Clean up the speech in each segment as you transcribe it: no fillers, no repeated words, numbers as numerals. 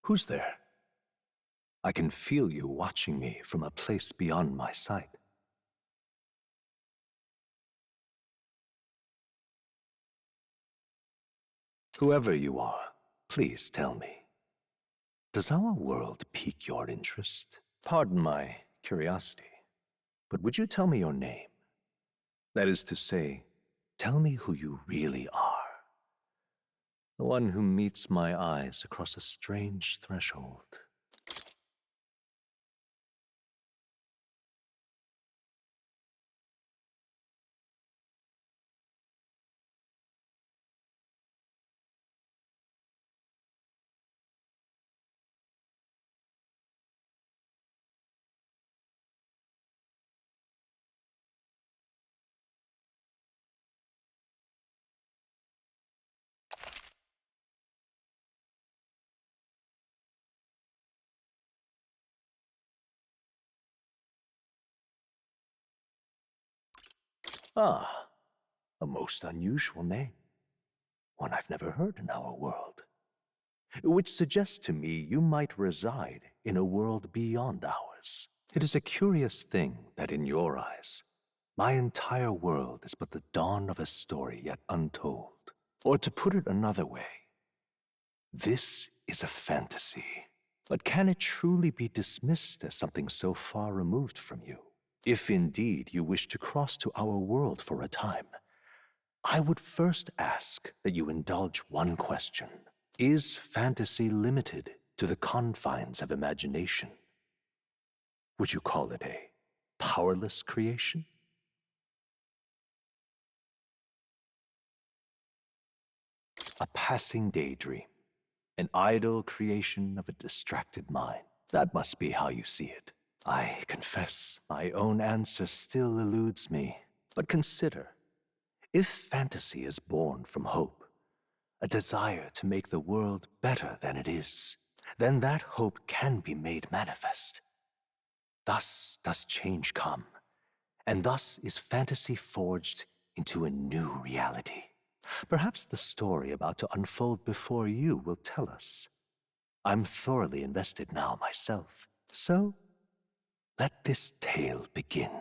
Who's there? I can feel you watching me from a place beyond my sight. Whoever you are, please tell me. Does our world pique your interest? Pardon my curiosity, but would you tell me your name? That is to say, tell me who you really are. The one who meets my eyes across a strange threshold. Ah, a most unusual name. One I've never heard in our world. Which suggests to me you might reside in a world beyond ours. It is a curious thing that in your eyes, my entire world is but the dawn of a story yet untold. Or to put it another way, this is a fantasy. But can it truly be dismissed as something so far removed from you? If indeed you wish to cross to our world for a time, I would first ask that you indulge one question. Is fantasy limited to the confines of imagination? Would you call it a powerless creation? A passing daydream, an idle creation of a distracted mind. That must be how you see it. I confess my own answer still eludes me. But consider, if fantasy is born from hope, a desire to make the world better than it is, then that hope can be made manifest. Thus does change come, and thus is fantasy forged into a new reality. Perhaps the story about to unfold before you will tell us. I'm thoroughly invested now myself, so let this tale begin.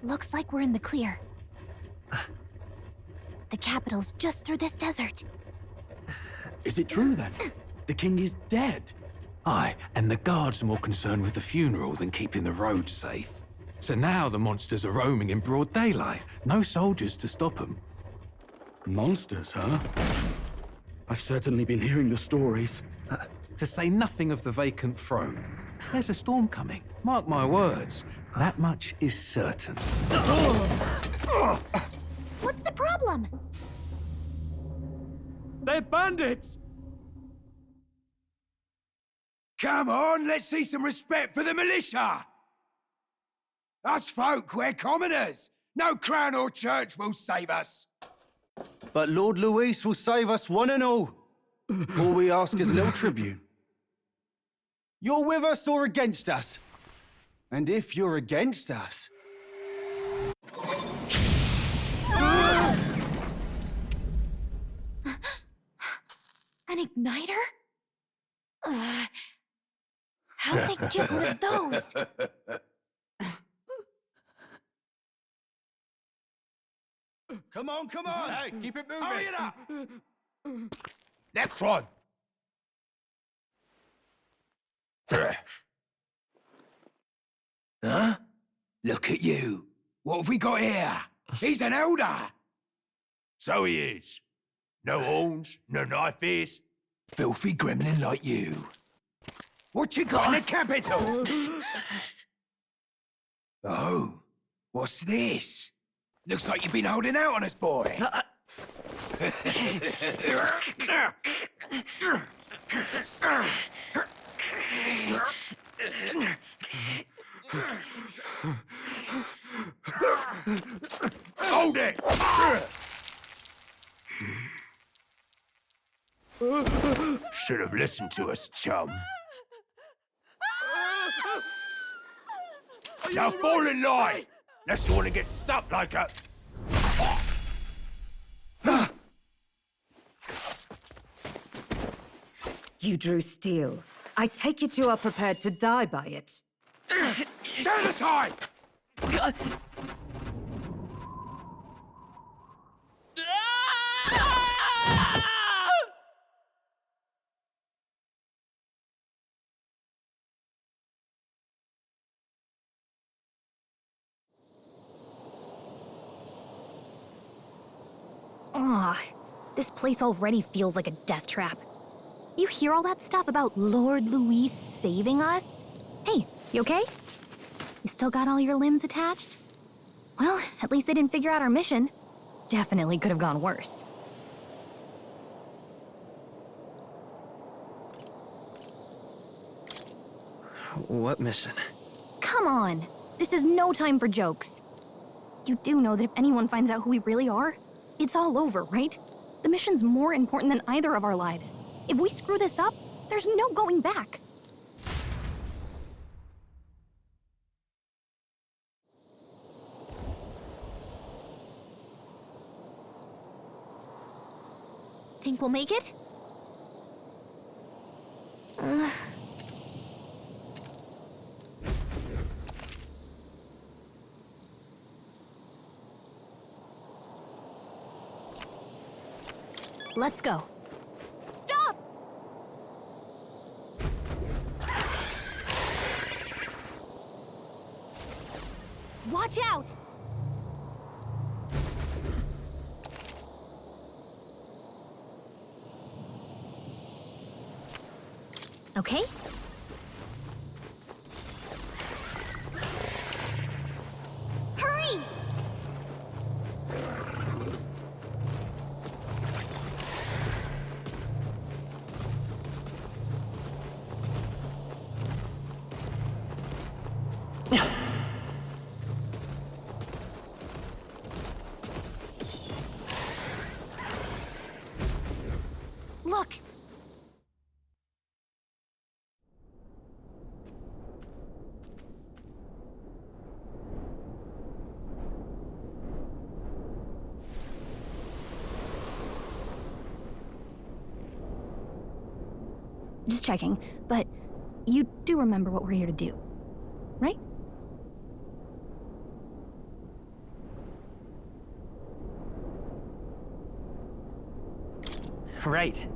Looks like we're in the clear. The capital's just through this desert. Is it true then? The king is dead? Aye, and the guards are more concerned with the funeral than keeping the roads safe. So now the monsters are roaming in broad daylight. No soldiers to stop them. Monsters, huh? I've certainly been hearing the stories. To say nothing of the vacant throne. There's a storm coming. Mark my words. That much is certain. What's the problem? They're bandits! Come on, let's see some respect for the militia! Us folk, we're commoners. No crown or church will save us. But Lord Luis will save us one and all. All we ask is a little tribute. You're with us or against us? And if you're against us... An igniter? How'd they get one of those? Come on, come on! Hey, keep it moving! Hurry it up! Next one! Huh? Look at you. What have we got here? He's an elder. So he is. No horns, no knife ears. Filthy gremlin like you. What you got in the capital? Oh, what's this? Looks like you've been holding out on us, boy. Should have listened to us, chum. Now fall in line! Unless you want to get stuck like a... You drew steel. I take it you are prepared to die by it. Stand aside! Ugh, this place already feels like a death trap. You hear all that stuff about Lord Luis saving us? Hey, you okay? You still got all your limbs attached? Well, at least they didn't figure out our mission. Definitely could have gone worse. What mission? Come on! This is no time for jokes. You do know that if anyone finds out who we really are, it's all over, right? The mission's more important than either of our lives. If we screw this up, there's no going back. Think we'll make it? Let's go. Stop! Watch out! Okay? Hurry! Look! Just checking, but you do remember what we're here to do, right? Right.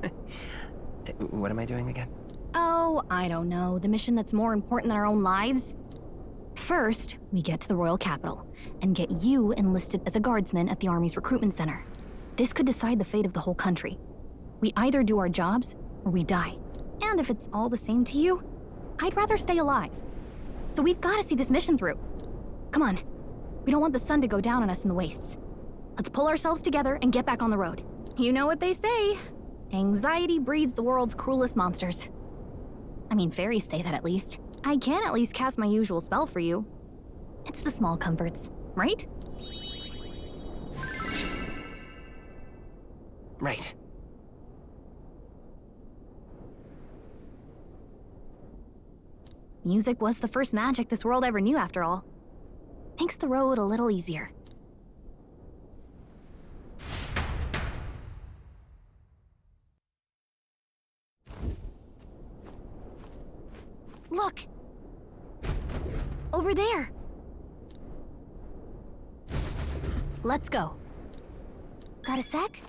What am I doing again? Oh, I don't know. The mission that's more important than our own lives? First, we get to the royal capital and get you enlisted as a guardsman at the army's recruitment center. This could decide the fate of the whole country. We either do our jobs or we die. And if it's all the same to you, I'd rather stay alive. So we've got to see this mission through. Come on. We don't want the sun to go down on us in the wastes. Let's pull ourselves together and get back on the road. You know what they say. Anxiety breeds the world's cruelest monsters. I mean, fairies say that at least. I can at least cast my usual spell for you. It's the small comforts, right? Right. Music was the first magic this world ever knew, after all. Makes the road a little easier. Look! Over there! Let's go. Got a sec?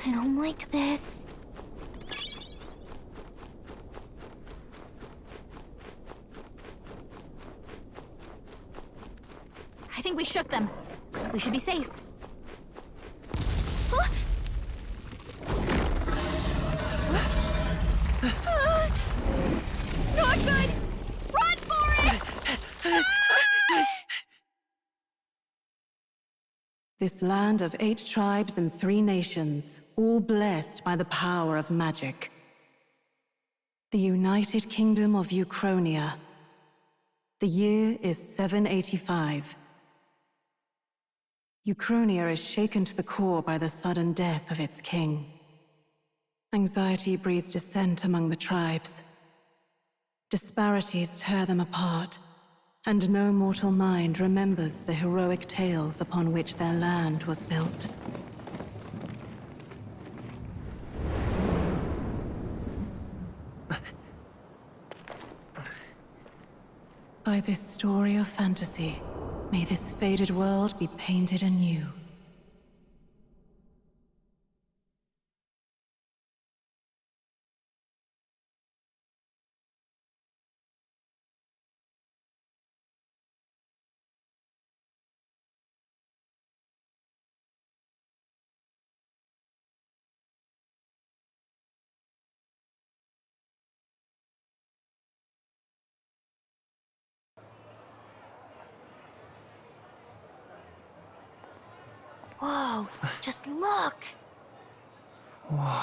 I don't like this. I think we shook them. We should be safe. Huh? Not good! Run for it! This land of 8 tribes and 3 nations, all blessed by the power of magic. The United Kingdom of Uchronia. The year is 785. Uchronia is shaken to the core by the sudden death of its king. Anxiety breeds dissent among the tribes. Disparities tear them apart, and no mortal mind remembers the heroic tales upon which their land was built. By this story of fantasy, may this faded world be painted anew. Whoa, just look! Whoa.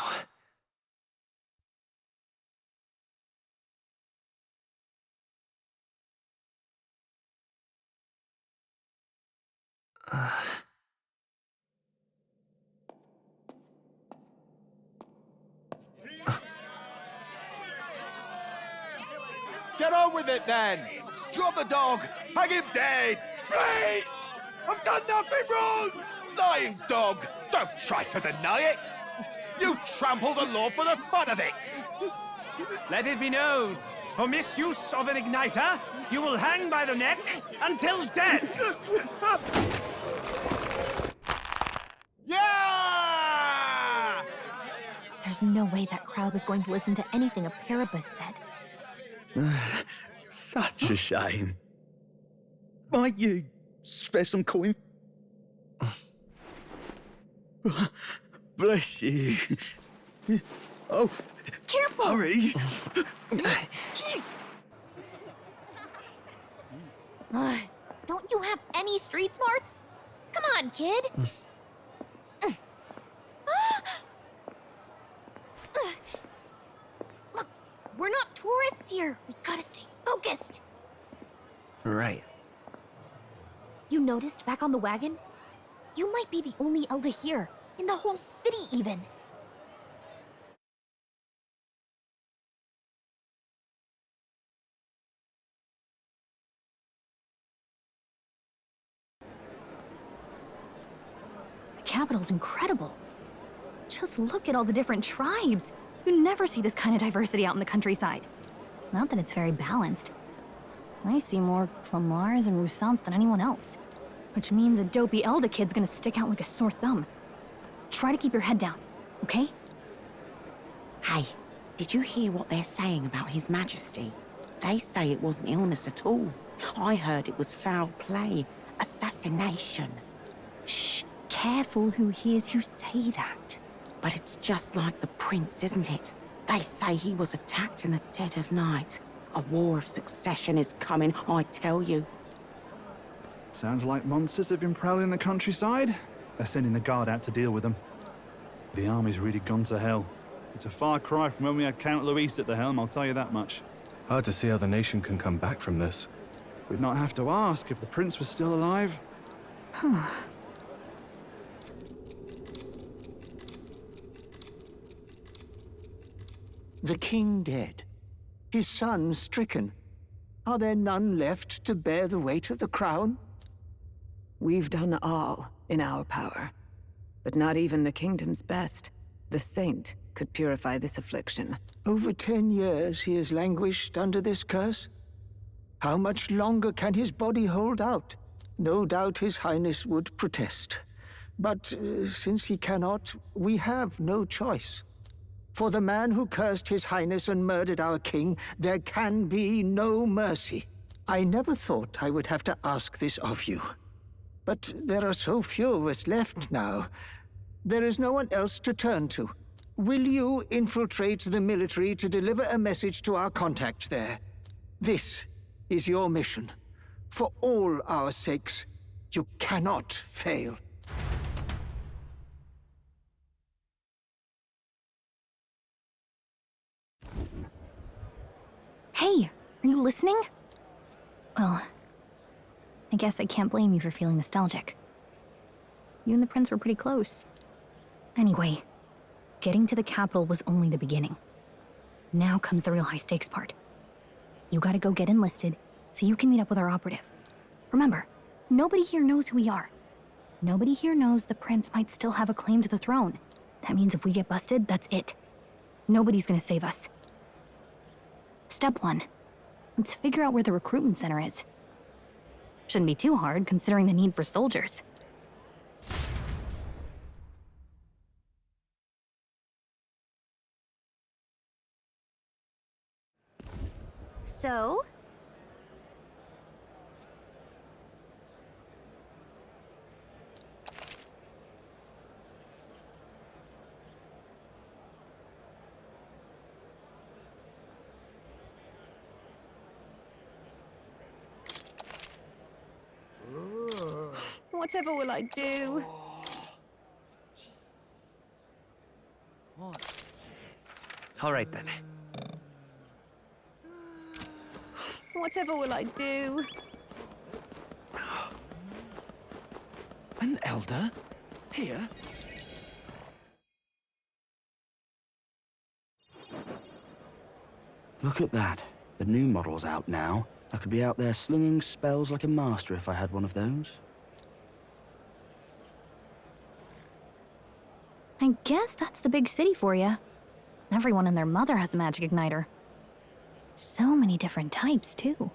Get on with it, then! Drop the dog! Hang him dead! Please! I've done nothing wrong! Lying dog! Don't try to deny it! You trample the law for the fun of it! Let it be known, for misuse of an igniter, you will hang by the neck until dead! Yeah! There's no way that crowd was going to listen to anything a Paribus said. Such a shame. Might you spare some coin? Bless you. Oh, Careful! hurry. Don't you have any street smarts? Come on, kid! Look, we're not tourists here. We gotta stay focused. Right. You noticed back on the wagon? You might be the only Elder here, in the whole city even. The capital's incredible. Just look at all the different tribes. You never see this kind of diversity out in the countryside. Not that it's very balanced. I see more Clamars and Roussants than anyone else. Which means a dopey Elder kid's gonna stick out like a sore thumb. Try to keep your head down, okay? Hey, did you hear what they're saying about His Majesty? They say it wasn't illness at all. I heard it was foul play, assassination. Shh, careful who hears you say that. But it's just like the prince, isn't it? They say he was attacked in the dead of night. A war of succession is coming, I tell you. Sounds like monsters have been prowling the countryside. They're sending the guard out to deal with them. The army's really gone to hell. It's a far cry from when we had Count Luis at the helm, I'll tell you that much. Hard to see how the nation can come back from this. We'd not have to ask if the prince was still alive. The king dead, his son stricken. Are there none left to bear the weight of the crown? We've done all in our power, but not even the kingdom's best. The saint could purify this affliction. Over 10 years he has languished under this curse. How much longer can his body hold out? No doubt his highness would protest. But since he cannot, we have no choice. For the man who cursed his highness and murdered our king, there can be no mercy. I never thought I would have to ask this of you. But there are so few of us left now. There is no one else to turn to. Will you infiltrate the military to deliver a message to our contact there? This is your mission. For all our sakes, you cannot fail. Hey, are you listening? Well, I guess I can't blame you for feeling nostalgic. You and the prince were pretty close. Anyway, getting to the capital was only the beginning. Now comes the real high-stakes part. You gotta go get enlisted so you can meet up with our operative. Remember, nobody here knows who we are. Nobody here knows the prince might still have a claim to the throne. That means if we get busted, that's it. Nobody's gonna save us. Step 1. Let's figure out where the recruitment center is. Shouldn't be too hard, considering the need for soldiers. So? Whatever will I do? All right then. Whatever will I do? An elder? Here? Look at that. The new model's out now. I could be out there slinging spells like a master if I had one of those. I guess that's the big city for you. Everyone and their mother has a magic igniter. So many different types, too.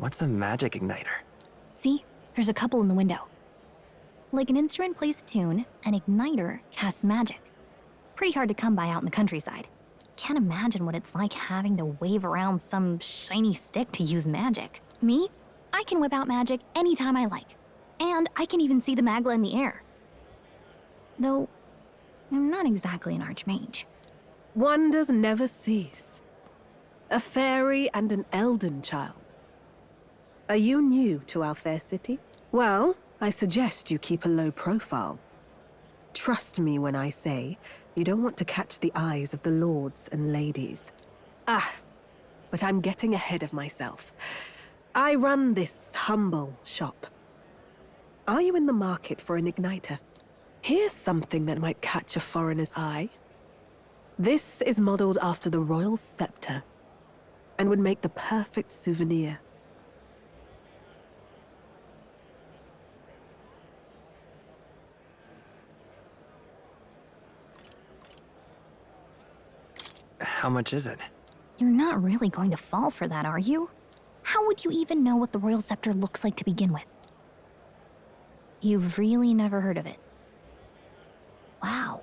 What's a magic igniter? See? There's a couple in the window. Like an instrument plays a tune, an igniter casts magic. Pretty hard to come by out in the countryside. Can't imagine what it's like having to wave around some shiny stick to use magic. Me? I can whip out magic anytime I like. And I can even see the Magla in the air. Though, I'm not exactly an archmage. Wonders never cease. A fairy and an Elden child. Are you new to our fair city? Well, I suggest you keep a low profile. Trust me when I say you don't want to catch the eyes of the lords and ladies. But I'm getting ahead of myself. I run this humble shop. Are you in the market for an igniter? Here's something that might catch a foreigner's eye. This is modeled after the royal scepter and would make the perfect souvenir. How much is it? You're not really going to fall for that, are you? How would you even know what the royal scepter looks like to begin with? You've really never heard of it. Wow.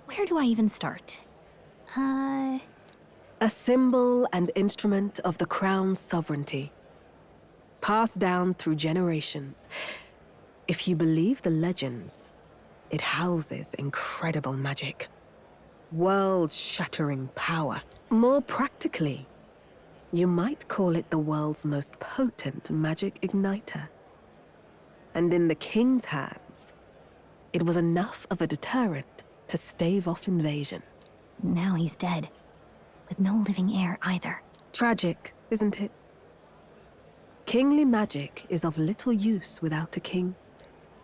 Where do I even start? A symbol and instrument of the crown's sovereignty. Passed down through generations. If you believe the legends, it houses incredible magic. World-shattering power. More practically, you might call it the world's most potent magic igniter. And in the king's hands, it was enough of a deterrent to stave off invasion. Now he's dead. With no living heir either. Tragic, isn't it? Kingly magic is of little use without a king.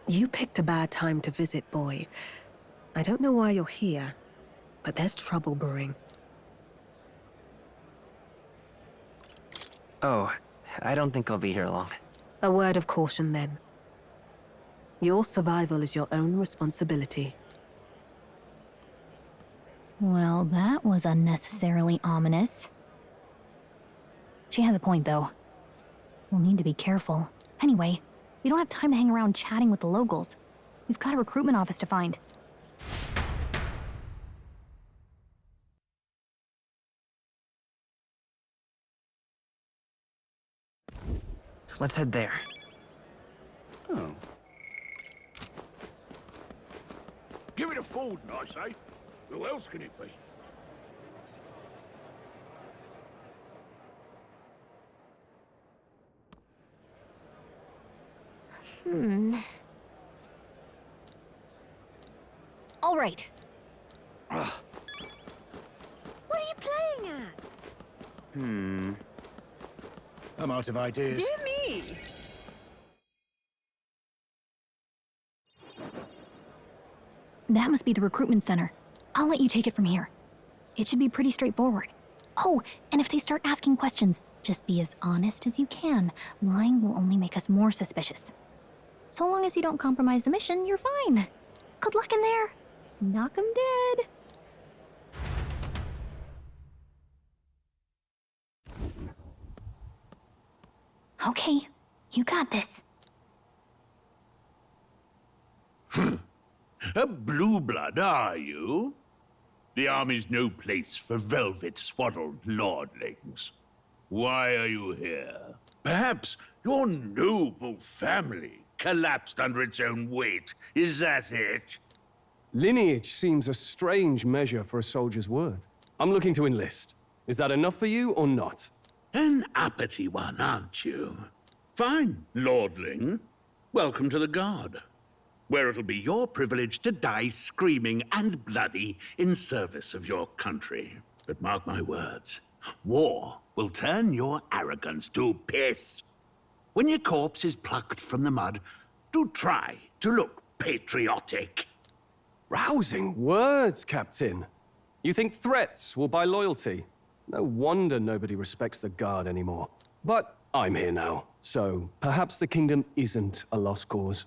You picked a bad time to visit, boy. I don't know why you're here, but there's trouble brewing. Oh, I don't think I'll be here long. A word of caution, then. Your survival is your own responsibility. Well, that was unnecessarily ominous. She has a point, though. We'll need to be careful. Anyway, we don't have time to hang around chatting with the locals. We've got a recruitment office to find. Let's head there. Oh. Give it a Ford, I say. Who else can it be? All right. What are you playing at? I'm out of ideas. Dear me! That must be the recruitment center. I'll let you take it from here. It should be pretty straightforward. Oh, and if they start asking questions, just be as honest as you can. Lying will only make us more suspicious. So long as you don't compromise the mission, you're fine. Good luck in there. Knock 'em dead. Okay, you got this. A blue blood, are you? The army's no place for velvet-swaddled lordlings. Why are you here? Perhaps your noble family collapsed under its own weight. Is that it? Lineage seems a strange measure for a soldier's worth. I'm looking to enlist. Is that enough for you or not? An uppity one, aren't you? Fine, lordling. Welcome to the Guard, where it'll be your privilege to die screaming and bloody in service of your country. But mark my words, war will turn your arrogance to piss. When your corpse is plucked from the mud, do try to look patriotic. Rousing words, Captain. You think threats will buy loyalty? No wonder nobody respects the Guard anymore. But I'm here now, so perhaps the kingdom isn't a lost cause.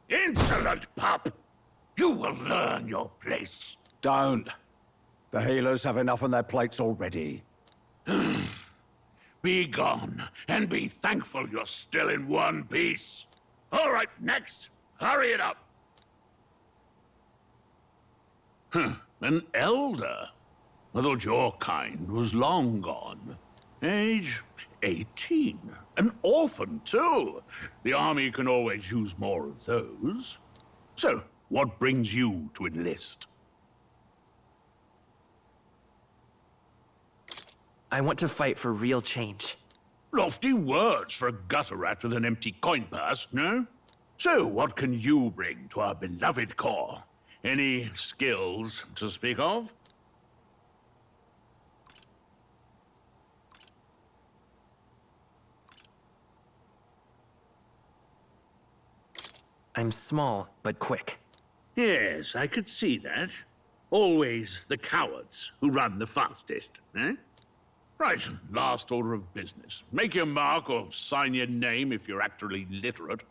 Insolent pup! You will learn your place. Don't. The healers have enough on their plates already. Be gone, and be thankful you're still in one piece. All right, next. Hurry it up. An elder? I thought your kind was long gone. Age 18. An orphan, too. The army can always use more of those. So, what brings you to enlist? I want to fight for real change. Lofty words for a gutter rat with an empty coin purse, no? So, what can you bring to our beloved corps? Any skills to speak of? I'm small, but quick. Yes, I could see that. Always the cowards who run the fastest, eh? Right, last order of business. Make your mark or sign your name if you're actually literate.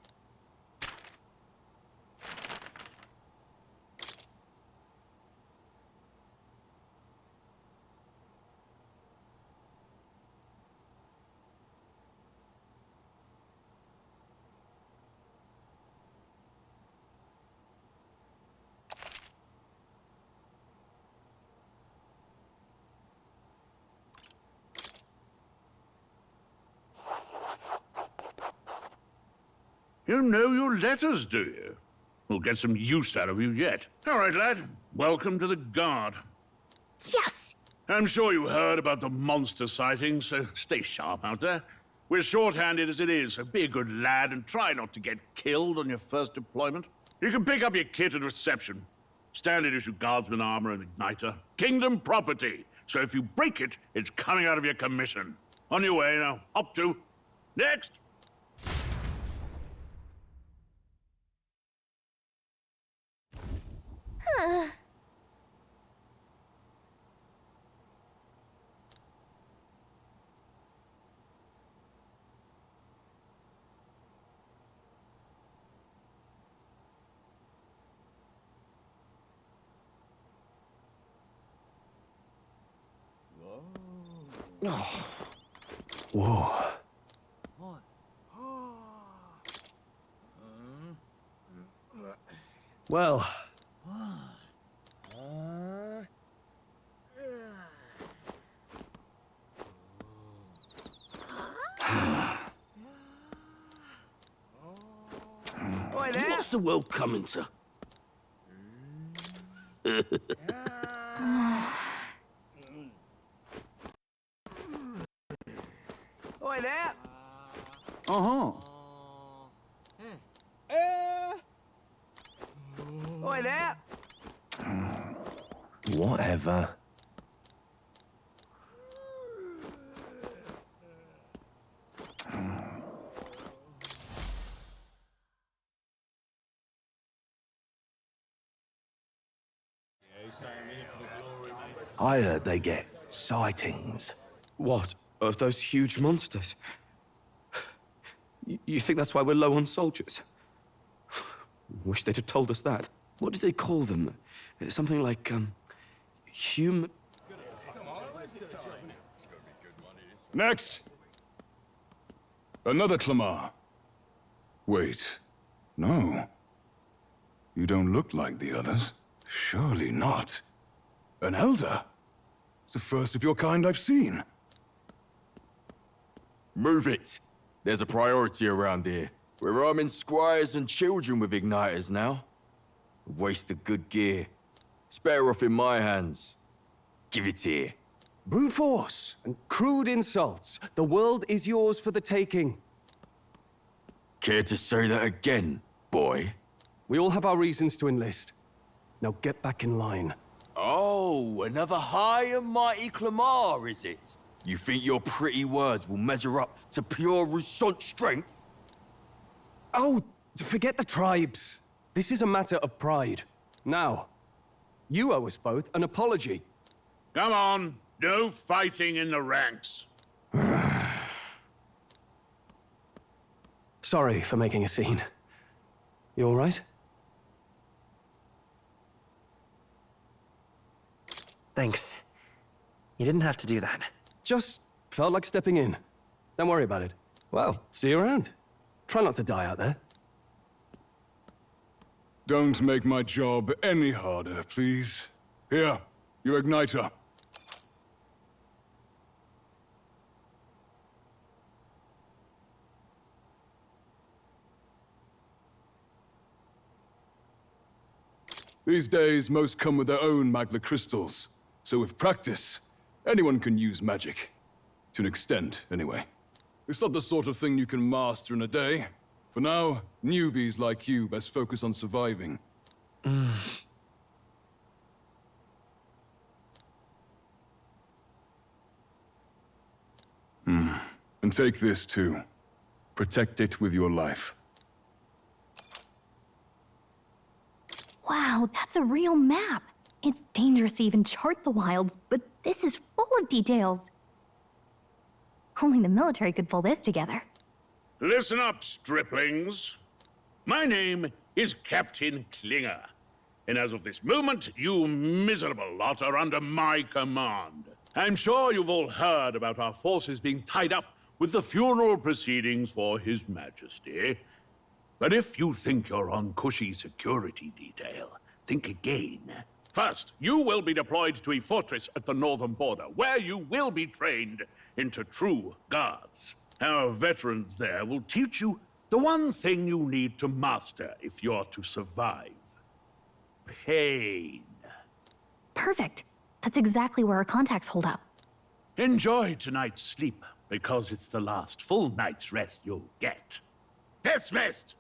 You know your letters, do you? We'll get some use out of you yet. All right, lad. Welcome to the Guard. Yes! I'm sure you heard about the monster sightings, so stay sharp out there. We're short-handed as it is, so be a good lad and try not to get killed on your first deployment. You can pick up your kit at reception. Standard issue guardsman armor and igniter. Kingdom property. So if you break it, it's coming out of your commission. On your way now. Up to. Next! Whoa. Well. What's the world coming to? Oi there! Uh-huh. Oi there! Whatever. I heard they get sightings. What? Of those huge monsters? You think that's why we're low on soldiers? Wish they'd have told us that. What did they call them? Something like, human... Next! Another Clamar. Wait. No. You don't look like the others. Surely not. An elder? It's the first of your kind I've seen. Move it. There's a priority around here. We're arming squires and children with igniters now. A waste of good gear. It's better off in my hands. Give it here. Brute force and crude insults. The world is yours for the taking. Care to say that again, boy? We all have our reasons to enlist. Now get back in line. Oh, another high and mighty Clamar, is it? You think your pretty words will measure up to pure Roussant strength? Oh, forget the tribes. This is a matter of pride. Now, you owe us both an apology. Come on. No fighting in the ranks. Sorry for making a scene. You all right? Thanks. You didn't have to do that. Just felt like stepping in. Don't worry about it. Well, see you around. Try not to die out there. Don't make my job any harder, please. Here, your igniter. These days, most come with their own magna crystals. So with practice, anyone can use magic. To an extent, anyway. It's not the sort of thing you can master in a day. For now, newbies like you best focus on surviving. And take this too. Protect it with your life. Wow, that's a real map. It's dangerous to even chart the wilds, but this is full of details. Only the military could pull this together. Listen up, striplings. My name is Captain Klinger, and as of this moment, you miserable lot are under my command. I'm sure you've all heard about our forces being tied up with the funeral proceedings for His Majesty. But if you think you're on cushy security detail, think again. First, you will be deployed to a fortress at the northern border, where you will be trained into true guards. Our veterans there will teach you the one thing you need to master if you're to survive. Pain. Perfect. That's exactly where our contacts hold up. Enjoy tonight's sleep, because it's the last full night's rest you'll get. Dismissed!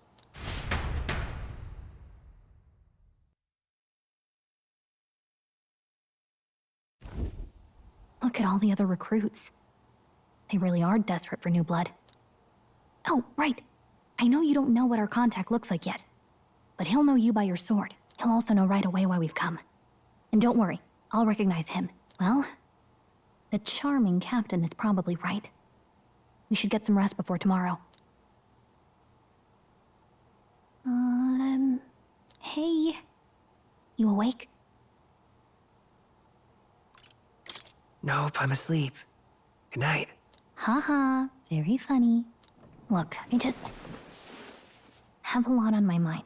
Look at all the other recruits. They really are desperate for new blood. Oh, right. I know you don't know what our contact looks like yet, but he'll know you by your sword. He'll also know right away why we've come. And don't worry, I'll recognize him. Well, the charming captain is probably right. We should get some rest before tomorrow. Hey. You awake? Nope, I'm asleep. Good night. Haha, very funny. Look, I just have a lot on my mind.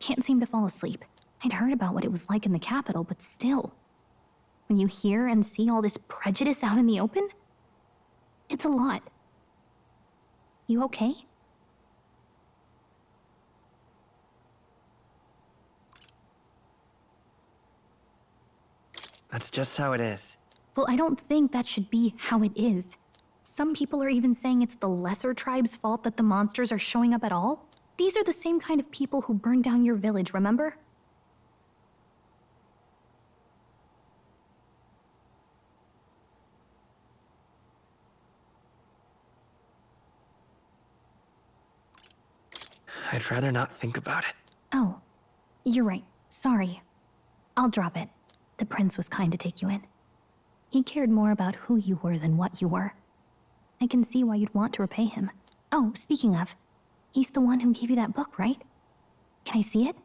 Can't seem to fall asleep. I'd heard about what it was like in the capital, but still. When you hear and see all this prejudice out in the open, it's a lot. You okay? That's just how it is. Well, I don't think that should be how it is. Some people are even saying it's the lesser tribe's fault that the monsters are showing up at all. These are the same kind of people who burned down your village, remember? I'd rather not think about it. Oh, you're right. Sorry. I'll drop it. The prince was kind to take you in. He cared more about who you were than what you were. I can see why you'd want to repay him. Oh, speaking of, he's the one who gave you that book, right? Can I see it?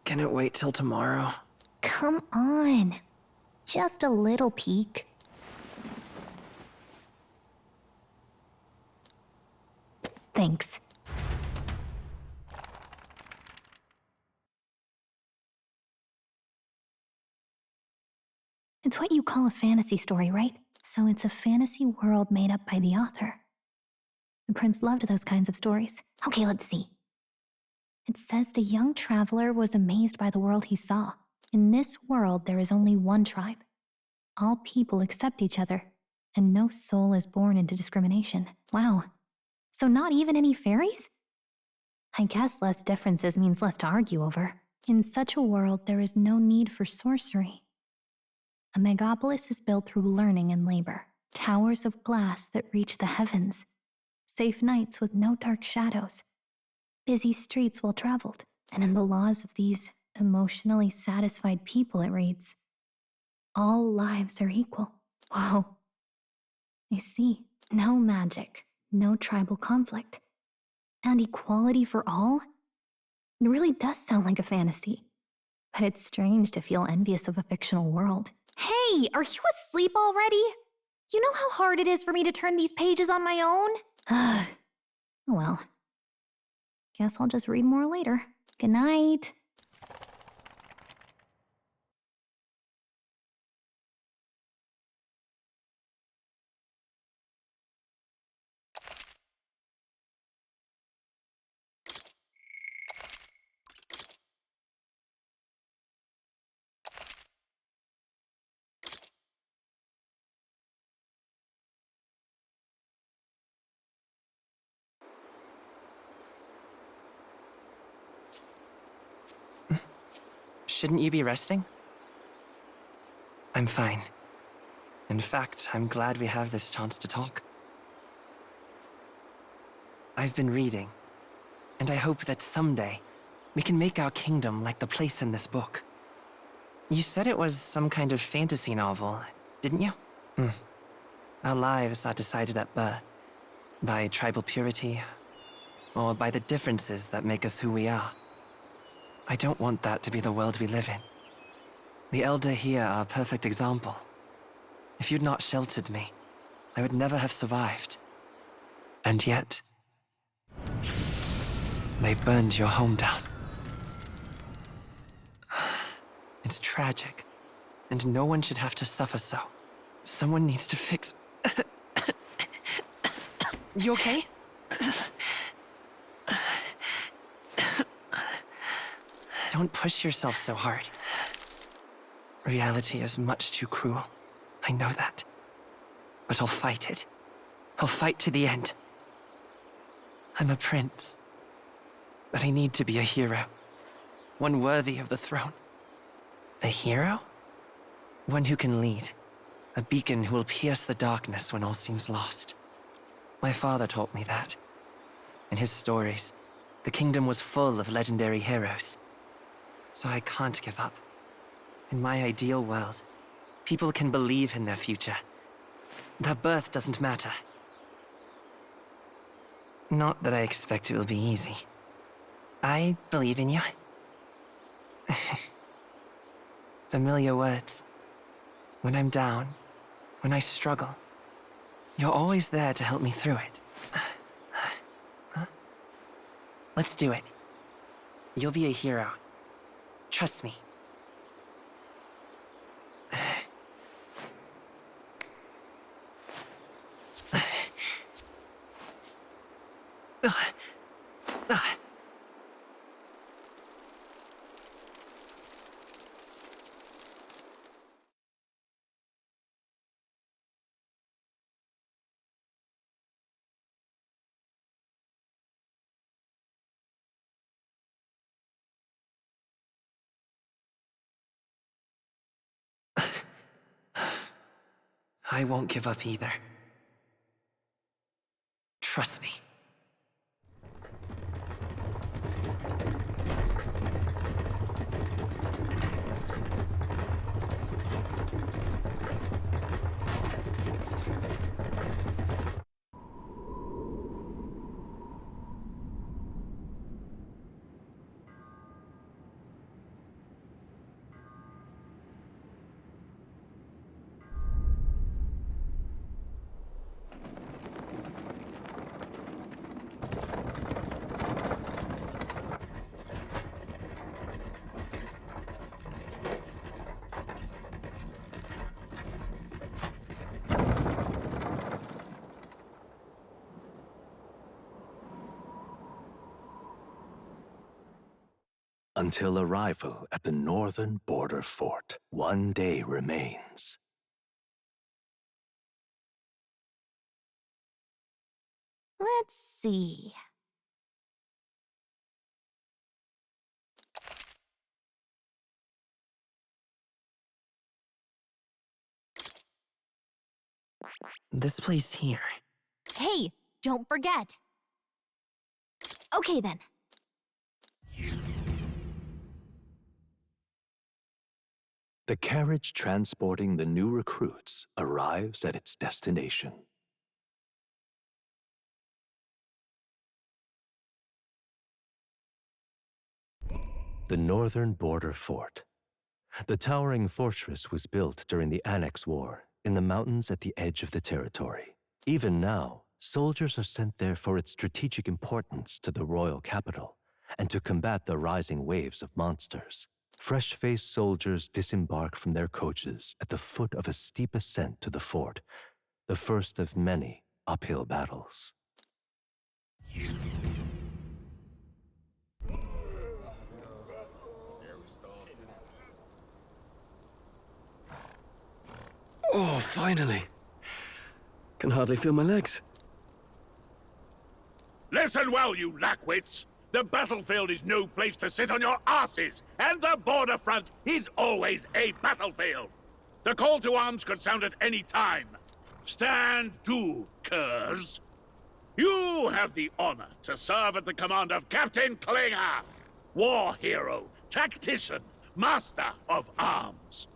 Can it wait till tomorrow? Come on. Just a little peek. Thanks. It's what you call a fantasy story, right? So it's a fantasy world made up by the author. The prince loved those kinds of stories. Okay, let's see. It says the young traveler was amazed by the world he saw. In this world, there is only one tribe. All people accept each other, and no soul is born into discrimination. Wow. So not even any fairies? I guess less differences means less to argue over. In such a world, there is no need for sorcery. A megapolis is built through learning and labor. Towers of glass that reach the heavens. Safe nights with no dark shadows. Busy streets well traveled. And in the laws of these emotionally satisfied people, it reads, all lives are equal. Whoa. I see. No magic, no tribal conflict, and equality for all? It really does sound like a fantasy. But it's strange to feel envious of a fictional world. Hey, are you asleep already? You know how hard it is for me to turn these pages on my own? Oh well. Guess I'll just read more later. Good night. Shouldn't you be resting? I'm fine. In fact, I'm glad we have this chance to talk. I've been reading, and I hope that someday we can make our kingdom like the place in this book. You said it was some kind of fantasy novel, didn't you? Our lives are decided at birth, by tribal purity, or by the differences that make us who we are. I don't want that to be the world we live in. The Elder here are a perfect example. If you'd not sheltered me, I would never have survived. And yet, they burned your home down. It's tragic, and no one should have to suffer so. Someone needs to fix... You okay? Don't push yourself so hard. Reality is much too cruel. I know that. But I'll fight it. I'll fight to the end. I'm a prince. But I need to be a hero. One worthy of the throne. A hero? One who can lead. A beacon who will pierce the darkness when all seems lost. My father taught me that. In his stories, the kingdom was full of legendary heroes. So I can't give up. In my ideal world, people can believe in their future. Their birth doesn't matter. Not that I expect it will be easy. I believe in you. Familiar words. When I'm down, when I struggle, you're always there to help me through it. Let's do it. You'll be a hero. Trust me. I won't give up either. Trust me. Until arrival at the northern border fort, 1 day remains. Let's see. This place here. Hey, don't forget. Okay then. The carriage transporting the new recruits arrives at its destination. The northern border fort. The towering fortress was built during the Annex War in the mountains at the edge of the territory. Even now, soldiers are sent there for its strategic importance to the royal capital and to combat the rising waves of monsters. Fresh-faced soldiers disembark from their coaches at the foot of a steep ascent to the fort, the first of many uphill battles. Oh, finally. Can hardly feel my legs. Listen well, you lackwits. The battlefield is no place to sit on your asses, and the border front is always a battlefield. The call to arms could sound at any time. Stand to, curs. You have the honor to serve at the command of Captain Klinger, war hero, tactician, master of arms.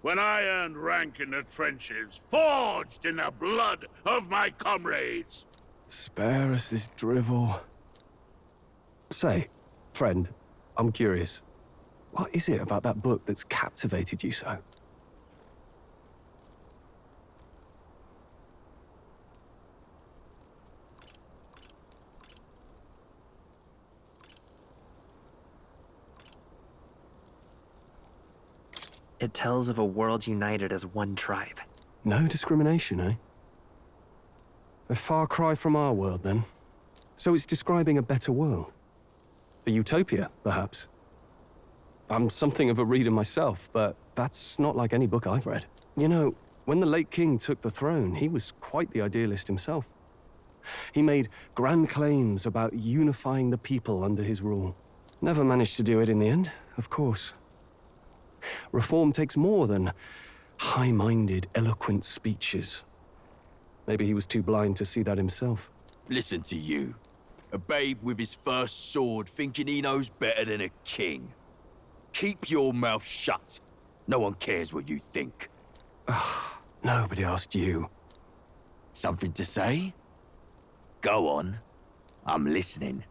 When I earned rank in the trenches, forged in the blood of my comrades. Spare us this drivel. Say, friend, I'm curious. What is it about that book that's captivated you so? It tells of a world united as one tribe. No discrimination, eh? A far cry from our world, then. So it's describing a better world. A utopia, perhaps. I'm something of a reader myself, but that's not like any book I've read. You know, when the late king took the throne, he was quite the idealist himself. He made grand claims about unifying the people under his rule. Never managed to do it in the end, of course. Reform takes more than high-minded, eloquent speeches. Maybe he was too blind to see that himself. Listen to you. A babe with his first sword thinking he knows better than a king. Keep your mouth shut. No one cares what you think. Nobody asked you. Something to say? Go on. I'm listening.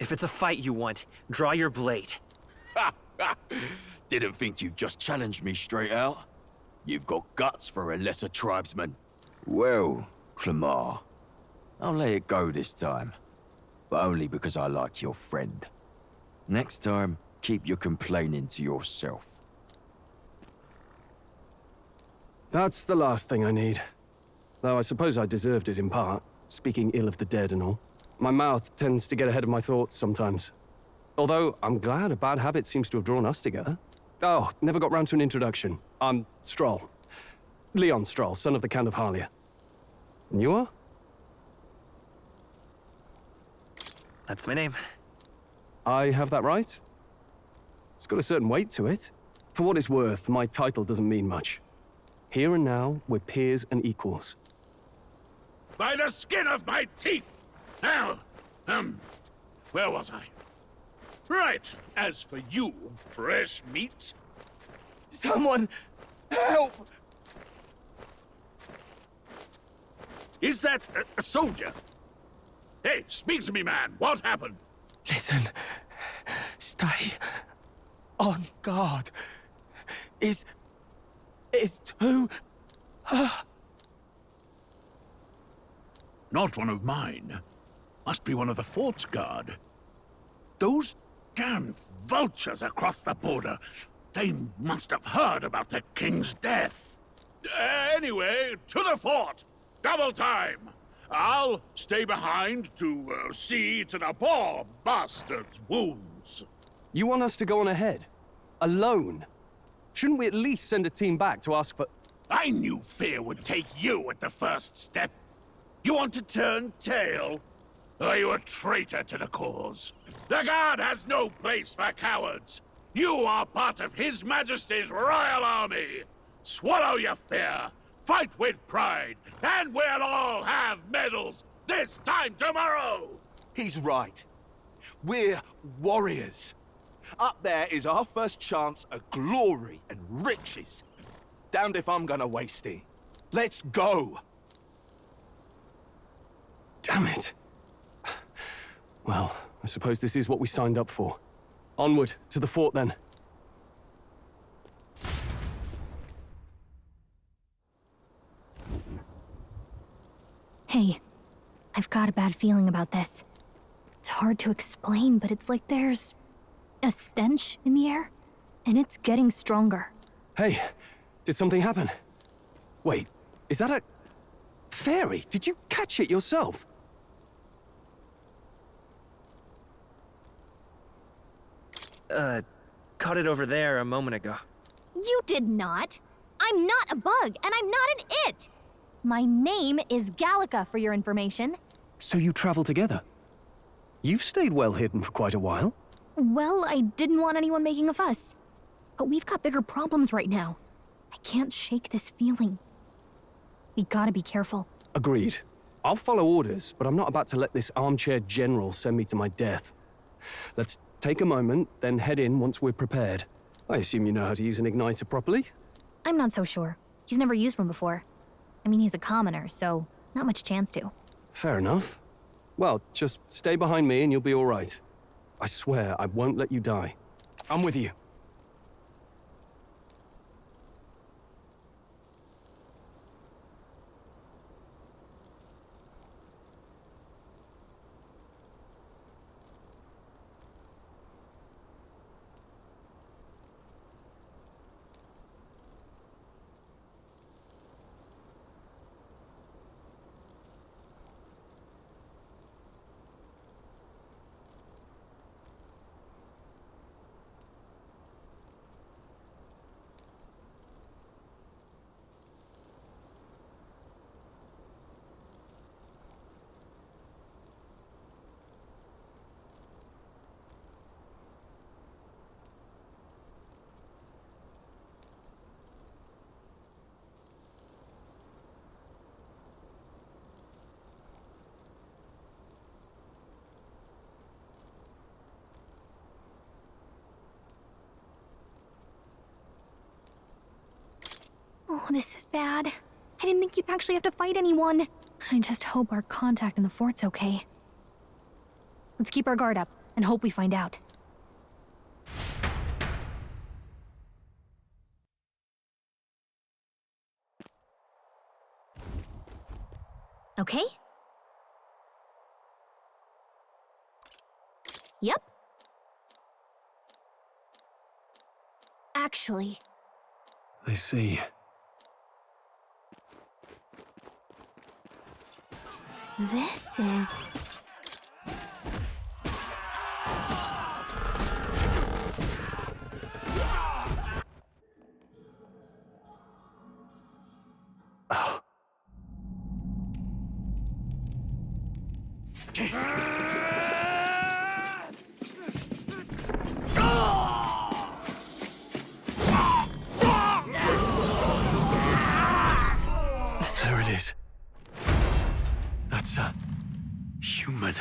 If it's a fight you want, draw your blade. Didn't think you'd just challenge me straight out. You've got guts for a lesser tribesman. Well, Clemar, I'll let it go this time. But only because I like your friend. Next time, keep your complaining to yourself. That's the last thing I need. Though I suppose I deserved it in part, speaking ill of the dead and all. My mouth tends to get ahead of my thoughts sometimes. Although, I'm glad a bad habit seems to have drawn us together. Oh, never got round to an introduction. I'm Stroll. Leon Stroll, son of the Count of Harlia. And you are? That's my name. I have that right? It's got a certain weight to it. For what it's worth, my title doesn't mean much. Here and now, we're peers and equals. By the skin of my teeth! Now, where was I? Right, as for you, fresh meat... Someone, help! Is that a soldier? Hey, speak to me, man. What happened? Listen, stay on guard. It's too... Not one of mine. Must be one of the fort's guard. Those damn vultures across the border. They must have heard about the king's death. Anyway, to the fort. Double time. I'll stay behind to see to the poor bastard's wounds. You want us to go on ahead? Alone? Shouldn't we at least send a team back to ask for... I knew fear would take you at the first step. You want to turn tail? Are you a traitor to the cause? The Guard has no place for cowards. You are part of His Majesty's Royal Army. Swallow your fear, fight with pride, and we'll all have medals this time tomorrow! He's right. We're warriors. Up there is our first chance at glory and riches. Damned if I'm gonna waste it. Let's go! Damn it. Well, I suppose this is what we signed up for. Onward, to the fort then. Hey, I've got a bad feeling about this. It's hard to explain, but it's like there's a stench in the air, and it's getting stronger. Hey, did something happen? Wait, is that a fairy? Did you catch it yourself? Caught it over there a moment ago. You did not! I'm not a bug, and I'm not an it! My name is Gallica, for your information. So you travel together? You've stayed well hidden for quite a while. Well, I didn't want anyone making a fuss. But we've got bigger problems right now. I can't shake this feeling. We gotta be careful. Agreed. I'll follow orders, but I'm not about to let this armchair general send me to my death. Let's take a moment, then head in once we're prepared. I assume you know how to use an igniter properly? I'm not so sure. He's never used one before. I mean, he's a commoner, so not much chance to. Fair enough. Well, just stay behind me and you'll be all right. I swear I won't let you die. I'm with you. Oh, this is bad. I didn't think you'd actually have to fight anyone. I just hope our contact in the fort's okay. Let's keep our guard up and hope we find out. Okay? Yep. Actually, I see. this is... There it is. That's a human.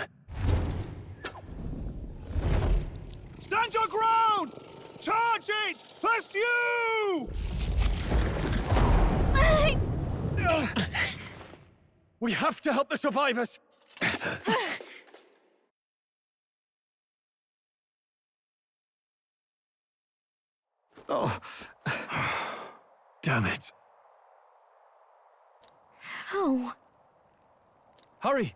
Stand your ground! Charge it! Pursue! We have to help the survivors! Oh. Damn it. How? Hurry!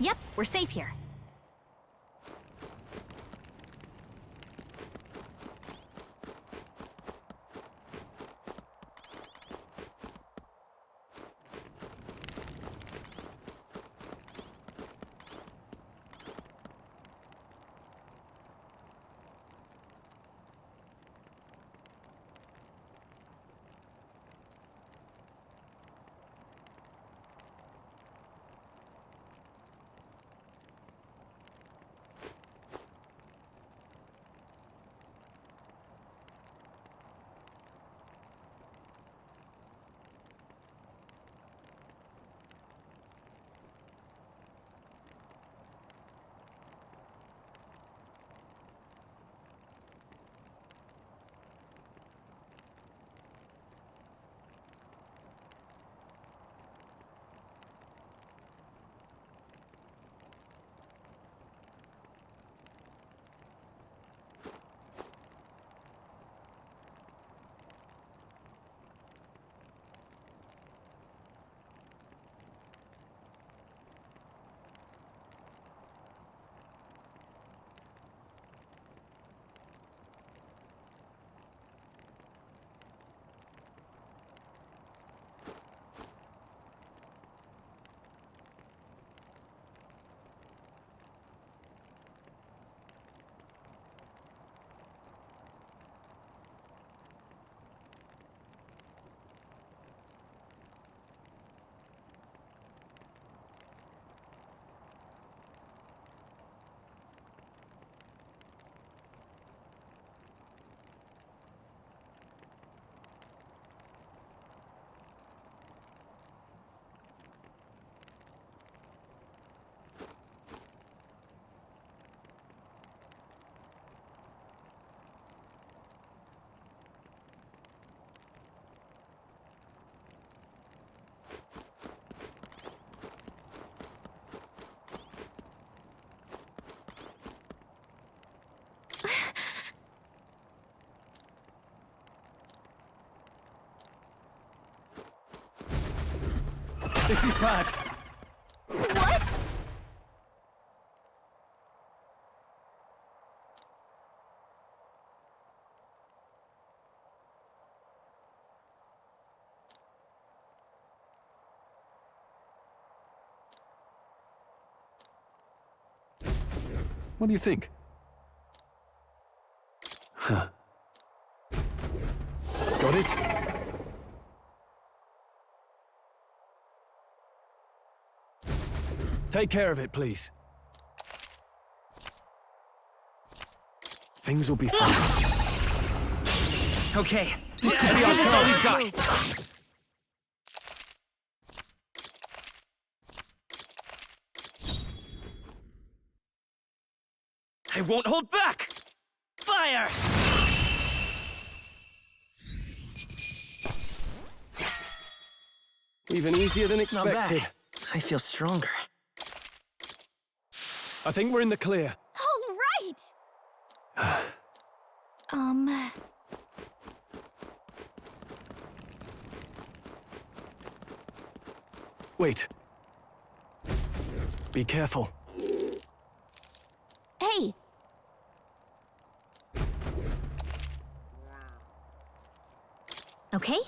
Yep, we're safe here. This is bad. What? What do you think? Huh. Got it? Take care of it, please. Things will be fine. Okay, this could be all we've got. I won't hold back! Fire! Even easier than Not bad. expected. I feel stronger. I think we're in the clear. All right! Wait. Be careful. Hey! Okay?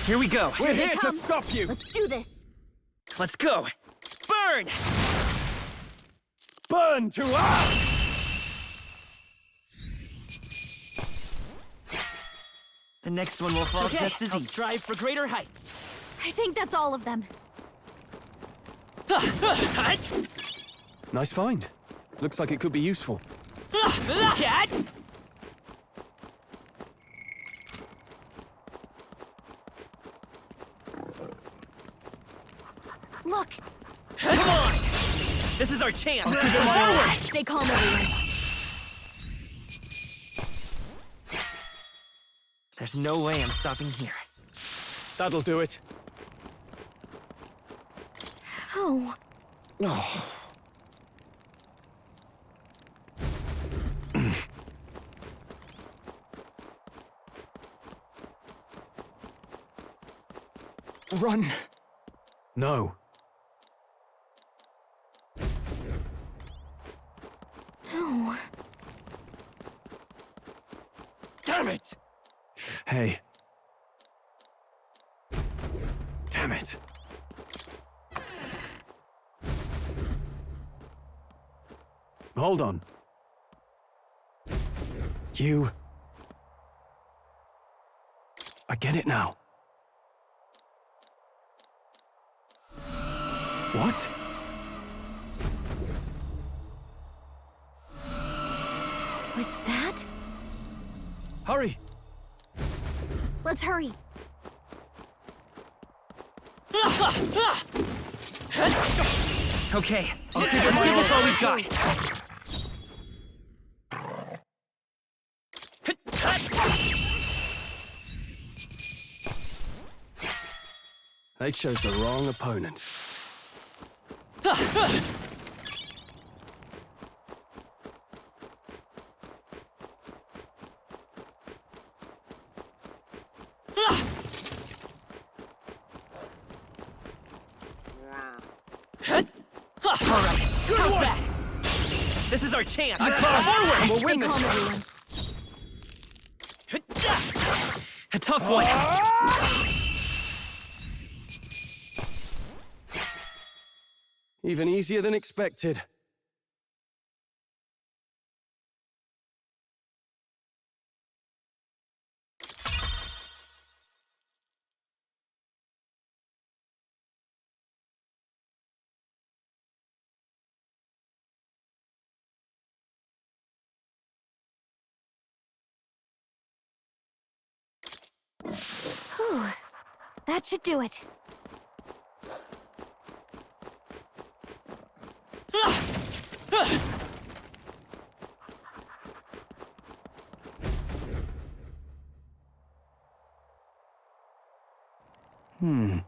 Here we go. We're Here here they to come. stop you! Let's do this! Let's go. Burn! Burn to us! The next one will fall Okay, just as I'll easy. Strive for greater heights. I think that's all of them. Nice find. Looks like it could be useful. Look! Come on! This is our chance! Stay calm, everyone. There's no way I'm stopping here. That'll do it. How? Run! No. No. Damn it! Hey. Damn it. Hold on. You... I get it now. What? Was that? Hurry! Let's hurry. Okay, let's give this all we've got. They chose the wrong opponent. How's that? This is our chance. And we'll win Stay calm, everyone. A tough one. Even easier than expected. Whew. That should do it. Hmm.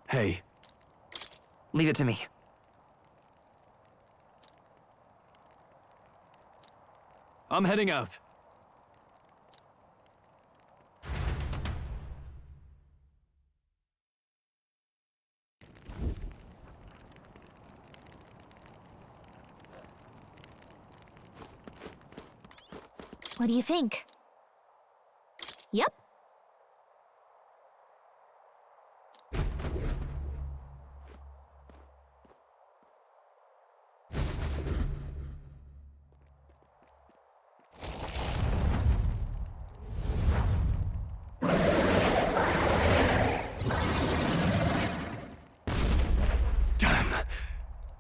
Hey. Leave it to me. I'm heading out. What do you think? Yep. Damn.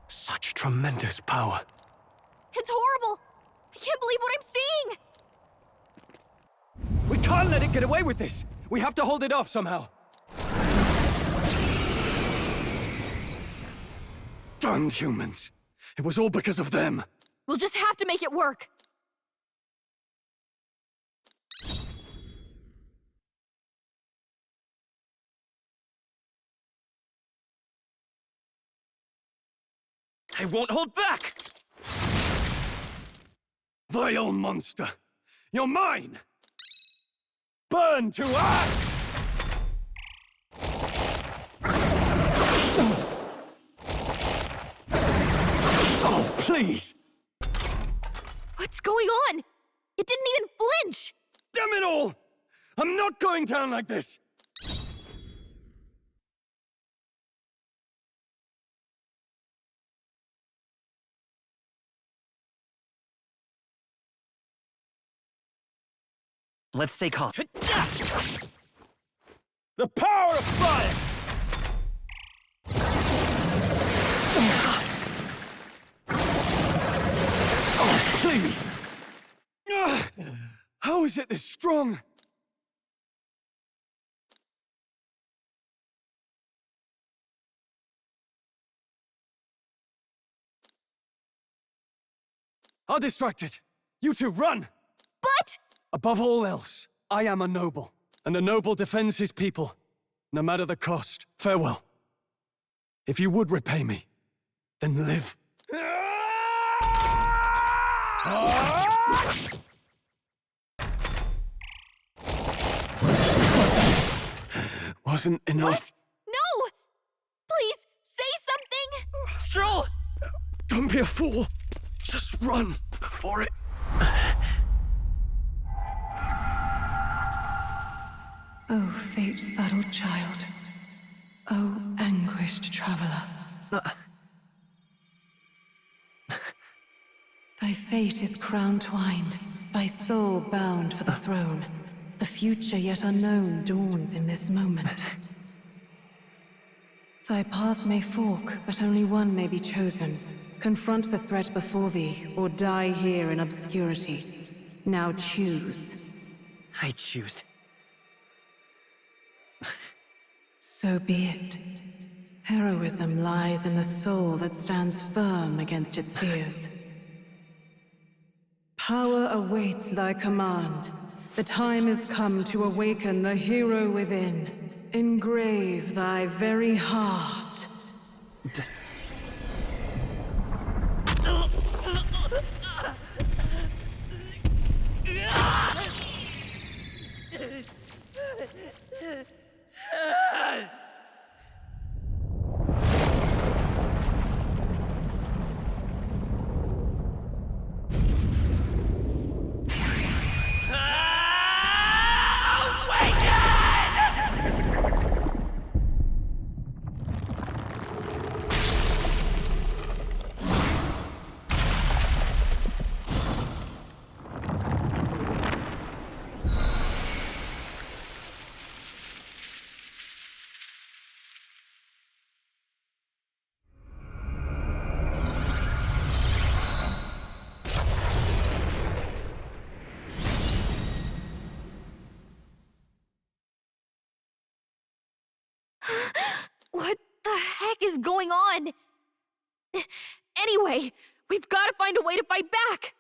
Such tremendous power. It's horrible! I can't believe what I'm seeing! We can't let it get away with this! We have to hold it off somehow! Damned humans! It was all because of them! We'll just have to make it work! I won't hold back! Vile monster! You're mine! Burn to ash! Oh, please! What's going on? It didn't even flinch! Damn it all! I'm not going down like this! Let's stay calm. The power of fire! Oh, please! How is it this strong? I'll distract it. You two, run! But... Above all else, I am a noble, and a noble defends his people, no matter the cost. Farewell. If you would repay me, then live. Wasn't enough. What? No! Please, say something! Stroll! Don't be a fool. Just run before it... Oh, fate-saddled child. Oh, anguished traveler. Thy fate is crown-twined, thy soul bound for the throne. The future yet unknown dawns in this moment. Thy path may fork, but only one may be chosen. Confront the threat before thee, or die here in obscurity. Now choose. I choose. So be it. Heroism lies in the soul that stands firm against its fears. Power awaits thy command. The time is come to awaken the hero within. Engrave thy very heart. What the heck is going on? Anyway, we've got to find a way to fight back!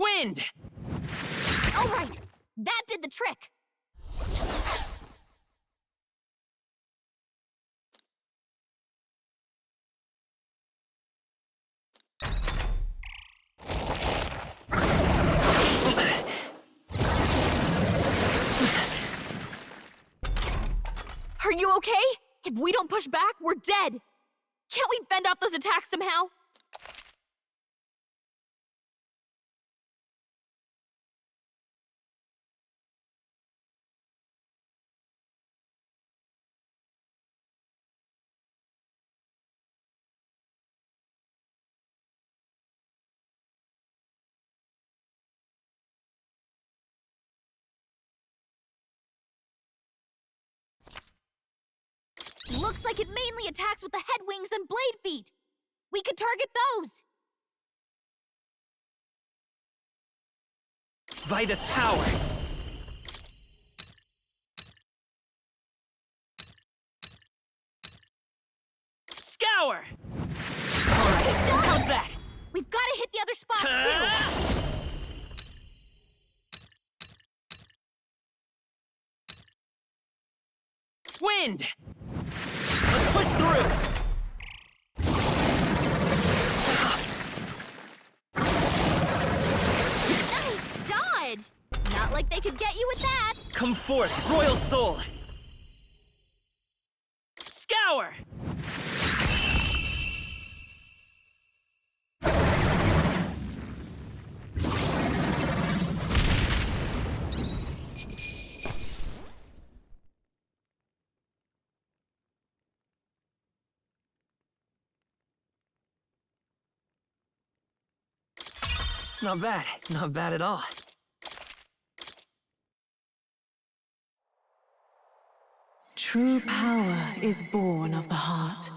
Wind! All right, that did the trick. Are you okay? If we don't push back, we're dead. Can't we fend off those attacks somehow? Looks like it mainly attacks with the head wings and blade feet. We could target those. Vitus power! Scour! How's that? We've got to hit the other spots too. Wind! Let's push through! Nice dodge! Not like they could get you with that. Come forth, Royal Soul! Scour! Not bad at all. True power is born of the heart,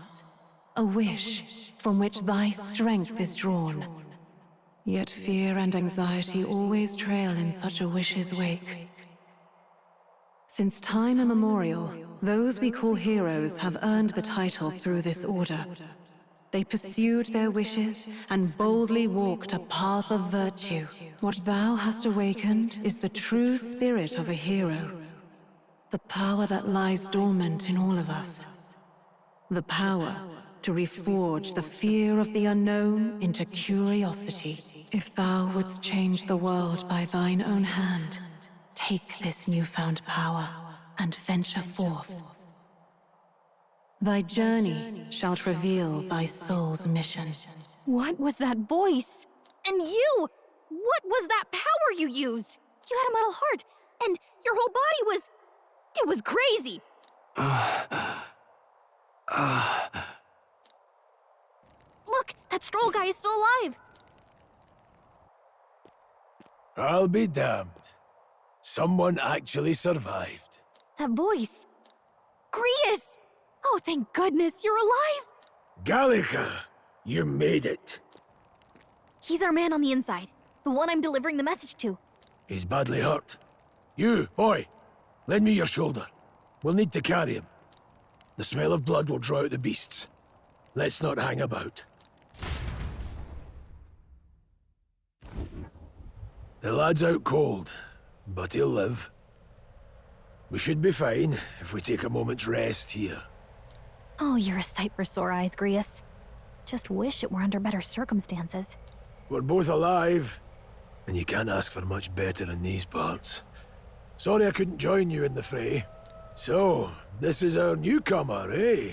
a wish from which thy strength is drawn. Yet fear and anxiety always trail in such a wish's wake. Since time immemorial, those we call heroes have earned the title through this order. They pursued their wishes and boldly walked a path of virtue. What thou hast awakened is the true spirit of a hero. The power that lies dormant in all of us. The power to reforge the fear of the unknown into curiosity. If thou wouldst change the world by thine own hand, take this newfound power and venture forth. Thy journey shalt reveal thy soul's mission. What was that voice? And you! What was that power you used? You had a metal heart, and your whole body was... It was crazy! Look, that Stroll guy is still alive! I'll be damned. Someone actually survived. That voice... Grius! Oh, thank goodness, you're alive! Gallica, you made it. He's our man on the inside. The one I'm delivering the message to. He's badly hurt. You, boy, lend me your shoulder. We'll need to carry him. The smell of blood will draw out the beasts. Let's not hang about. The lad's out cold, but he'll live. We should be fine if we take a moment's rest here. Oh, you're a sight for sore eyes, Grius. Just wish it were under better circumstances. We're both alive, and you can't ask for much better in these parts. Sorry I couldn't join you in the fray. So, this is our newcomer, eh?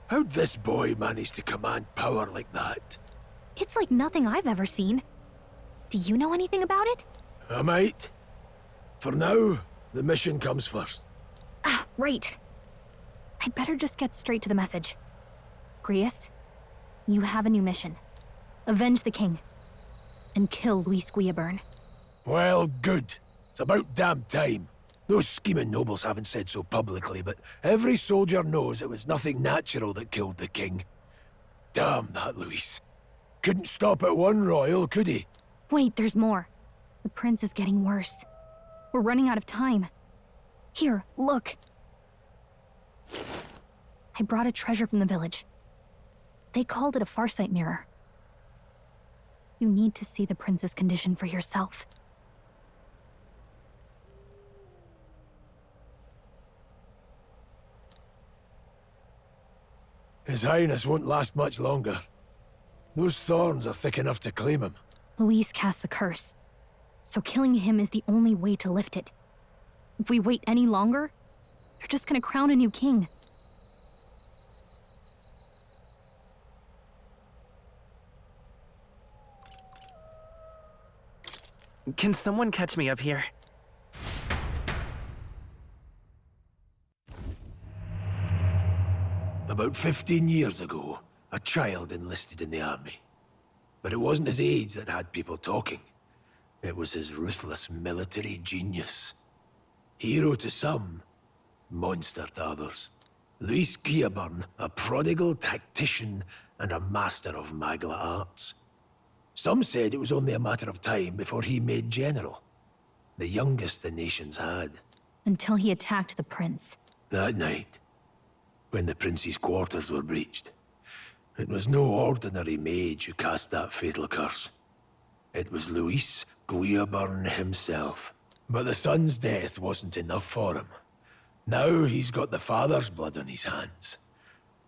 How'd this boy manage to command power like that? It's like nothing I've ever seen. Do you know anything about it? I might. For now, the mission comes first. Ah, right. I'd better just get straight to the message. Grius, you have a new mission. Avenge the king. And kill Luis Guillaburn. Well, good. It's about damn time. Those scheming nobles haven't said so publicly, but every soldier knows it was nothing natural that killed the king. Damn that Luis. Couldn't stop at one royal, could he? Wait, there's more. The prince is getting worse. We're running out of time. Here, look. I brought a treasure from the village. They called it a farsight mirror. You need to see the prince's condition for yourself. His Highness won't last much longer. Those thorns are thick enough to claim him. Luis cast the curse, so killing him is the only way to lift it. If we wait any longer, they're just gonna crown a new king. Can someone catch me up here? About 15 years ago, a child enlisted in the army. But it wasn't his age that had people talking. It was his ruthless military genius. Hero to some, monster to others. Luis Guillaburn, a prodigal tactician and a master of magla arts. Some said it was only a matter of time before he made general. The youngest the nations had. Until he attacked the prince. That night, when the prince's quarters were breached, it was no ordinary mage who cast that fatal curse. It was Luis Guillaburn himself. But the son's death wasn't enough for him. Now he's got the father's blood on his hands.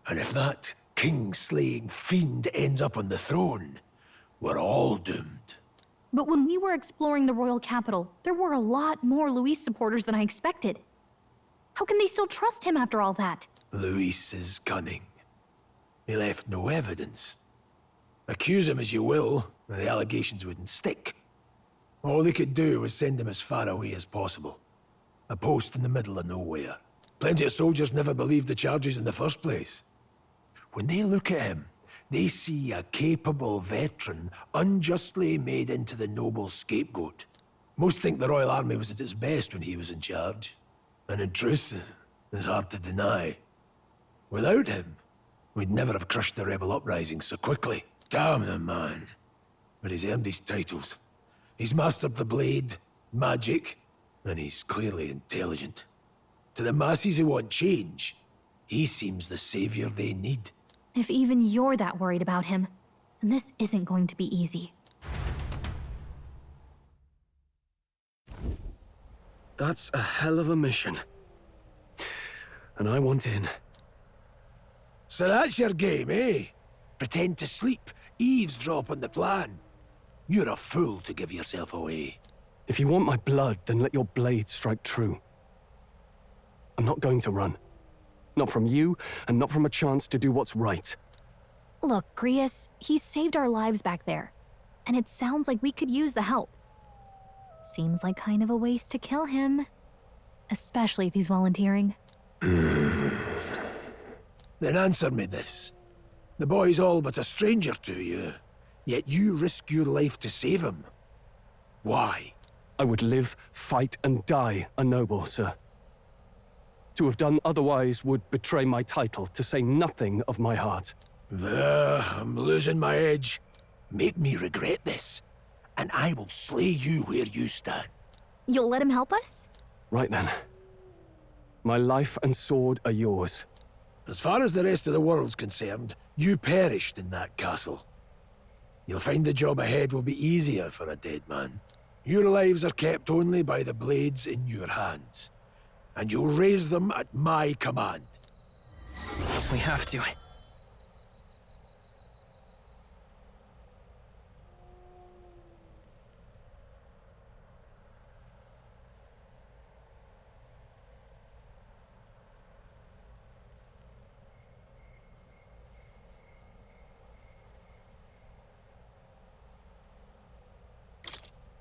And if that king-slaying fiend ends up on the throne, we're all doomed. But when we were exploring the royal capital, there were a lot more Luis supporters than I expected. How can they still trust him after all that? Luis is cunning. He left no evidence. Accuse him as you will, the allegations wouldn't stick. All they could do was send him as far away as possible. A post in the middle of nowhere. Plenty of soldiers never believed the charges in the first place. When they look at him, they see a capable veteran unjustly made into the noble's scapegoat. Most think the Royal Army was at its best when he was in charge. And in truth, it's hard to deny. Without him, we'd never have crushed the rebel uprising so quickly. Damn the man. But he's earned his titles. He's mastered the blade, magic, and he's clearly intelligent. To the masses who want change, he seems the savior they need. If even you're that worried about him, then this isn't going to be easy. That's a hell of a mission. And I want in. So that's your game, eh? Pretend to sleep, eavesdrop on the plan. You're a fool to give yourself away. If you want my blood, then let your blade strike true. I'm not going to run. Not from you, and not from a chance to do what's right. Look, Grius, he saved our lives back there. And it sounds like we could use the help. Seems like kind of a waste to kill him. Especially if he's volunteering. Then answer me this. The boy's all but a stranger to you, yet you risk your life to save him. Why? I would live, fight, and die a noble, sir. To have done otherwise would betray my title, to say nothing of my heart. There, I'm losing my edge. Make me regret this, and I will slay you where you stand. You'll let him help us? Right then. My life and sword are yours. As far as the rest of the world's concerned, you perished in that castle. You'll find the job ahead will be easier for a dead man. Your lives are kept only by the blades in your hands. And you'll raise them at my command. We have to.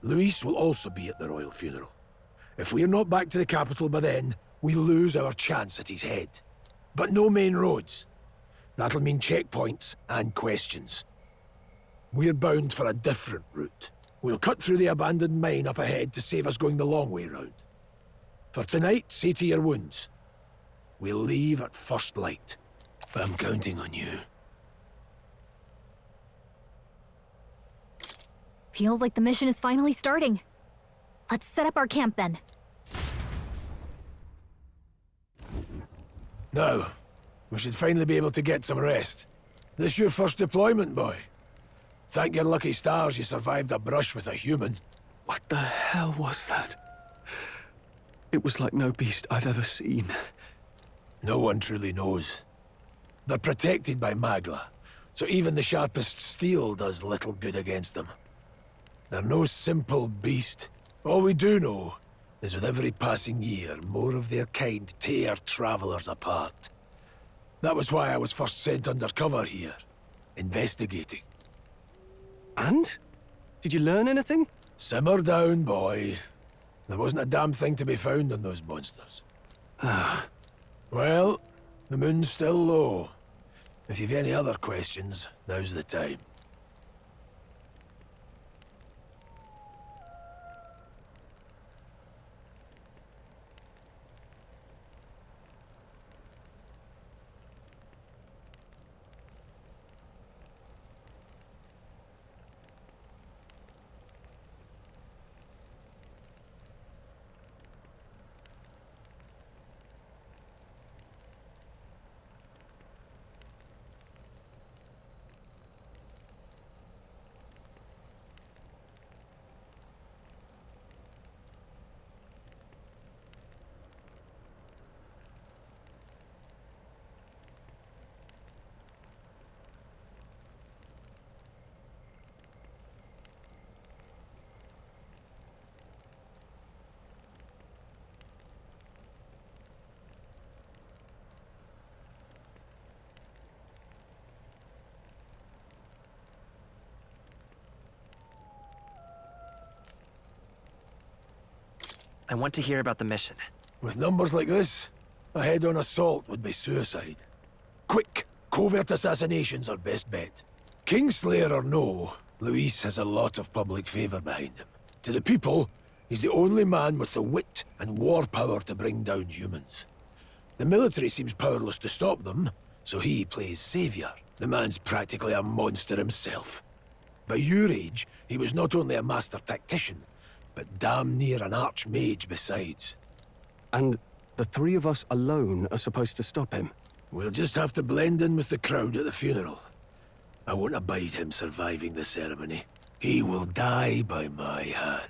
Luis will also be at the royal funeral. If we're not back to the capital by then, we lose our chance at his head. But no main roads. That'll mean checkpoints and questions. We're bound for a different route. We'll cut through the abandoned mine up ahead to save us going the long way round. For tonight, see to your wounds. We'll leave at first light. I'm counting on you. Feels like the mission is finally starting. Let's set up our camp then. Now, we should finally be able to get some rest. This your first deployment, boy? Thank your lucky stars you survived a brush with a human. What the hell was that? It was like no beast I've ever seen. No one truly knows. They're protected by Magla, so even the sharpest steel does little good against them. They're no simple beast. All we do know is with every passing year, more of their kind tear travelers apart. That was why I was first sent undercover here, investigating. And? Did you learn anything? Simmer down, boy. There wasn't a damn thing to be found on those monsters. Ah. Well, the moon's still low. If you've any other questions, now's the time. I want to hear about the mission. With numbers like this, a head-on assault would be suicide. Quick, covert assassinations are best bet. Kingslayer or no, Luis has a lot of public favor behind him. To the people, he's the only man with the wit and war power to bring down humans. The military seems powerless to stop them, so he plays savior. The man's practically a monster himself. By your age, he was not only a master tactician, but damn near an archmage besides. And the three of us alone are supposed to stop him? We'll just have to blend in with the crowd at the funeral. I won't abide him surviving the ceremony. He will die by my hand.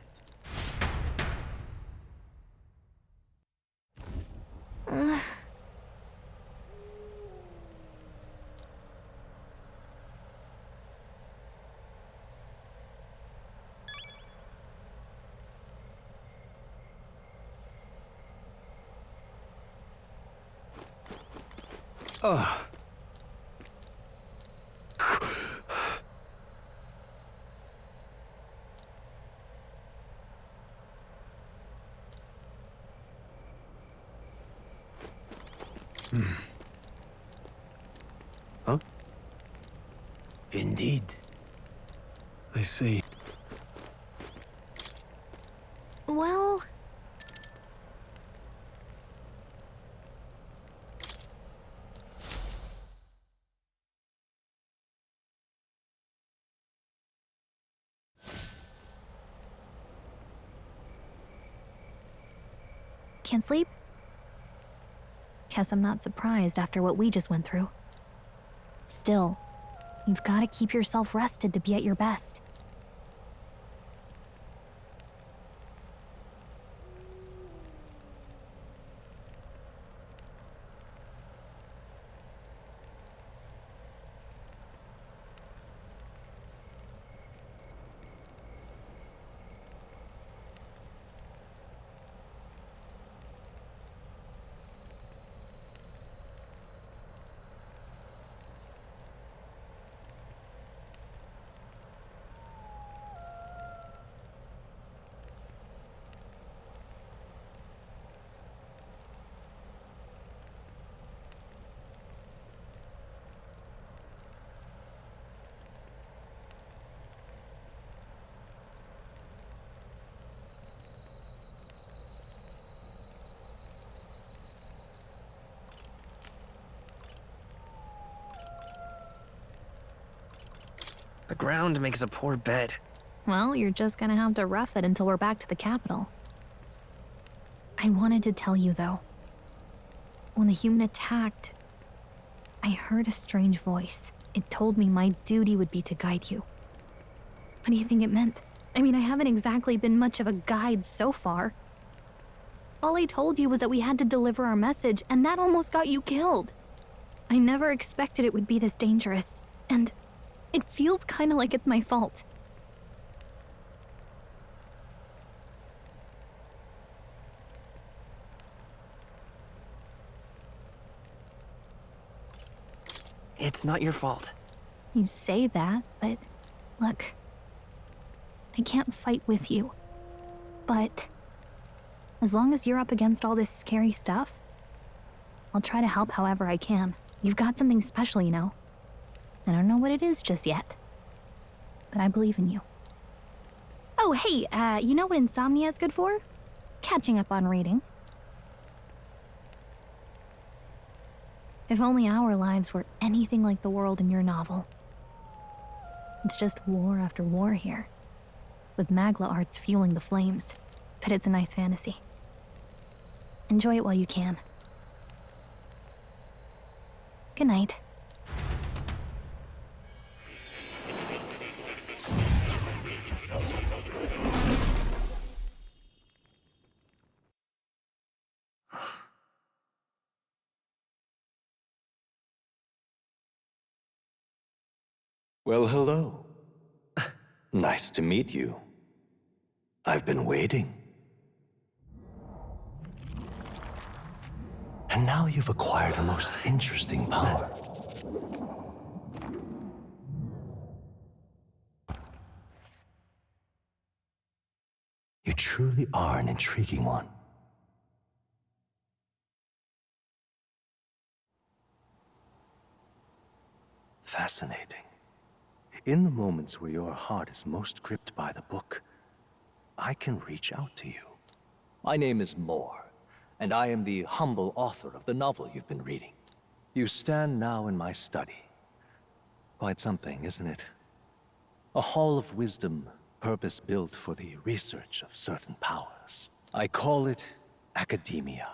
Ugh. Huh? Indeed. I see. Well... Can't sleep? Guess I'm not surprised after what we just went through. Still, you've got to keep yourself rested to be at your best. The ground makes a poor bed. Well, you're just gonna have to rough it until we're back to the capital. I wanted to tell you, though. When the human attacked, I heard a strange voice. It told me my duty would be to guide you. What do you think it meant? I mean, I haven't exactly been much of a guide so far. All I told you was that we had to deliver our message, and that almost got you killed. I never expected it would be this dangerous, and it feels kinda like it's my fault. It's not your fault. You say that, but look, I can't fight with you. But as long as you're up against all this scary stuff, I'll try to help however I can. You've got something special, you know. I don't know what it is just yet, but I believe in you. Oh, hey, you know what insomnia is good for? Catching up on reading. If only our lives were anything like the world in your novel. It's just war after war here, with Magla arts fueling the flames. But it's a nice fantasy. Enjoy it while you can. Good night. Well, hello. Nice to meet you. I've been waiting. And now you've acquired a most interesting power. You truly are an intriguing one. Fascinating. In the moments where your heart is most gripped by the book, I can reach out to you. My name is Moore, and I am the humble author of the novel you've been reading. You stand now in my study. Quite something, isn't it? A hall of wisdom, purpose-built for the research of certain powers. I call it academia.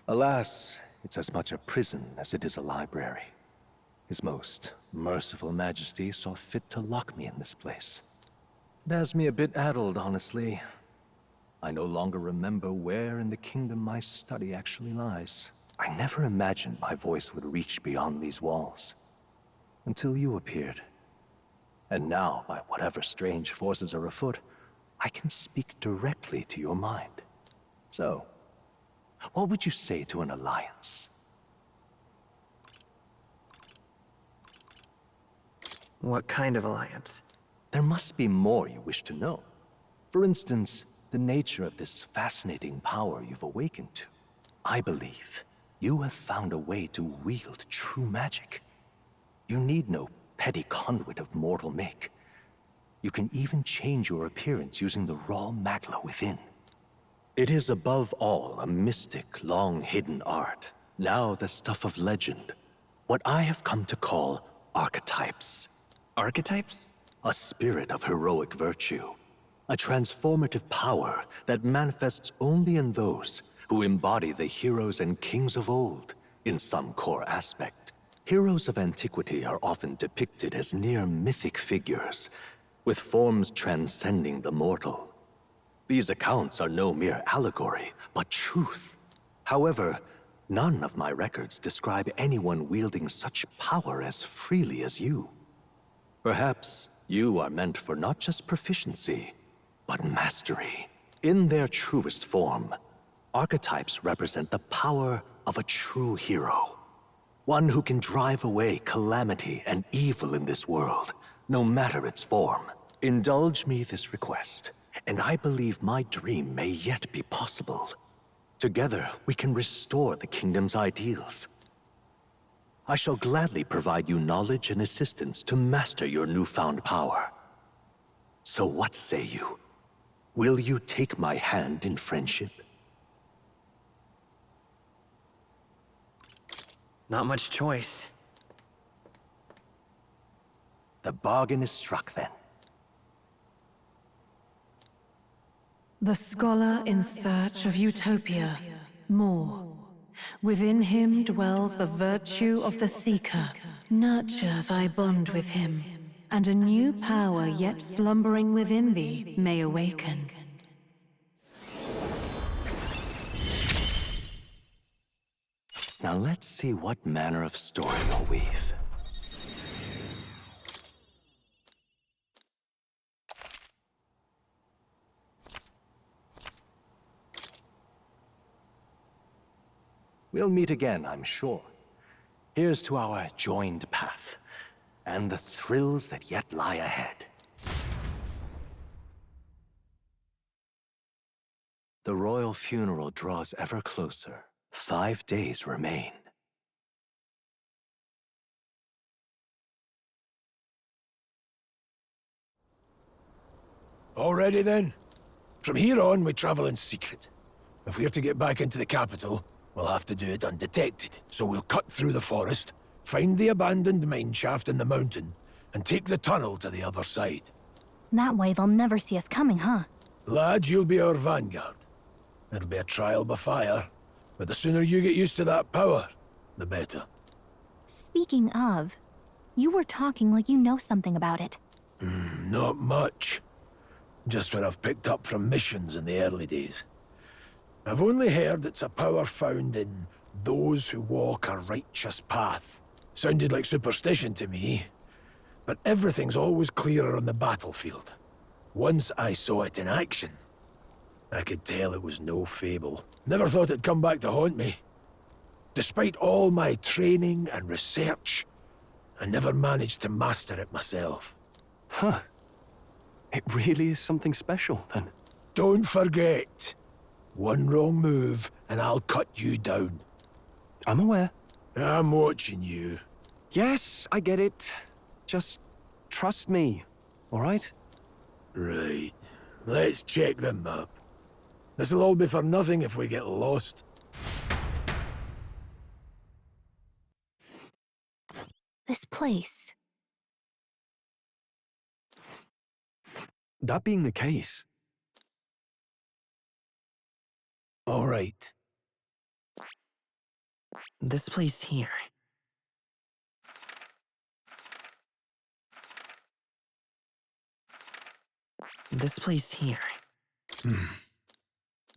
Alas, it's as much a prison as it is a library. His most merciful majesty saw fit to lock me in this place. It has me a bit addled, honestly. I no longer remember where in the kingdom my study actually lies. I never imagined my voice would reach beyond these walls. Until you appeared. And now, by whatever strange forces are afoot, I can speak directly to your mind. So, what would you say to an alliance? What kind of alliance? There must be more you wish to know. For instance, the nature of this fascinating power you've awakened to. I believe you have found a way to wield true magic. You need no petty conduit of mortal make. You can even change your appearance using the raw magla within. It is above all a mystic, long-hidden art, now the stuff of legend. What I have come to call archetypes. Archetypes? A spirit of heroic virtue. A transformative power that manifests only in those who embody the heroes and kings of old in some core aspect. Heroes of antiquity are often depicted as near mythic figures, with forms transcending the mortal. These accounts are no mere allegory, but truth. However, none of my records describe anyone wielding such power as freely as you. Perhaps you are meant for not just proficiency, but mastery. In their truest form, archetypes represent the power of a true hero. One who can drive away calamity and evil in this world, no matter its form. Indulge me this request, and I believe my dream may yet be possible. Together, we can restore the kingdom's ideals. I shall gladly provide you knowledge and assistance to master your newfound power. So what say you? Will you take my hand in friendship? Not much choice. The bargain is struck then. The scholar in search of utopia. More. Within him dwells the virtue of the seeker. Nurture thy bond with him, and a new power yet slumbering within thee may awaken. Now let's see what manner of story you'll weave. We'll meet again, I'm sure. Here's to our joined path, and the thrills that yet lie ahead. The royal funeral draws ever closer. 5 days remain. All ready then? From here on, we travel in secret. If we're to get back into the capital, we'll have to do it undetected. So we'll cut through the forest, find the abandoned mine shaft in the mountain, and take the tunnel to the other side. That way they'll never see us coming, huh? Lad, you'll be our vanguard. It'll be a trial by fire, but the sooner you get used to that power, the better. Speaking of, you were talking like you know something about it. Not much. Just what I've picked up from missions in the early days. I've only heard it's a power found in those who walk a righteous path. Sounded like superstition to me, but everything's always clearer on the battlefield. Once I saw it in action, I could tell it was no fable. Never thought it'd come back to haunt me. Despite all my training and research, I never managed to master it myself. Huh. It really is something special, then. Don't forget. One wrong move, and I'll cut you down. I'm aware. I'm watching you. Yes, I get it. Just trust me, all right? Right. Let's check the map. This'll all be for nothing if we get lost. This place. That being the case... All right. This place here. This place here.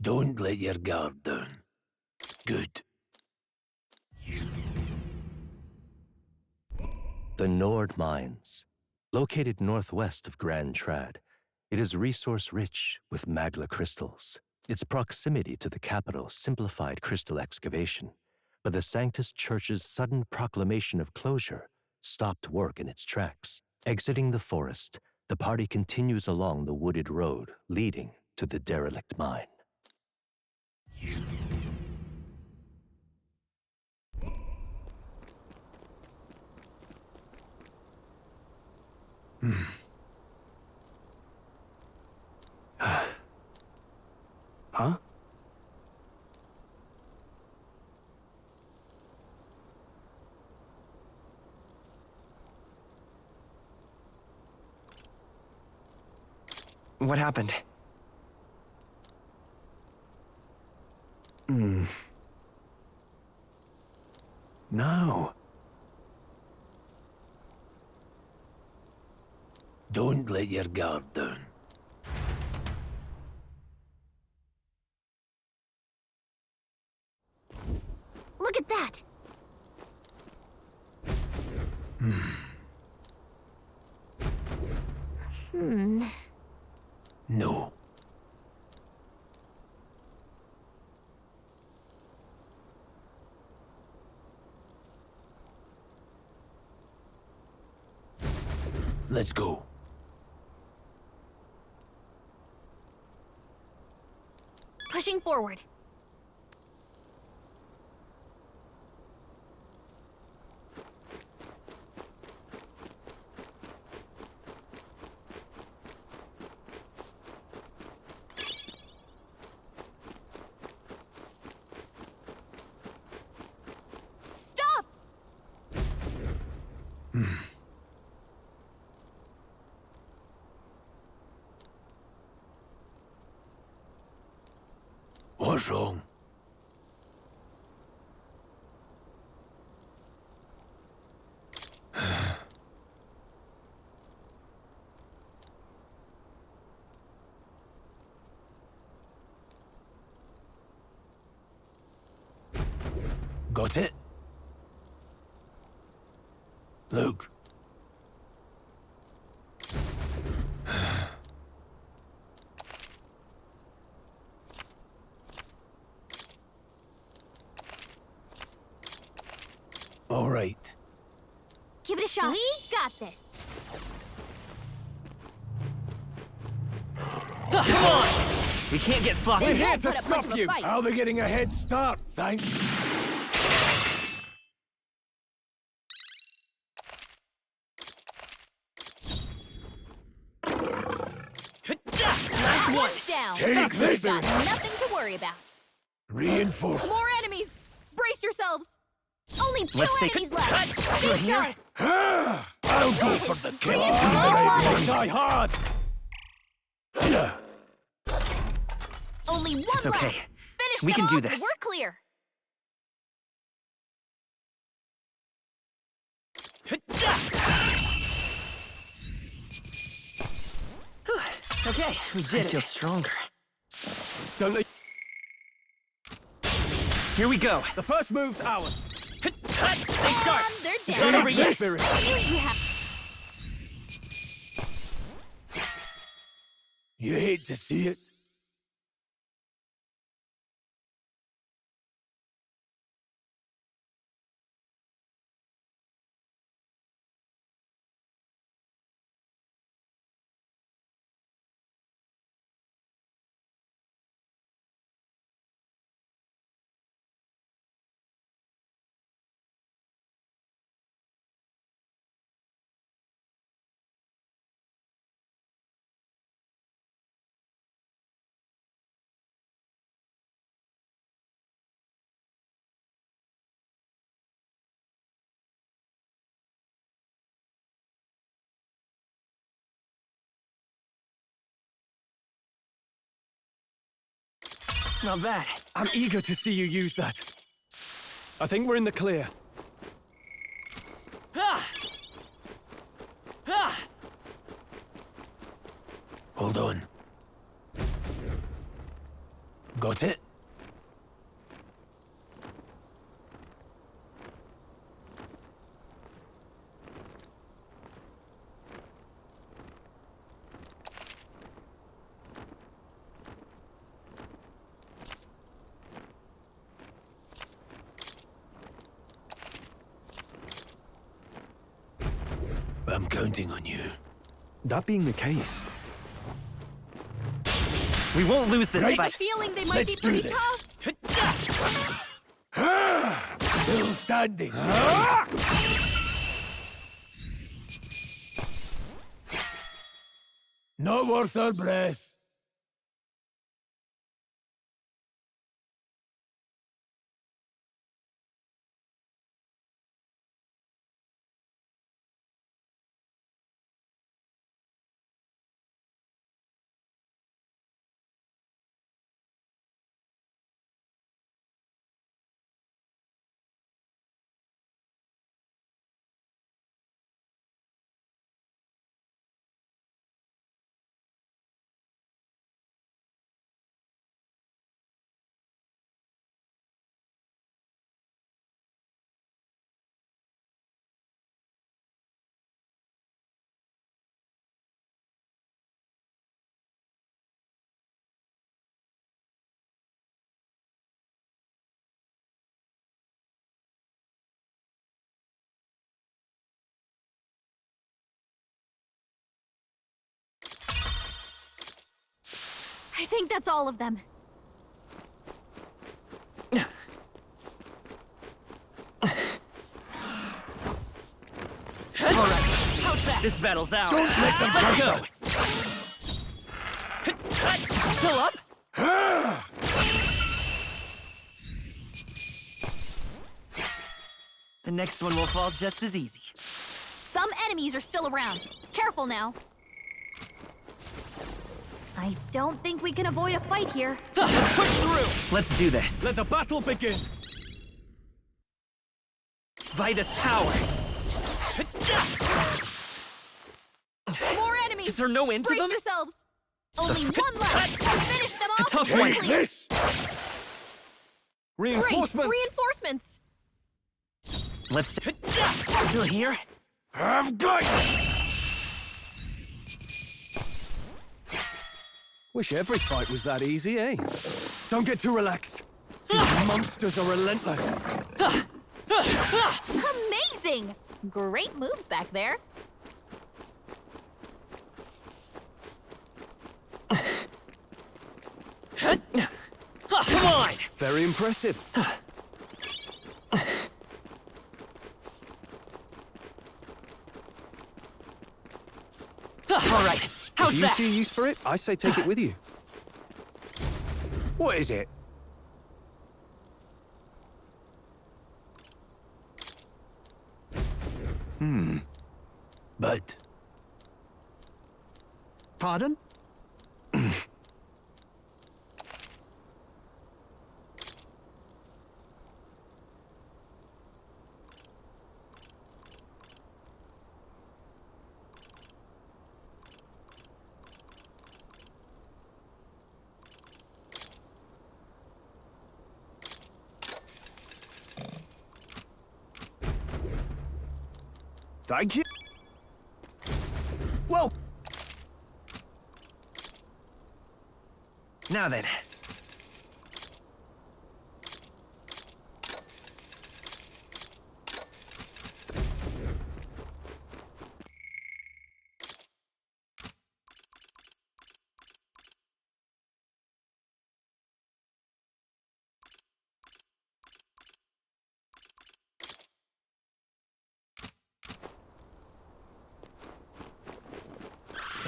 Don't let your guard down. Good. The Nord Mines. Located northwest of Grand Trad, it is resource-rich with magla crystals. Its proximity to the capital simplified crystal excavation, but the Sanctus Church's sudden proclamation of closure stopped work in its tracks. Exiting the forest, the party continues along the wooded road leading to the derelict mine. Huh? What happened? No. Don't let your guard down. Look at that! No. Let's go. Pushing forward. What's wrong? Got it? Luke. All right. Give it a shot. We got this. Come on! We can't get sloppy. We're here to stop you. I'll be getting a head start, thanks. Last one down. Take this. Got nothing to worry about. Reinforcements. More enemies. Brace yourselves. Only 2 Let's enemies left. Stay sharp. I'll go for the kill. Die hard! Only one It's okay. left. Finish We them can do off. this. We're clear. Okay, we did it. I feel stronger. Don't let... Here we go. The first move's ours. Stay sharp. They're It's down. not over yet. I knew you have. You hate to see it. Not bad. I'm eager to see you use that. I think we're in the clear. Hold on. Got it? I'm counting on you. That being the case, we won't lose this Right. I have fight. a feeling they might be pretty tough. Still standing. Not worth our breath. I think that's all of them. All right. How's that? This battle's ours. Don't let them Let's go. Still up? The next one will fall just as easy. Some enemies are still around. Careful now. I don't think we can avoid a fight here. Let's push through! Let's do this. Let the battle begin! By this power. More enemies! Is there no end to Brace them? yourselves! Only one left! Finish them off! tough quickly. one. Take this! Reinforcements! Reinforcements! Let's... Still here? I've got you! Wish every fight was that easy, eh? Don't get too relaxed. These monsters are relentless. Amazing! Great moves back there. Come on! Very impressive. All right, how's if you that? see a use for it, I say take it with you. What is it? But Pardon? Thank you. Whoa! Now then.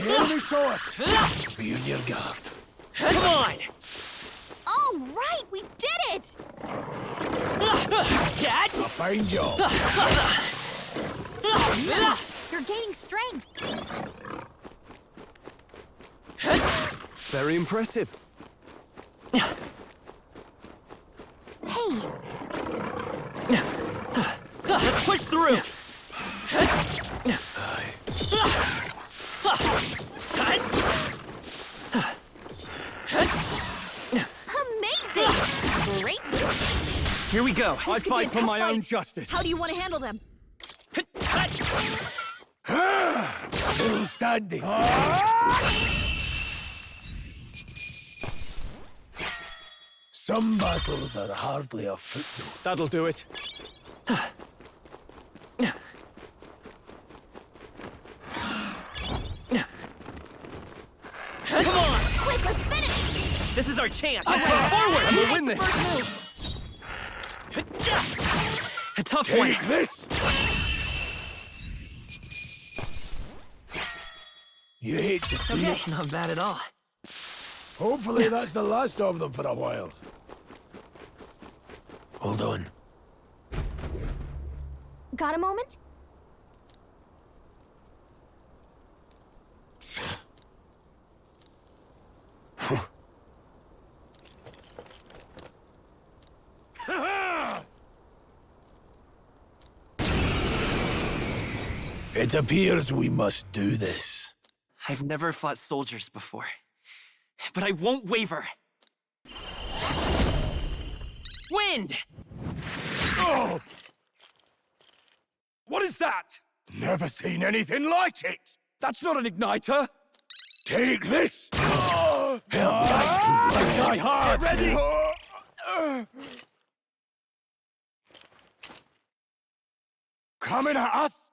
the enemy saw us. Be on your guard. Come on! All right, we did it! Cat! A fine job. You're gaining strength. Very impressive. Hey, Let's push through! amazing! Great move. Here we go. I This could be a fight for tough my own fight. justice. How do you want to handle them? Still standing. Some battles are hardly a footnote. That'll do it. Come on! Quick, let's finish! This is our chance! Forward! And we'll win this! A tough one! Take this! You hate to see it. Not bad at all. Hopefully that's the last of them for a while. Hold on. Got a moment? It appears we must do this. I've never fought soldiers before, but I won't waver. Wind! Oh! What is that? Never seen anything like it! That's not an igniter. Take this! Help die hard! Get ready! Coming at us!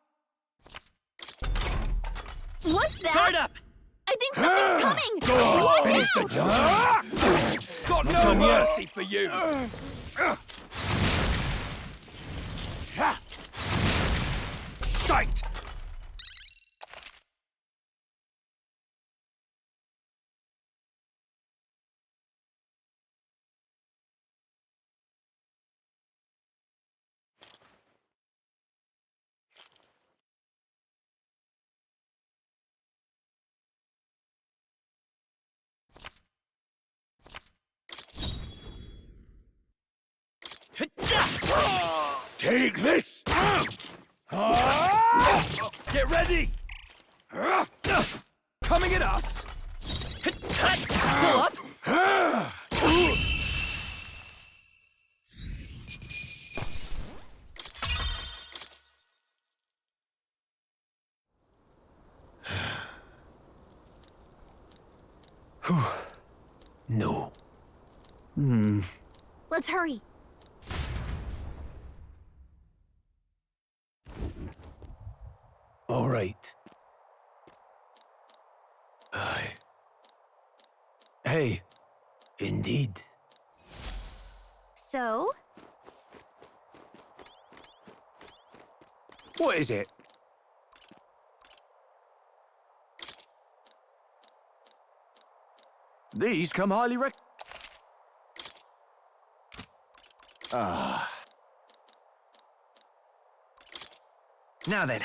What's that? Guard up! I think something's coming! Go on, Watch finish out! the job! Got no mercy for you. Shite! Take this! Get ready! Coming at us! Pull up! No. Let's hurry. All right. Aye. Hey. Indeed. So? What is it? These come highly Now then.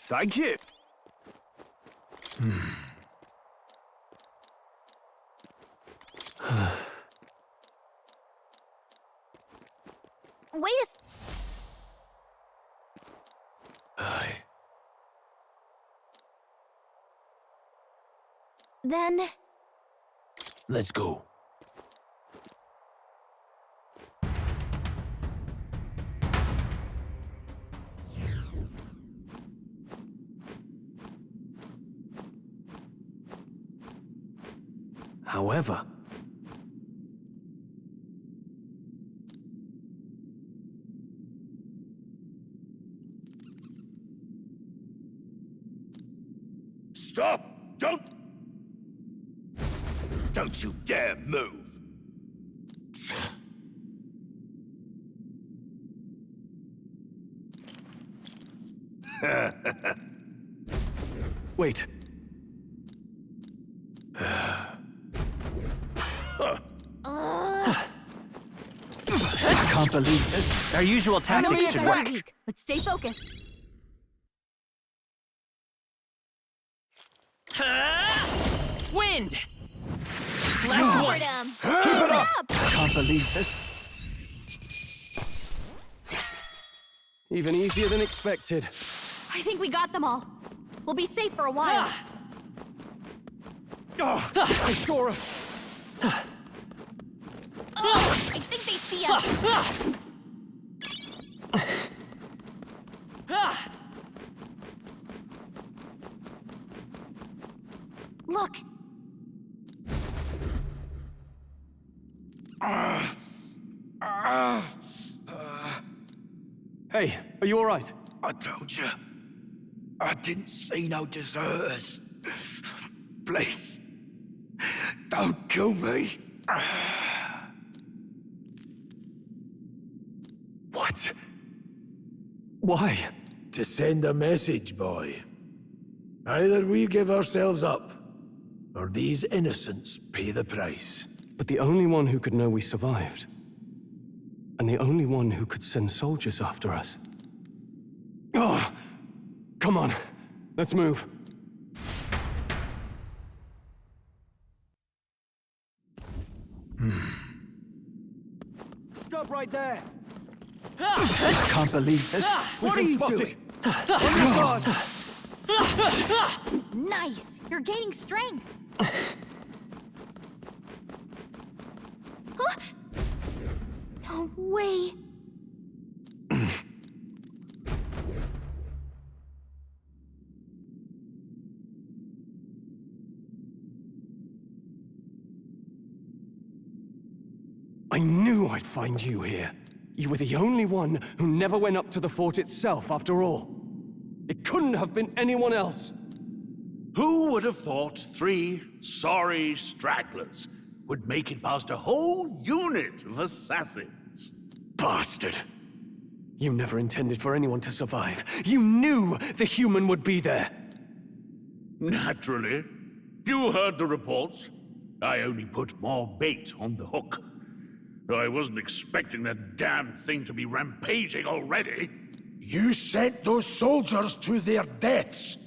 Thank you. Wait a Aye. Then... Let's go. However, Stop! Don't you dare move! wait. I can't believe this. Our usual tactics should work. weak, but stay focused. Wind! Lord, keep it up! I can't believe this. Even easier than expected. I think we got them all. We'll be safe for a while. They saw us! I think they see us. Look. Hey, are you all right? I told you. I didn't see no deserters. Please. Don't kill me. What? Why? To send a message, boy. Either we give ourselves up, or these innocents pay the price. But the only one who could know we survived, and the only one who could send soldiers after us. Oh, come on, let's move. Stop right there! I can't believe this. What are you doing? On your guard! Nice. You're gaining strength. Huh? No way. I knew I'd find you here. You were the only one who never went up to the fort itself, after all. It couldn't have been anyone else. Who would have thought 3 sorry stragglers would make it past a whole unit of assassins? Bastard. You never intended for anyone to survive. You knew the human would be there. Naturally. You heard the reports. I only put more bait on the hook. I wasn't expecting that damn thing to be rampaging already. You sent those soldiers to their deaths.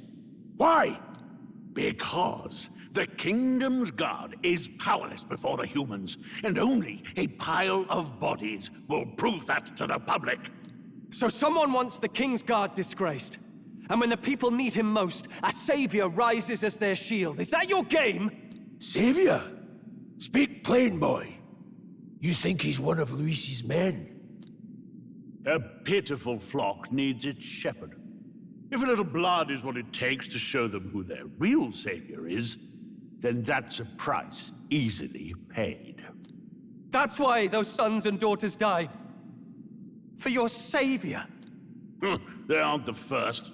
Why? Because the kingdom's god is powerless before the humans, and only a pile of bodies will prove that to the public. So someone wants the King's Guard disgraced. And when the people need him most, a savior rises as their shield. Is that your game? Savior? Speak plain, boy. You think he's one of Luis's men? A pitiful flock needs its shepherd. If a little blood is what it takes to show them who their real savior is, then that's a price easily paid. That's why those sons and daughters died. For your savior. They aren't the first.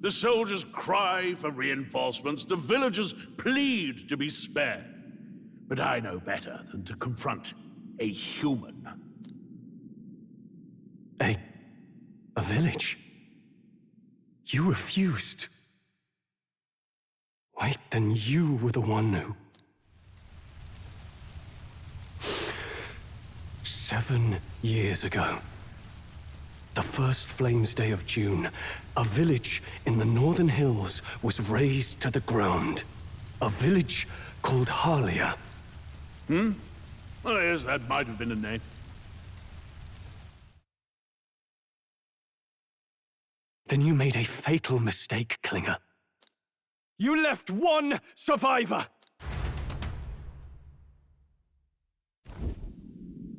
The soldiers cry for reinforcements, the villagers plead to be spared. But I know better than to confront a human. A village? You refused. Wait, then you were the one who... 7 years ago, the first Flames Day of June, a village in the northern hills was razed to the ground. A village called Harlia. Well, yes, that might have been a name. Then you made a fatal mistake, Klinger. You left one survivor!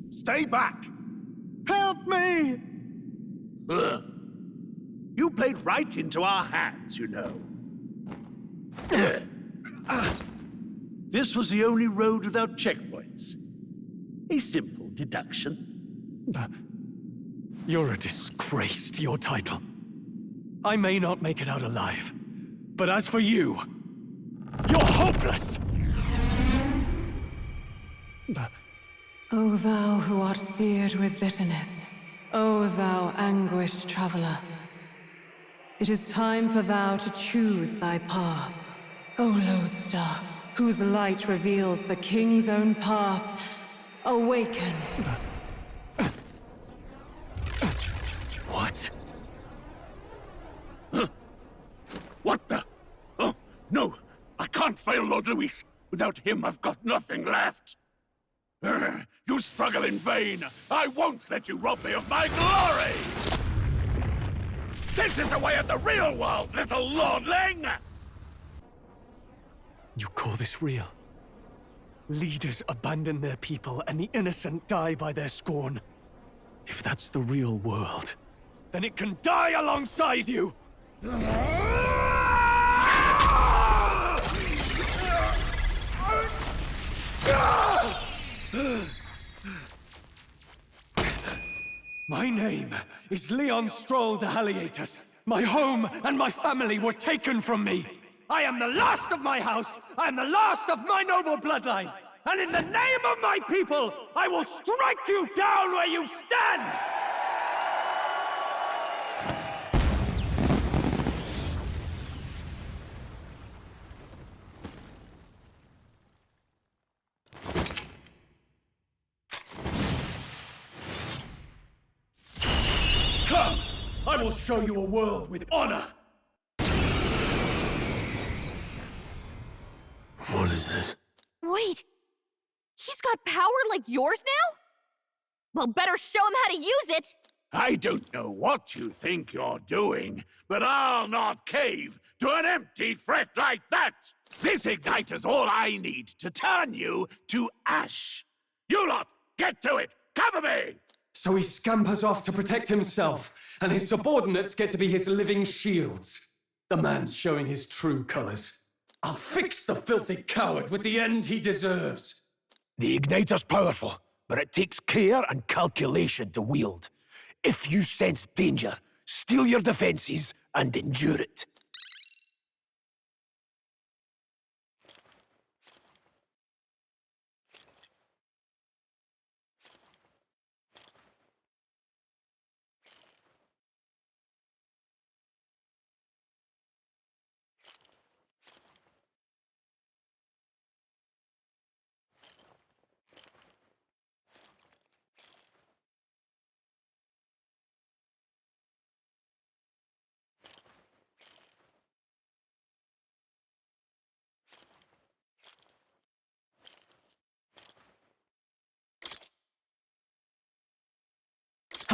Stay back! Help me! You played right into our hands, you know. This was the only road without checkpoints. A simple deduction. You're a disgrace to your title. I may not make it out alive, but as for you, you're hopeless! O thou who art seared with bitterness, O thou anguished traveler, it is time for thou to choose thy path. O lodestar, whose light reveals the king's own path, awaken. What? What the? Oh, no! I can't fail Lord Luis! Without him, I've got nothing left! You struggle in vain! I won't let you rob me of my glory! This is the way of the real world, little lordling! You call this real? Leaders abandon their people and the innocent die by their scorn. If that's the real world, then it can die alongside you! My name is Leon Stroll de Halietus. My home and my family were taken from me. I am the last of my house. I am the last of my noble bloodline. And in the name of my people, I will strike you down where you stand! Come! I will show you a world with honor! What is this? Wait! He's got power like yours now? Well, better show him how to use it! I don't know what you think you're doing, but I'll not cave to an empty threat like that! This igniter's all I need to turn you to ash! You lot, get to it! Cover me! So he scampers off to protect himself, and his subordinates get to be his living shields. The man's showing his true colors. I'll fix the filthy coward with the end he deserves. The igniter's powerful, but it takes care and calculation to wield. If you sense danger, steel your defenses and endure it.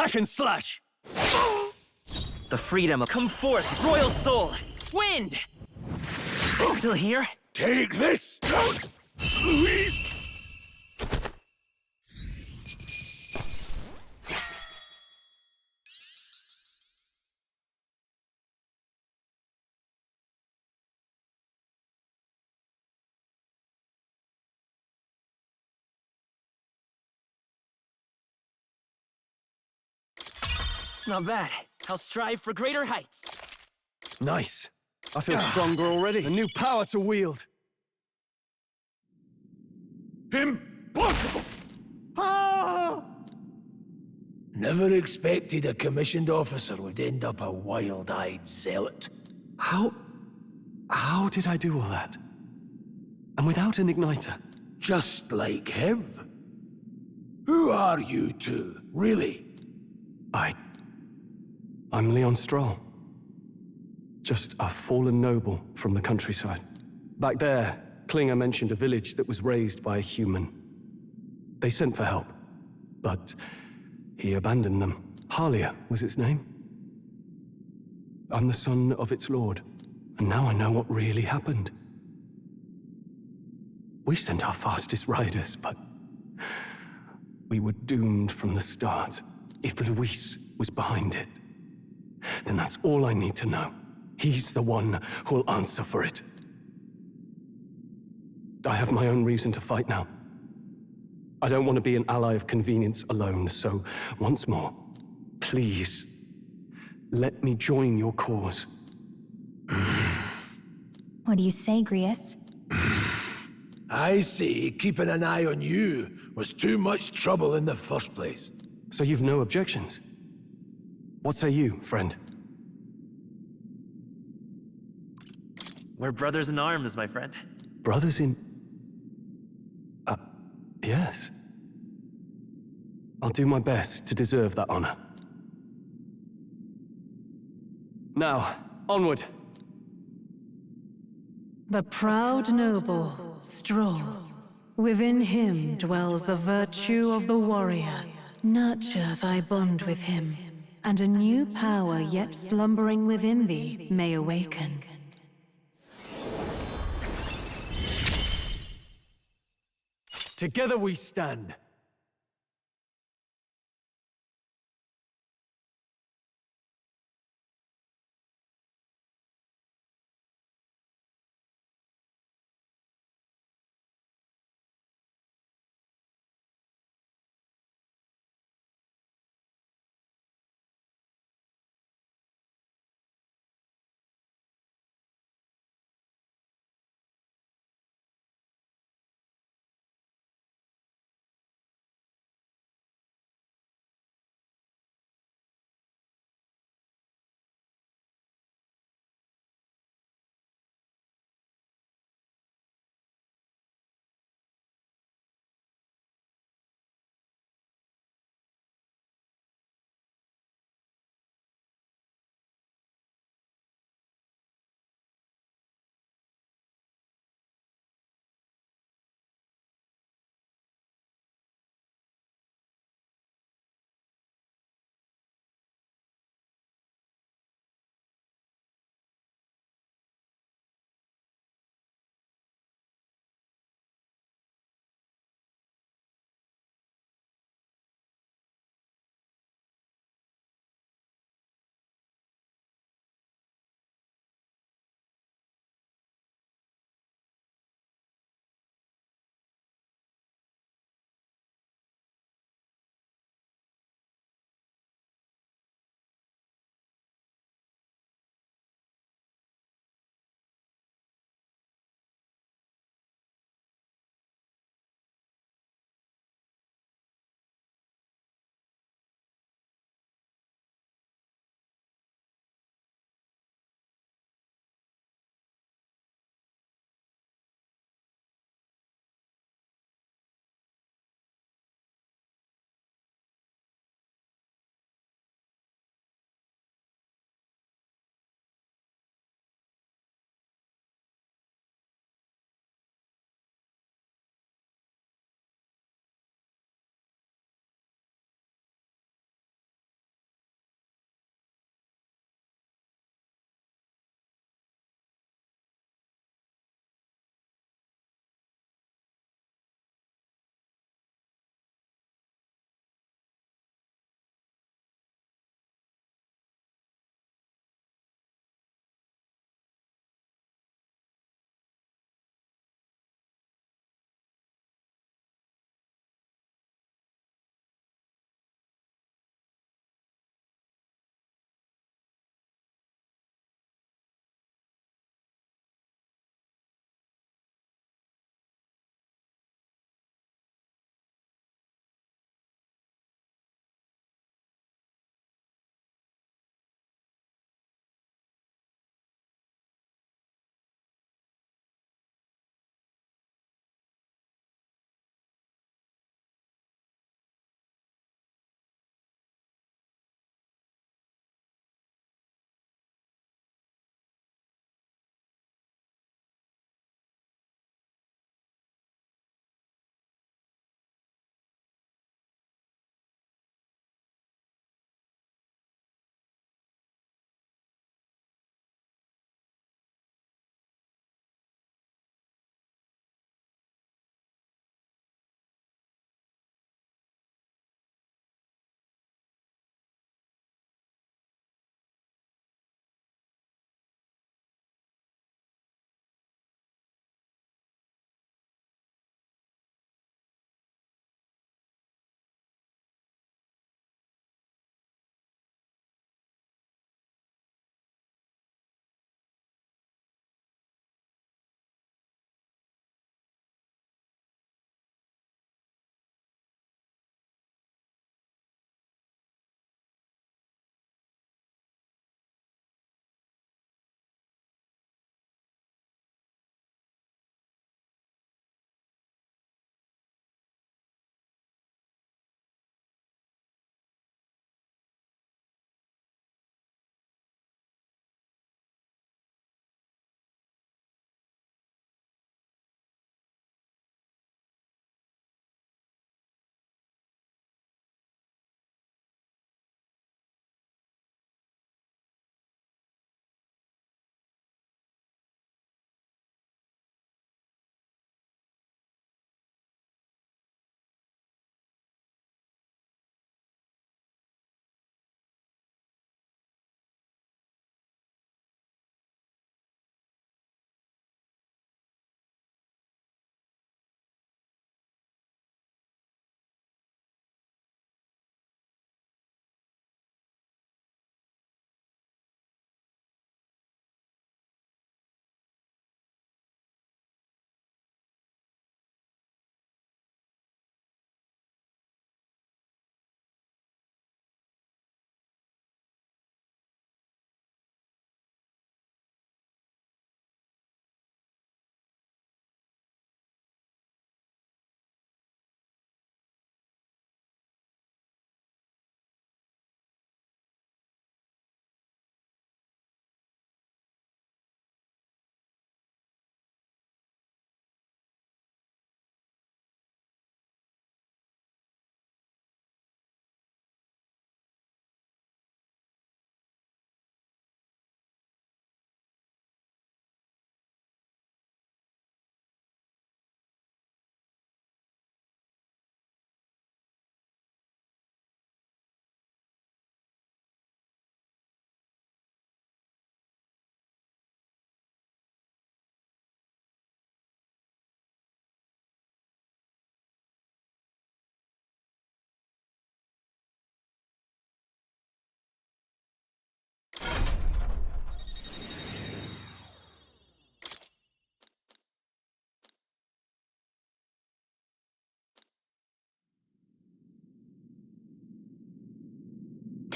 hack and slash! The freedom of come forth, royal soul! Wind! Still here? Take this! Luis! Not bad. I'll strive for greater heights. Nice. I feel stronger already. A new power to wield. Impossible! Ah! Never expected a commissioned officer would end up a wild-eyed zealot. How did I do all that? And without an igniter? Just like him. Who are you two, really? I'm Leon Stroll. Just a fallen noble from the countryside. Back there, Klinger mentioned a village that was raised by a human. They sent for help, but he abandoned them. Halia was its name. I'm the son of its lord, and now I know what really happened. We sent our fastest riders, but we were doomed from the start. If Luis was behind it, then that's all I need to know. He's the one who'll answer for it. I have my own reason to fight now. I don't want to be an ally of convenience alone, so once more, please, let me join your cause. What do you say, Grius? I say keeping an eye on you was too much trouble in the first place. So you've no objections? What say you, friend? We're brothers in arms, my friend. Brothers in... yes. I'll do my best to deserve that honor. Now, onward. The proud noble, Stroll. Within him dwells the virtue of the warrior. Nurture thy bond with him, and a new power yet slumbering within thee may awaken. Together we stand.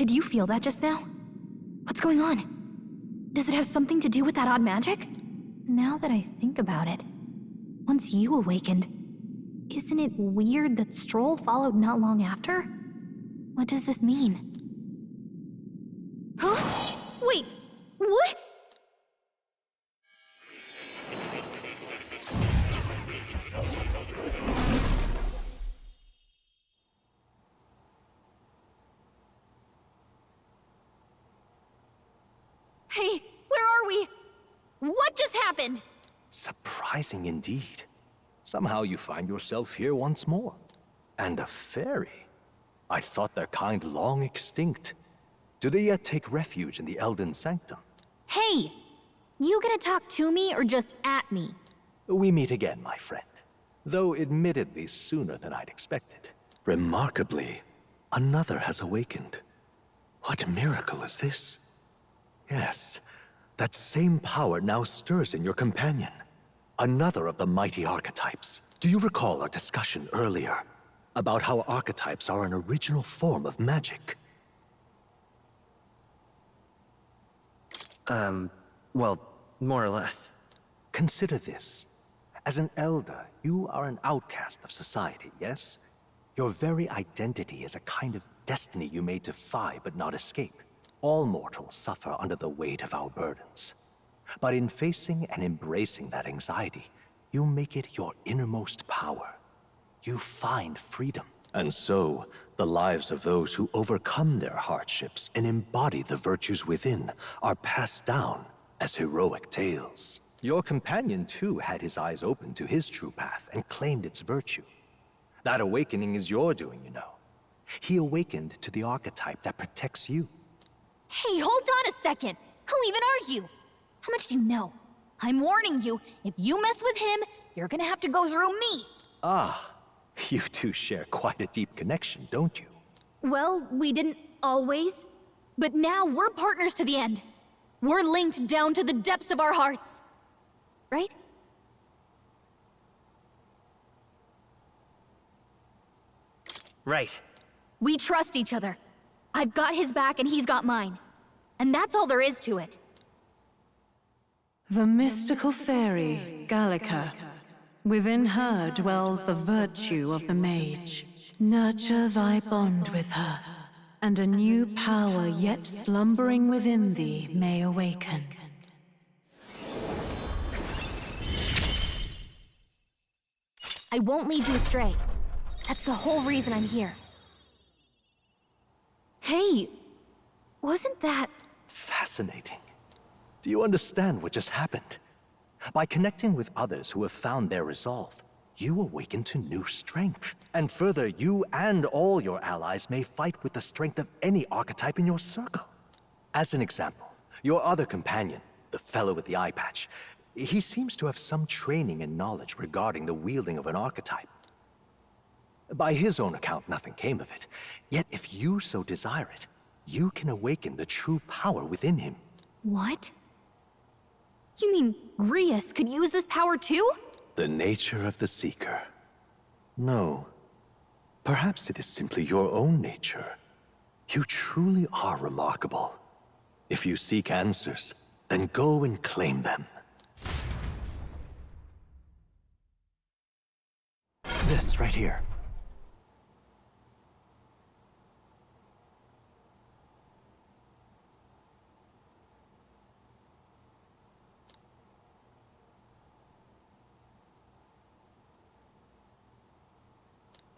Did you feel that just now? What's going on? Does it have something to do with that odd magic? Now that I think about it, once you awakened, isn't it weird that Stroll followed not long after? What does this mean? Huh? Wait, what? Hey, where are we? What just happened? Surprising indeed. Somehow you find yourself here once more. And a fairy. I thought their kind long extinct. Do they yet take refuge in the Elden Sanctum? Hey! You gonna talk to me or just at me? We meet again, my friend. Though admittedly sooner than I'd expected. Remarkably, another has awakened. What miracle is this? Yes, that same power now stirs in your companion. Another of the mighty archetypes. Do you recall our discussion earlier about how archetypes are an original form of magic? Well, more or less. Consider this. As an elder, you are an outcast of society, yes? Your very identity is a kind of destiny you may defy but not escape. All mortals suffer under the weight of our burdens. But in facing and embracing that anxiety, you make it your innermost power. You find freedom. And so, the lives of those who overcome their hardships and embody the virtues within are passed down as heroic tales. Your companion, too, had his eyes open to his true path and claimed its virtue. That awakening is your doing, you know. He awakened to the archetype that protects you. Hey, hold on a second. Who even are you? How much do you know? I'm warning you, if you mess with him, you're gonna have to go through me. Ah, you two share quite a deep connection, don't you? Well, we didn't always. But now we're partners to the end. We're linked down to the depths of our hearts. Right? Right. We trust each other. I've got his back and he's got mine. And that's all there is to it. The mystical fairy, Gallica. Within her dwells the virtue of the mage. Nurture thy bond with her, and a new power yet slumbering within thee may awaken. I won't lead you astray. That's the whole reason I'm here. Hey, wasn't that... Fascinating. Do you understand what just happened? By connecting with others who have found their resolve, you awaken to new strength. And further, you and all your allies may fight with the strength of any archetype in your circle. As an example, your other companion, the fellow with the eye patch, he seems to have some training and knowledge regarding the wielding of an archetype. By his own account, nothing came of it. Yet if you so desire it, you can awaken the true power within him. What? You mean Grius could use this power too? The nature of the Seeker. No. Perhaps it is simply your own nature. You truly are remarkable. If you seek answers, then go and claim them. This right here.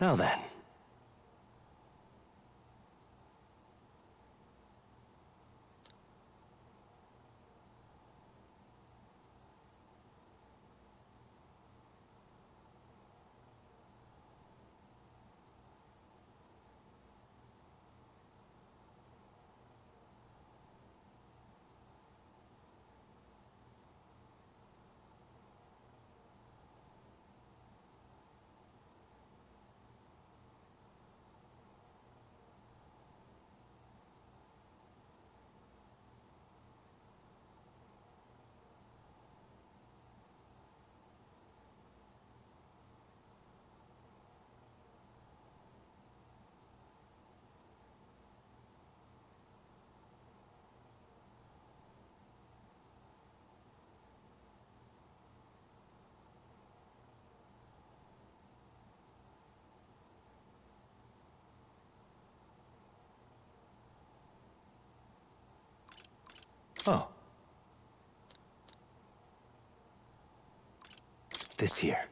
Now then. Oh. This here.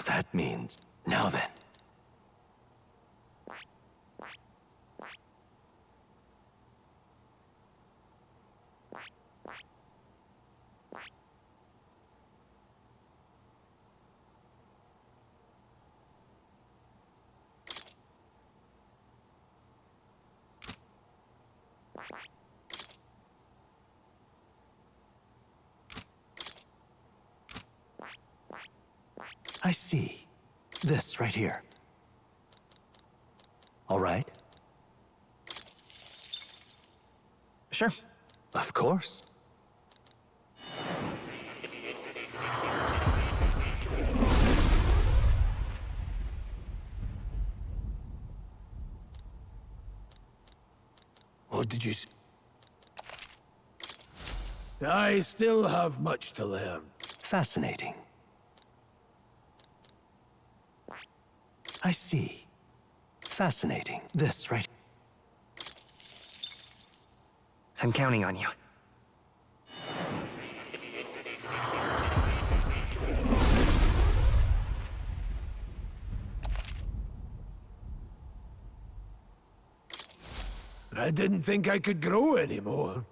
That means... Now then. I see. This right here. All right? Sure. Of course. What did you say? I still have much to learn. Fascinating. I see. Fascinating. This right... I'm counting on you. I didn't think I could grow anymore.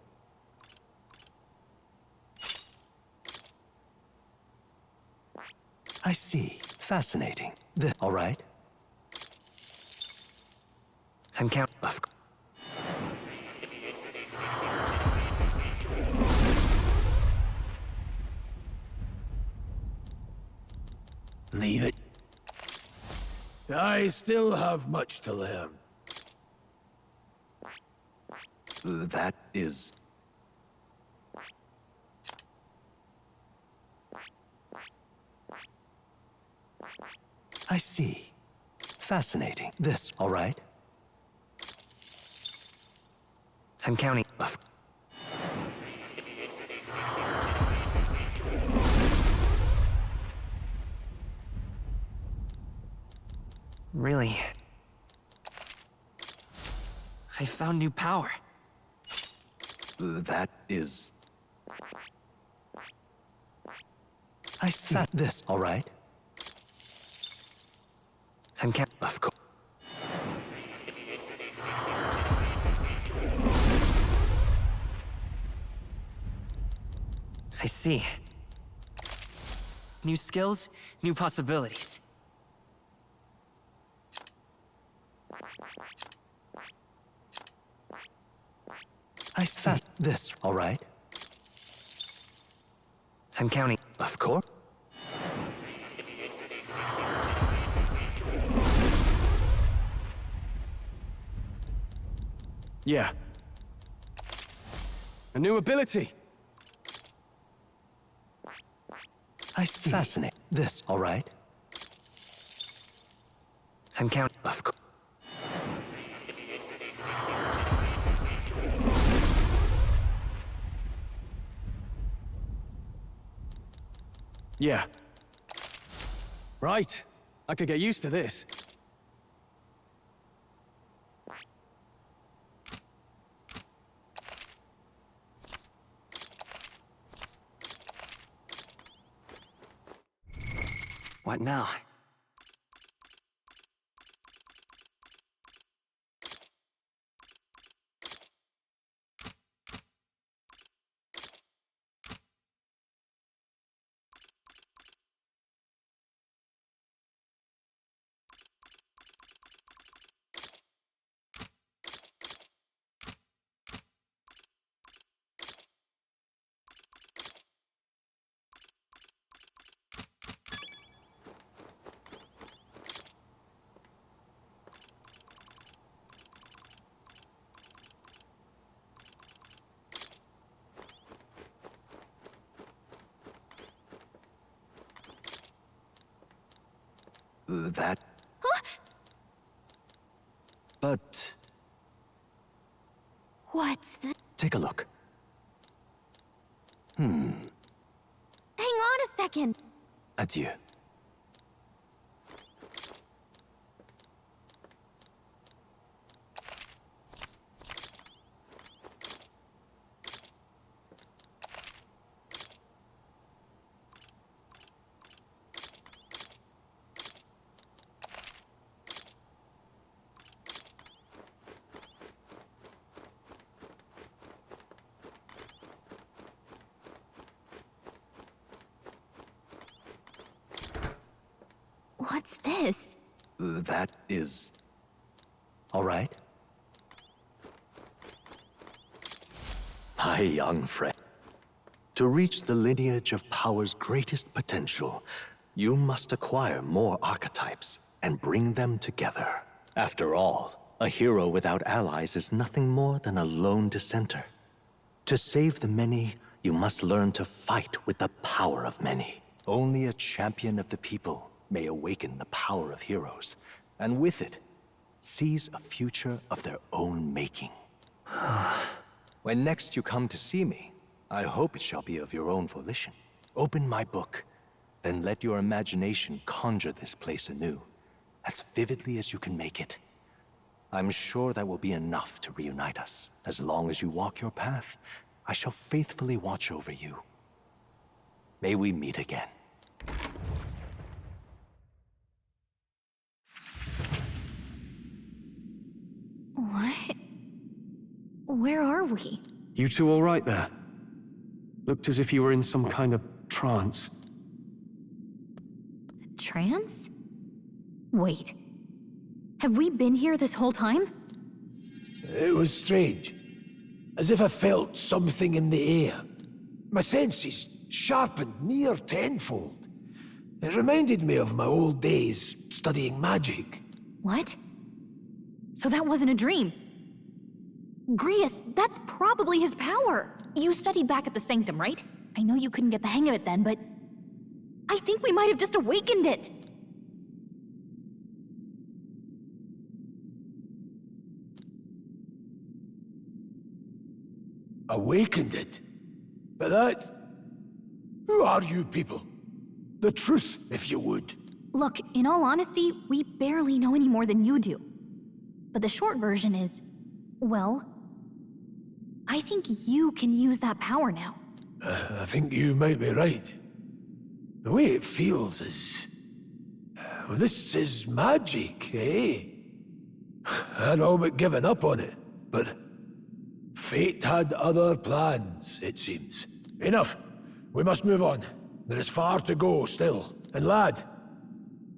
I see. Fascinating. This... All right? I'm counting. Leave it. I still have much to learn. That is... I see. Fascinating. This... All right? I'm counting. Really? I found new power. That is... I see. This... All right? I'm counting. Of course. I see. New skills, new possibilities. I see. This... All right? I'm counting. Of course. Yeah. A new ability. I see. Fascinating. This... All right? I'm counting. Of course. Yeah. Right. I could get used to this. What now? That... Huh? But... What's the... Take a look. Hang on a second. Adieu. What's this? That is... all right. My young friend. To reach the lineage of power's greatest potential, you must acquire more archetypes and bring them together. After all, a hero without allies is nothing more than a lone dissenter. To save the many, you must learn to fight with the power of many. Only a champion of the people may awaken the power of heroes, and with it, seize a future of their own making. When next you come to see me, I hope it shall be of your own volition. Open my book, then let your imagination conjure this place anew, as vividly as you can make it. I'm sure that will be enough to reunite us. As long as you walk your path, I shall faithfully watch over you. May we meet again. What? Where are we? You two all right there? Looked as if you were in some kind of trance. Trance? Wait. Have we been here this whole time? It was strange. As if I felt something in the air. My senses sharpened near tenfold. It reminded me of my old days studying magic. What? So that wasn't a dream. Grius, that's probably his power. You studied back at the Sanctum, right? I know you couldn't get the hang of it then, but I think we might have just awakened it. Awakened it? But that... Who are you people? The truth, if you would. Look, in all honesty, we barely know any more than you do. But the short version is, well, I think you can use that power now. I think you might be right. The way it feels is... Well, this is magic, eh? I'd all but given up on it, but... Fate had other plans, it seems. Enough. We must move on. There is far to go still. And lad,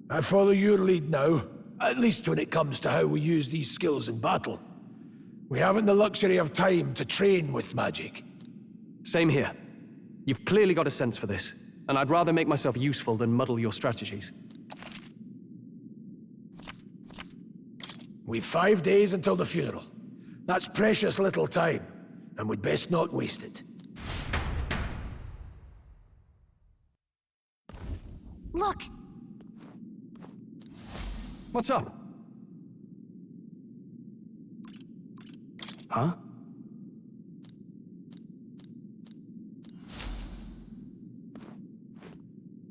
I follow your lead now, at least when it comes to how we use these skills in battle. We haven't the luxury of time to train with magic. Same here. You've clearly got a sense for this, and I'd rather make myself useful than muddle your strategies. We've 5 days until the funeral. That's precious little time, and we'd best not waste it. Look! What's up? Huh?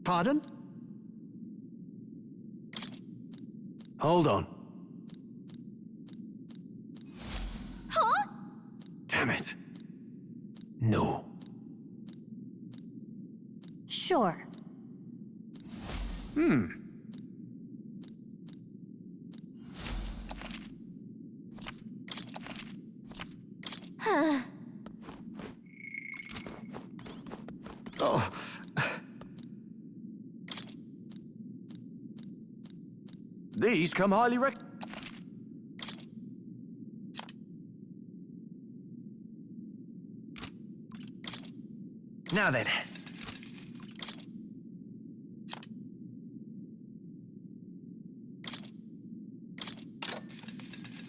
Pardon? Hold on. Huh? Damn it. No. Sure. Huh. Oh. These come highly rec... Now then.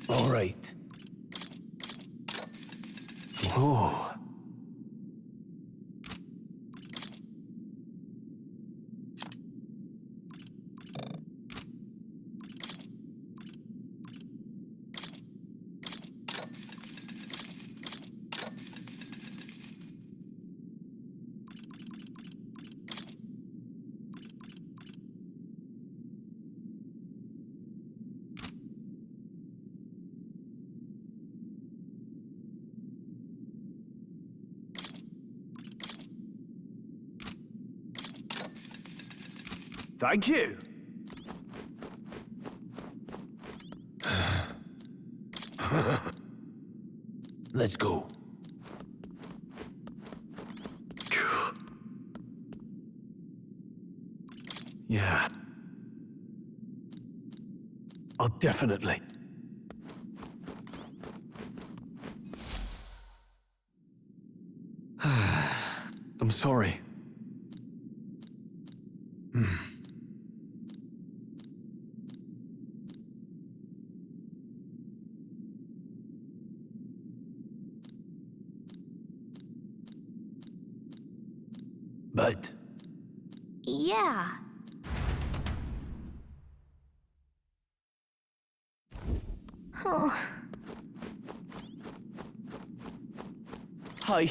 All right. Oh. Thank you. Let's go. Yeah. I'll definitely. I'm sorry. But Yeah. Oh. Hi.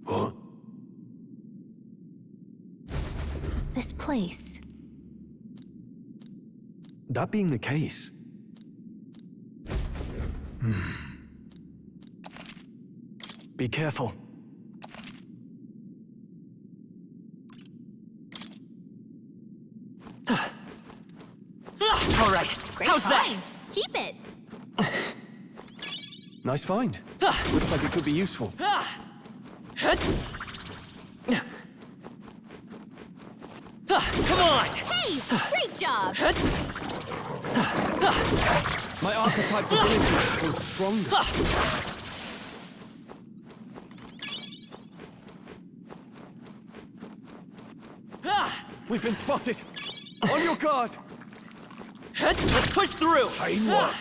what? This place. That being the case, be careful. All right, how's that? Keep it. Nice find. Looks like it could be useful. Come on! Hey, great job. My archetype's abilities feel stronger. We've been spotted. On your guard. Let's push through. Fine work.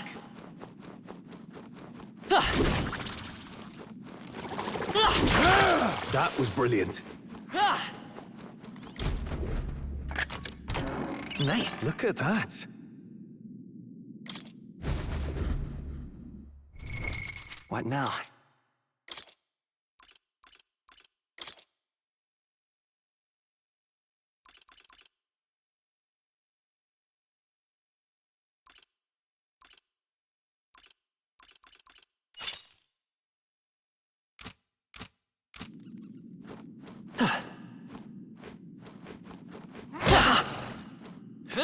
That was brilliant. Nice. Look at that. What now?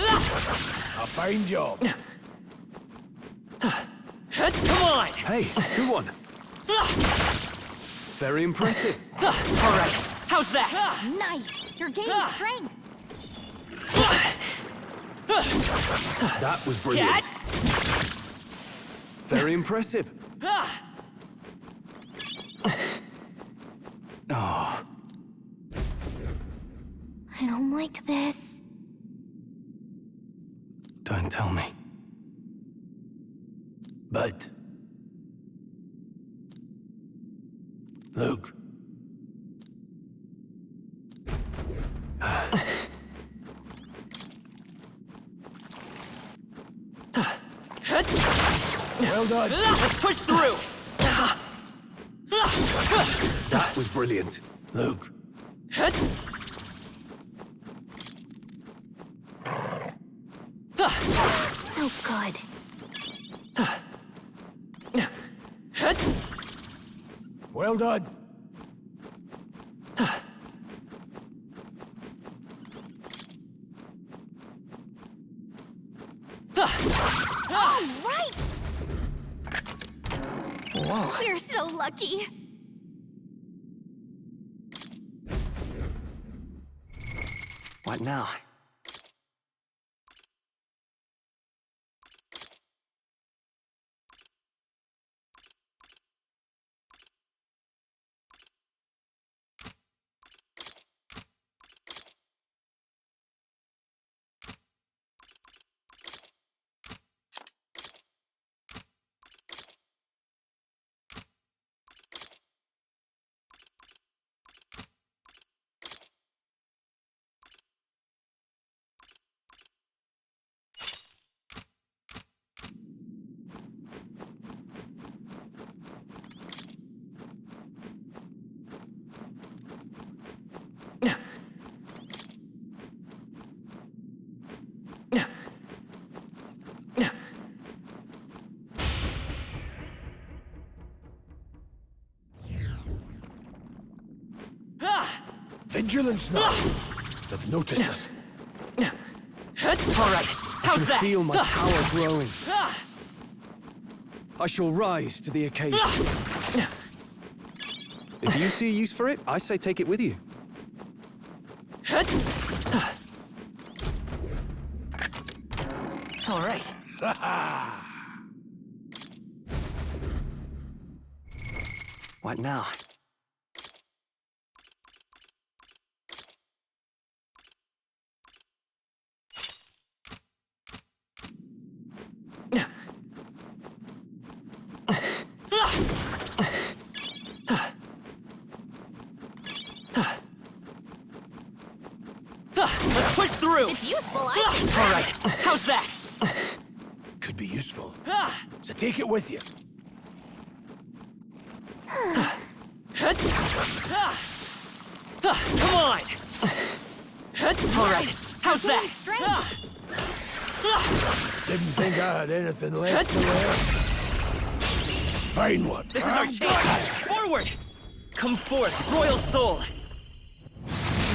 A fine job. Come on! Hey, good one. Very impressive. All right, how's that? Nice. You're gaining strength. That was brilliant. Very impressive. Oh, I don't like this. don't tell me. But Luke. Well done. Let's push through. That was brilliant. Luke. Feels good. Well done. All right. Whoa. We're so lucky. What now? Vigilance now. They've noticed us. All right, how's I that? can feel my power growing. I shall rise to the occasion. If you see a use for it, I say take it with you. All right. What now? Let's push through! It's useful, I think. All right, how's that? Could be useful. So take it with you. Come on! All right, how's that? Didn't think I had anything left to wear. Fine one. This is our chance! Forward! Come forth, royal soul!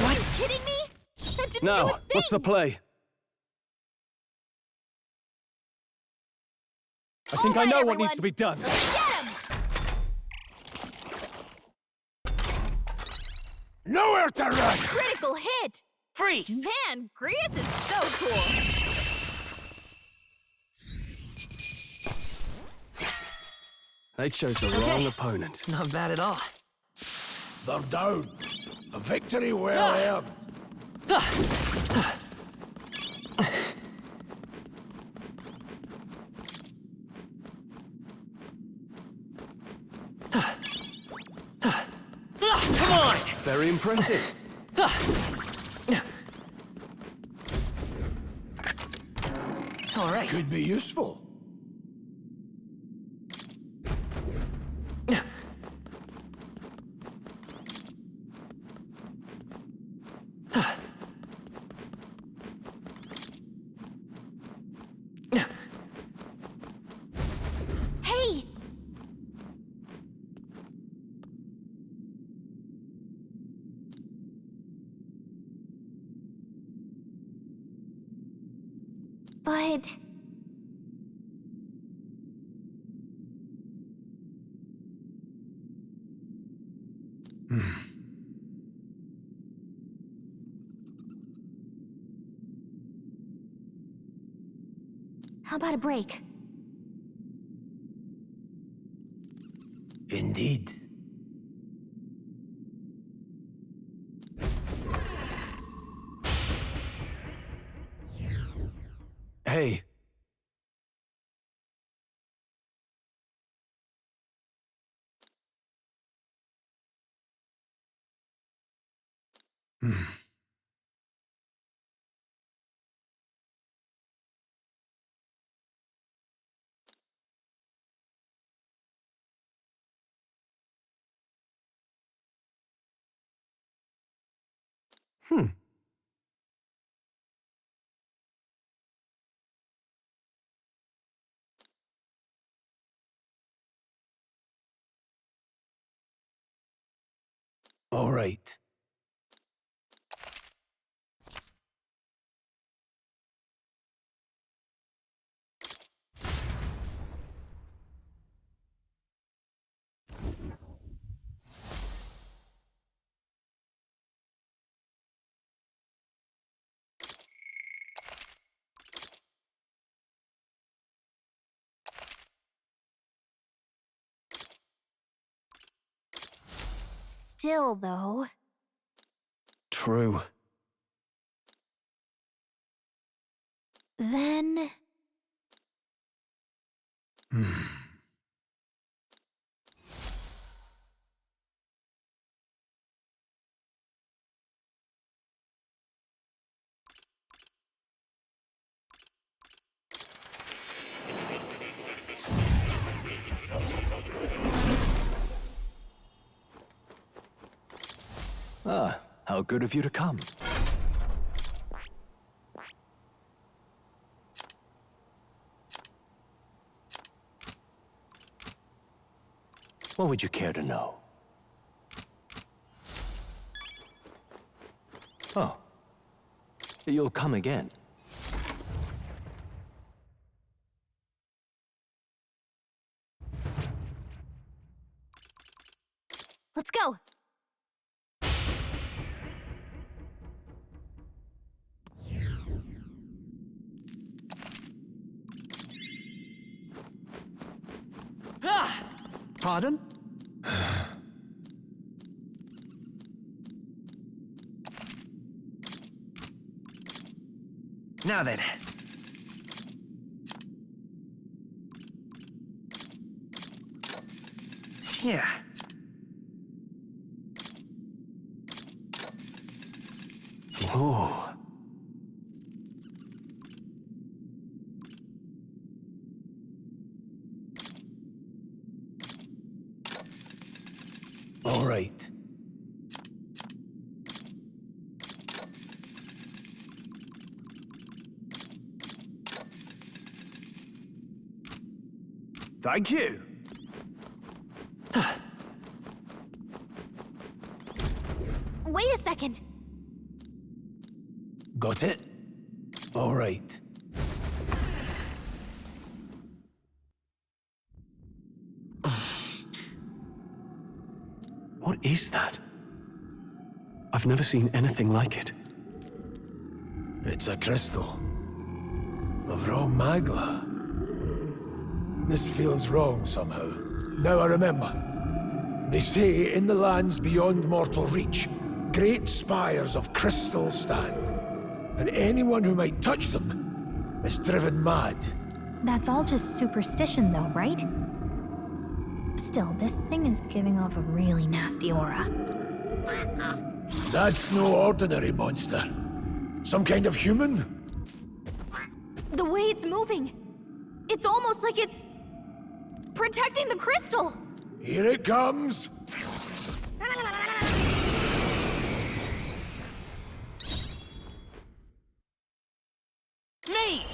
Are you kidding me? That didn't do a Now, thing. what's the play? I think I know what needs to be done. Let's get him! Nowhere to run! Critical hit! Freeze! Man, Grius is so cool! They chose the wrong opponent. Not bad at all. They're down. A victory well earned. Come on! Very impressive. All right. Could be useful. Hey! But... How about a break? Indeed. Hey. All right. Still, though... True. Then... Ah, how good of you to come. What would you care to know? Oh. You'll come again. Let's go. Pardon? Now then. Yeah. Oh. All right. Thank you. Wait a second. Got it? All right. What is that? I've never seen anything like it. It's a crystal. Of raw magla. This feels wrong somehow. Now I remember. They say in the lands beyond mortal reach, great spires of crystal stand. And anyone who might touch them is driven mad. That's all just superstition, though, right? Still, this thing is giving off a really nasty aura. That's no ordinary monster. Some kind of human? The way it's moving. It's almost like it's protecting the crystal. Here it comes! Neat!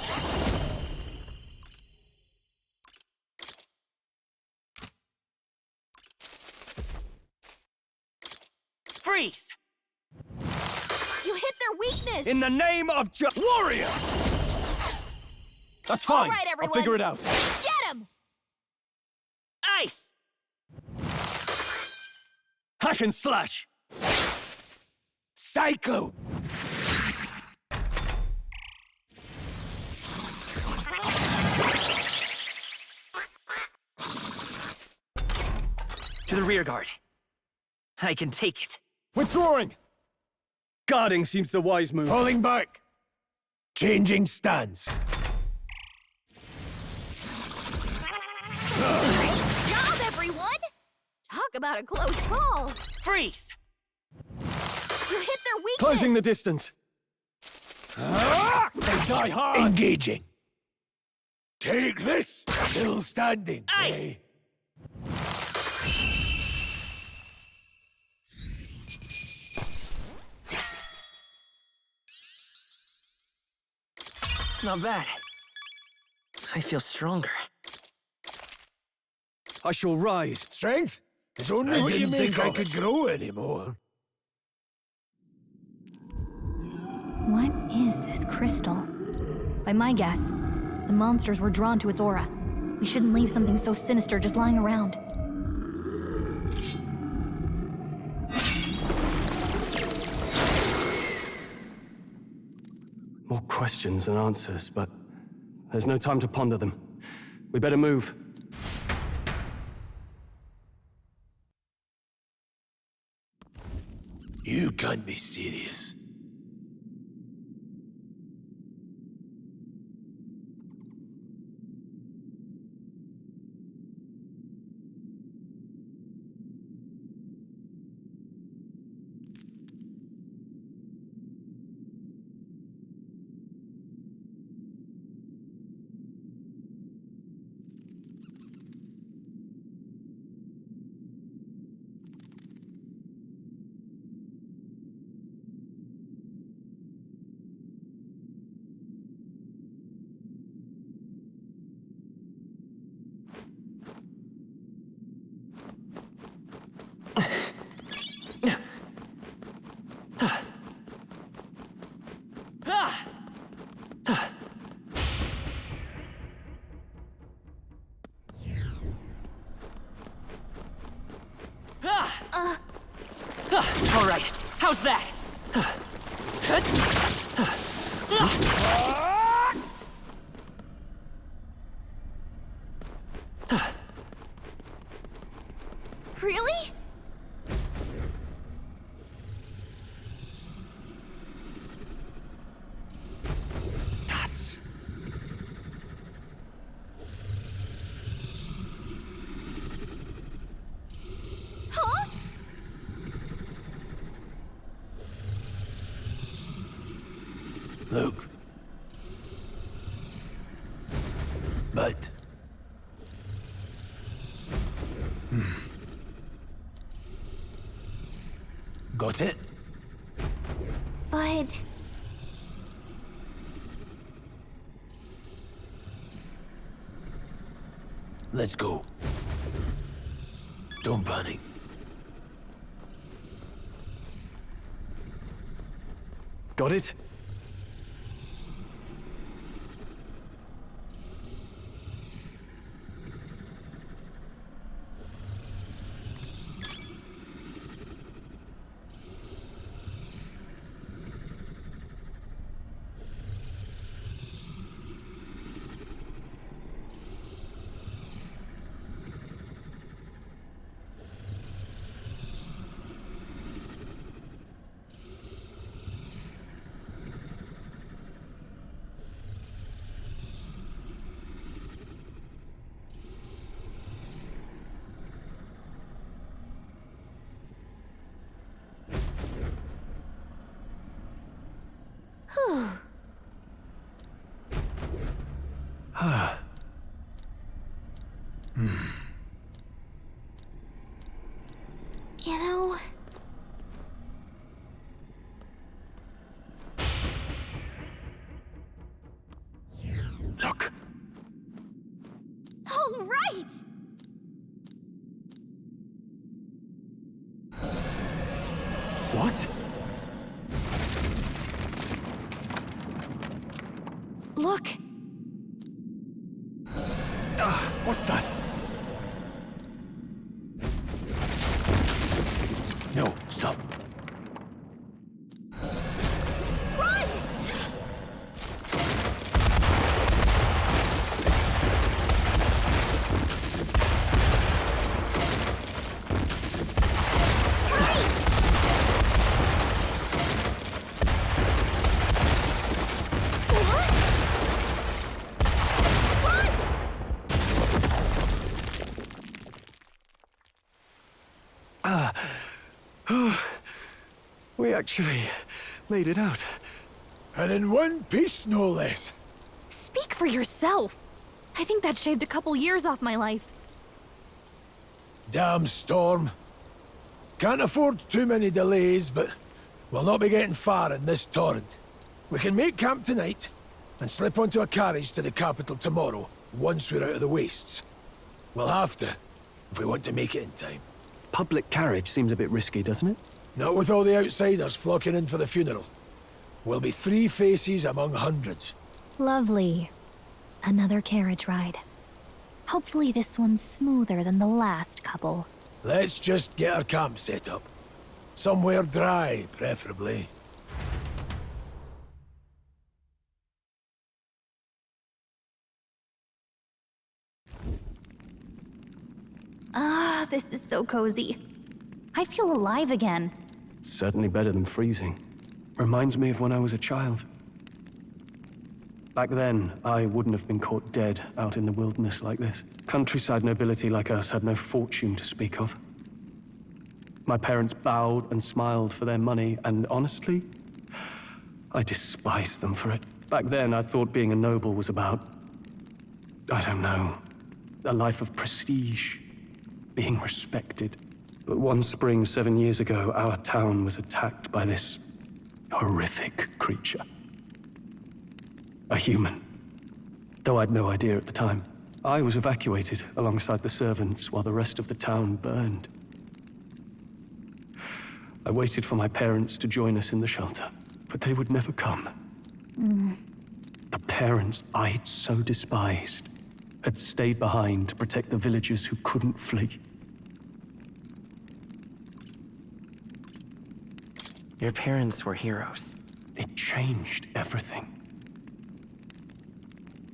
Freeze! You hit their weakness. In the name of Warrior! That's fine. All right, I'll everyone. figure it out. Get him! Ice! Hack and slash! Cyclone! To the rear guard. I can take it. Withdrawing! Guarding seems the wise move. Falling back! Changing stance. Great job, everyone! Talk about a close call. Freeze! You hit their weakness. Closing the distance. They die hard! Engaging. Take this! Still standing. Ice! Eh? Not bad. I feel stronger. I shall rise. Strength? It's only What do you didn't make think I of could it? grow anymore. What is this crystal? By my guess, the monsters were drawn to its aura. We shouldn't leave something so sinister just lying around. More questions than answers, but there's no time to ponder them. We better move. You can't be serious. All right, how's that? Really? That's... Huh? Luke. But... Got it? But... Let's go. Don't panic. Got it? Whew. You know... Look. All right! What? Look. What the? No, stop. Run! We actually made it out. And in one piece, no less. Speak for yourself. I think that shaved a couple years off my life. Damn storm. Can't afford too many delays, but we'll not be getting far in this torrent. We can make camp tonight and slip onto a carriage to the capital tomorrow, once we're out of the wastes. We'll have to, if we want to make it in time. Public carriage seems a bit risky, doesn't it? Not with all the outsiders flocking in for the funeral. We'll be 3 faces among hundreds. Lovely. Another carriage ride. Hopefully this one's smoother than the last couple. Let's just get our camp set up. Somewhere dry, preferably. Ah, this is so cozy. I feel alive again. Certainly better than freezing. Reminds me of when I was a child. Back then, I wouldn't have been caught dead out in the wilderness like this. Countryside nobility like us had no fortune to speak of. My parents bowed and smiled for their money, and honestly, I despised them for it. Back then, I thought being a noble was about, I don't know, a life of prestige, being respected. But one spring 7 years ago, our town was attacked by this horrific creature. A human. Though I'd no idea at the time. I was evacuated alongside the servants while the rest of the town burned. I waited for my parents to join us in the shelter, but they would never come. The parents I'd so despised had stayed behind to protect the villagers who couldn't flee. Your parents were heroes. It changed everything.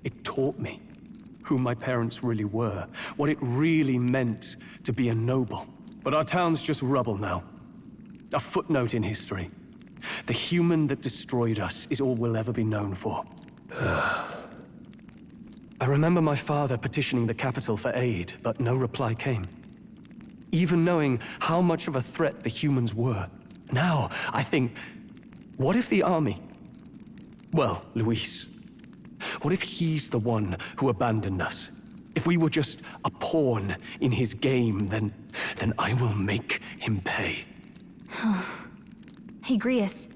It taught me who my parents really were, what it really meant to be a noble. But our town's just rubble now. A footnote in history. The human that destroyed us is all we'll ever be known for. I remember my father petitioning the capital for aid, but no reply came. Even knowing how much of a threat the humans were. Now, I think, what if the army... Well, Luis. What if he's the one who abandoned us? If we were just a pawn in his game, then I will make him pay. Hey, Grius.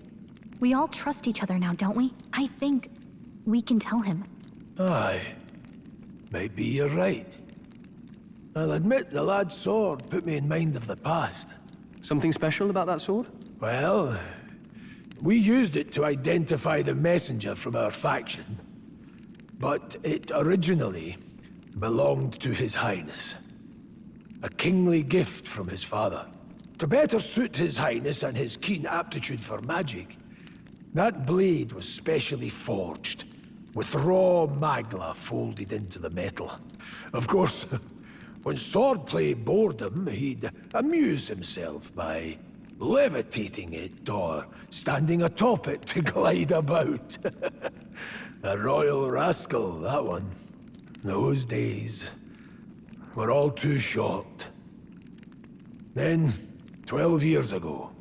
We all trust each other now, don't we? I think we can tell him. Aye. Maybe you're right. I'll admit the lad's sword put me in mind of the past. Something special about that sword? Well, we used it to identify the messenger from our faction. But it originally belonged to His Highness. A kingly gift from his father. To better suit His Highness and his keen aptitude for magic, that blade was specially forged, with raw magla folded into the metal. Of course, when swordplay bored him, he'd amuse himself by levitating it or standing atop it to glide about. A royal rascal, that one. Those days were all too short. Then, 12 years ago,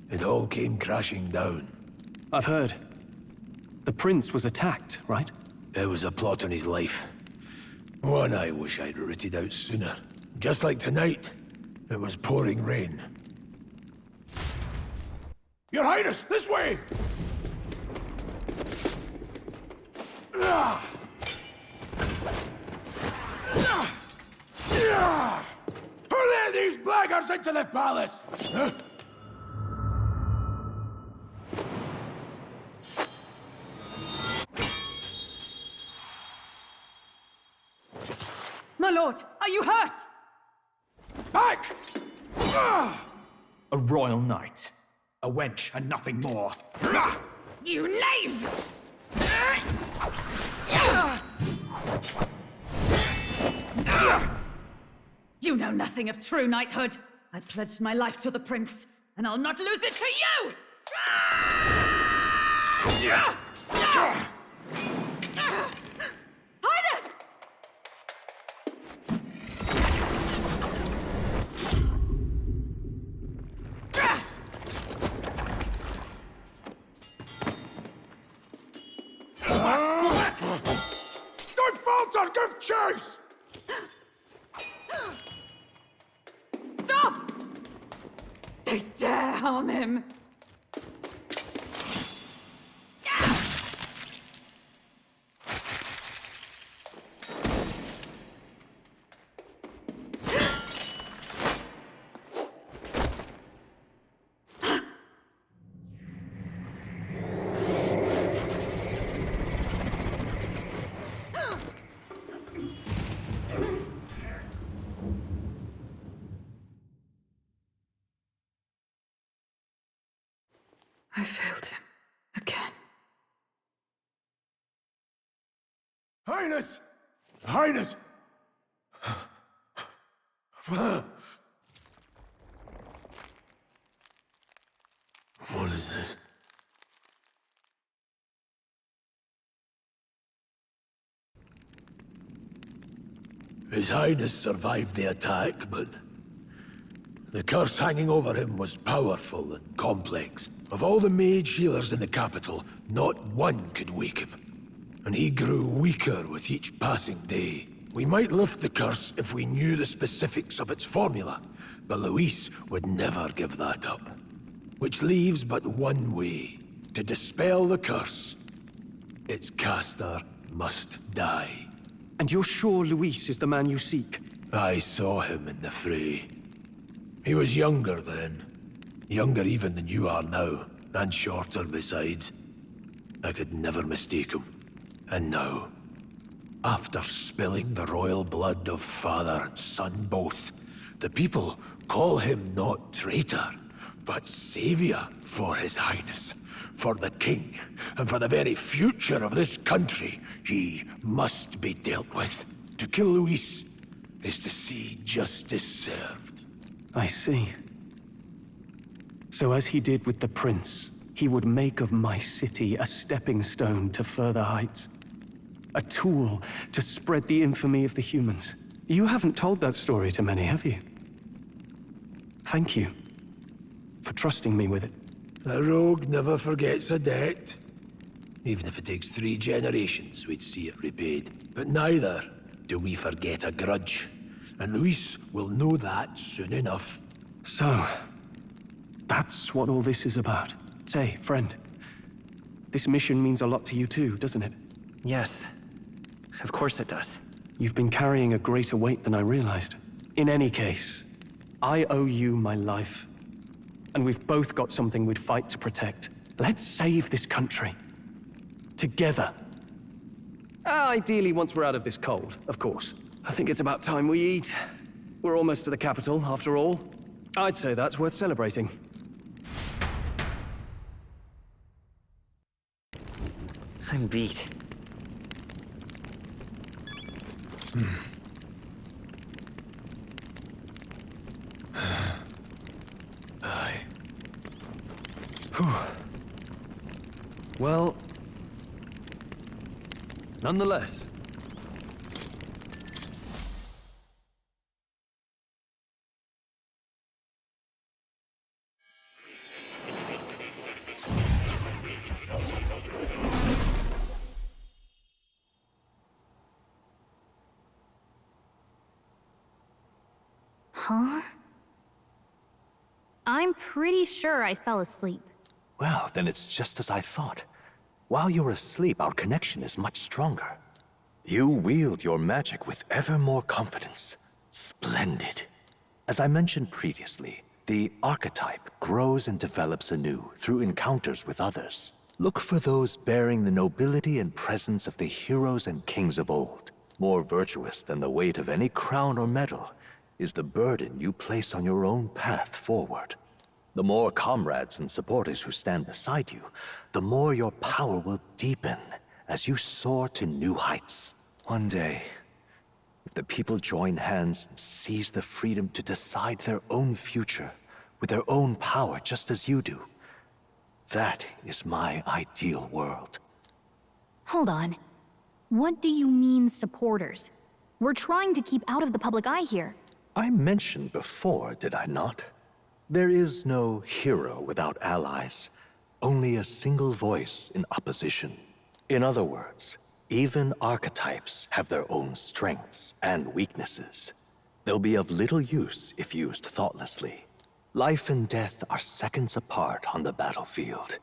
it all came crashing down. I've heard. The prince was attacked, right? There was a plot on his life. One I wish I'd rooted out sooner. Just like tonight, it was pouring rain. Your Highness, this way! Who let these blackguards into the palace? Huh? My lord, are you hurt? Back! A royal knight. A wench and nothing more. You knave! You know nothing of true knighthood. I pledged my life to the prince, and I'll not lose it to you! Highness! Don't falter! Give chase! Stop! They dare harm him! I failed him. Again. Highness! Highness! What is this? His Highness survived the attack, but the curse hanging over him was powerful and complex. Of all the mage healers in the capital, not one could wake him. And he grew weaker with each passing day. We might lift the curse if we knew the specifics of its formula, but Luis would never give that up. Which leaves but one way. To dispel the curse, its caster must die. And you're sure Luis is the man you seek? I saw him in the fray. He was younger then. Younger even than you are now, and shorter besides. I could never mistake him. And now, after spilling the royal blood of father and son both, the people call him not traitor, but savior for His Highness, for the king, and for the very future of this country. He must be dealt with. To kill Luis is to see justice served. I see. So as he did with the prince, he would make of my city a stepping stone to further heights. A tool to spread the infamy of the humans. You haven't told that story to many, have you? Thank you for trusting me with it. A rogue never forgets a debt. Even if it takes 3 generations, we'd see it repaid. But neither do we forget a grudge. And Luis will know that soon enough. So, that's what all this is about. Say, friend, this mission means a lot to you too, doesn't it? Yes, of course it does. You've been carrying a greater weight than I realized. In any case, I owe you my life. And we've both got something we'd fight to protect. Let's save this country. Together. Ideally, once we're out of this cold, of course. I think it's about time we eat. We're almost to the capital, after all. I'd say that's worth celebrating. I'm beat. Aye. Well, nonetheless. Huh? I'm pretty sure I fell asleep. Well, then it's just as I thought. While you're asleep, our connection is much stronger. You wield your magic with ever more confidence. Splendid. As I mentioned previously, the archetype grows and develops anew through encounters with others. Look for those bearing the nobility and presence of the heroes and kings of old. More virtuous than the weight of any crown or medal is the burden you place on your own path forward. The more comrades and supporters who stand beside you, the more your power will deepen as you soar to new heights. One day, if the people join hands and seize the freedom to decide their own future with their own power just as you do, that is my ideal world. Hold on. What do you mean, supporters? We're trying to keep out of the public eye here. I mentioned before, did I not? There is no hero without allies, only a single voice in opposition. In other words, even archetypes have their own strengths and weaknesses. They'll be of little use if used thoughtlessly. Life and death are seconds apart on the battlefield.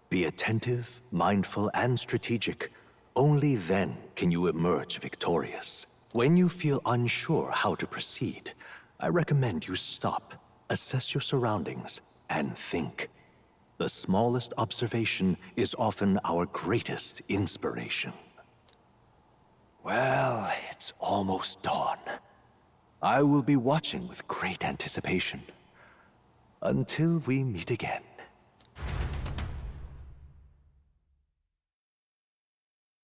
Be attentive, mindful, and strategic. Only then can you emerge victorious. When you feel unsure how to proceed, I recommend you stop, assess your surroundings, and think. The smallest observation is often our greatest inspiration. Well, it's almost dawn. I will be watching with great anticipation. Until we meet again.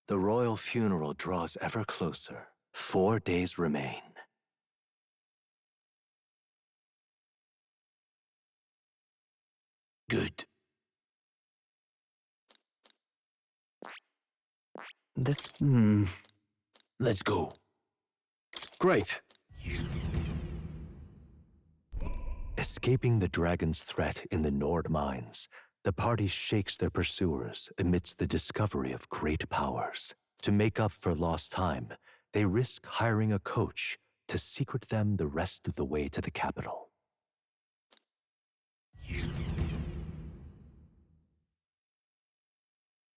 The royal funeral draws ever closer. 4 days remain. Good. Let's go. Great. Escaping the dragon's threat in the Nord mines, the party shakes their pursuers amidst the discovery of great powers. To make up for lost time, they risk hiring a coach to secret them the rest of the way to the capital.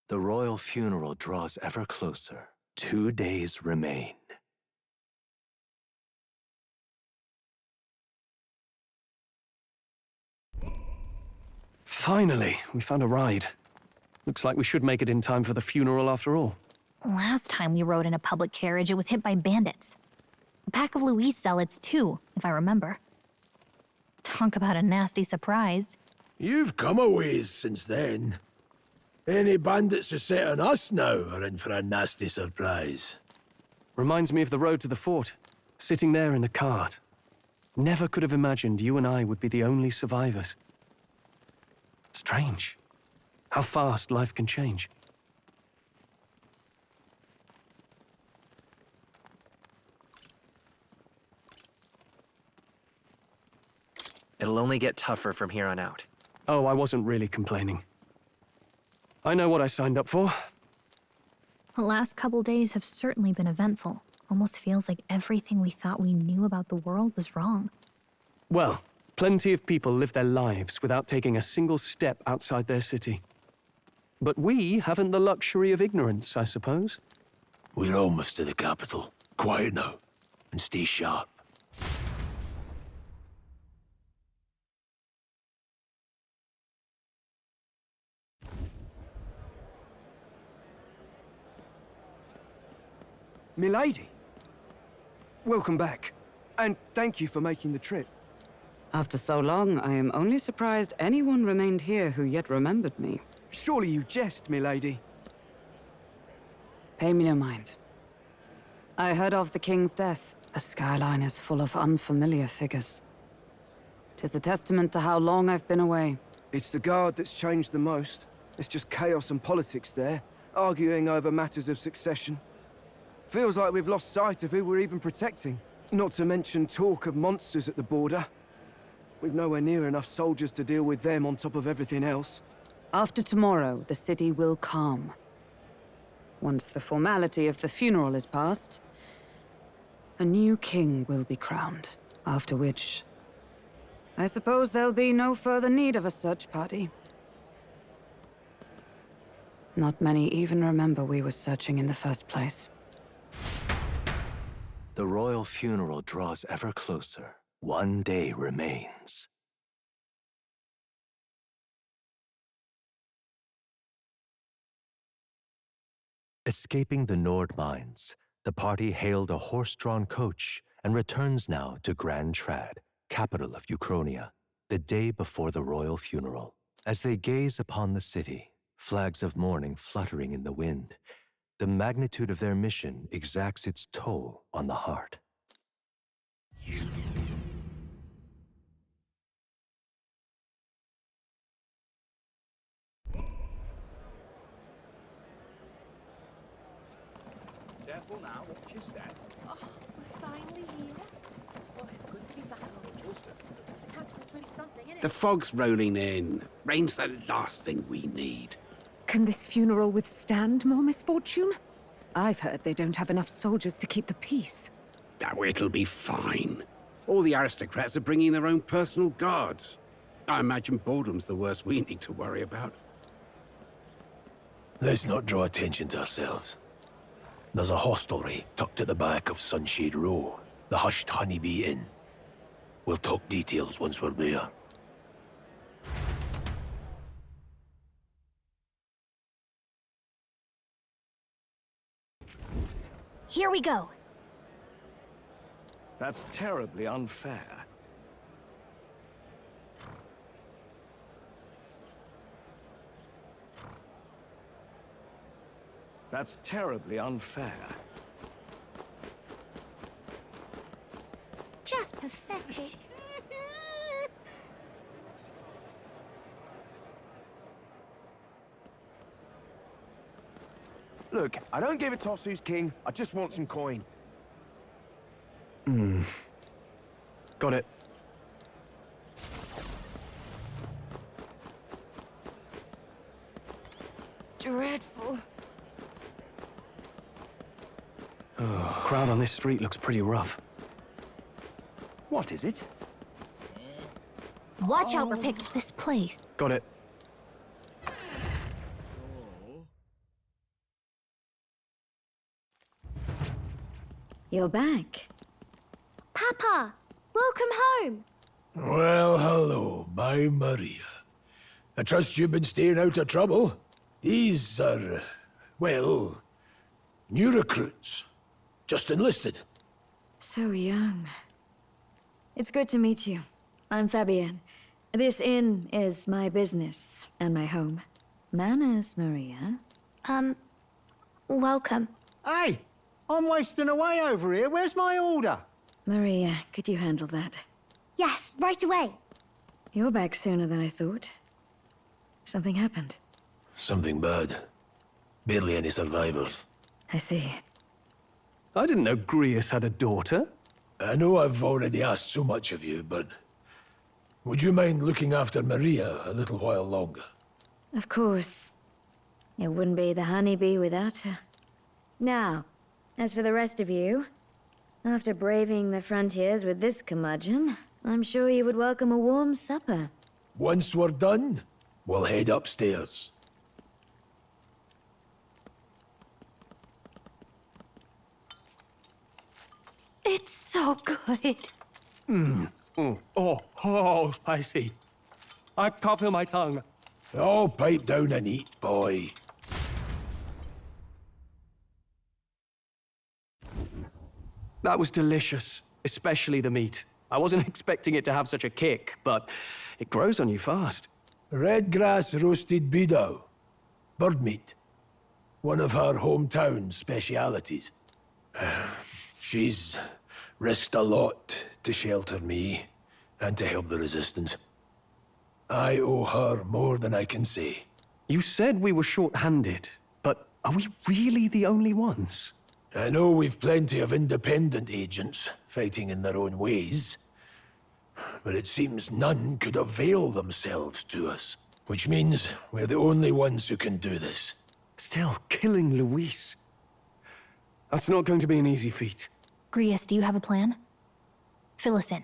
The royal funeral draws ever closer. 2 days remain. Finally, we found a ride. Looks like we should make it in time for the funeral after all. Last time we rode in a public carriage, it was hit by bandits. A pack of Luis zealots, too, if I remember. Talk about a nasty surprise. You've come a ways since then. Any bandits who set on us now are in for a nasty surprise. Reminds me of the road to the fort, sitting there in the cart. Never could have imagined you and I would be the only survivors. Strange. How fast life can change. It'll only get tougher from here on out. Oh, I wasn't really complaining. I know what I signed up for. The last couple days have certainly been eventful. Almost feels like everything we thought we knew about the world was wrong. Well, plenty of people live their lives without taking a single step outside their city. But we haven't the luxury of ignorance, I suppose. We're almost to the capital. Quiet now, and stay sharp. Milady, welcome back, and thank you for making the trip. After so long, I am only surprised anyone remained here who yet remembered me. Surely you jest, milady. Pay me no mind. I heard of the king's death. The skyline is full of unfamiliar figures. 'Tis a testament to how long I've been away. It's the guard that's changed the most. It's just chaos and politics there, arguing over matters of succession. Feels like we've lost sight of who we're even protecting. Not to mention talk of monsters at the border. We've nowhere near enough soldiers to deal with them on top of everything else. After tomorrow, the city will calm. Once the formality of the funeral is past, a new king will be crowned, after which I suppose there'll be no further need of a search party. Not many even remember we were searching in the first place. The royal funeral draws ever closer. One day remains. Escaping the Nord mines, the party hailed a horse-drawn coach and returns now to Grand Trad, capital of Uchronia, the day before the royal funeral. As they gaze upon the city, flags of mourning fluttering in the wind, the magnitude of their mission exacts its toll on the heart. Careful now, watch your step. Oh, we're finally here. Oh, it's good to be back home. The capital's really something, isn't it? The fog's rolling in. Rain's the last thing we need. Can this funeral withstand more misfortune? I've heard they don't have enough soldiers to keep the peace. Oh, it'll be fine. All the aristocrats are bringing their own personal guards. I imagine boredom's the worst we need to worry about. Let's not draw attention to ourselves. There's a hostelry tucked at the back of Sunshade Row, the Hushed Honeybee Inn. We'll talk details once we're there. Here we go. That's terribly unfair. That's terribly unfair. Just pathetic. Look, I don't give a toss who's king. I just want some coin. Got it. Dreadful. Crowd on this street looks pretty rough. What is it? Watch out for this place. Got it. You're back. Papa, welcome home. Well, hello, my Maria. I trust you've been staying out of trouble. These are, well, new recruits. Just enlisted. So young. It's good to meet you. I'm Fabienne. This inn is my business and my home. Manners, Maria. Welcome. Hey, I'm wasting away over here. Where's my order? Maria, could you handle that? Yes, right away. You're back sooner than I thought. Something happened. Something bad. Barely any survivors. I see. I didn't know Grius had a daughter. I know I've already asked so much of you, but would you mind looking after Maria a little while longer? Of course. It wouldn't be the honeybee without her. Now, as for the rest of you, after braving the frontiers with this curmudgeon, I'm sure you would welcome a warm supper. Once we're done, we'll head upstairs. It's so good. Oh, spicy. I can't feel my tongue. Oh, pipe down and eat, boy. That was delicious, especially the meat. I wasn't expecting it to have such a kick, but it grows on you fast. Red grass roasted beedow. Bird meat. One of her hometown specialities. She's risked a lot to shelter me and to help the resistance. I owe her more than I can say. You said we were short-handed, but are we really the only ones? I know we've plenty of independent agents fighting in their own ways, but it seems none could avail themselves to us, which means we're the only ones who can do this. Still, killing Luis. That's not going to be an easy feat. Grius, do you have a plan? Fill us in.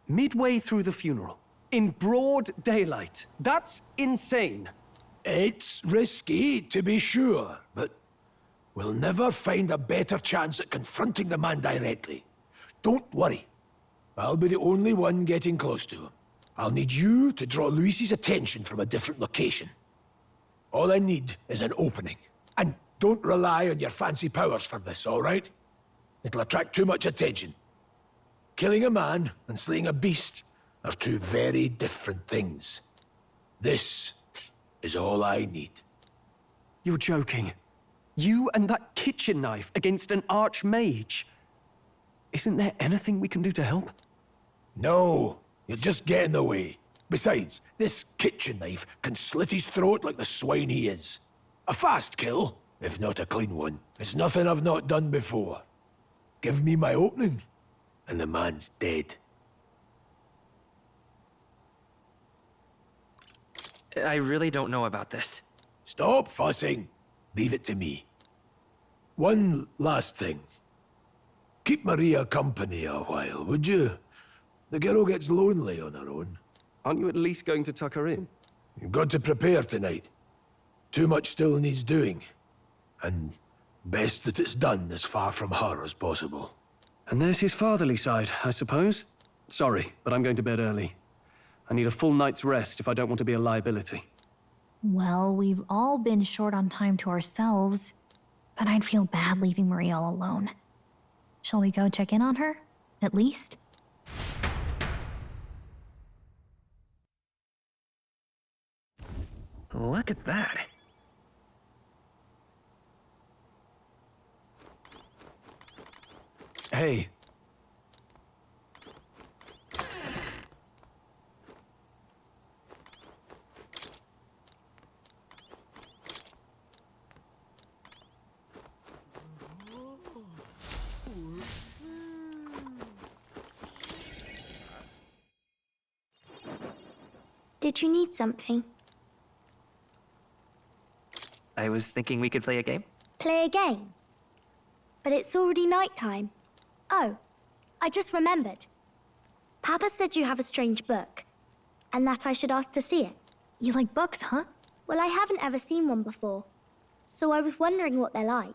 Midway through the funeral, in broad daylight. That's insane. It's risky, to be sure, but we'll never find a better chance at confronting the man directly. Don't worry. I'll be the only one getting close to him. I'll need you to draw Luis's attention from a different location. All I need is an opening. And don't rely on your fancy powers for this, all right? It'll attract too much attention. Killing a man and slaying a beast are two very different things. This is all I need. You're joking. You and that kitchen knife against an archmage. Isn't there anything we can do to help? No, you'll just get in the way. Besides, this kitchen knife can slit his throat like the swine he is. A fast kill, if not a clean one. It's nothing I've not done before. Give me my opening, and the man's dead. I really don't know about this. Stop fussing. Leave it to me. One last thing. Keep Maria company a while, would you? The girl gets lonely on her own. Aren't you at least going to tuck her in? You've got to prepare tonight. Too much still needs doing. And best that it's done as far from her as possible. And there's his fatherly side, I suppose. Sorry, but I'm going to bed early. I need a full night's rest if I don't want to be a liability. Well, we've all been short on time to ourselves, but I'd feel bad leaving Maria all alone. Shall we go check in on her, at least? Look at that. Hey. Did you need something? I was thinking we could play a game. Play a game? But it's already nighttime. Oh, I just remembered. Papa said you have a strange book, and that I should ask to see it. You like books, huh? Well, I haven't ever seen one before, so I was wondering what they're like.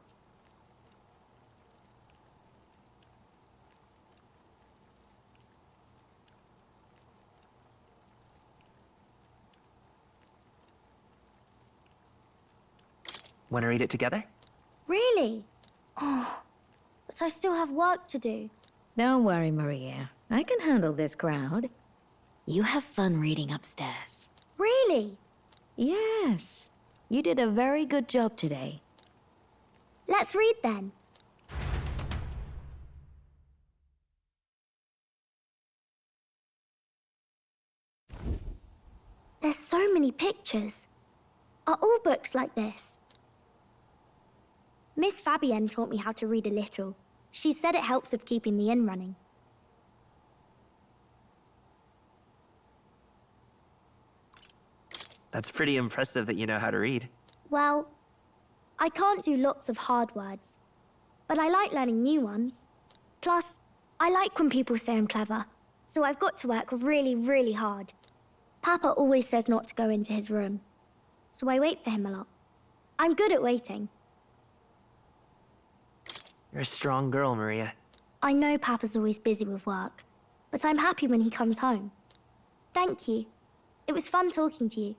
Want to read it together? Really? Oh, but I still have work to do. Don't worry, Maria. I can handle this crowd. You have fun reading upstairs. Really? Yes. You did a very good job today. Let's read then. There's so many pictures. Are all books like this? Miss Fabienne taught me how to read a little. She said it helps with keeping the inn running. That's pretty impressive that you know how to read. Well, I can't do lots of hard words, but I like learning new ones. Plus, I like when people say I'm clever, so I've got to work really, really hard. Papa always says not to go into his room, so I wait for him a lot. I'm good at waiting. You're a strong girl, Maria. I know Papa's always busy with work, but I'm happy when he comes home. Thank you. It was fun talking to you.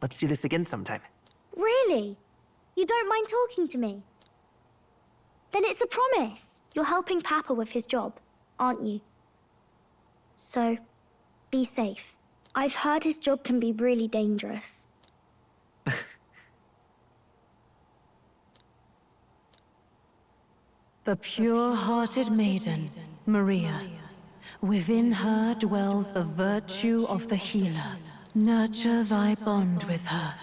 Let's do this again sometime. Really? You don't mind talking to me? Then it's a promise. You're helping Papa with his job, aren't you? So, be safe. I've heard his job can be really dangerous. The pure-hearted maiden, Maria. Within her dwells the virtue of the healer. Nurture thy bond with her,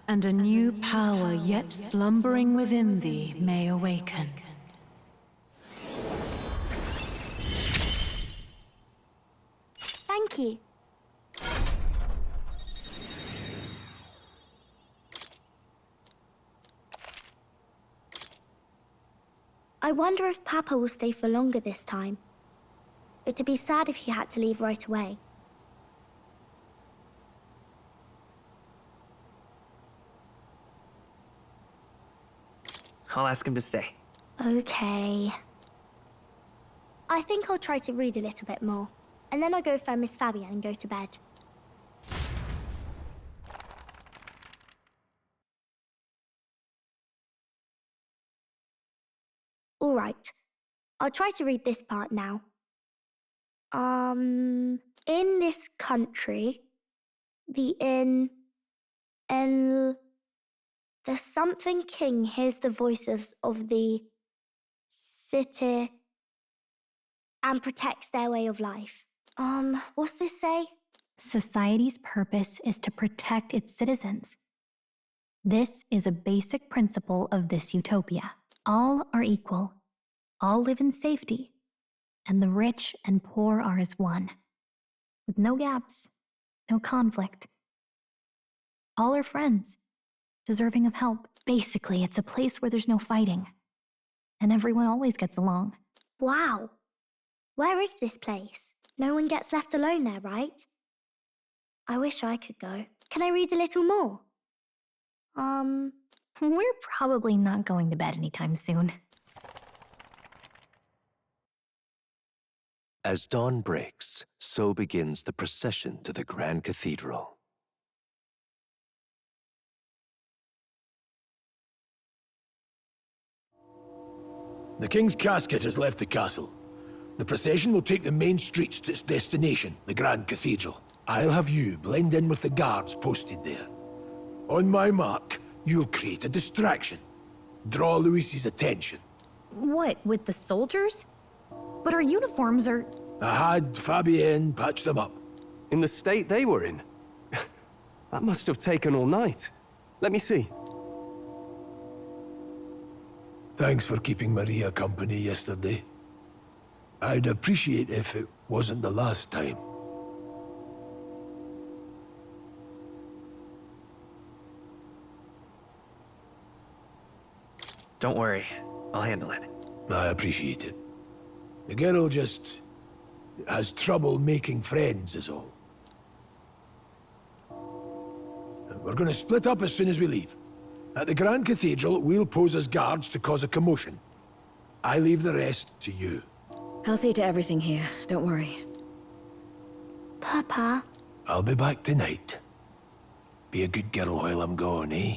and a new power yet slumbering within thee may awaken. Thank you. I wonder if Papa will stay for longer this time. It'd be sad if he had to leave right away. I'll ask him to stay. Okay. I think I'll try to read a little bit more, and then I'll go find Miss Fabienne and go to bed. All right. I'll try to read this part now. In this country, the something king hears the voices of the city and protects their way of life. What's this say? Society's purpose is to protect its citizens. This is a basic principle of this utopia. All are equal, all live in safety, and the rich and poor are as one, with no gaps, no conflict. All are friends, deserving of help. Basically, it's a place where there's no fighting, and everyone always gets along. Wow. Where is this place? No one gets left alone there, right? I wish I could go. Can I read a little more? We're probably not going to bed anytime soon. As dawn breaks, so begins the procession to the Grand Cathedral. The King's casket has left the castle. The procession will take the main streets to its destination, the Grand Cathedral. I'll have you blend in with the guards posted there. On my mark, you'll create a distraction. Draw Luis's attention. What, with the soldiers? But our uniforms are... I had Fabienne patch them up. In the state they were in? That must have taken all night. Let me see. Thanks for keeping Maria company yesterday. I'd appreciate if it wasn't the last time. Don't worry, I'll handle it. I appreciate it. The girl just has trouble making friends is all. We're gonna split up as soon as we leave. At the Grand Cathedral, we'll pose as guards to cause a commotion. I leave the rest to you. I'll see to everything here, don't worry. Papa? I'll be back tonight. Be a good girl while I'm gone, eh?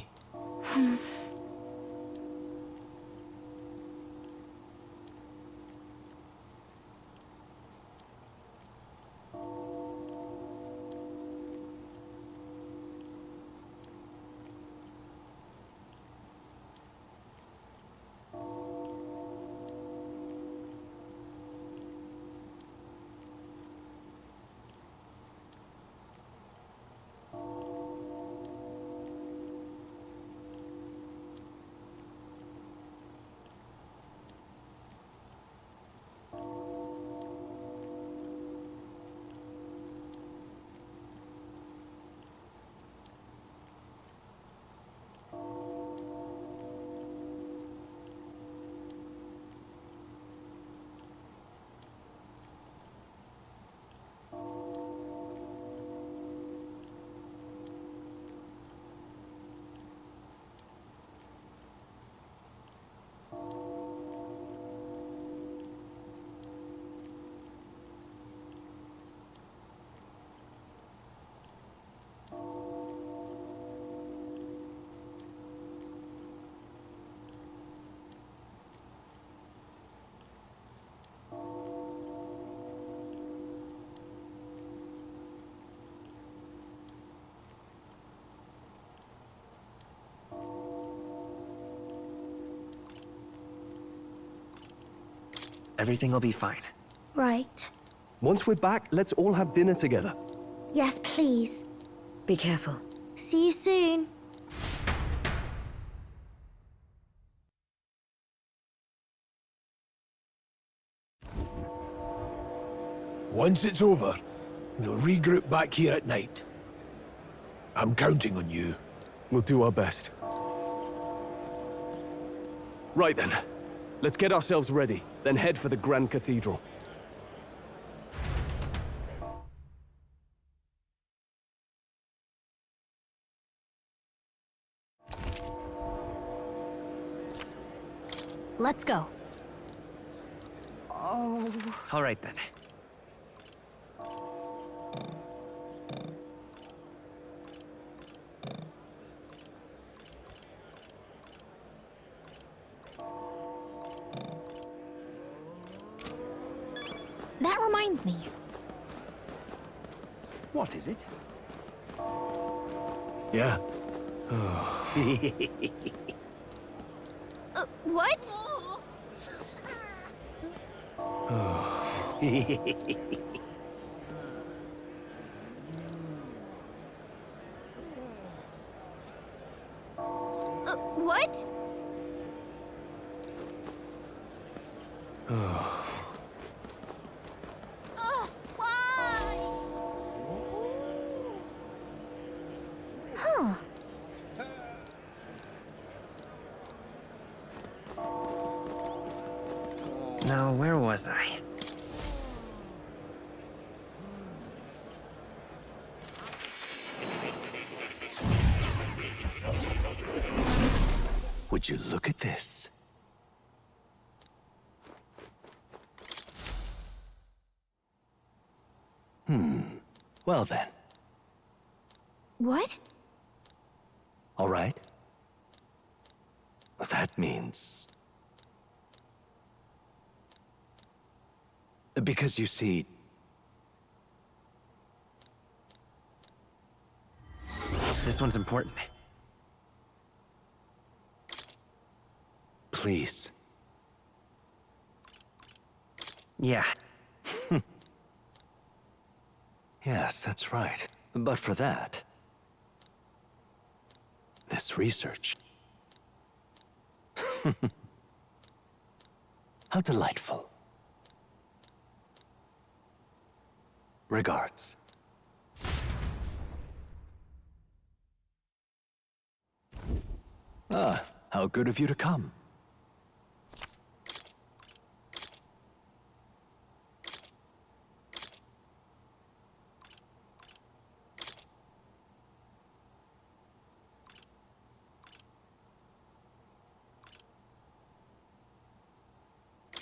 Everything will be fine. Right. Once we're back, let's all have dinner together. Yes, please. Be careful. See you soon. Once it's over, we'll regroup back here at night. I'm counting on you. We'll do our best. Right then. Let's get ourselves ready, then head for the Grand Cathedral. Let's go. Oh. All right then. That reminds me. What is it? Yeah. What? What? Huh. Now, where was I? Would you look at this? Well then, What? all right. That means... Because you see, This one's important. please. Yeah. Yes, that's right. But for that, this research. How delightful. Regards. Ah, how good of you to come.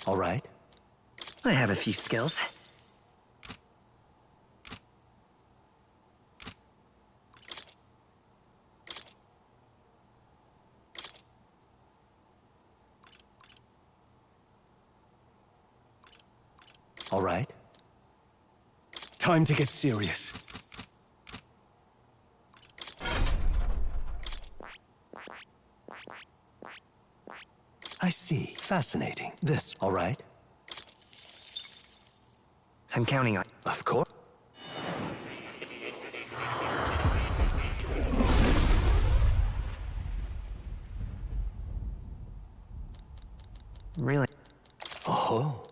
All right. I have a few skills. All right. Time to get serious. I see. Fascinating. This, all right? I'm counting on... Of course. Really? Oh.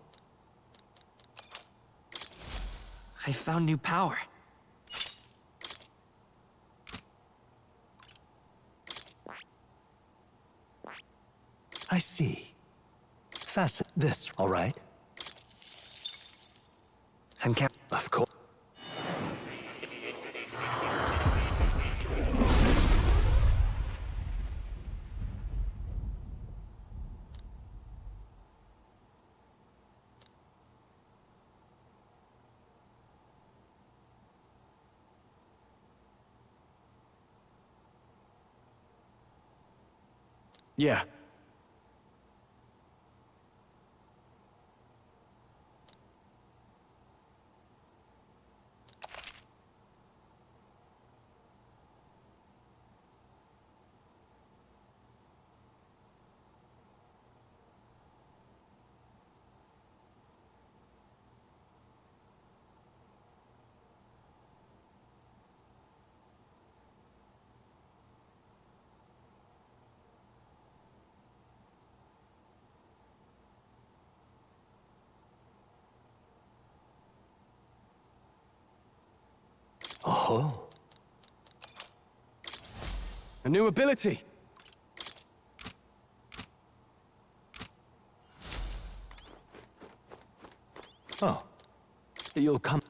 I found new power. I see. This, all right? I'm counting... Of course. Yeah. Oh. A new ability. Oh. You'll come.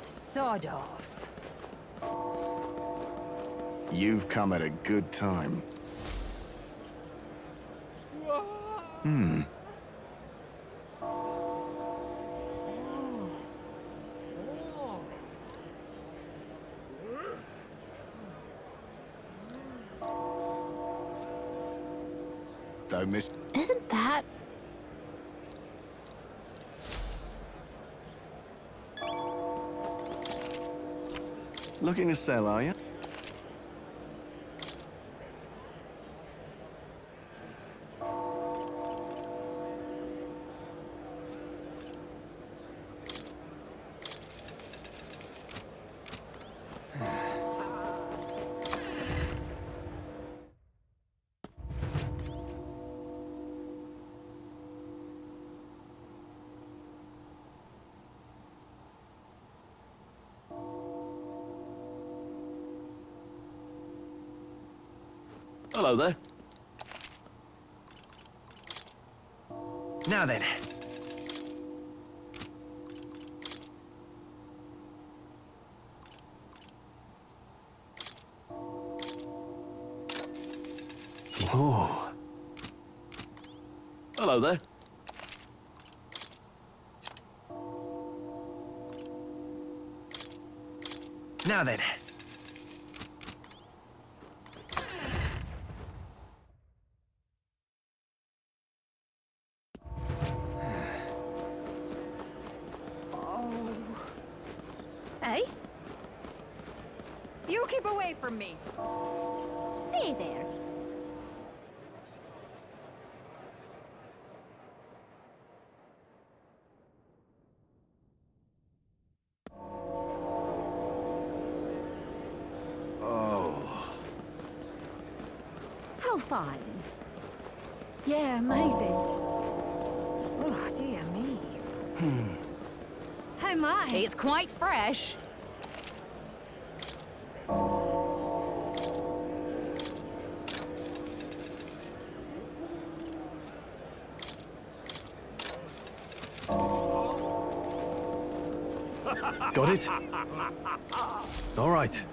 Sod off. You've come at a good time. Hmm. Don't miss. Isn't that... Looking to sell, are you? Hello there. Now then. Oh. Hello there. Now then. Hey? You keep away from me. See there. Oh. How fine. Yeah, amazing. Oh, dear me. Oh my. It's quite fresh. Got it? All right.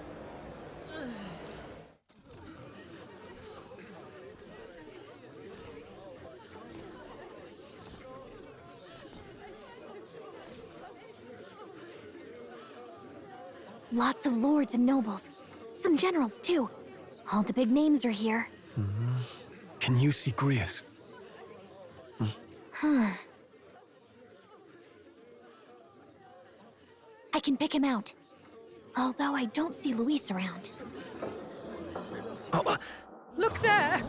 Lots of lords and nobles. Some generals, too. All the big names are here. Can you see Grius? I can pick him out. Although I don't see Luis around. Look there!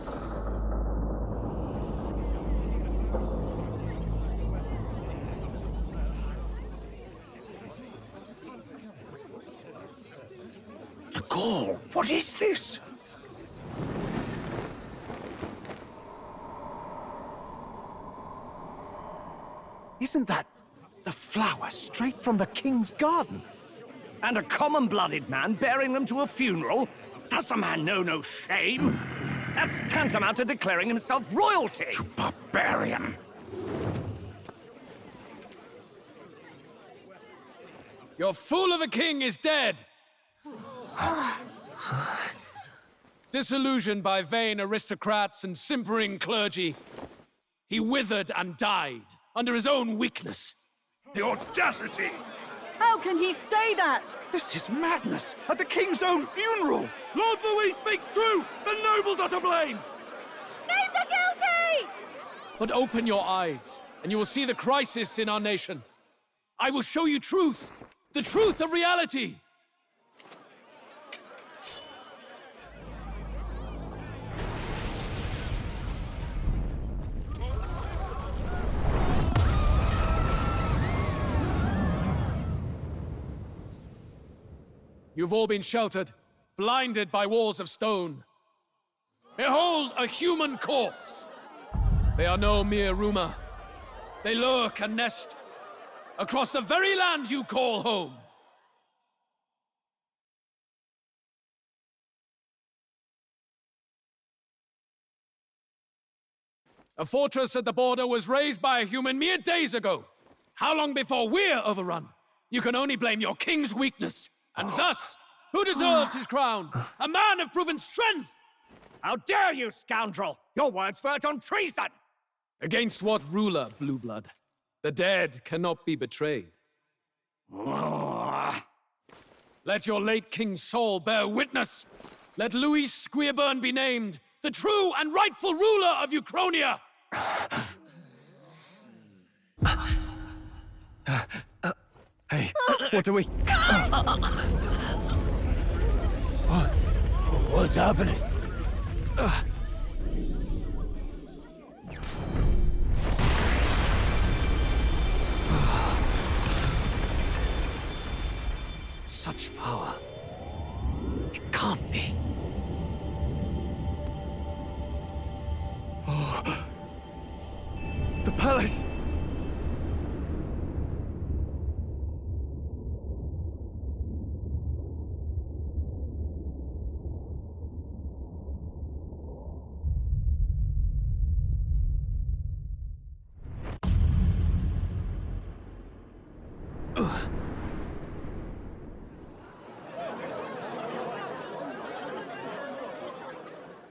The gall! What is this? Isn't that the flower straight from the king's garden? And a common-blooded man bearing them to a funeral? Does the man know no shame? That's tantamount to declaring himself royalty! You barbarian! Your fool of a king is dead! Disillusioned by vain aristocrats and simpering clergy, he withered and died under his own weakness. The audacity! How can he say that? This is madness! At the king's own funeral! Lord Louis speaks true! The nobles are to blame! Name the guilty! But open your eyes, and you will see the crisis in our nation. I will show you truth, the truth of reality. You've all been sheltered, blinded by walls of stone. Behold a human corpse! They are no mere rumor. They lurk and nest across the very land you call home. A fortress at the border was raised by a human mere days ago. How long before we're overrun? You can only blame your king's weakness. And thus, who deserves his crown? A man of proven strength! How dare you, scoundrel! Your words verge on treason! Against what ruler, Blue Blood? The dead cannot be betrayed. Let your late king's soul bear witness. Let Louis Squeerburn be named the true and rightful ruler of Uchronia! Hey, what do we... What's happening? Such power. It can't be. Oh. The palace!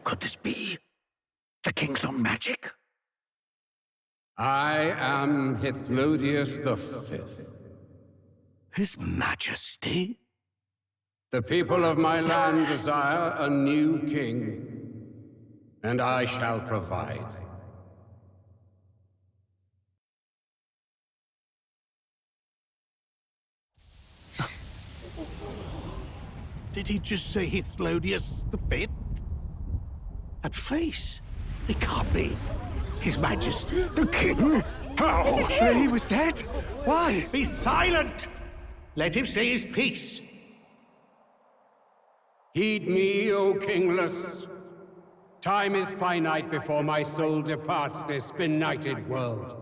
Could this be the king's own magic? I am Hithlodius V. His Majesty? The people of my land desire a new king, and I shall provide. Did he just say Hithlodius V? That face? It can't be. His Majesty, the King? How? Is it him? He was dead? Why? Be silent! Let him say his piece. Heed me, O kingless. Time is finite before my soul departs this benighted world.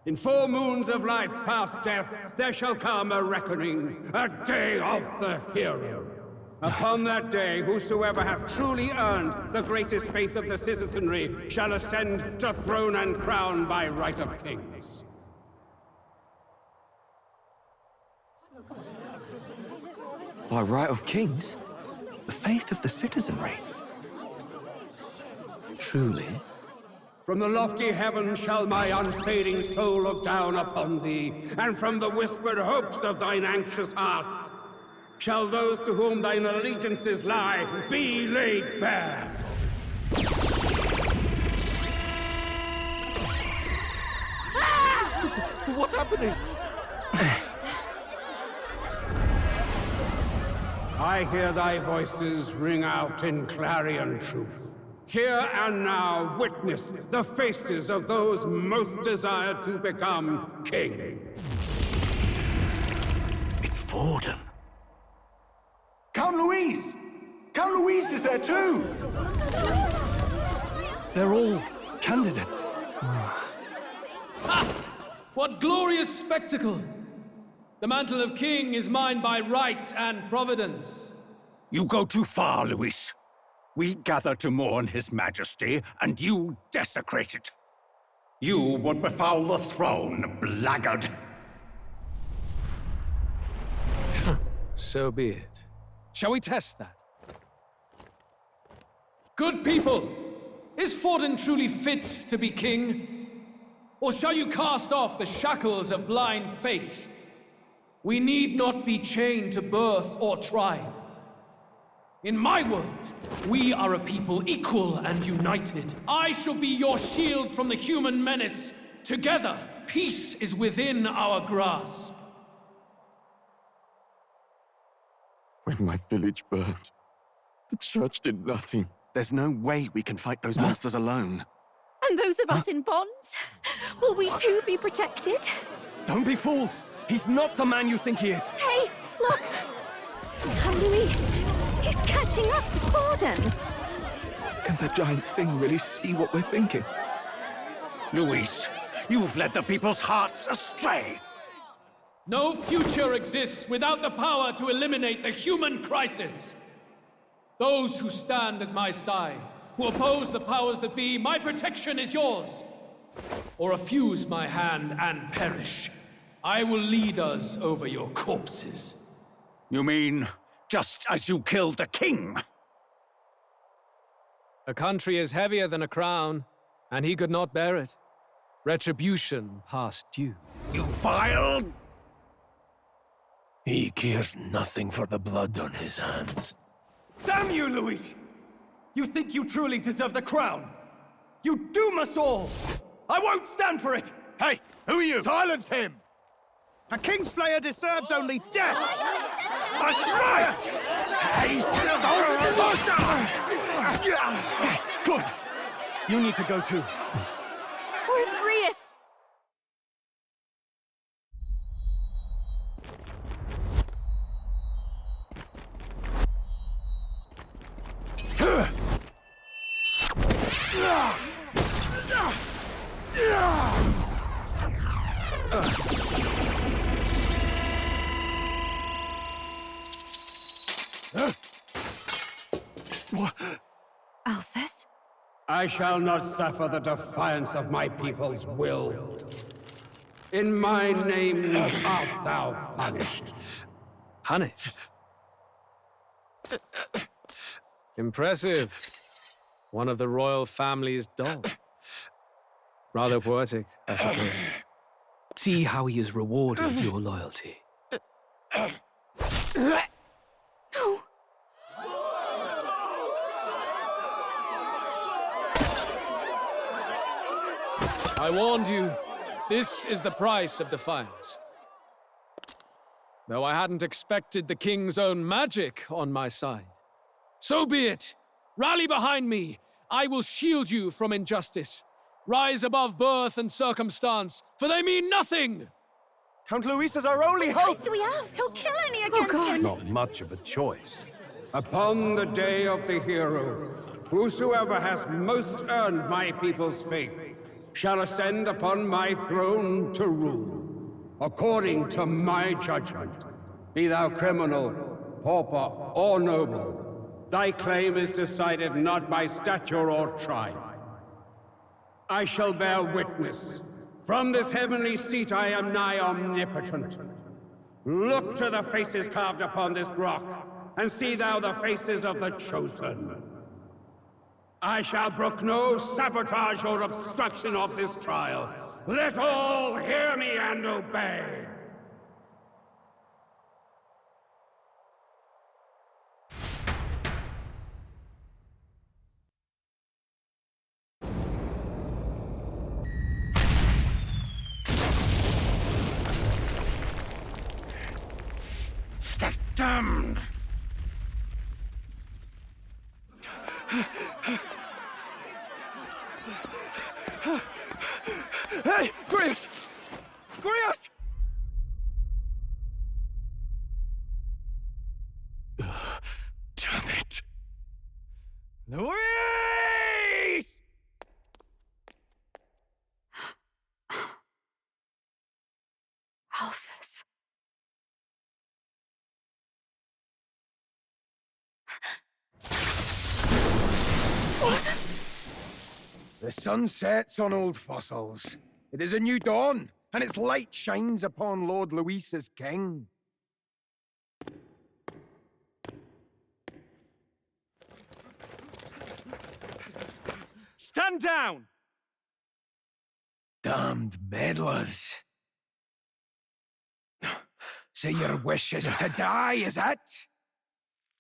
In 4 moons of life past death, there shall come a reckoning, a day of the hero. Upon that day, whosoever hath truly earned the greatest faith of the citizenry shall ascend to throne and crown by right of kings. By right of kings? The faith of the citizenry? Truly? From the lofty heavens shall my unfading soul look down upon thee, and from the whispered hopes of thine anxious hearts shall those to whom thine allegiances lie be laid bare. What's happening? I hear thy voices ring out in clarion truth. Here and now witness the faces of those most desired to become king. It's Vorden. Count Louise! Count Louise is there too! They're all candidates. Ah! What glorious spectacle! The mantle of king is mine by right and providence. You go too far, Louis. We gather to mourn his majesty, and you desecrate it. You would befoul the throne, blackguard. So be it. Shall we test that? Good people, is Vorden truly fit to be king? Or shall you cast off the shackles of blind faith? We need not be chained to birth or tribe. In my world, we are a people equal and united. I shall be your shield from the human menace. Together, peace is within our grasp. When my village burned, the church did nothing. There's no way we can fight those monsters alone. And those of us in bonds? Will we too be protected? Don't be fooled! He's not the man you think he is! Hey, look! Come, Luis. He's catching up to Gordon. Can the giant thing really see what we're thinking? Luis, you've led the people's hearts astray! No future exists without the power to eliminate the human crisis. Those who stand at my side, who oppose the powers that be, my protection is yours. Or refuse my hand and perish. I will lead us over your corpses. You mean, just as you killed the king? A country is heavier than a crown, and he could not bear it. Retribution past due. You vile... He cares nothing for the blood on his hands. Damn you, Luis! You think you truly deserve the crown? You doom us all! I won't stand for it! Hey, who are you? Silence him! A Kingslayer deserves only death! That's right! Hey, Yes, good! You need to go too. Where's Grius? Alcest? I shall not suffer the defiance of my people's will. In my name art thou punished. Punished? Impressive. One of the royal family's dogs. Rather poetic, I suppose. See how he has rewarded your loyalty. No. I warned you. This is the price of defiance. Though I hadn't expected the king's own magic on my side. So be it. Rally behind me. I will shield you from injustice. Rise above birth and circumstance, for they mean nothing! Count Luis is our only What choice do we have? He'll kill any against him. Not much of a choice. Upon the day of the hero, whosoever has most earned my people's faith shall ascend upon my throne to rule, according to my judgment. Be thou criminal, pauper, or noble, thy claim is decided not by stature or tribe. I shall bear witness. From this heavenly seat I am nigh omnipotent. Look to the faces carved upon this rock, and see thou the faces of the chosen. I shall brook no sabotage or obstruction of this trial. Let all hear me and obey. Damned! Hey, Grius! Grius! Damn it. Luis! Alcest. The sun sets on old fossils. It is a new dawn, and its light shines upon Lord Luis as king. Stand down! Damned meddlers. So your wish is to die, is it?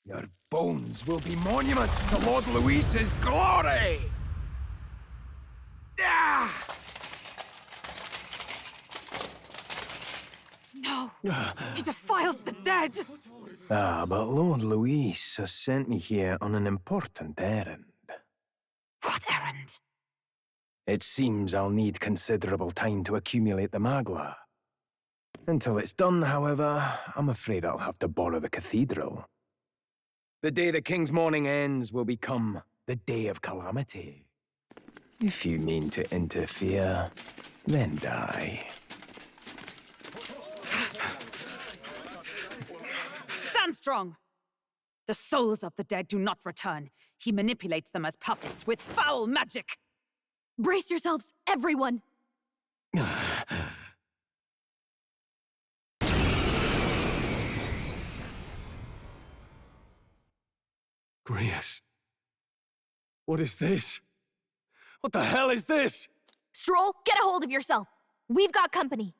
Your bones will be monuments to Lord Luis's glory! Ah! No! He defiles the dead! But Lord Luis has sent me here on an important errand. What errand? It seems I'll need considerable time to accumulate the magla. Until it's done, however, I'm afraid I'll have to borrow the cathedral. The day the king's mourning ends will become the day of calamity. If you mean to interfere, then die. Stand strong! The souls of the dead do not return. He manipulates them as puppets with foul magic! Brace yourselves, everyone! Grius. What is this? What the hell is this? Stroll, get a hold of yourself! We've got company!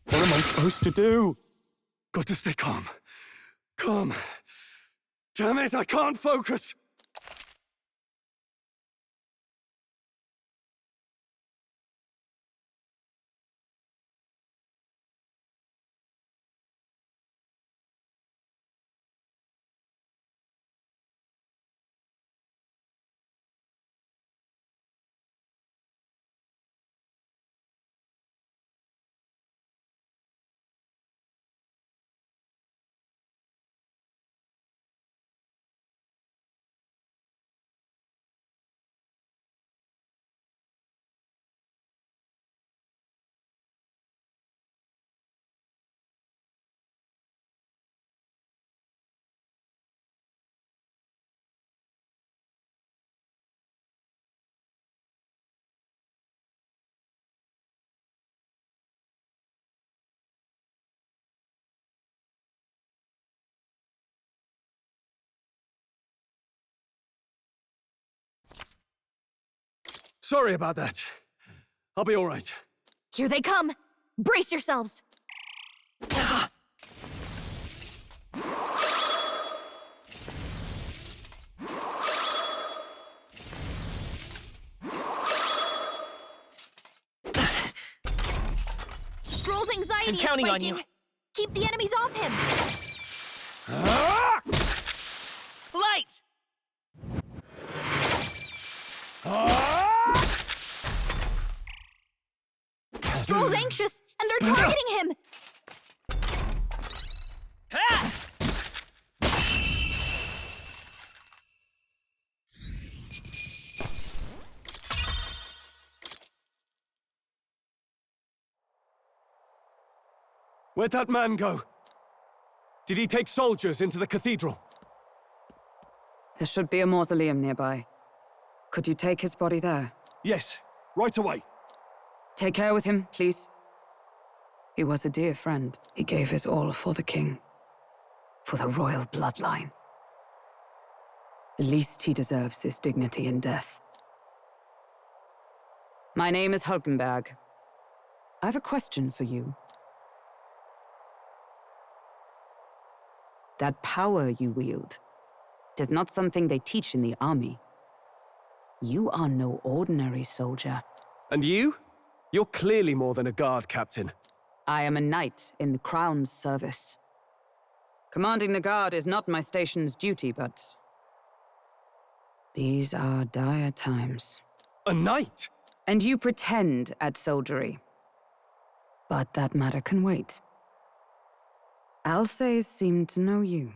What am I supposed to do? Got to stay calm. Calm. Damn it, I can't focus! Sorry about that. I'll be all right. Here they come! Brace yourselves! Stroll's anxiety is counting on spiking. you. Keep the enemies off him! Light! Stroll's anxious, and they're targeting him! Where'd that man go? Did he take soldiers into the cathedral? There should be a mausoleum nearby. Could you take his body there? Yes, right away. Take care with him, please. He was a dear friend. He gave his all for the king. For the royal bloodline. The least he deserves is dignity in death. My name is Hulkenberg. I have a question for you. That power you wield is not something they teach in the army. You are no ordinary soldier. And you? You're clearly more than a guard captain. I am a knight in the Crown's service. Commanding the guard is not my station's duty, but... these are dire times. A knight? And you pretend at soldiery. But that matter can wait. Alsace seemed to know you.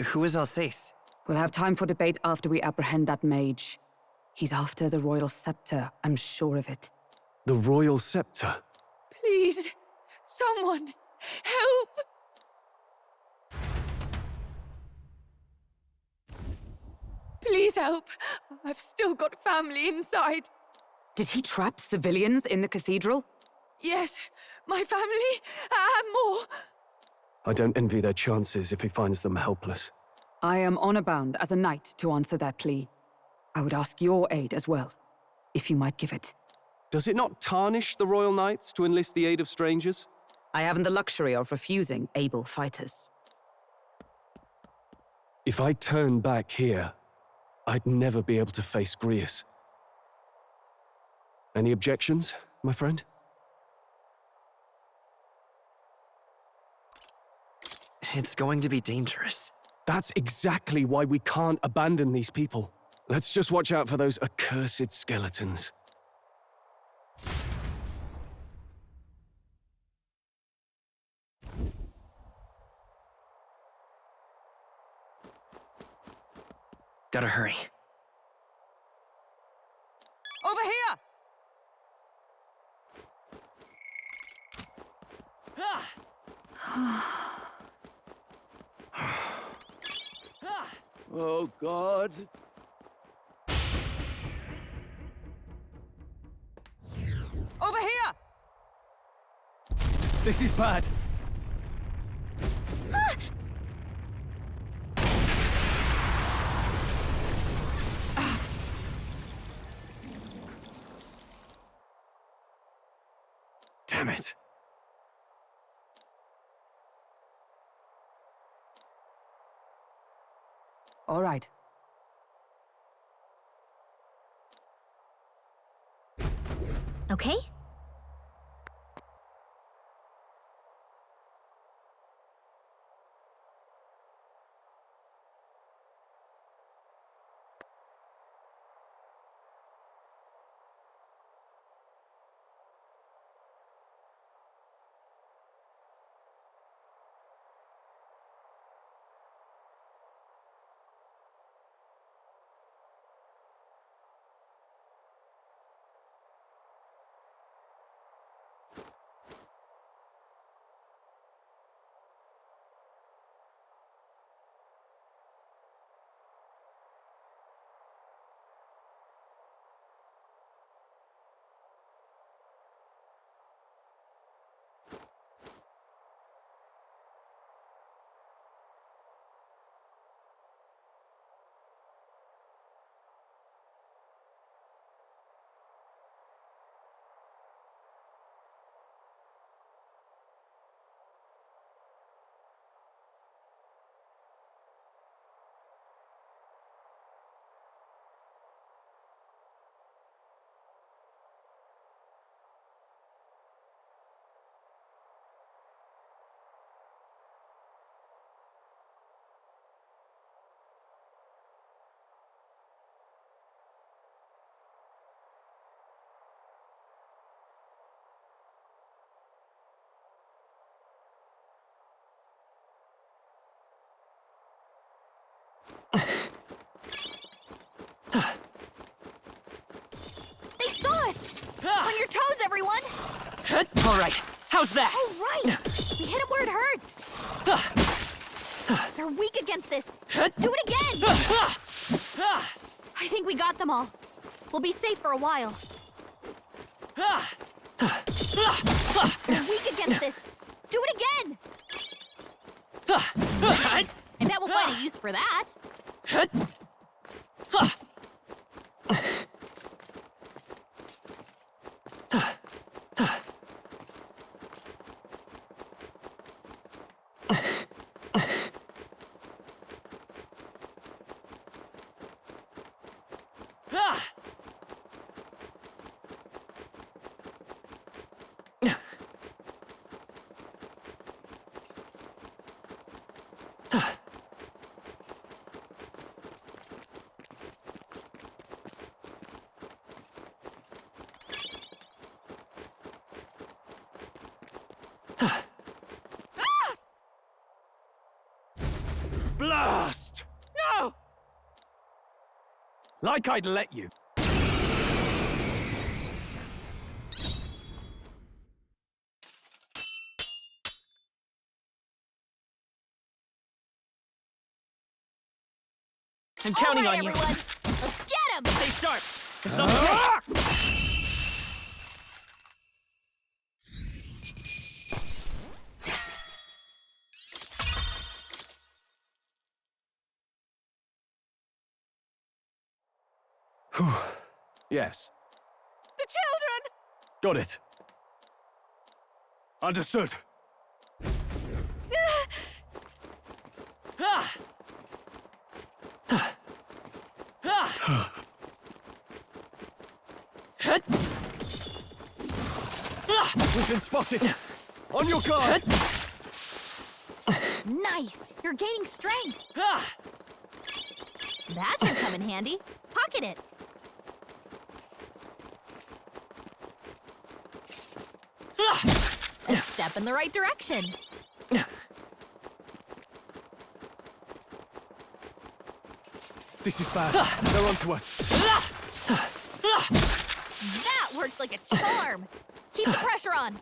Who is Alsace? We'll have time for debate after we apprehend that mage. He's after the royal scepter, I'm sure of it. The royal scepter? Please, someone, help! Please help. I've still got family inside. Did he trap civilians in the cathedral? Yes, my family and more. I don't envy their chances if he finds them helpless. I am honor-bound as a knight to answer their plea. I would ask your aid as well, if you might give it. Does it not tarnish the Royal Knights to enlist the aid of strangers? I haven't the luxury of refusing able fighters. If I turn back here, I'd never be able to face Grius. Any objections, my friend? It's going to be dangerous. That's exactly why we can't abandon these people. Let's just watch out for those accursed skeletons. Gotta hurry. Over here! Oh, God. Over here! This is bad. Damn it. All right. Okay? They saw us! On your toes, everyone! All right, how's that? All right! We hit them where it hurts! They're weak against this! Do it again! I think we got them all. We'll be safe for a while. They're weak against this! Do it again! Nice! I bet we'll find a use for that. Blast! No! Like I'd let you. I'm counting All right, on you. everyone. Let's get him! Stay sharp. It's okay. Yes. The children! Got it. Understood. We've been spotted. On your guard. Nice! You're gaining strength! That should come in handy. Pocket it! A step in the right direction. This is bad. They're onto us. That worked like a charm! Keep the pressure on!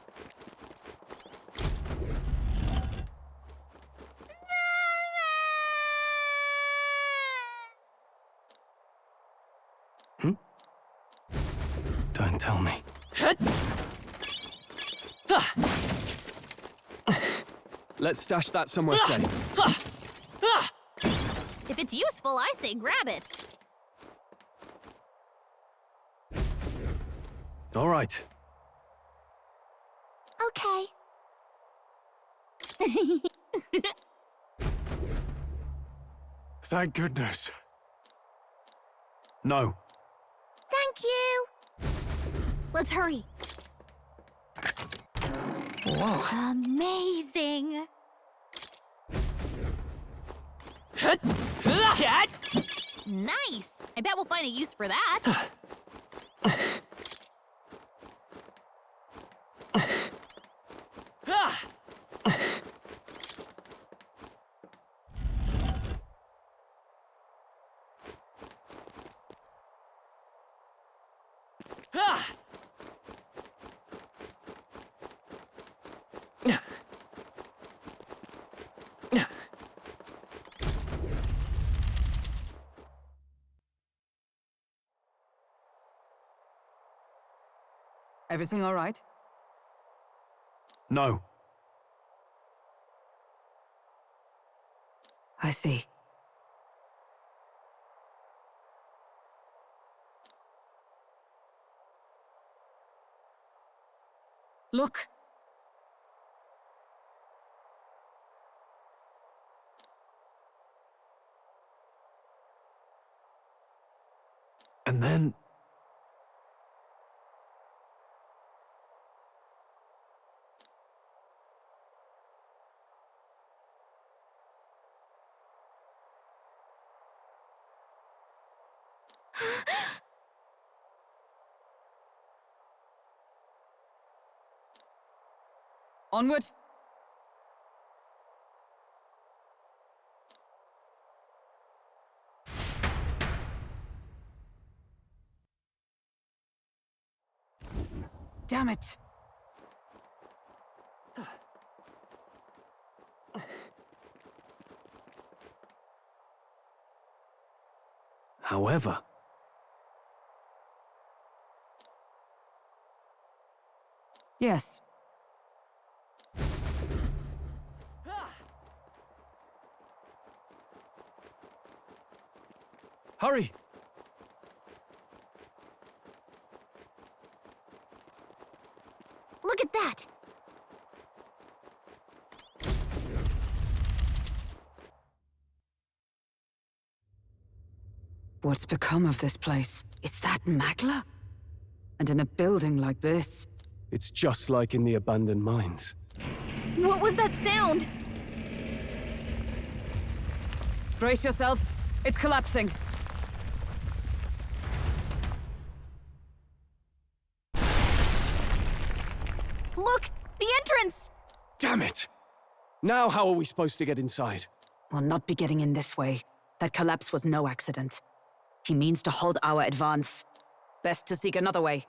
Don't tell me. Let's stash that somewhere safe. If it's useful, I say grab it. All right. Okay. Thank goodness. No. Thank you. Let's hurry. Whoa. Amazing! Nice! I bet we'll find a use for that. Everything all right? No. I see. Look! And then... Onward! Damn it! However... Yes. Hurry! Look at that! What's become of this place? Is that Magla? And in a building like this? It's just like in the abandoned mines. What was that sound? Brace yourselves. It's collapsing. Look! The entrance! Damn it! Now how are we supposed to get inside? We'll not be getting in this way. That collapse was no accident. He means to halt our advance. Best to seek another way.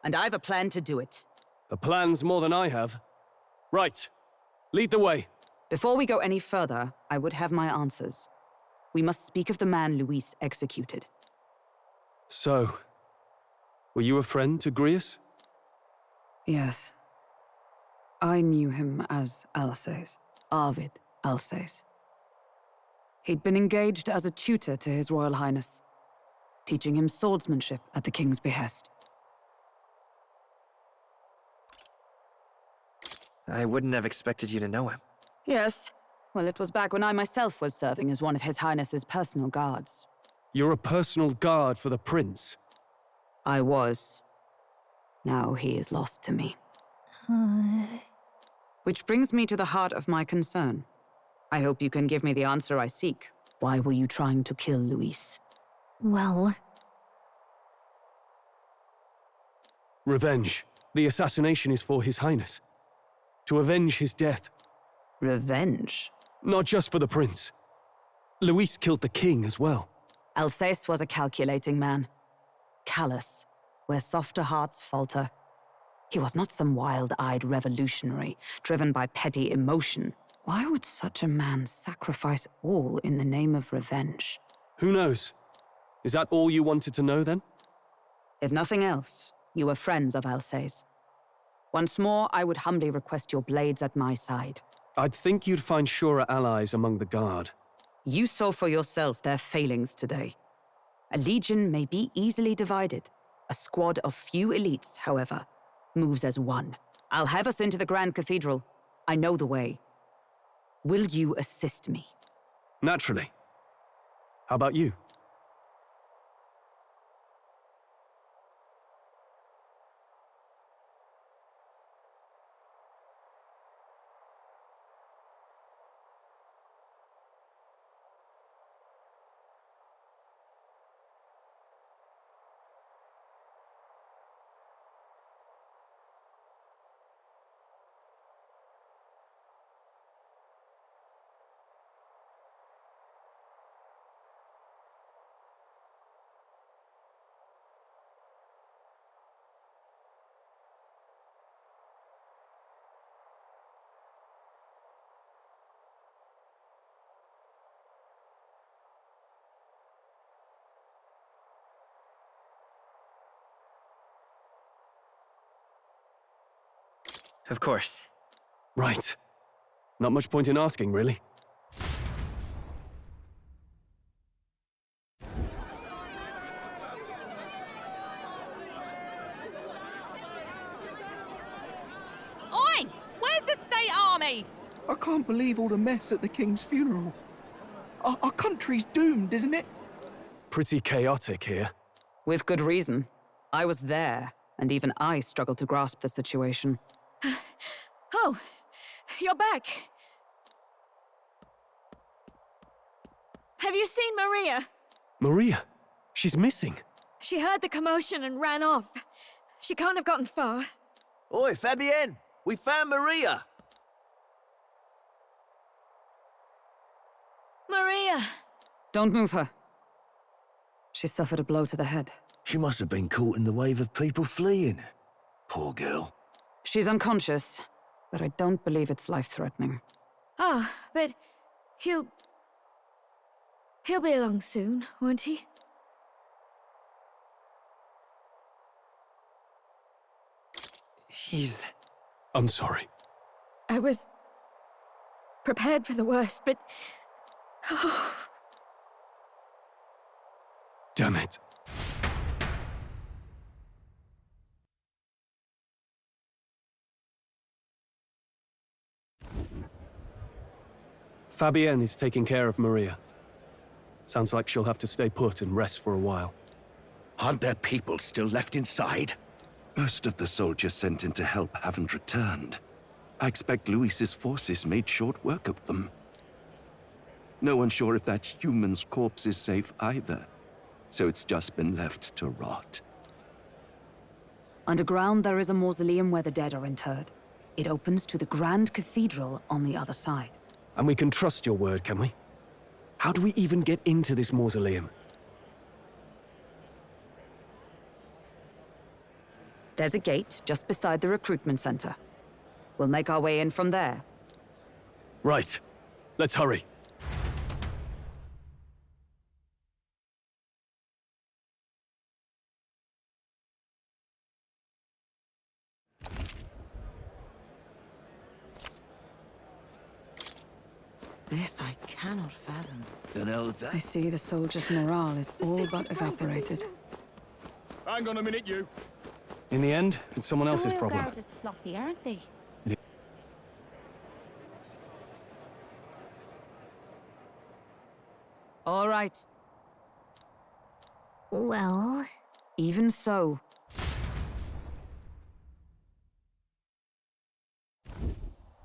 And I've a plan to do it. A plan's more than I have. Right. Lead the way. Before we go any further, I would have my answers. We must speak of the man Luis executed. So, were you a friend to Grius? Yes. I knew him as Alsace, Arvid Alsace. He'd been engaged as a tutor to His Royal Highness. teaching him swordsmanship at the king's behest. I wouldn't have expected you to know him. Yes. Well, it was back when I myself was serving as one of His Highness's personal guards. You're a personal guard for the prince? I was. Now he is lost to me. Which brings me to the heart of my concern. I hope you can give me the answer I seek. Why were you trying to kill Luis? Well... Revenge. The assassination is for His Highness. To avenge his death. Revenge? Not just for the prince. Luis killed the king as well. Alsace was a calculating man. Callous, where softer hearts falter. He was not some wild-eyed revolutionary, driven by petty emotion. Why would such a man sacrifice all in the name of revenge? Who knows? Is that all you wanted to know, then? If nothing else, you were friends of Alsace. Once more, I would humbly request your blades at my side. I'd think you'd find surer allies among the guard. You saw for yourself their failings today. A legion may be easily divided. A squad of few elites, however, moves as one. I'll have us into the Grand Cathedral. I know the way. Will you assist me? Naturally. How about you? Of course. Right. Not much point in asking, really. Oi! Where's the state army? I can't believe all the mess at the king's funeral. Our country's doomed, isn't it? Pretty chaotic here. With good reason. I was there, and even I struggled to grasp the situation. Oh, you're back. Have you seen Maria? Maria? She's missing. She heard the commotion and ran off. She can't have gotten far. Oi, Fabienne! We found Maria! Maria! Don't move her. She suffered a blow to the head. She must have been caught in the wave of people fleeing. Poor girl. She's unconscious, but I don't believe it's life-threatening. Ah, but he'll be along soon, won't he? I'm sorry. I was prepared for the worst, but... Oh. Damn it. Fabienne is taking care of Maria. Sounds like she'll have to stay put and rest for a while. Aren't there people still left inside? Most of the soldiers sent in to help haven't returned. I expect Luis's forces made short work of them. No one's sure if that human's corpse is safe either, so it's just been left to rot. Underground, there is a mausoleum where the dead are interred. It opens to the Grand Cathedral on the other side. And we can trust your word, can we? How do we even get into this mausoleum? There's a gate just beside the recruitment center. We'll make our way in from there. Right. Let's hurry. This I cannot fathom. An elder? I see the soldiers' morale is all but evaporated. Hang on a minute, you. In the end, it's someone else's problem. The Royal Guard is sloppy, aren't they? All right. Well... Even so.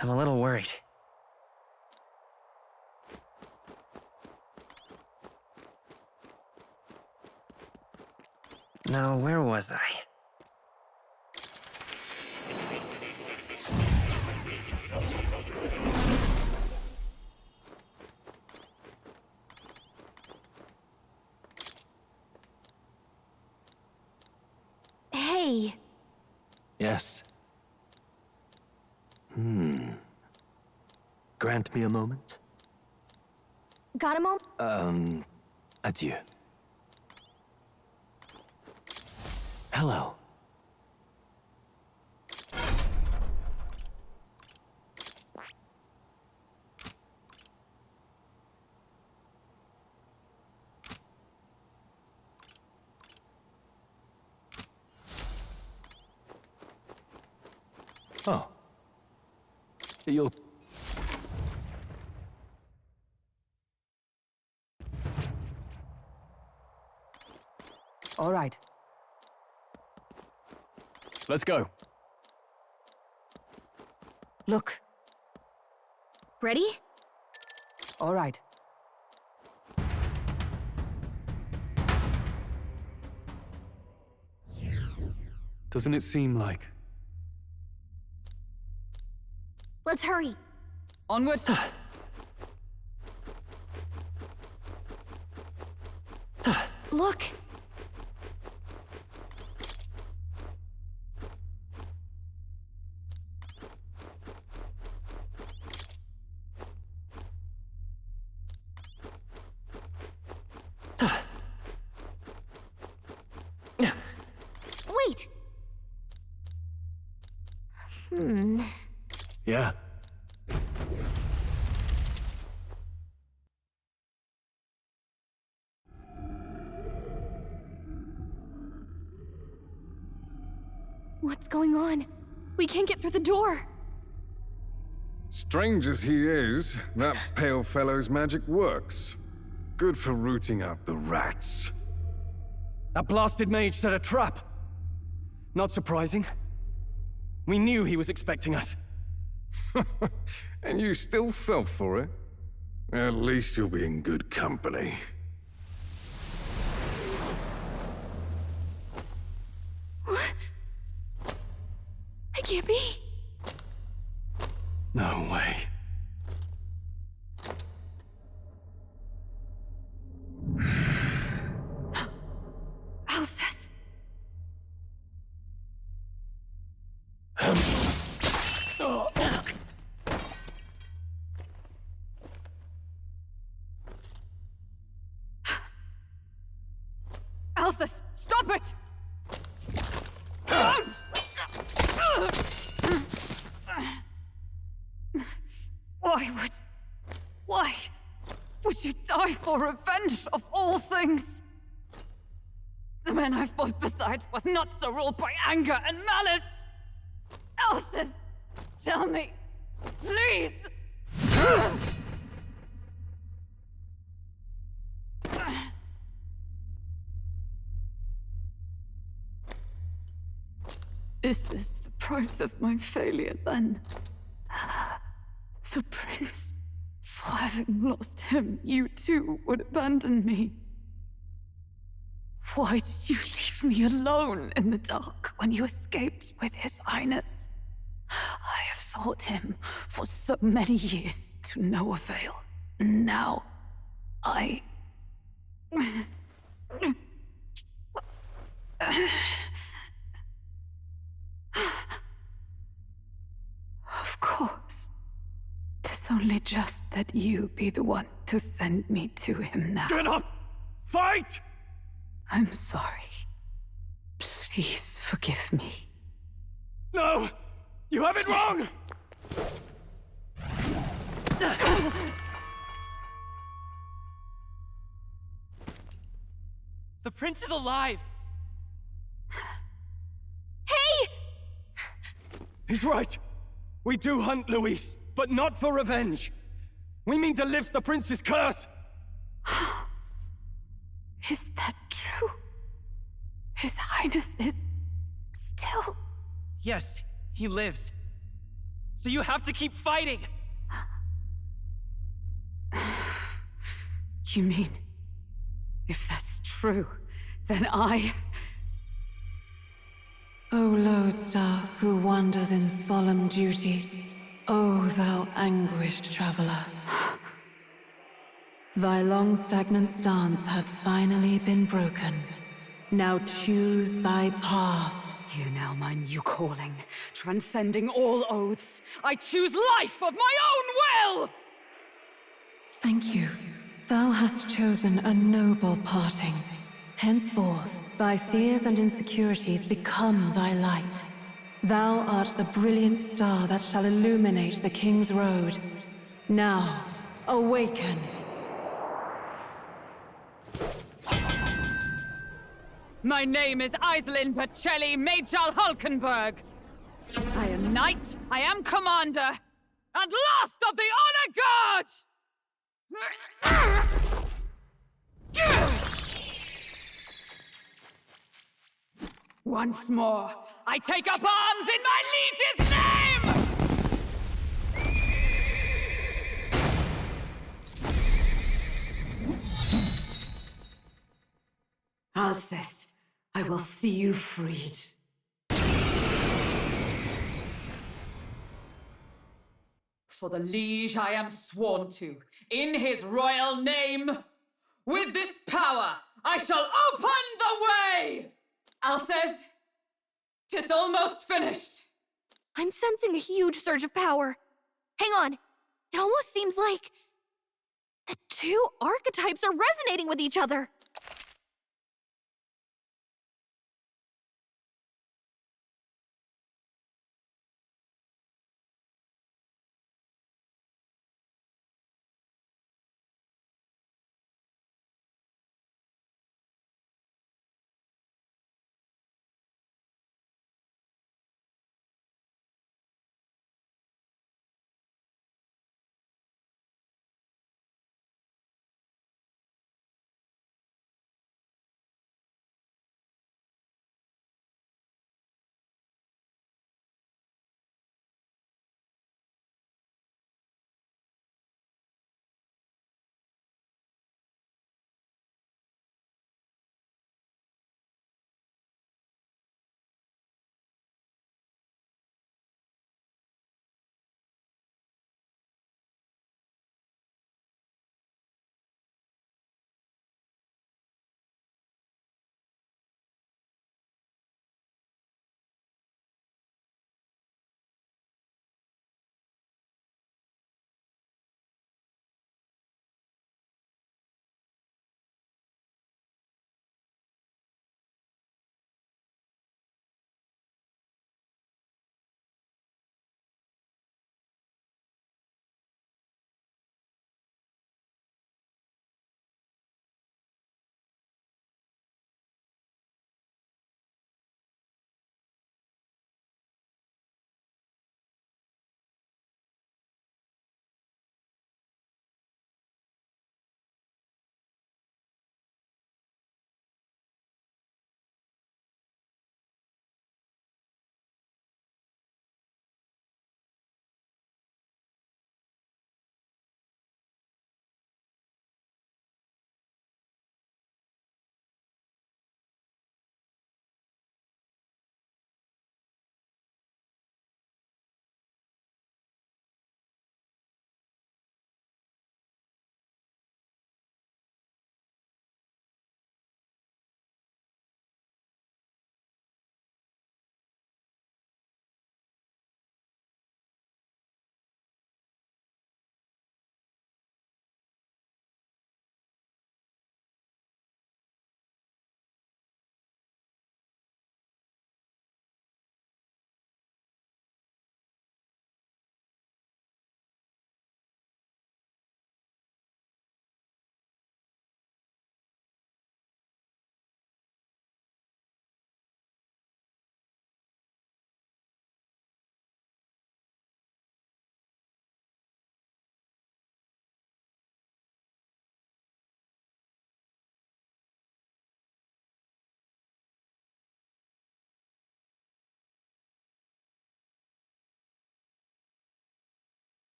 I'm a little worried. Now, where was I? Hey! Yes. Grant me a moment? Got a moment? Adieu. Hello. Oh. You'll... All right. Let's go. Look. Ready? All right. Doesn't it seem like... Let's hurry. Onward. Look. Wait. Yeah. What's going on? We can't get through the door. Strange as he is, that pale fellow's magic works. Good for rooting out the rats. That blasted mage set a trap. Not surprising. We knew he was expecting us. And you still fell for it? At least you'll be in good company. What? It can't be. No way. Alcest. Alcest, stop it! Don't! Why would you die for revenge of all things? The man I fought beside was not so ruled by anger and malice. Alcest, tell me, please. Is this the price of my failure, then? The prince, for having lost him, you too would abandon me. Why did you leave me alone in the dark when you escaped with his highness? I have sought him for so many years to no avail. Now, I... Of course. 'Tis only just that you be the one to send me to him now. Get up! Fight! I'm sorry. Please forgive me. No! You have it wrong! prince is alive! Hey! He's right. We do hunt Luis, but not for revenge. We mean to lift the prince's curse. Is that true? His Highness is still... Yes, he lives. So you have to keep fighting! You mean, if that's true, then I... O lodestar who wanders in solemn duty, O thou anguished traveler. Thy long stagnant stance hath finally been broken. Now choose thy path. Hear now my new calling, transcending all oaths. I choose life of my own will! Thank you. Thou hast chosen a noble parting. Henceforth, thy fears and insecurities become thy light. Thou art the brilliant star that shall illuminate the King's Road. Now, awaken. My name is Iselin Pacelli Majal Hulkenberg. I am knight, I am commander, and last of the Honor Guard! Once more, I take up arms in my liege's name! Alcest, I will see you freed. For the liege I am sworn to, in his royal name. With this power, I shall open the way! Alcest, 'tis almost finished. I'm sensing a huge surge of power. Hang on. It almost seems like the two archetypes are resonating with each other.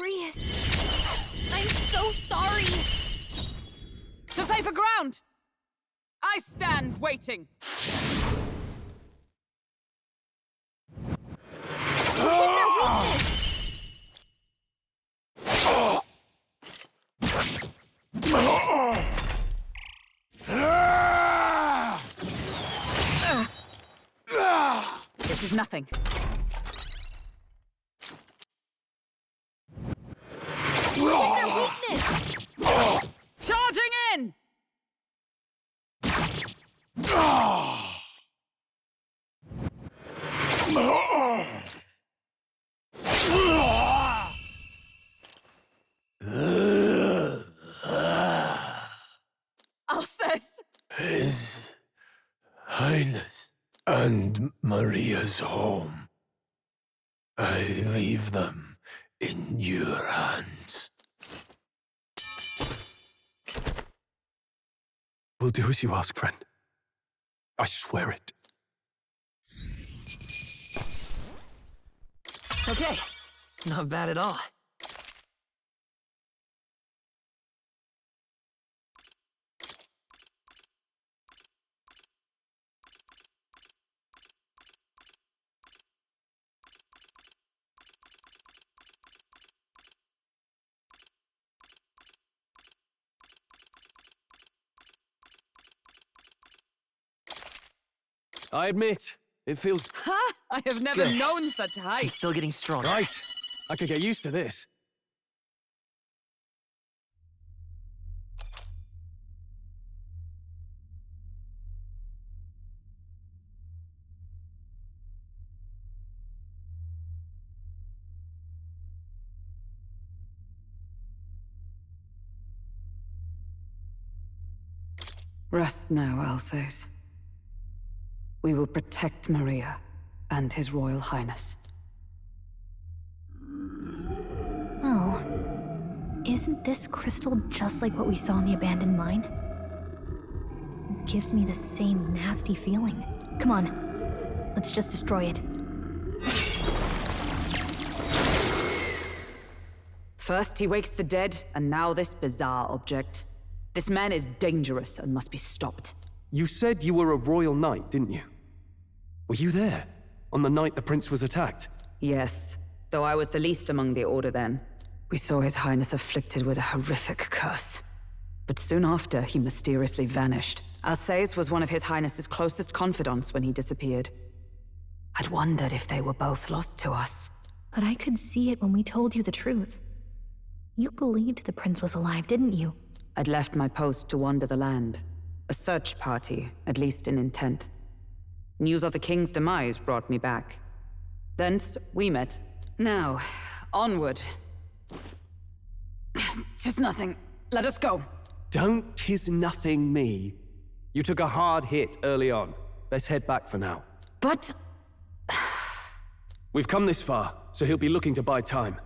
Priest, I'm so sorry. To safer ground! I stand waiting. This is nothing. Their weakness! Charging in! Alsace! His Highness and Maria's home. I leave them in your hands. We'll do as you ask, friend. I swear it. Okay. Not bad at all. I admit, it feels... Ha! I have never Good. known such height. He's still getting stronger. Right. I could get used to this. Rest now, Alsace. We will protect Maria and His Royal Highness. Oh. Isn't this crystal just like what we saw in the abandoned mine? It gives me the same nasty feeling. Come on. Let's just destroy it. First he wakes the dead, and now this bizarre object. This man is dangerous and must be stopped. You said you were a royal knight, didn't you? Were you there? On the night the prince was attacked? Yes, though I was the least among the Order then. We saw His Highness afflicted with a horrific curse. But soon after, he mysteriously vanished. Alsace was one of His Highness's closest confidants when he disappeared. I'd wondered if they were both lost to us. But I could see it when we told you the truth. You believed the prince was alive, didn't you? I'd left my post to wander the land. A search party, at least in intent. News of the king's demise brought me back. Thence, we met. Now, onward. 'Tis nothing. Let us go. Don't tis nothing me. You took a hard hit early on. Let's head back for now. But... We've come this far, so he'll be looking to buy time.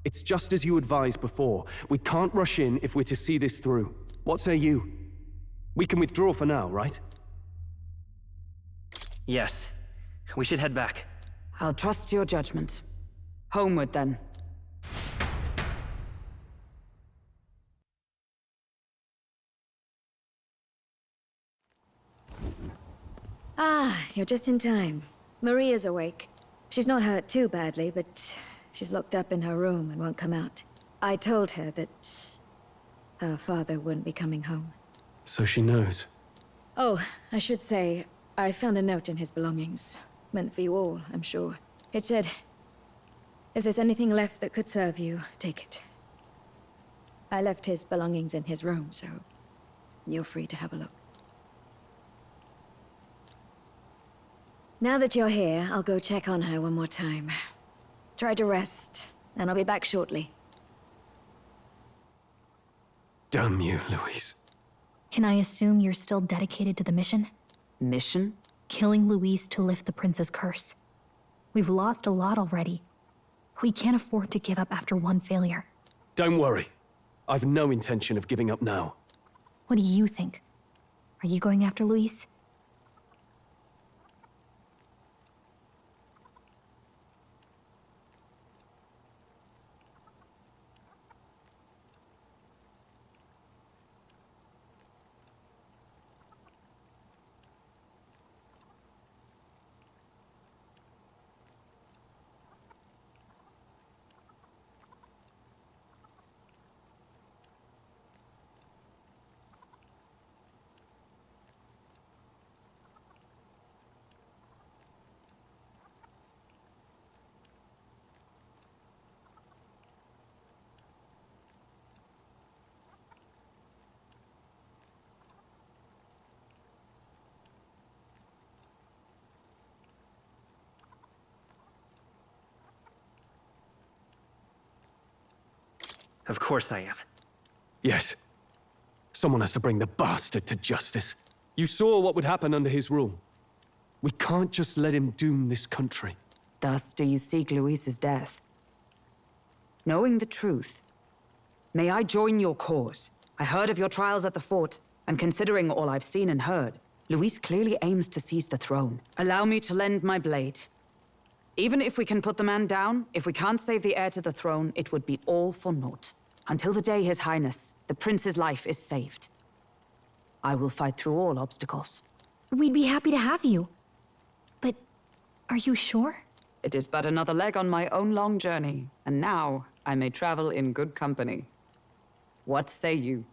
It's just as you advised before. We can't rush in if we're to see this through. What say you? We can withdraw for now, right? Yes. We should head back. I'll trust your judgment. Homeward, then. Ah, you're just in time. Maria's awake. She's not hurt too badly, but she's locked up in her room and won't come out. I told her that her father wouldn't be coming home. So she knows. Oh, I should say, I found a note in his belongings. Meant for you all, I'm sure. It said, if there's anything left that could serve you, take it. I left his belongings in his room, so you're free to have a look. Now that you're here, I'll go check on her one more time. Try to rest, and I'll be back shortly. Damn you, Louise. Can I assume you're still dedicated to the mission? Mission? Killing Louise to lift the prince's curse. We've lost a lot already. We can't afford to give up after one failure. Don't worry. I've no intention of giving up now. What do you think? Are you going after Louise? Of course I am. Yes. Someone has to bring the bastard to justice. You saw what would happen under his rule. We can't just let him doom this country. Thus do you seek Luis's death. Knowing the truth, may I join your cause? I heard of your trials at the fort, and considering all I've seen and heard, Luis clearly aims to seize the throne. Allow me to lend my blade. Even if we can put the man down, if we can't save the heir to the throne, it would be all for naught. Until the day His Highness, the Prince's life is saved. I will fight through all obstacles. We'd be happy to have you. But are you sure? It is but another leg on my own long journey, and now I may travel in good company. What say you?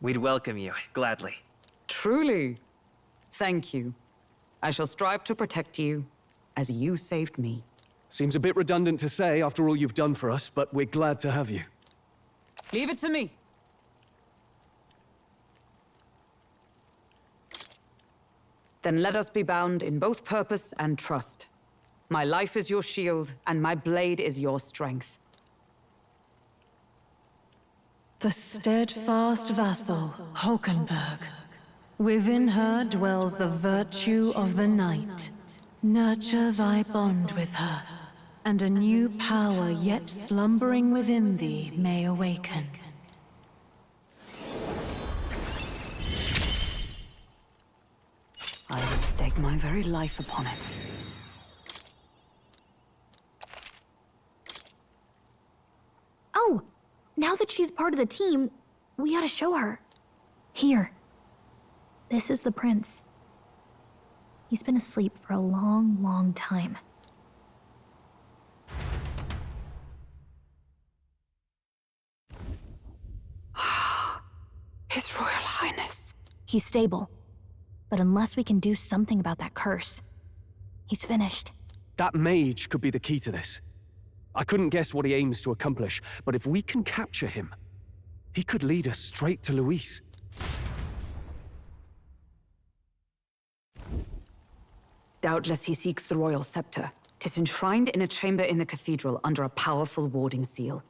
We'd welcome you, gladly. Truly. Thank you. I shall strive to protect you, as you saved me. Seems a bit redundant to say after all you've done for us, but we're glad to have you. Leave it to me. Then let us be bound in both purpose and trust. My life is your shield, and my blade is your strength. The steadfast vassal, Hulkenberg. Within her dwells the virtue of the knight. Nurture thy bond with her, and a new power yet slumbering within thee may awaken. I would stake my very life upon it. Oh! Now that she's part of the team, we ought to show her. Here. This is the prince. He's been asleep for a long, long time. His Royal Highness. He's stable. But unless we can do something about that curse, he's finished. That mage could be the key to this. I couldn't guess what he aims to accomplish, but if we can capture him, he could lead us straight to Luis. Doubtless he seeks the royal scepter. 'Tis enshrined in a chamber in the cathedral under a powerful warding seal.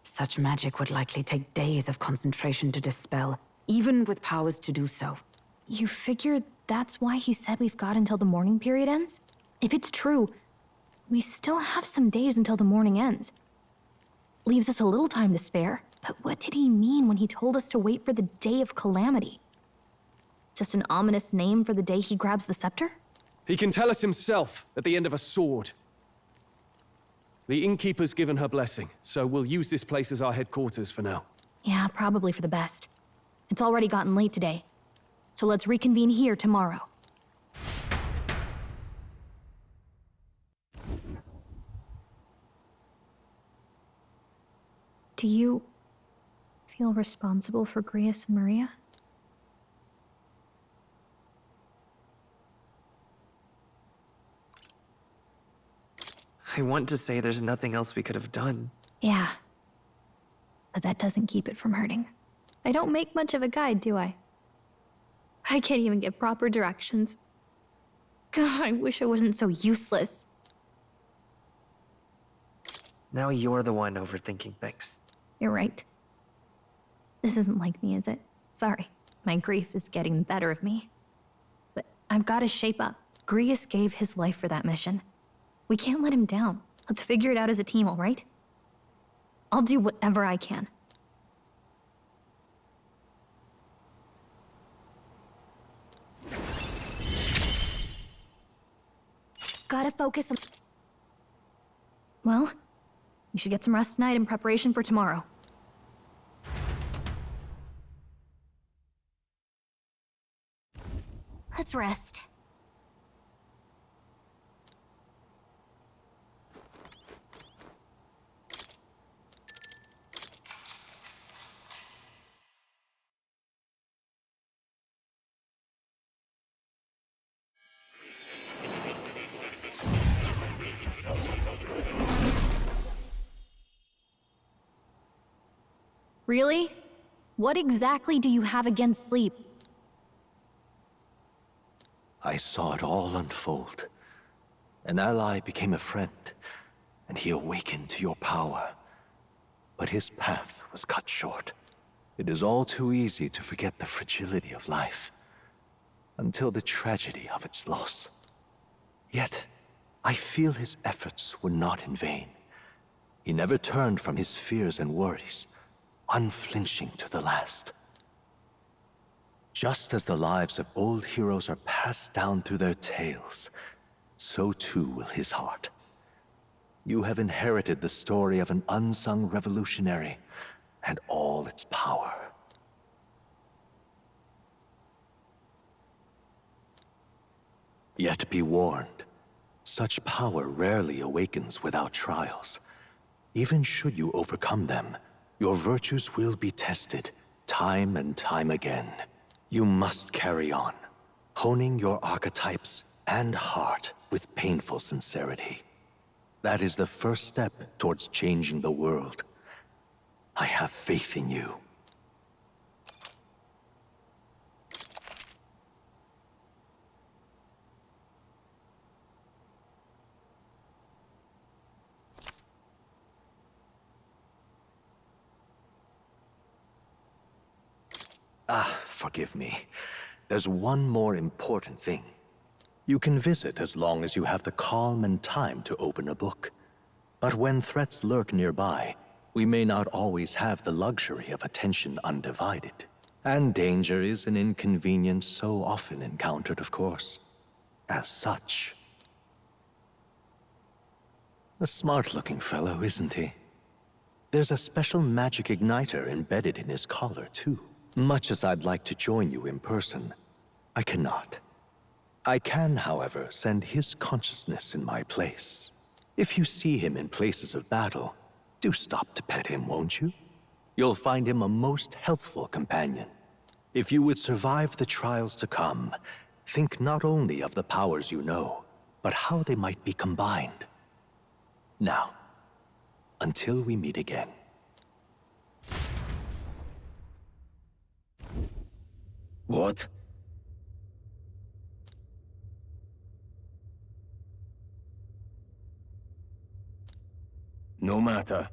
Such magic would likely take days of concentration to dispel, even with powers to do so. You figure that's why he said we've got until the mourning period ends? If it's true, we still have some days until the mourning ends. Leaves us a little time to spare, but what did he mean when he told us to wait for the day of calamity? Just an ominous name for the day he grabs the scepter? He can tell us himself at the end of a sword. The innkeeper's given her blessing, so we'll use this place as our headquarters for now. Yeah, probably for the best. It's already gotten late today, so let's reconvene here tomorrow. Do you feel responsible for Grius and Maria? I want to say there's nothing else we could have done. Yeah. But that doesn't keep it from hurting. I don't make much of a guide, do I? I can't even give proper directions. God, I wish I wasn't so useless. Now you're the one overthinking things. You're right. This isn't like me, is it? Sorry. My grief is getting the better of me. But I've got to shape up. Grius gave his life for that mission. We can't let him down. Let's figure it out as a team, all right? I'll do whatever I can. Gotta focus on... Well, you should get some rest tonight in preparation for tomorrow. Let's rest. Really? What exactly do you have against sleep? I saw it all unfold. An ally became a friend, and he awakened to your power. But his path was cut short. It is all too easy to forget the fragility of life, until the tragedy of its loss. Yet, I feel his efforts were not in vain. He never turned from his fears and worries, unflinching to the last. Just as the lives of old heroes are passed down through their tales, so too will his heart. You have inherited the story of an unsung revolutionary and all its power. Yet be warned, such power rarely awakens without trials. Even should you overcome them, your virtues will be tested time and time again. You must carry on, honing your archetypes and heart with painful sincerity. That is the first step towards changing the world. I have faith in you. Forgive me. There's one more important thing. You can visit as long as you have the calm and time to open a book. But when threats lurk nearby, we may not always have the luxury of attention undivided. And danger is an inconvenience so often encountered, of course. As such. A smart-looking fellow, isn't he? There's a special magic igniter embedded in his collar, too. Much as I'd like to join you in person, I cannot. I can, however, send his consciousness in my place. If you see him in places of battle, do stop to pet him, won't you? You'll find him a most helpful companion. If you would survive the trials to come, think not only of the powers you know, but how they might be combined. Now, until we meet again. What? No matter.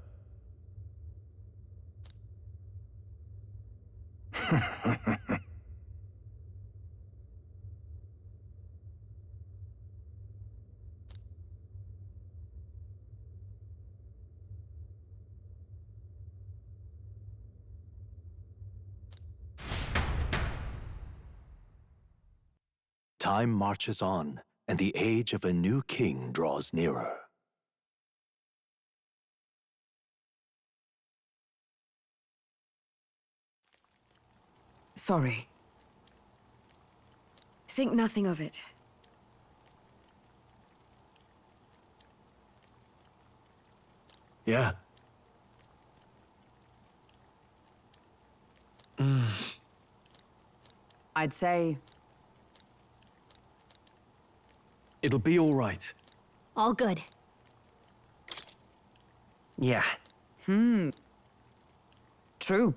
Time marches on, and the age of a new king draws nearer. Sorry. Think nothing of it. Yeah. I'd say... It'll be all right. All good. Yeah. True.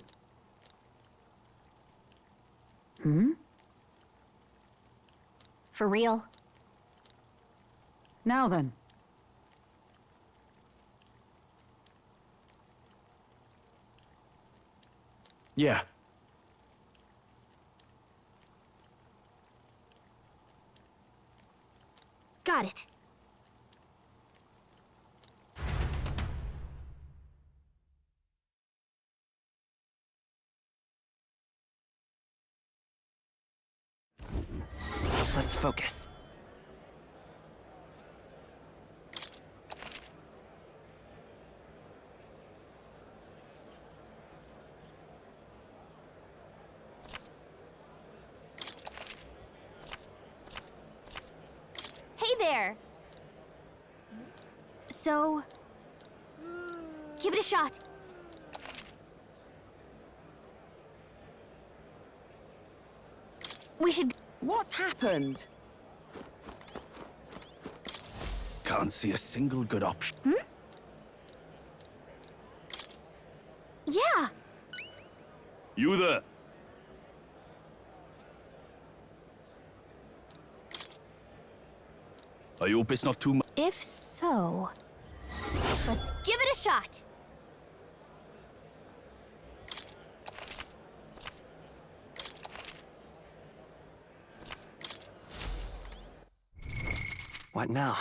For real. Now then. Yeah. Got it. Let's focus. Hey there! So... give it a shot. We should... What's happened? Can't see a single good option. Yeah! You there? I hope it's not too much. If so, Let's give it a shot. What now?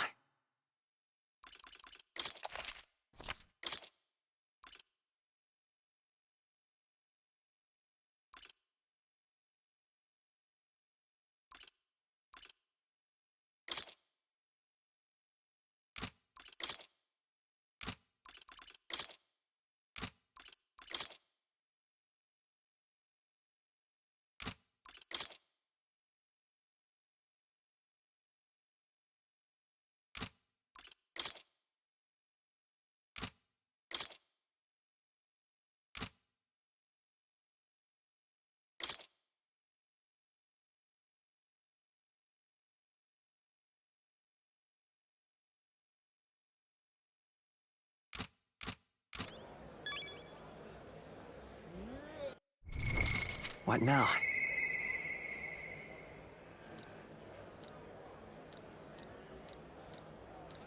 What now?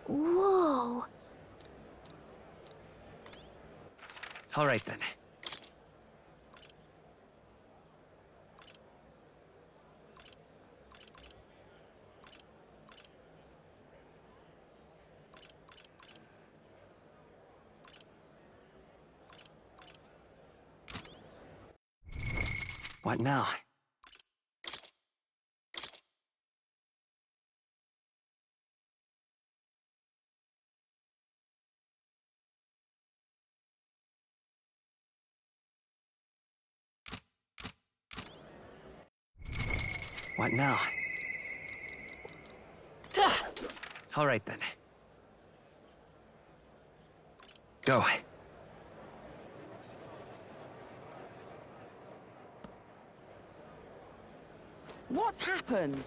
whoa. All right then. What now? What now? All right then. Go. What's happened?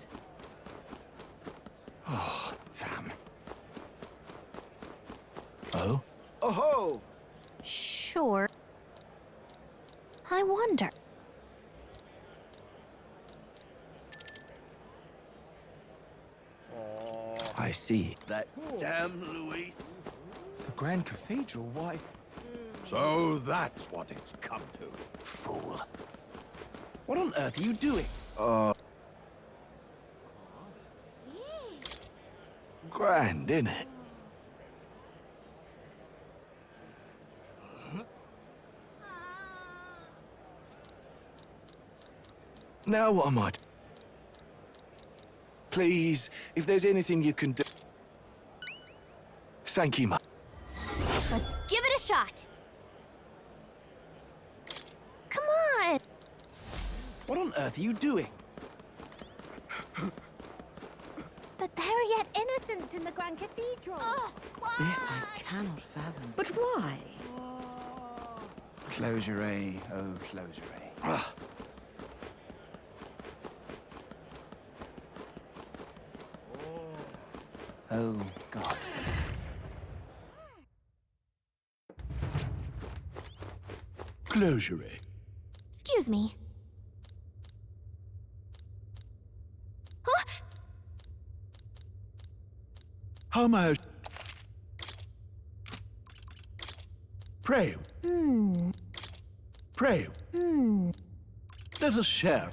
Oh, damn. Oh? Oh ho! Sure. I wonder. I see. That damn Luis. The Grand Cathedral, why? So that's what it's come to. Fool. What on earth are you doing? Grand, innit? Now what am I? Please, if there's anything you can do. Thank you, much. Let's give it a shot. Come on! What on earth are you doing? But there are yet innocents in the Grand Cathedral. This I cannot fathom. But why? Closure, oh, closure. Oh, God. Closure. Excuse me. Huh? How am I? Pray. Pray. Let us share.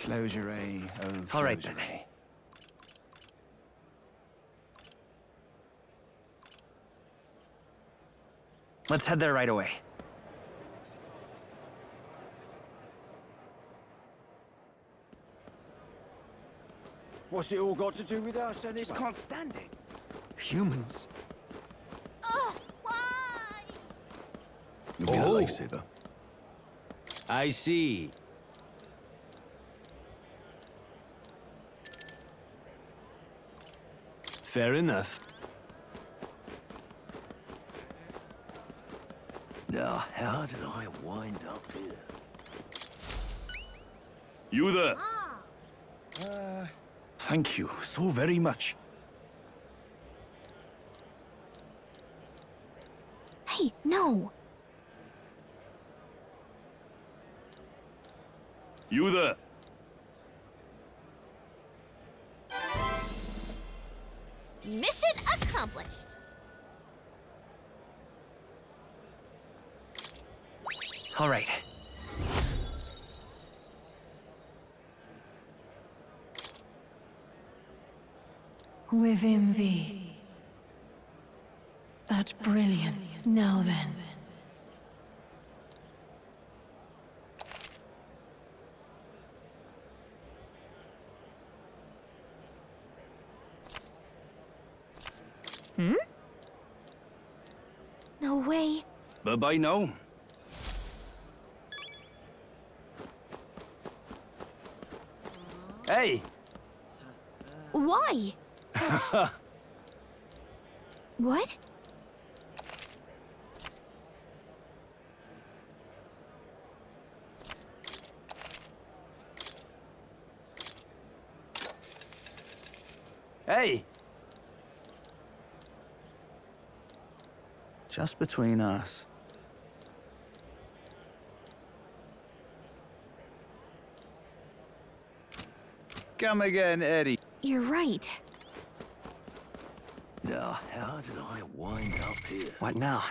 Closure, oh, closure. All right then. Let's head there right away. What's it all got to do with us, anyway? Just can't stand it. Humans. You'll be a lifesaver. I see. Fair enough. Now, how did I wind up here? You there? Thank you so very much. Hey, no! You there? Mission accomplished. All right. With envy. That brilliance. Now then. Hmm? No way. Bye-bye now. Hey! Why? What? Hey! Just between us. Come again, Eddie. You're right. Now, how did I wind up here? What now?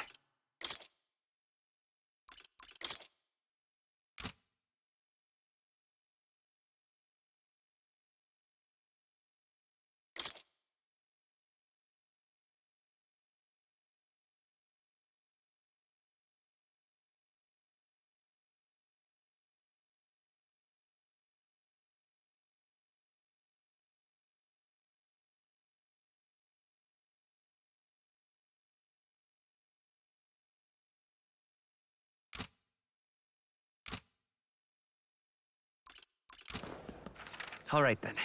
All right, then.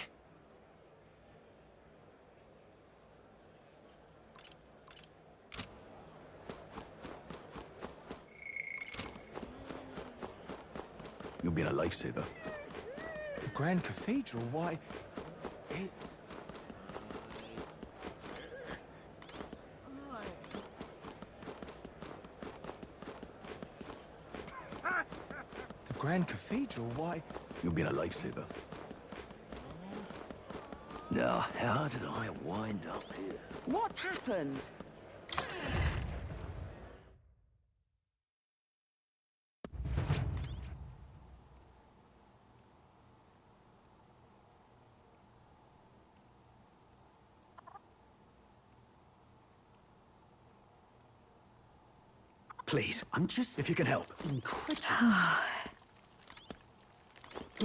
You'll be a lifesaver. The Grand Cathedral, why... It's... The Grand Cathedral, why... You'll be a lifesaver. Now, how did I wind up here? What's happened? Please, if you can help. Incredible.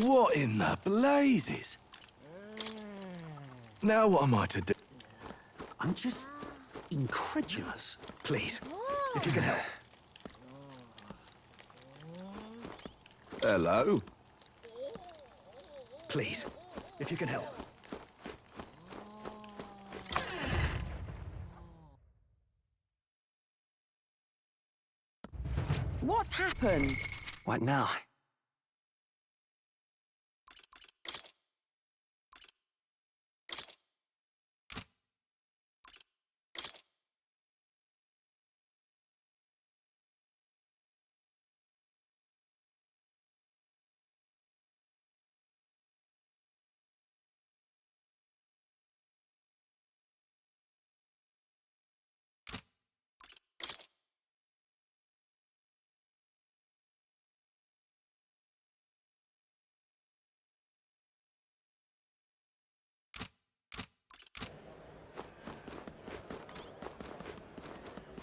What in the blazes? Now what am I to do? I'm just incredulous. Please, if you can help. Hello? Please, if you can help. What's happened? What now?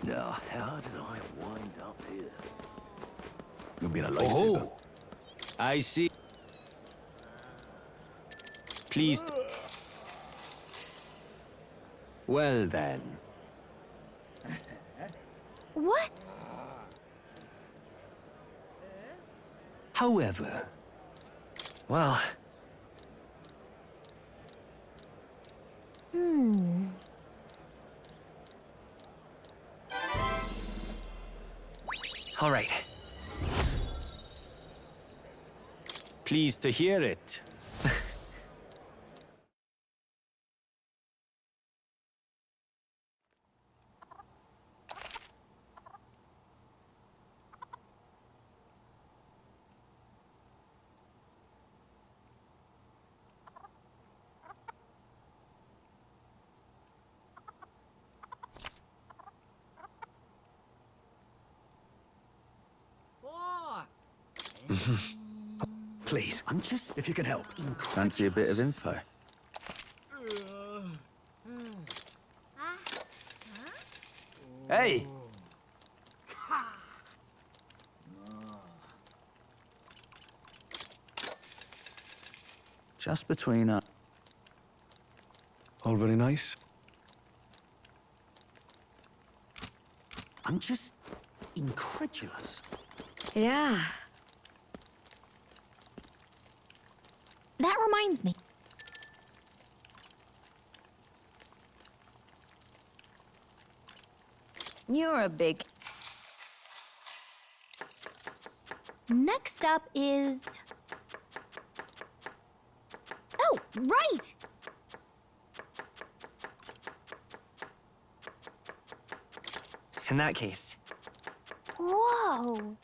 Now, how did I wind up here? You'll be a lifesaver. Oh! I see. Please. Well then. What? However, Well, all right. pleased to hear it. Please, if you can help. Fancy a bit of info? Hey! Just between us. All very nice. I'm just incredulous. Yeah. That reminds me. You're a big... Next up is... Oh, right! In that case, Whoa!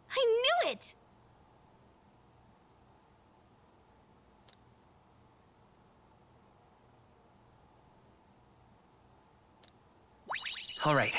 I knew it! all right.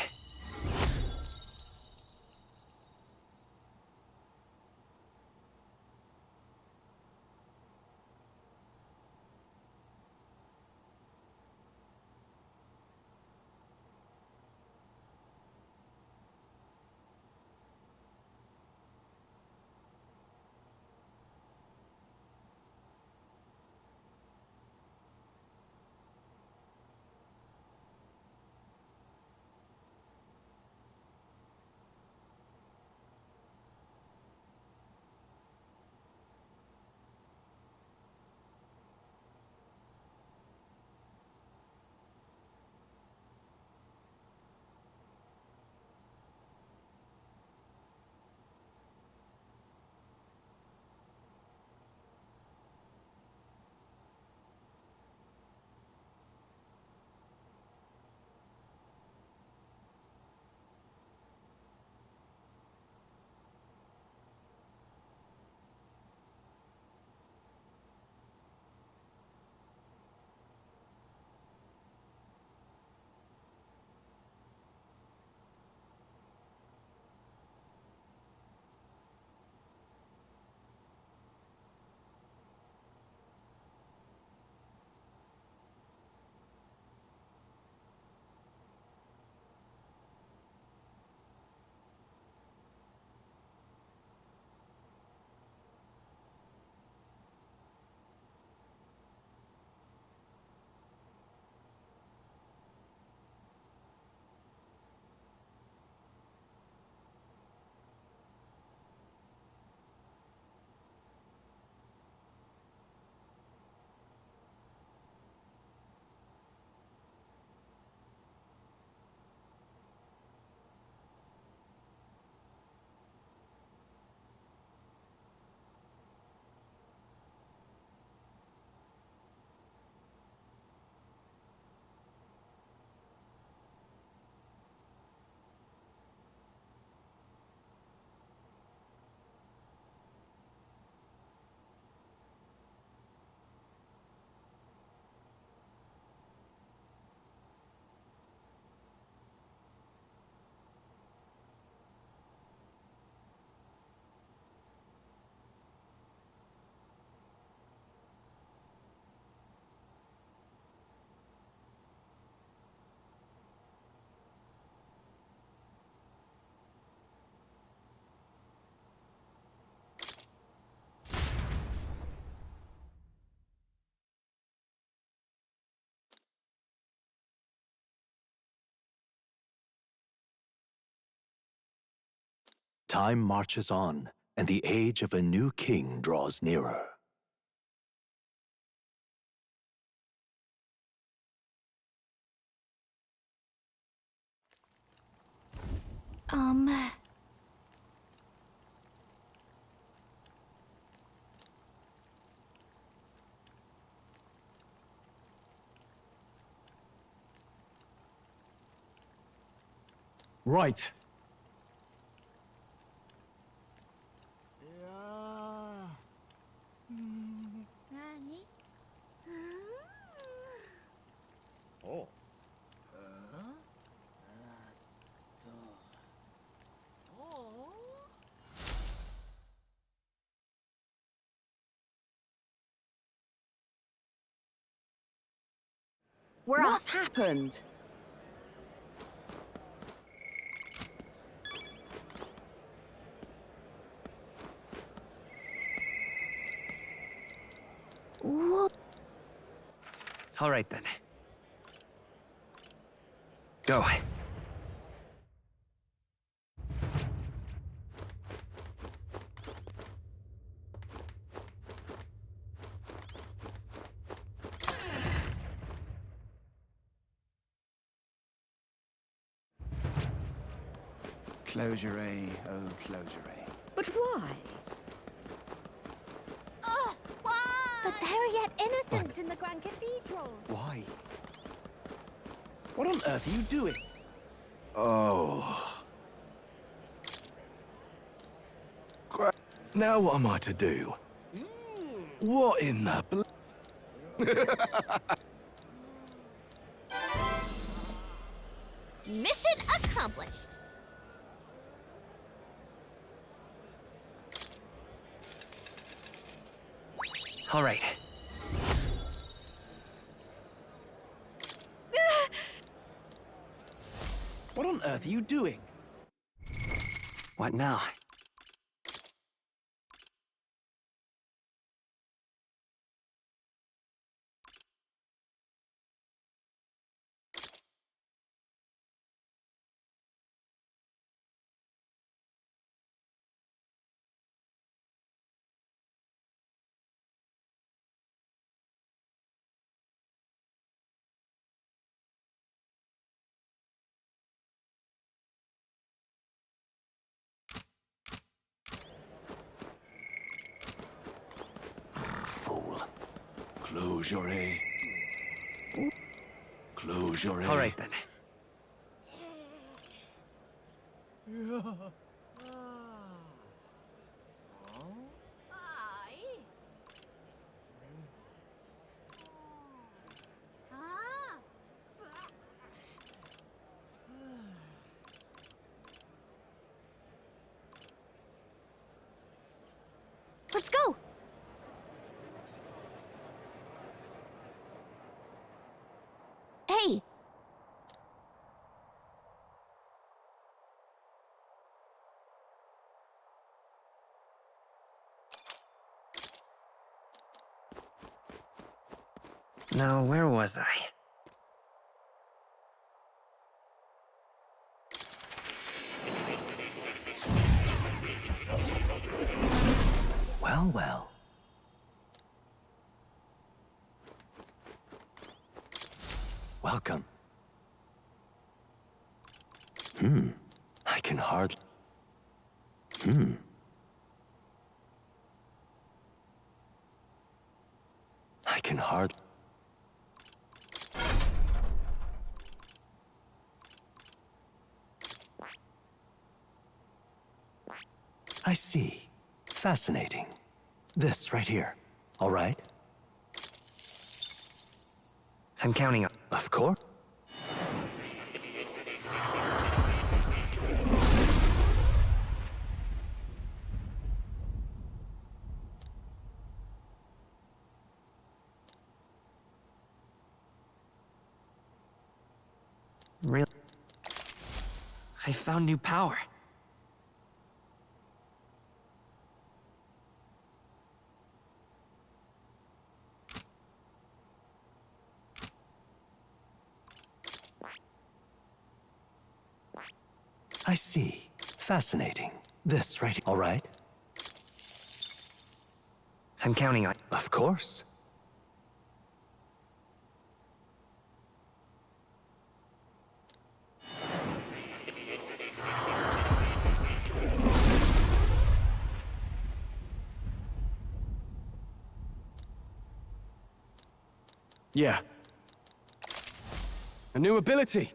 Time marches on, and the age of a new king draws nearer. Right. Oh. What's happened? What? All right then. Go. Closure, oh closure. But why? Oh, why? But there are yet innocents in the Grand Cathedral. Why? What on earth are you doing? Oh. Now what am I to do? What in the Mission accomplished. All right. What on earth are you doing? What now? Fool. Closure. Closure. All right then. Let's go! Hey! Now, where was I? Well, well. Welcome. I can hardly... I can hardly... I see. Fascinating. This right here. All right? I'm counting on... Of course. Really? I found new power. I see. Fascinating. This right, all right? I'm counting on... Of course. Yeah. A new ability.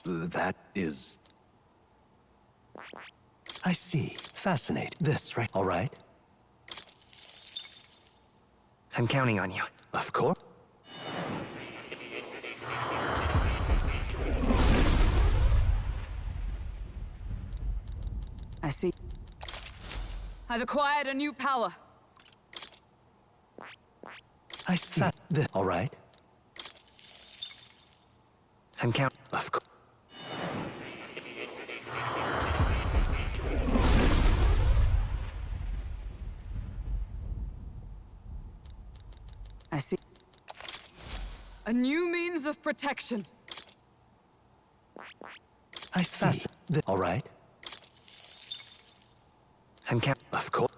That is... I see. Fascinating. This right, all right? I'm counting on you. Of course. I see. I've acquired a new power. I see. This, all right? I'm counting. Of course. I see. A new means of protection. I see. All right? I'm counting. Of course.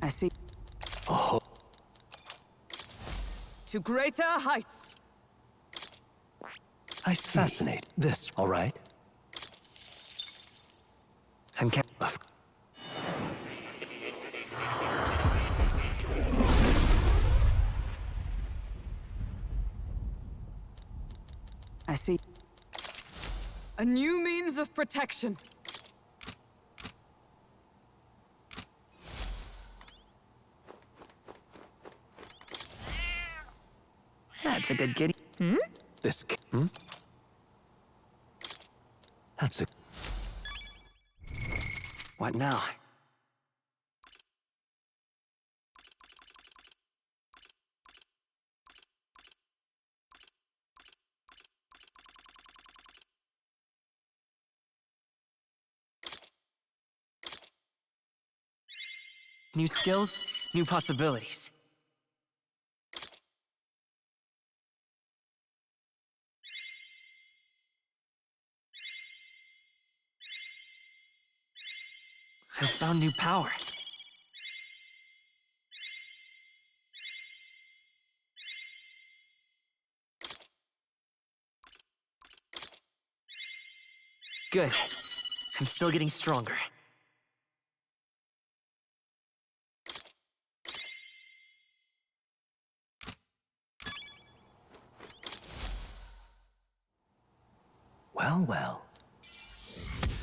I see. Oh. To greater heights. I see. Fascinate. This, all right? I'm counting. Of I see. A new means of protection. That's a good kitty. Hmm? this. That's a... What now? New skills, new possibilities. I found new power. Good. I'm still getting stronger. Well, well.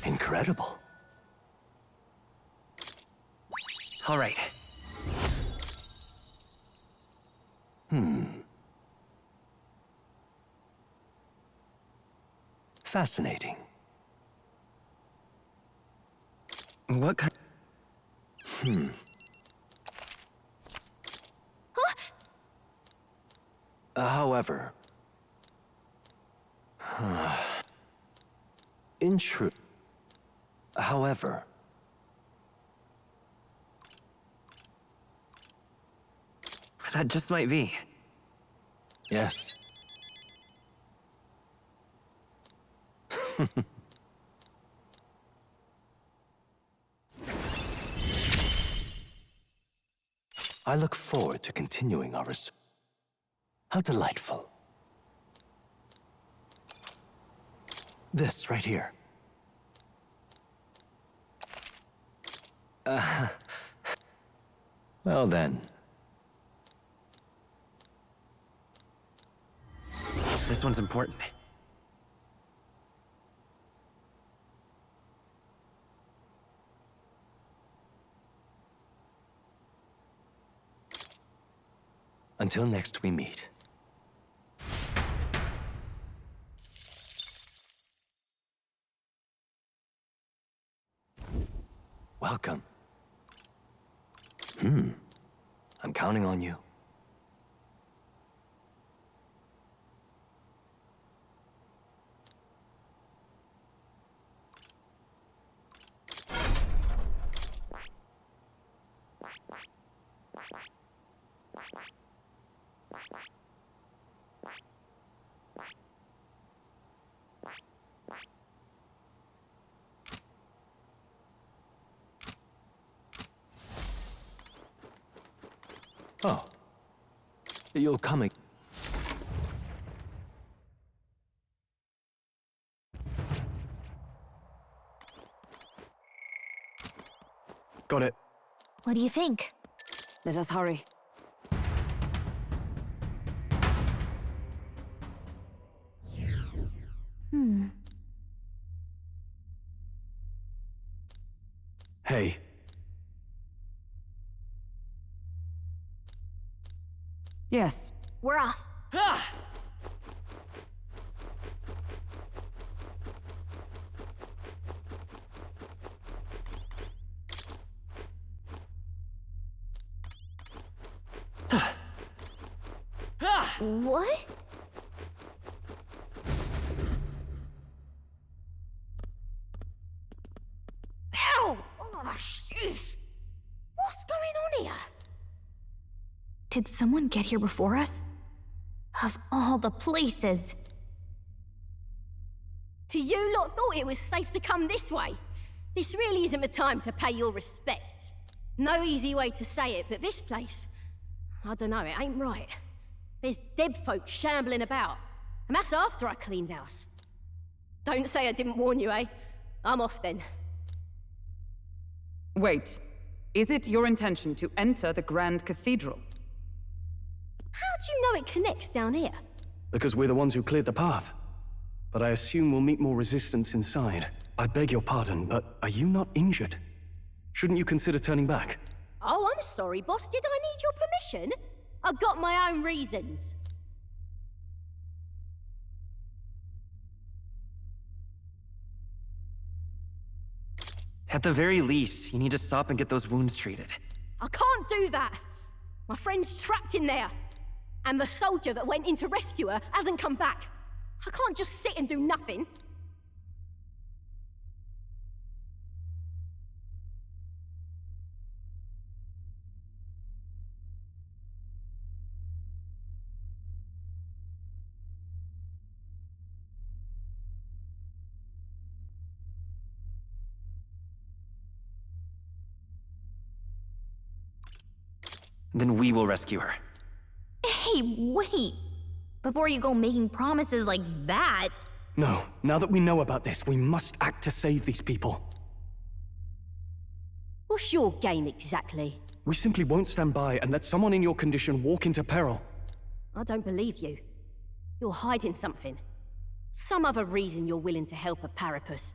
Incredible. All right. Fascinating. What kind? However... in truth... However... That just might be. Yes. I look forward to continuing our research. How delightful. This right here. Well then. This one's important. Until next we meet. Welcome. I'm counting on you. Oh. You'll come again. Got it. What do you think? Let us hurry. Hey. Yes. We're off. What? Ow! Oh, jeez. What's going on here? Did someone get here before us? Of all the places. You lot thought it was safe to come this way. This really isn't the time to pay your respects. No easy way to say it, but this place, I don't know, it ain't right. There's dead folk shambling about, and that's after I cleaned house. Don't say I didn't warn you, eh? I'm off then. Wait. Is it your intention to enter the Grand Cathedral? How do you know it connects down here? Because we're the ones who cleared the path. But I assume we'll meet more resistance inside. I beg your pardon, but are you not injured? Shouldn't you consider turning back? Oh, I'm sorry, boss. Did I need your permission? I've got my own reasons. At the very least, you need to stop and get those wounds treated. I can't do that. My friend's trapped in there. And the soldier that went in to rescue her hasn't come back. I can't just sit and do nothing. Then we will rescue her. Hey, wait! Before you go making promises like that... No, now that we know about this, we must act to save these people. What's your game exactly? We simply won't stand by and let someone in your condition walk into peril. I don't believe you. You're hiding something. Some other reason you're willing to help a Parapus.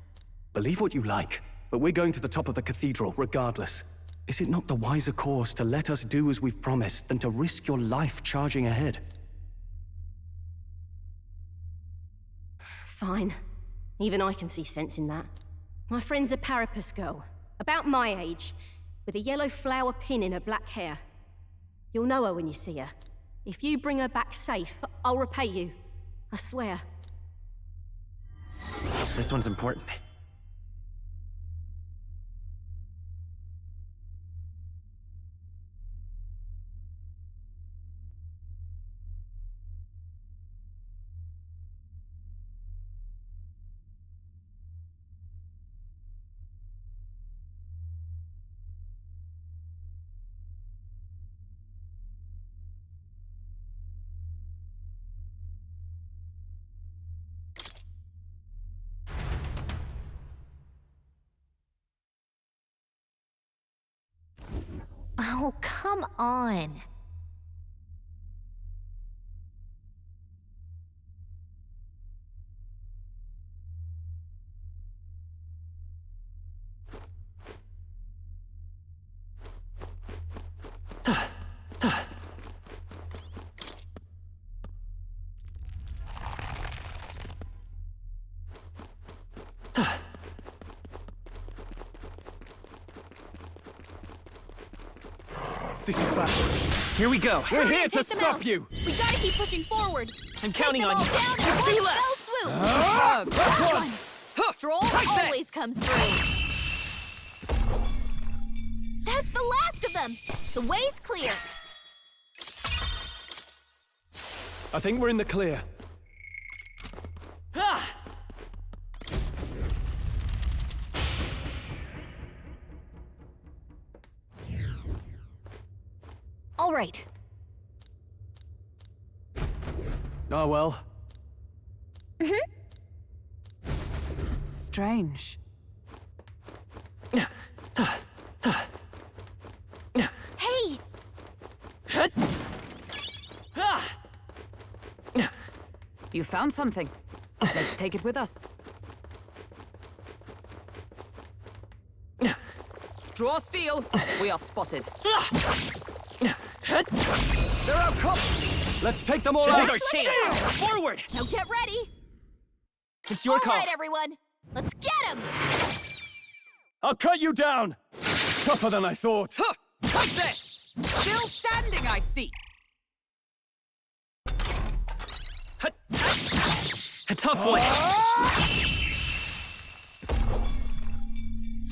Believe what you like, but we're going to the top of the cathedral regardless. Is it not the wiser course to let us do as we've promised than to risk your life charging ahead? Fine. Even I can see sense in that. My friend's a Parapus girl, about my age, with a yellow flower pin in her black hair. You'll know her when you see her. If you bring her back safe, I'll repay you. I swear. This one's important. Oh, come on. This is bad. Here we go. We're Hurry here and to take them stop out. you. We gotta keep pushing forward. I'm counting on you. Down in Three one left. fell swoop. That's one. Stroll Take this. always comes through. That's the last of them. The way's clear. I think we're in the clear. Great. Oh well. Strange. Hey! You found something. Let's take it with us. Draw steel. We are spotted. They're out, cop! Let's take them all out! Forward! Now get ready! It's your call. All right, everyone. Let's get him! I'll cut you down! Tougher than I thought. Take this! Still standing, I see. A tough one.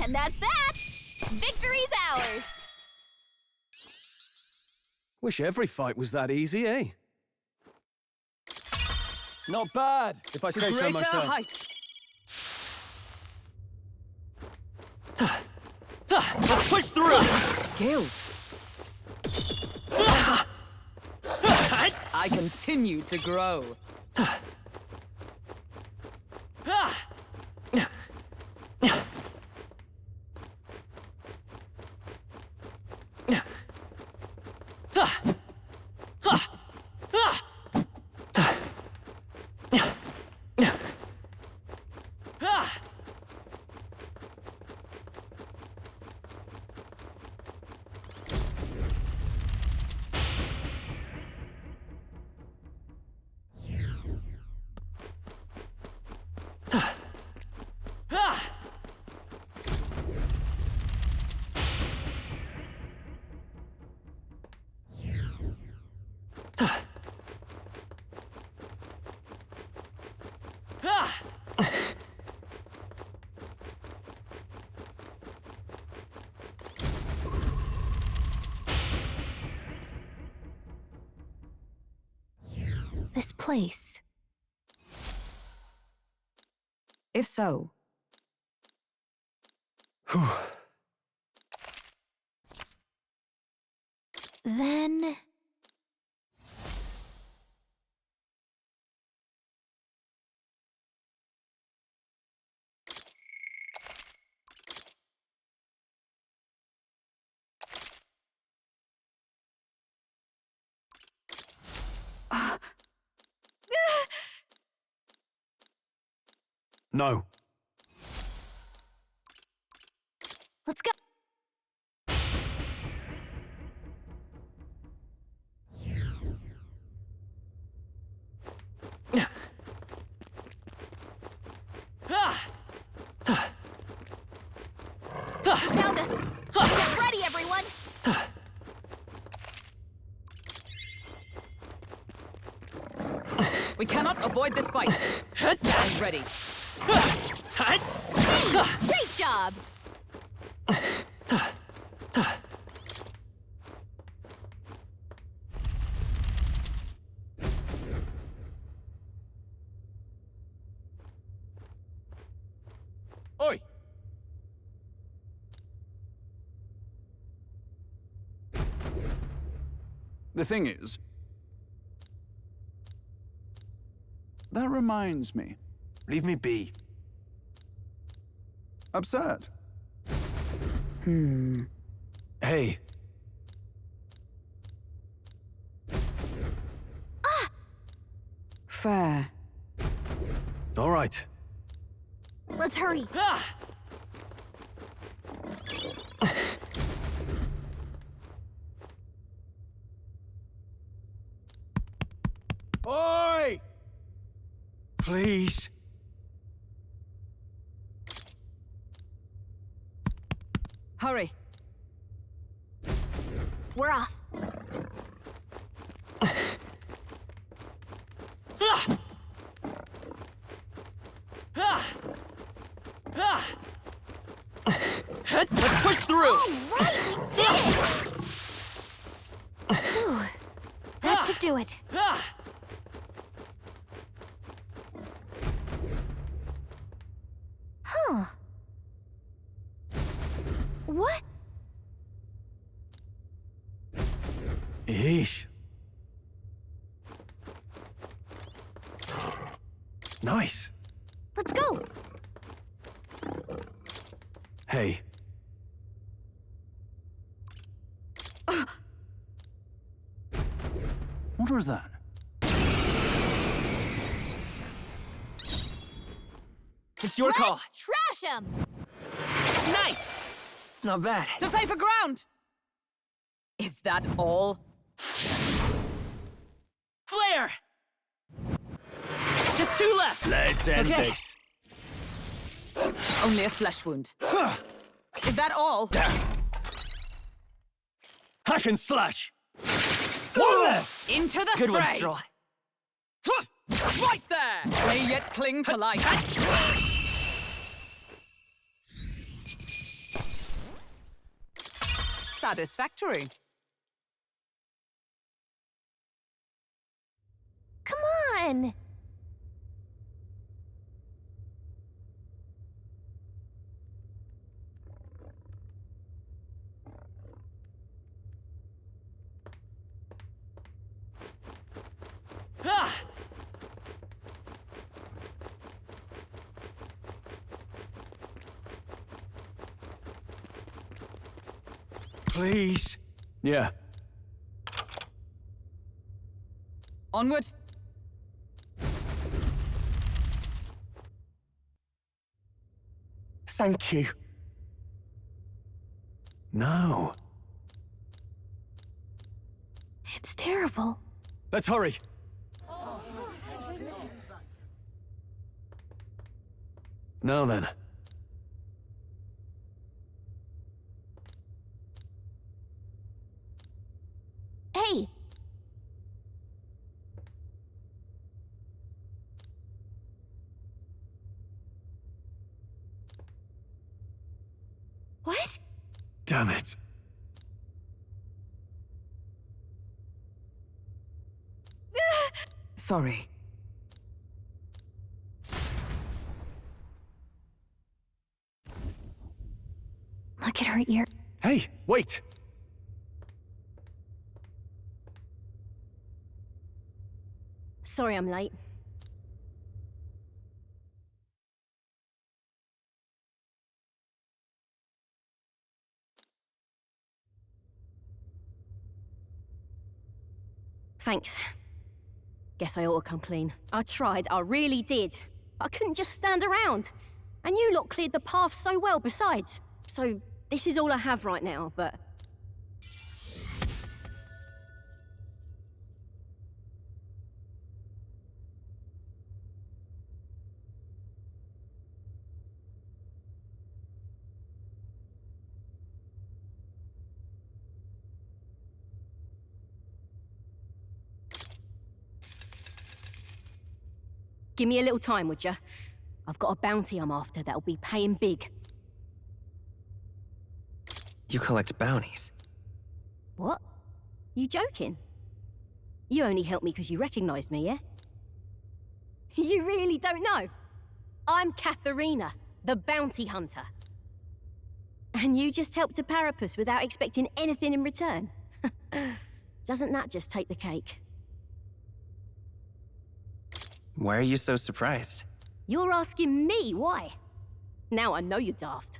And that's that! Victory's ours! Wish every fight was that easy, eh? Not bad, if I say so Greater myself. heights. Let's push through! Skill. I continue to grow. This place. If so, Then... No. Let's go! Found us! Get ready, everyone! we cannot avoid this fight. Stand ready. Hey! Great job! Oi! The thing is... That reminds me. Leave me be. Absurd. Hey. Fair. All right. Let's hurry! Oi! Please. Hurry. We're off. Let's push through! All right, we did it! Whew. That should do it. Huh. What? Yeah. Hey. What was that? It's your call. Trash him! Nice! Not bad. To safer ground! Is that all? Flare! Just 2 left. Let's end Okay. this. Only a flesh wound. Is that all? Hack and slash. 1 left. Into the Good one, fray! Straw. Right there! May yet cling to life. Satisfactory. Come on! Ah! Please. Yeah. Onward. Thank you. No. It's terrible. Let's hurry. Now then. Hey! What? Damn it. Sorry. Look at her ear. Hey, wait! Sorry I'm late. Thanks. Guess I ought to come clean. I tried, I really did. I couldn't just stand around. And you lot cleared the path so well besides. So, this is all I have right now, but... Give me a little time, would you? I've got a bounty I'm after that'll be paying big. You collect bounties. What? You joking? You only helped me because you recognized me, yeah? You really don't know? I'm Katharina, the bounty hunter. And you just helped a parapus without expecting anything in return? Doesn't that just take the cake? Why are you so surprised? You're asking me why? Now I know you're daft.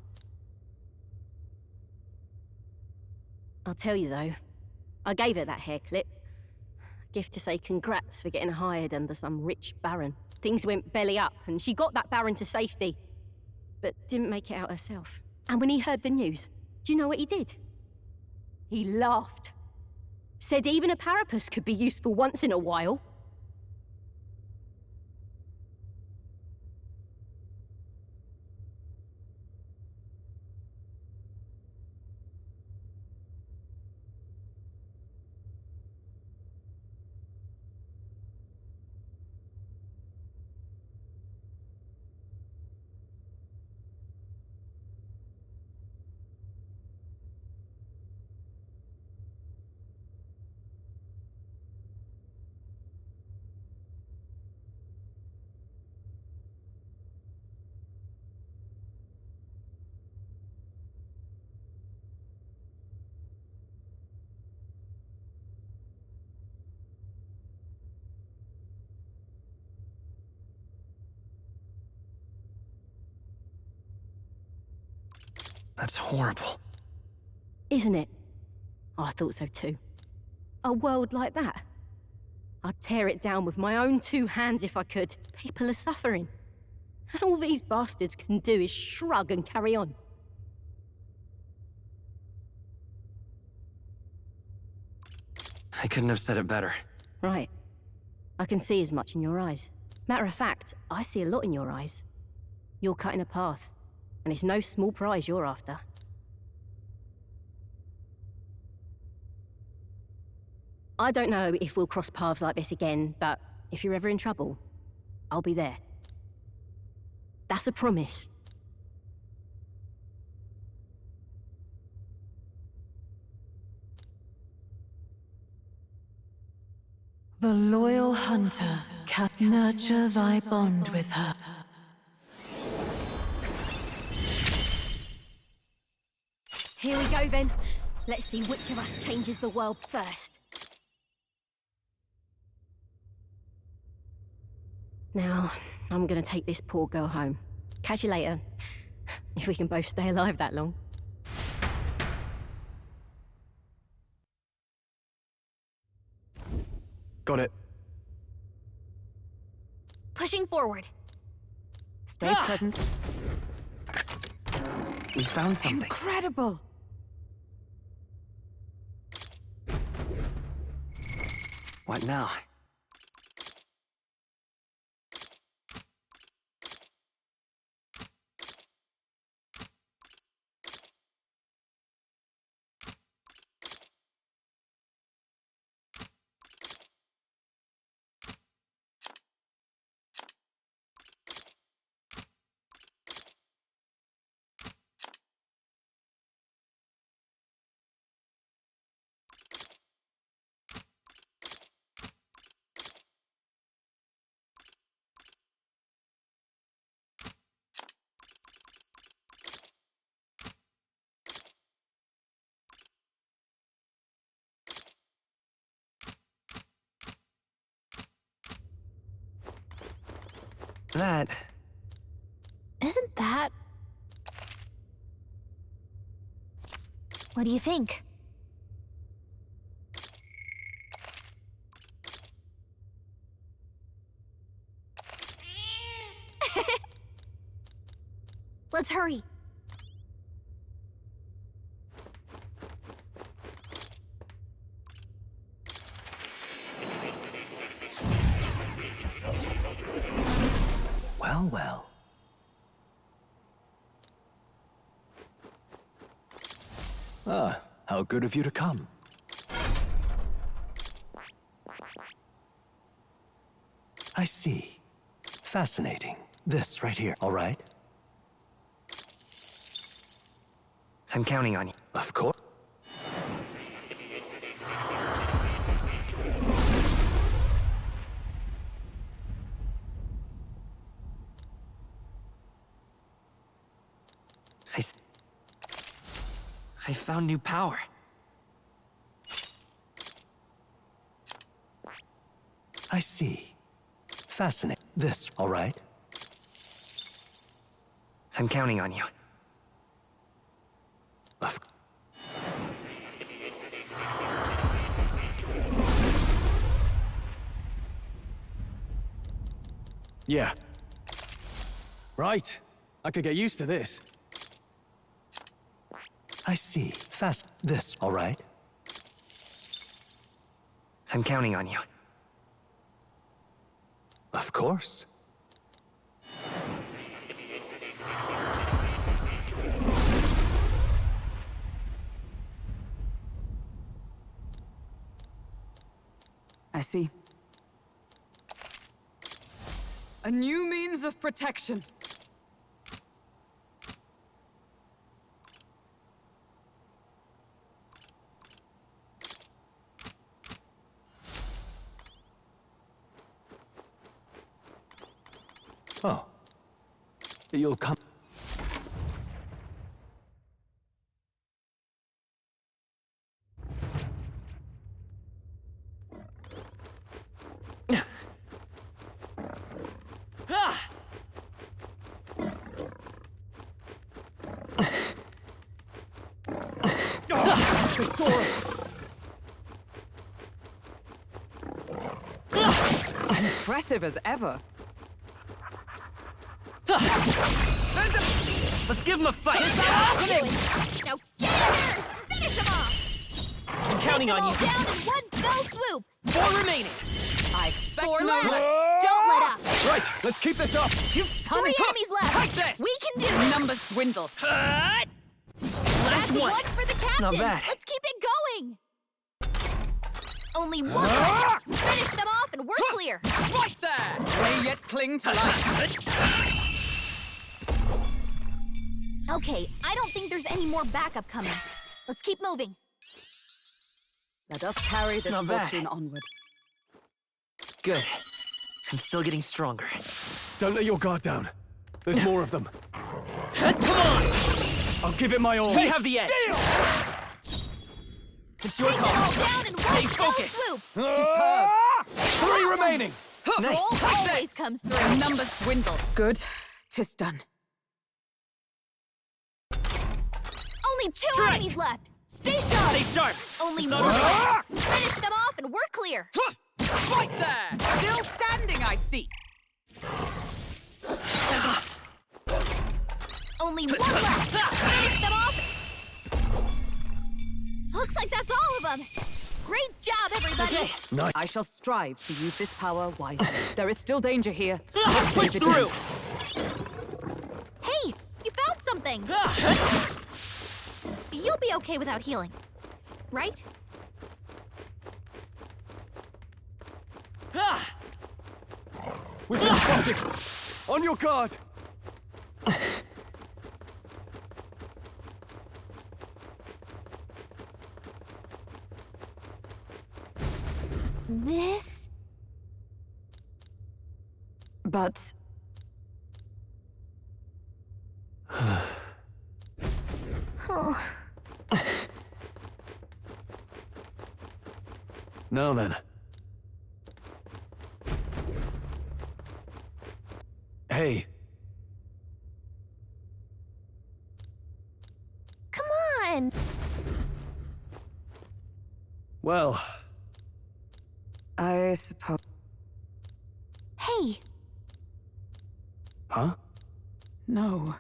I'll tell you though, I gave her that hair clip. Gift to say congrats for getting hired under some rich baron. Things went belly up and she got that baron to safety, but didn't make it out herself. And when he heard the news, do you know what he did? He laughed. Said even a parapus could be useful once in a while. That's horrible. Isn't it? I thought so too. A world like that. I'd tear it down with my own 2 hands if I could. People are suffering. And all these bastards can do is shrug and carry on. I couldn't have said it better. Right. I can see as much in your eyes. Matter of fact, I see a lot in your eyes. You're cutting a path, and it's no small prize you're after. I don't know if we'll cross paths like this again, but if you're ever in trouble, I'll be there. That's a promise. The loyal hunter can nurture thy bond with her. Here we go then. Let's see which of us changes the world first. Now, I'm gonna take this poor girl home. Catch you later. If we can both stay alive that long. Got it. Pushing forward. Stay present. We found something. Incredible! What now? That... Isn't that... What do you think? Let's hurry. Well, well. Ah, how good of you to come. I see. Fascinating. This right here, all right? I'm counting on you. Of course. I found new power. I see. Fascinating. This, all right? I'm counting on you. Yeah. Right. I could get used to this. I see. This, all right? I'm counting on you. Of course. I see. A new means of protection. Oh. You'll come. They saw us! Impressive as ever. Let's give him a fight! Now get in there! Finish him off! I'm counting Take them on all you. down in one fell swoop! 4 remaining! I expect Four no left! less. Don't let up! Right, let's keep this up! You've done 3 it. enemies left! Take this! We can do this! Numbers dwindle. Last That's one! one for the captain! Not bad. Let's keep it going! Only one left! Finish them off and we're clear! Right there! They yet cling to life. Okay, I don't think there's any more backup coming. Let's keep moving. Let us carry this Not bad. fortune onward. Good. I'm still getting stronger. Don't let your guard down. There's more of them. Come on! I'll give it my all. We have the edge! It's your Take them all call! down in one Stay fell focused! swoop! Superb. 3 remaining! Nice! Roll Take always this! comes through! Numbers dwindle. Good. 'Tis done. Only 2 Strike. enemies left! Stay sharp! Stay sharp! Only Son one of a- left! Finish them off and we're clear! Right there! Still standing, I see. Only one left! Finish them off! Looks like that's all of them! Great job, everybody! I shall strive to use this power wisely. There is still danger here. Let's push through! Hey, you found something! You'll be okay without healing, right? We've been spotted! On your guard! This... But Oh, Now then. Hey, come on! well, I suppose. Hey, huh? No.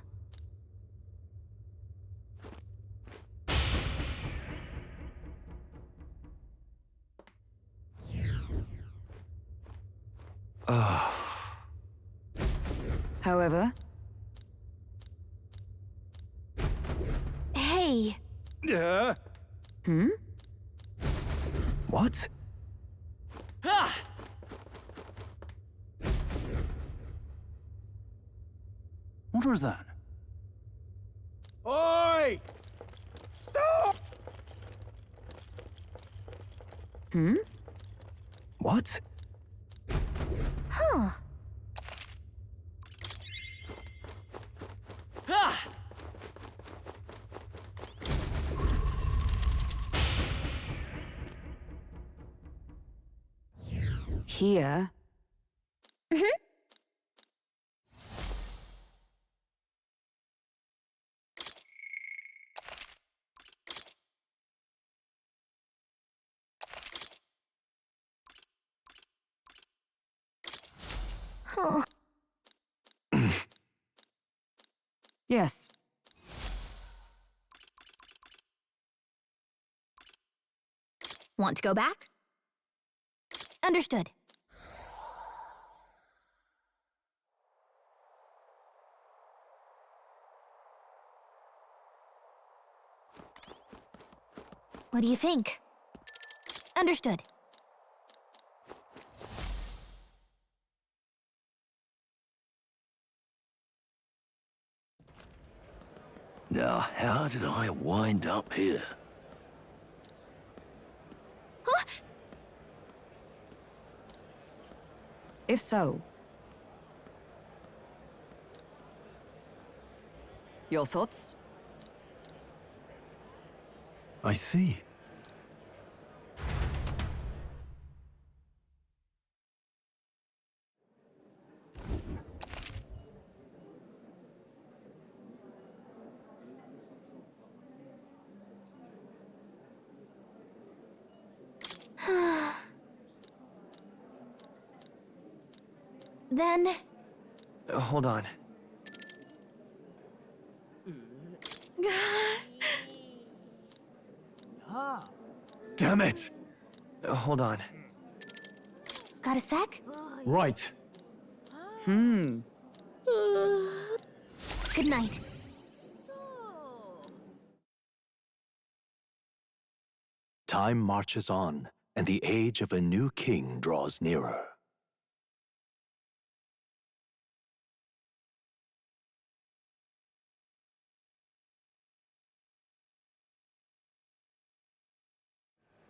However, hey, Yeah. What? What was that? Oi! Stop! What? huh. here. Huh. Yes. Want to go back? Understood. What do you think? Understood. Now, how did I wind up here? Huh? If so, your thoughts? I see. Then... Hold on. Damn it! Hold on. Got a sec? Right. Good night. Time marches on, and the age of a new king draws nearer.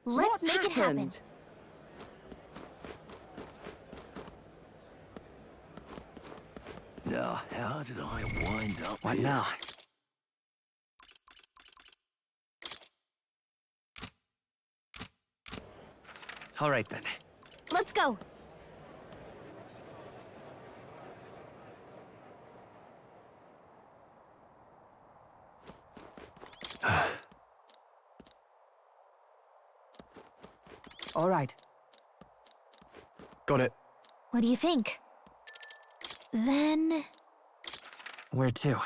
Let's make it happen. Now, how did I wind up What here? now? All right then. Let's go. All right. Got it. What do you think? Then... Where to?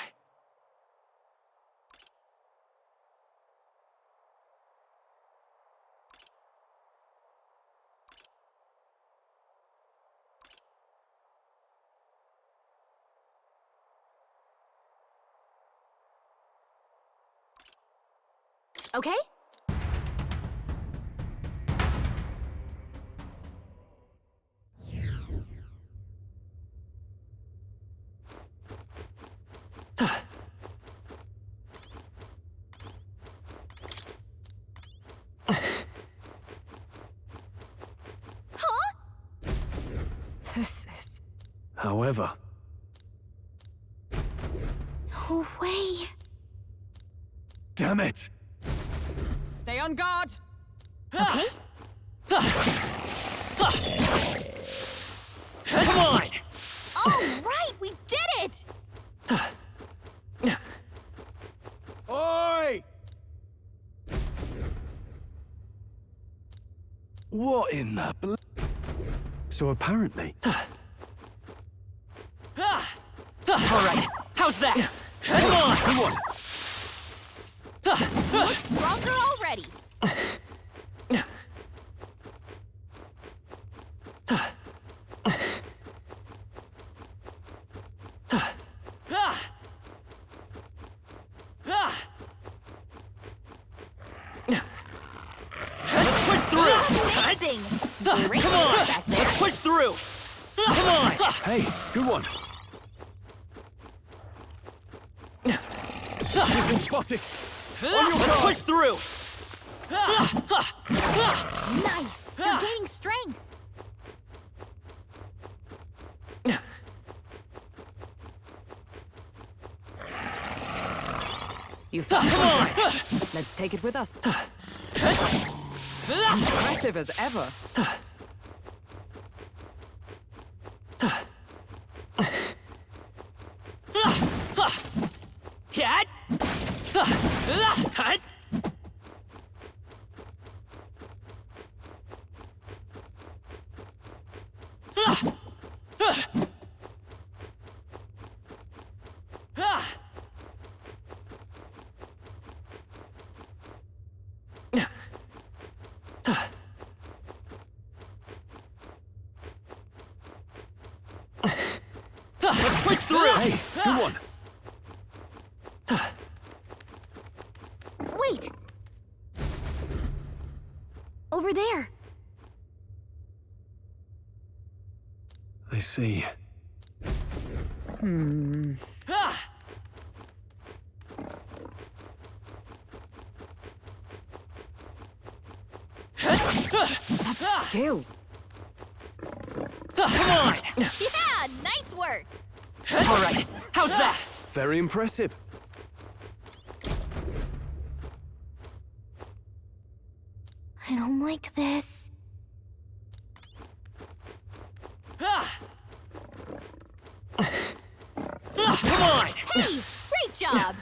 Okay? This is... However, No way. Damn it! Stay on guard. Okay? Come on! All right, we did it! Oi! What in the so apparently... All right, how's that? Come on! Come on! You look stronger already. Let's push through! Amazing! Great Come on! back there. Let's push through! Come on! Hey, good one. You've been spotted! Let's push through! Nice! You're gaining strength. You found Come on! Let's take it with us. Impressive as ever. Cat! Hut! Let's push through! Hey, good one. Wait! Over there. I see. Skill. Come on! Yeah, nice work. All right, how's that? Very impressive. I don't like this. Come on! Hey, great job.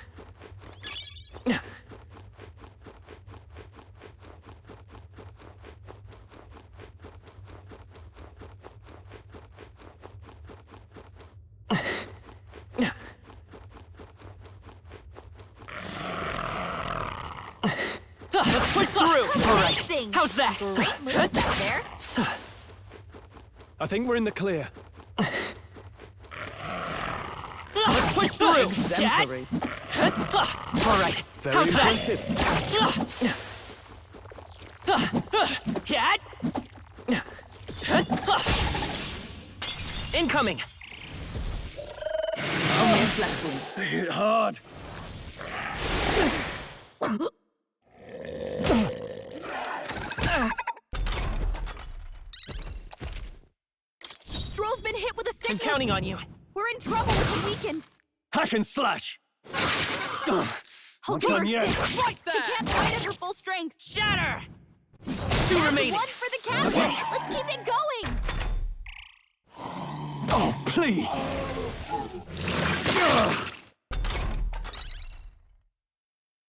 Let's push through! All right, Amazing! how's that? Great moves back there. I think we're in the clear. Let's push through! Exemplary. All right, Very how's impressive. Cat! Incoming! Only a flesh wound. They hit hard. Stroll's been hit with a I'm sickness. counting on you. We're in trouble with the weakened. Hack and slash. Hold Not her done yet. sick. Right She there. can't fight at her full strength. Shatter! Two That's remaining. one for the captain. Let's keep it going. Oh, please.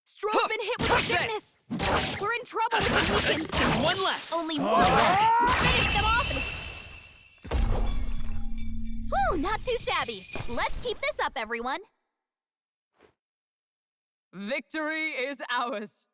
Stroll's been hit with a sickness. We're in trouble with the weakened. There's one left. Only one left. Finish them off. Whew, not too shabby. Let's keep this up, everyone. Victory is ours.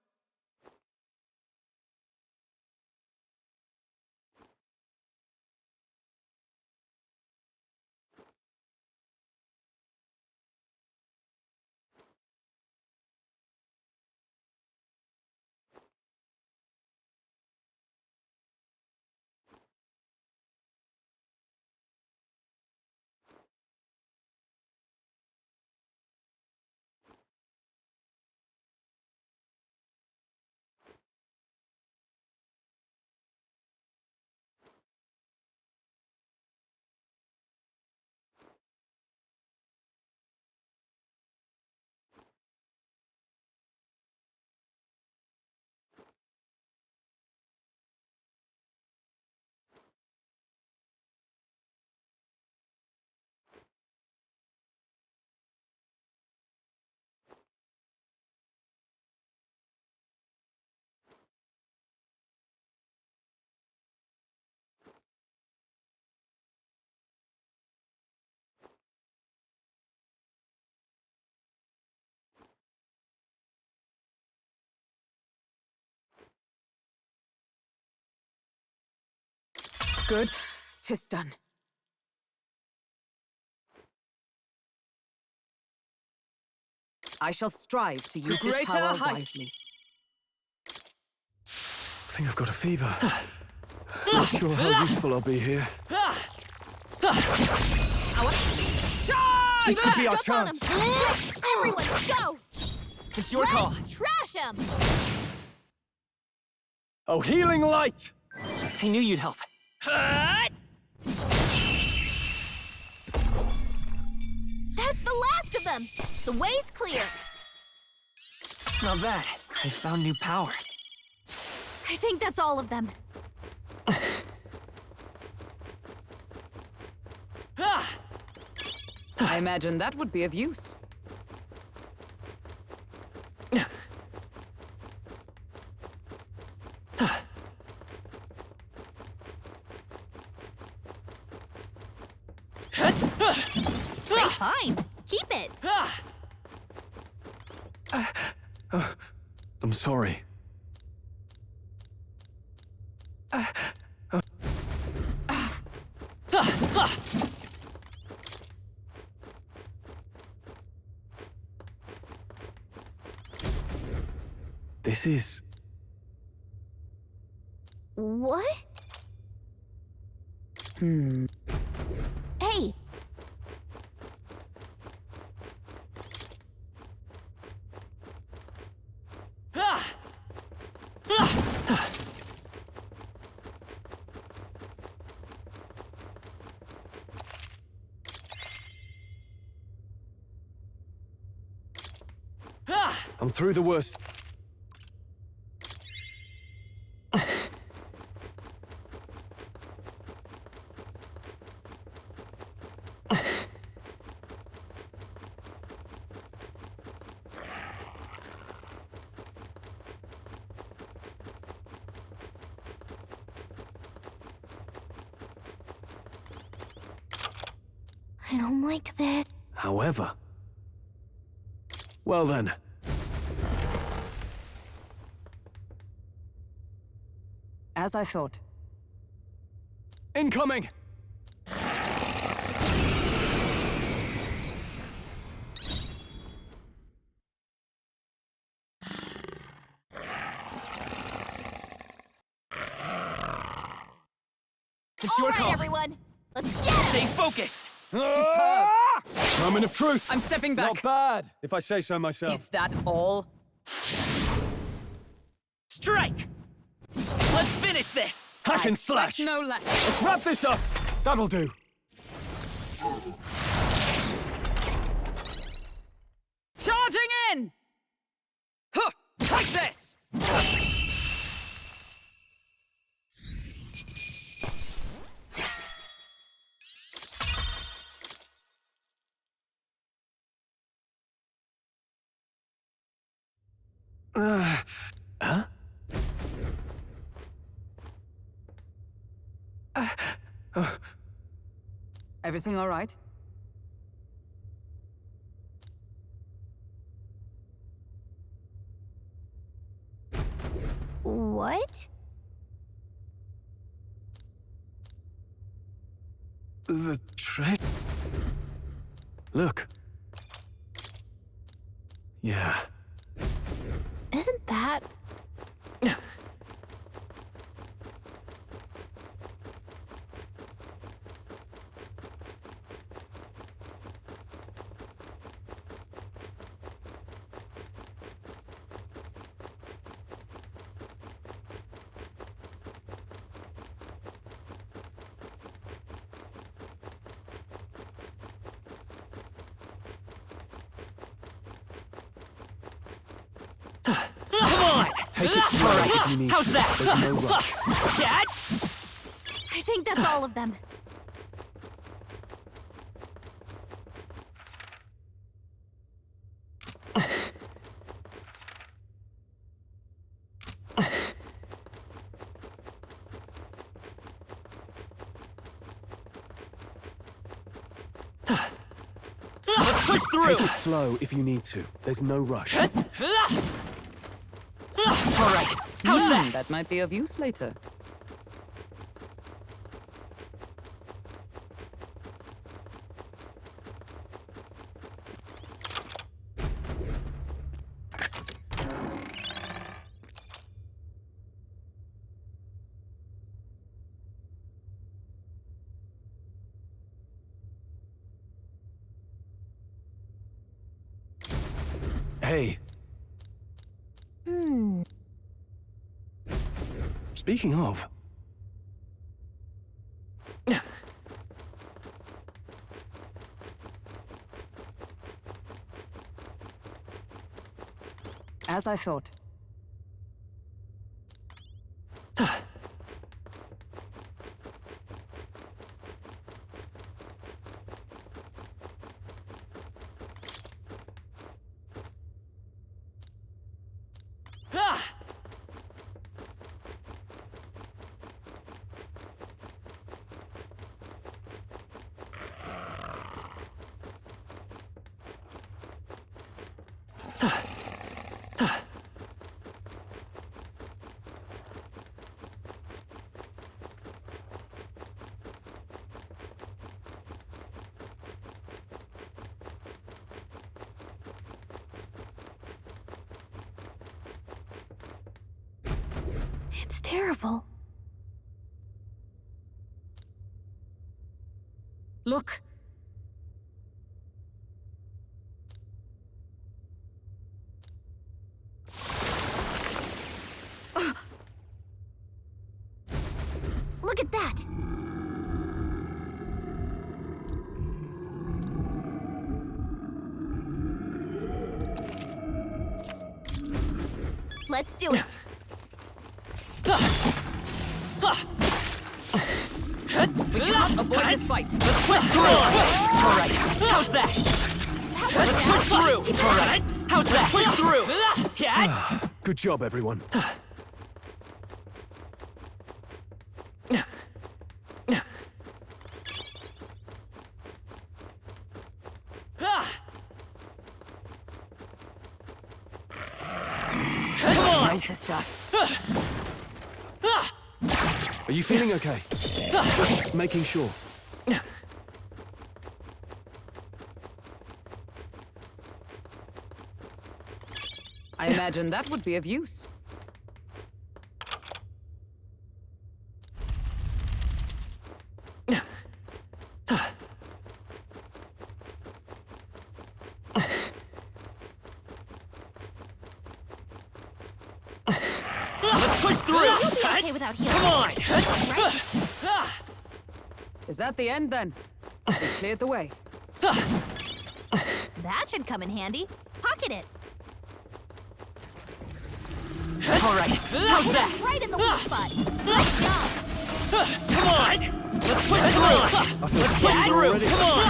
Good. 'Tis done. I shall strive to use this greater power heights. wisely. I think I've got a fever. Not sure how useful I'll be here. This could be our Jump on chance. him. Quick, everyone, go! It's your call. Let's trash him! Oh, healing light! I knew you'd help. That's the last of them! The way's clear. Not bad. I found new power. I think that's all of them. I imagine that would be of use. Great find. Keep it. I'm sorry. This is... What? Hey! I'm through the worst. I don't like this. However... Well then. As I thought. Incoming! It's your call. Everyone, let's get it! Stay focused! Superb! Moment of truth! I'm stepping back. Not bad, if I say so myself. Is that all? Strike! Let's finish this! Hack and slash! No less. Let's wrap this up! That'll do. Charging in! Huh! Take this! Huh? Everything all right? What? The tread. Look. Yeah. Isn't that... Take it slow if you need How's to. that? There's no rush. Dad? I think that's all of them. Let's push through! Take it slow if you need to. There's no rush. All right. How's that? That might be of use later. Hey. Speaking of... As I thought. It's terrible. Look. Look at that! Let's do it! We cannot avoid this fight. Let's push through! All right. How's that? Let's push through! All right. How's that? Push through! Yeah? Good job, everyone. Noticed us. Are you feeling okay? Just making sure. I imagine that would be of use. Let's push through! You'll be okay without healing. Come on! Right? Is that the end then? We've cleared the way. That should come in handy. Pocket it. All right, how's that? Right in the weak spot. Nice job. Come on! Let's push through! Let's push through! Come on!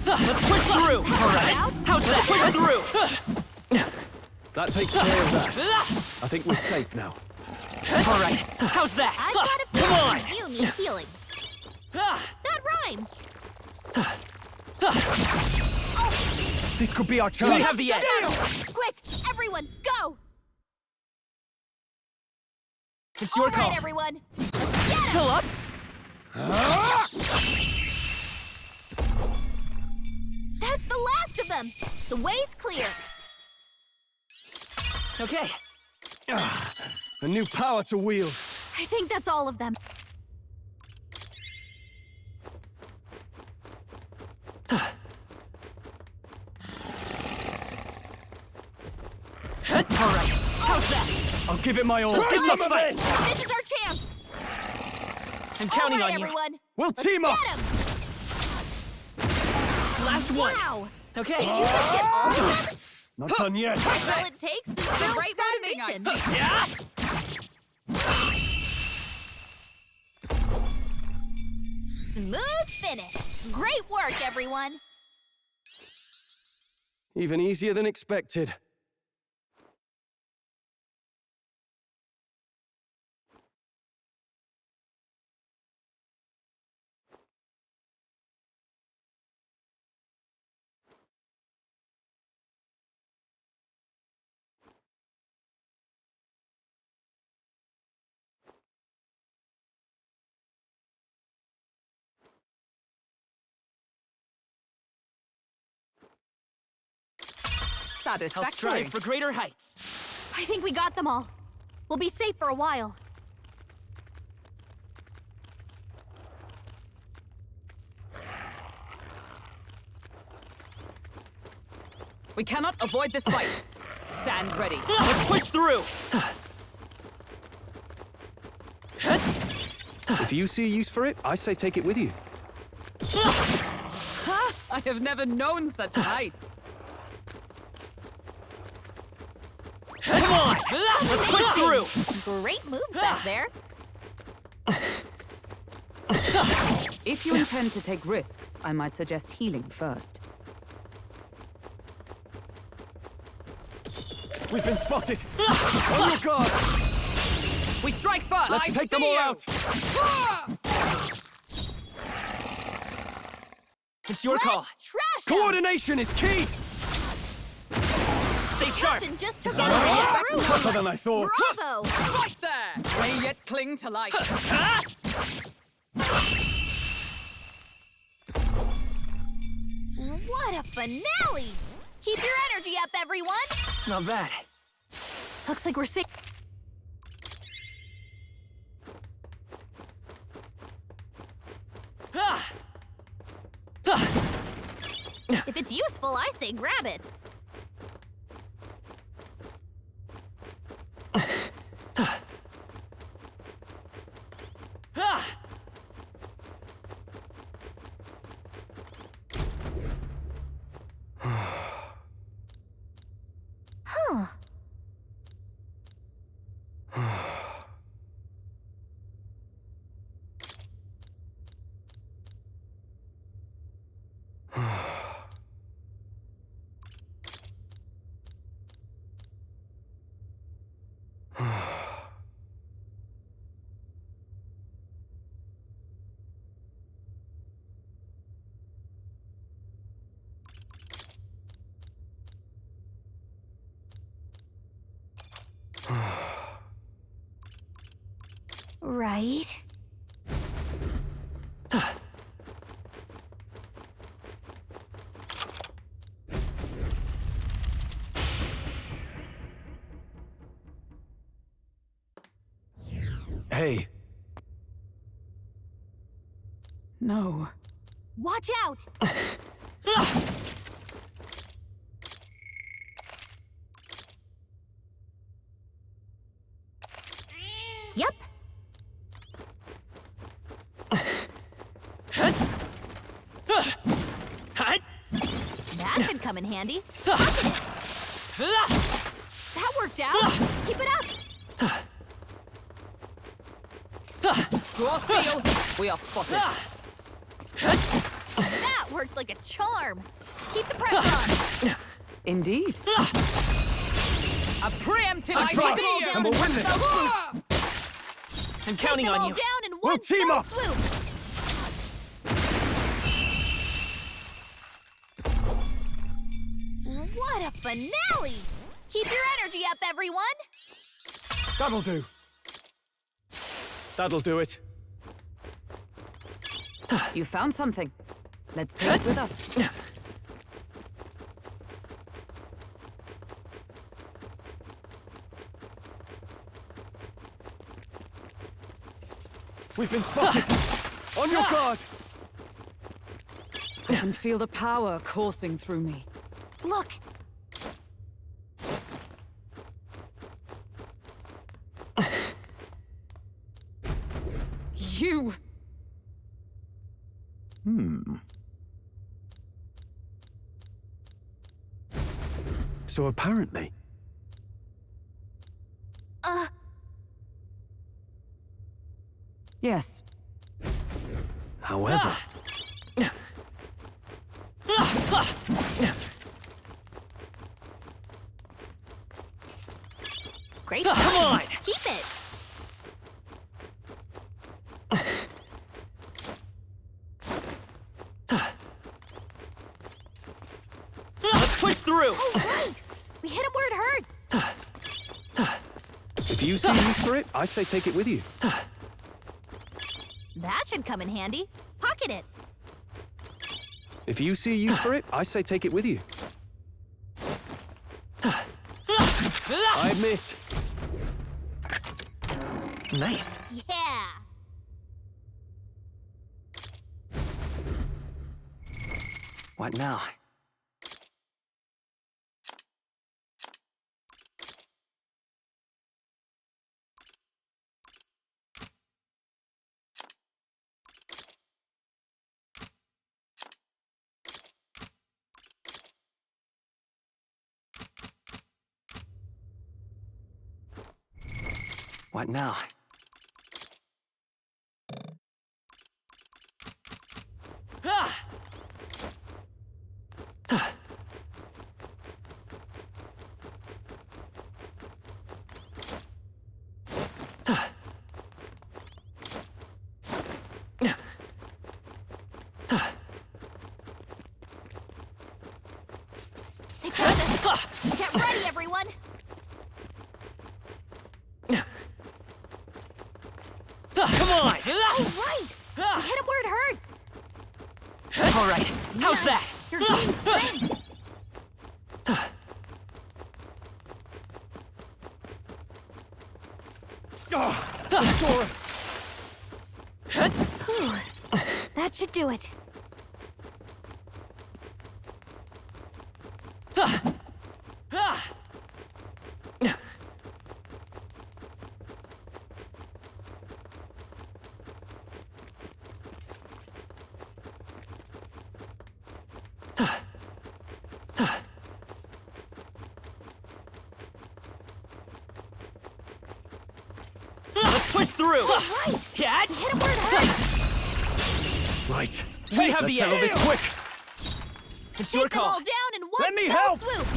Let's push through! All right, how's that? Push through! That takes care of that. I think we're safe now. All right, how's that? I've got a Come feeling you need healing. That rhymes. This could be our Do we chance. have the edge? Quick, everyone, go! It's your All call. right, everyone. Let's get 'em! Still up? That's the last of them. The way's clear. Okay. A new power to wield. I think that's all of them. All right, how's that? I'll give it my all. Let's get some fight! This is our chance. I'm counting all right, on you. everyone. We'll Let's team up. get 'em. Last one. Wow. Okay. Did you just get all of them? Not done yet. All it takes is the right standing, motivation. Yeah? Smooth finish. Great work, everyone. Even easier than expected. I'll Satisfactory. strive for greater heights. I think we got them all. We'll be safe for a while. We cannot avoid this fight. Stand ready. Let's push through! If you see a use for it, I say take it with you. I have never known such heights. Come on! Let's push through! Great moves back there. If you intend to take risks, I might suggest healing first. We've been spotted. On your guard. We strike first! Let's take them all out. It's your call. Trash 'em. Coordination is key. Stay sharp. Captain just took out a crew. Tougher than I thought. Bravo! Fight there! May yet cling to life. What a finale! Keep your energy up, everyone! Not bad. Looks like we're sick. If it's useful, I say grab it. Huh. Right. Hey. No. Watch out! Yep. That should come in handy. That worked out. Keep it up. Draw steel. We are spotted. That worked like a charm. Keep the pressure on. Indeed. A preemptive I trust you, and we'll win this. I'm counting Take them on all you. down in We'll one team fell up. swoop. What a finale! Keep your energy up, everyone! That'll do. That'll do it. You found something. Let's take it with us. We've been spotted! On your guard! I can feel the power coursing through me. Look! You! So apparently... Yes. However... Great. Come on! Keep it! Let's push through! Oh, right! We hit him where it hurts! If you see use for it, I say take it with you. That should come in handy. Pocket it. If you see use for it, I say take it with you. I admit. Nice. Yeah! What now? What now? They got this. Get ready, everyone! Come on! Oh, right! We hit him where it hurts! All right, how's that? You're gaining strength! Thesaurus! Whew. That should do it. Let's push through! Right! Cat? We hit him where it hurts! Right. We have Let's the settle edge. this quick. It's your Take them call. all down in one Let me fell help. swoop!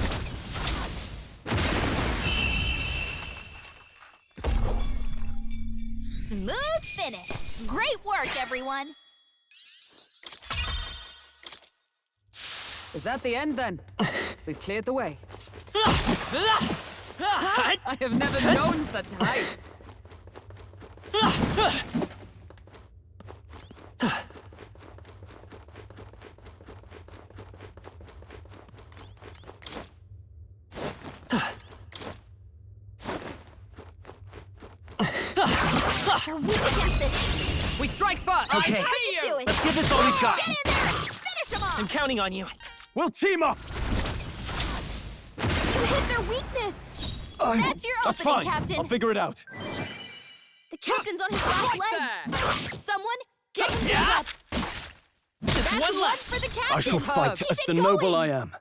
Smooth finish! Great work, everyone! Is that the end then? We've cleared the way. I have never known such heights. You're weak against this. We strike first! Okay. I can do it. Let's give this all we've got! Get in there and finish them off! I'm counting on you. We'll team up! You hit their weakness! That's your That's opening, fine. Captain! I'll figure it out. The captain's on his last legs! Someone, get him healed up! Just That's one left! for the captain! I shall fight Keep as it the noble going. I am.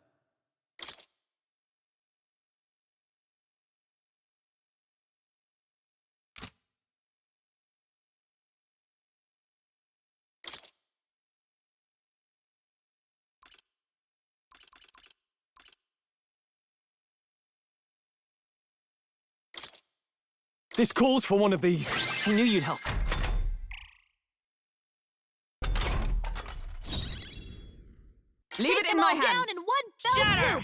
This calls for one of these. I knew you'd help. Leave it in my hands. Down in one fell swoop!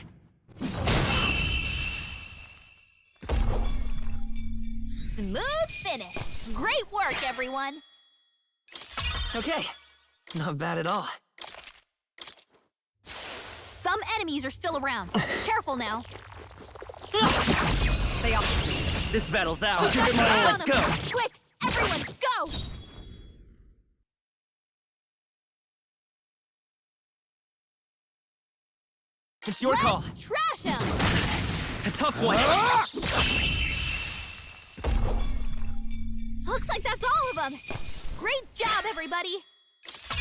Smooth finish! Great work, everyone! Okay. Not bad at all. Some enemies are still around. Careful now. They are. This battle's ours. Give it my all. Let's go. Quick, everyone, go! It's your call. Let's trash him! A tough one. Looks like that's all of them. Great job, everybody.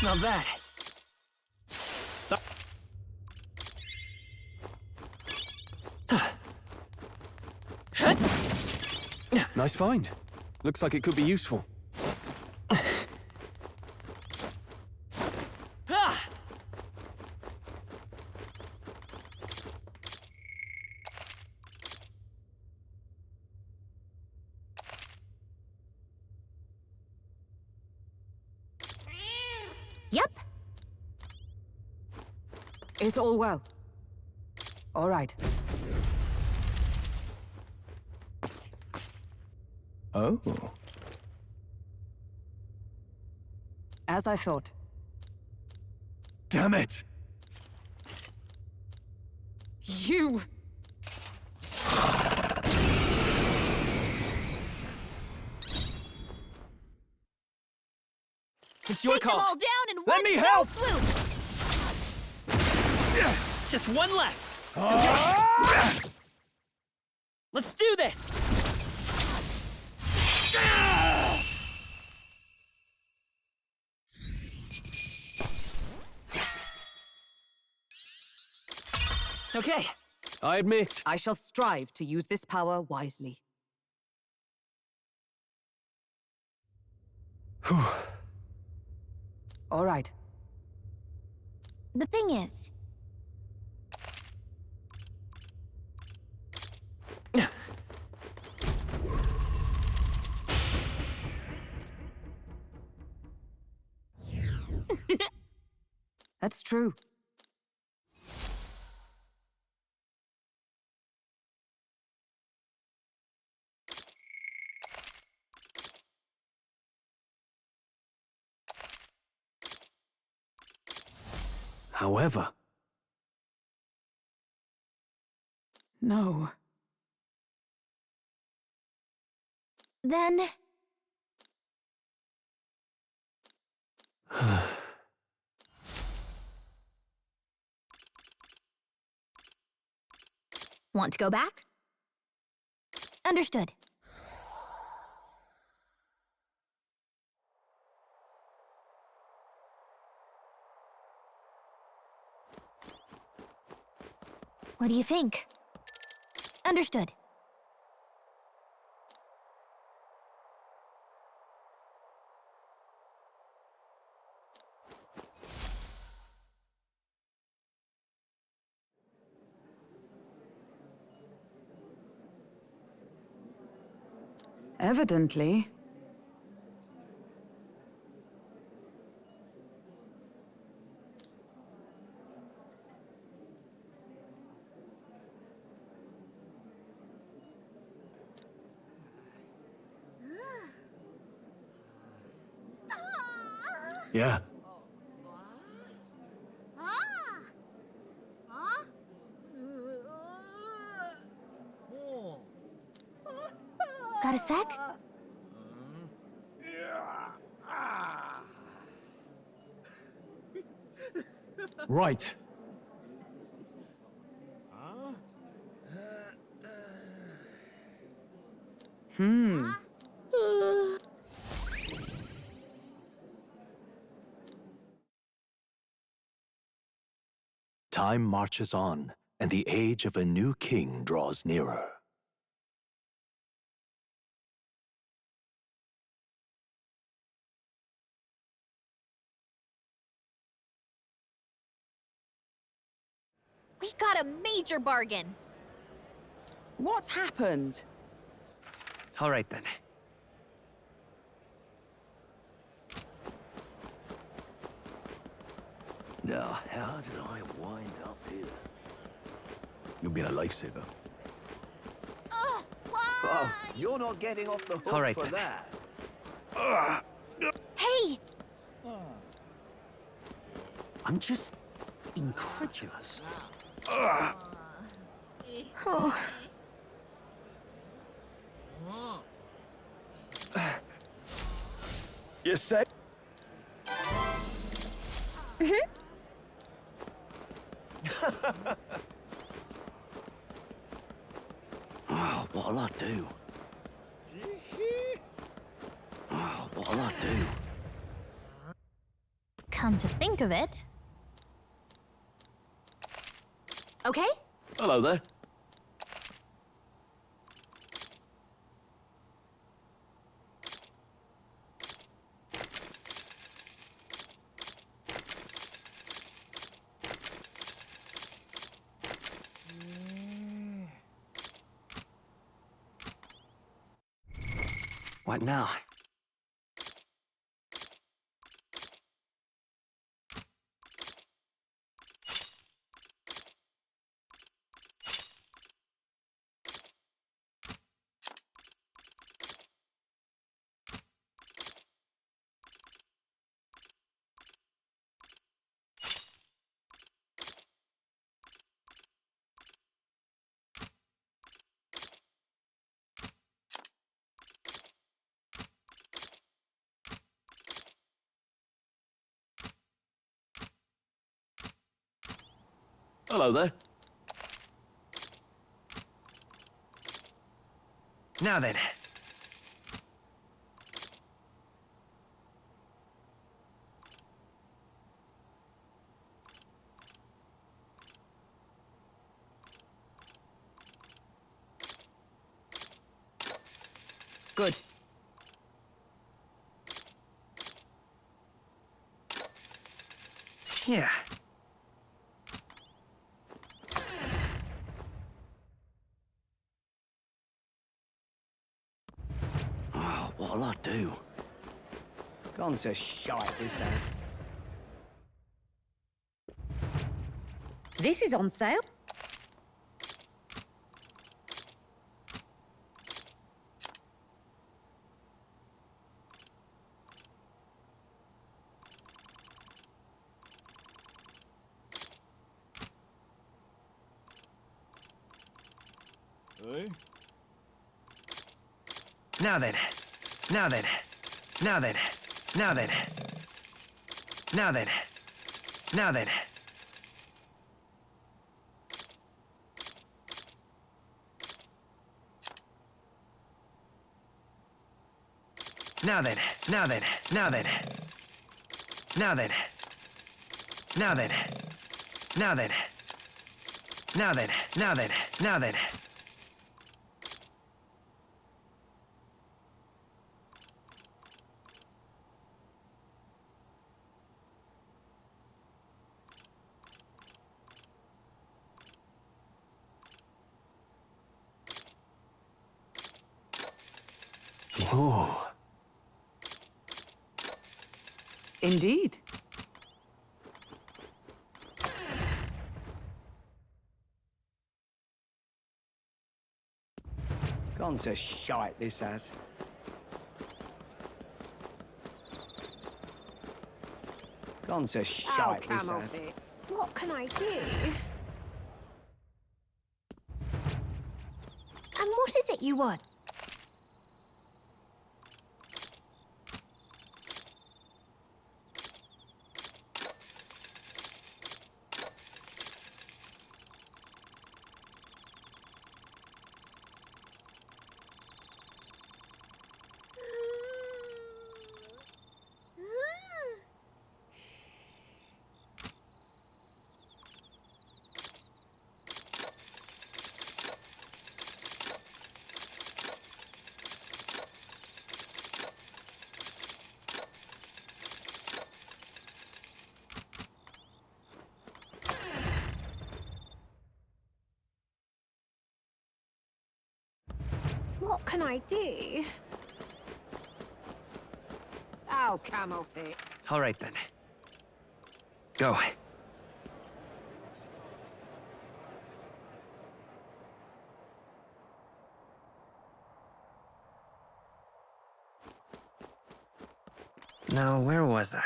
Not bad. Nice find. Looks like it could be useful. Yep. It's all well. All right. Oh. As I thought. Damn it! You! It's your Take call. them all down in Let one me fell help. swoop! Just one left. Let's do this. Okay. I admit. I shall strive to use this power wisely. All right. The thing is, That's true. However. No. then want to go back? Understood. What do you think? Understood. Evidently. Yeah. Got a sec? Right. Time marches on, and the age of a new king draws nearer. We got a major bargain. What's happened? All right then. Now, how did I wind up here? You've been a lifesaver. Oh, you're not getting off the hook All right, for then. that. Hey! I'm just incredulous. Oh. You say? Oh, what'll I do? Oh, what'll I do? Come to think of it. Okay? Hello there. What now? Hello there. Now then. Good. Yeah. Oh, what'll I do? Gone to shite, this has. This is on sale. Now then. Now then. Now then. Now then. Now then. Now then. Now then. Now then. Now then. Now then. Now then. Now then. Now then. Now then. Now then. Oh. Indeed. Gone to shite, this has. Gone to shite, he says. What can I do? And what is it you want? What can I do? Oh, camel feet. All right, then. Go. Now, where was I?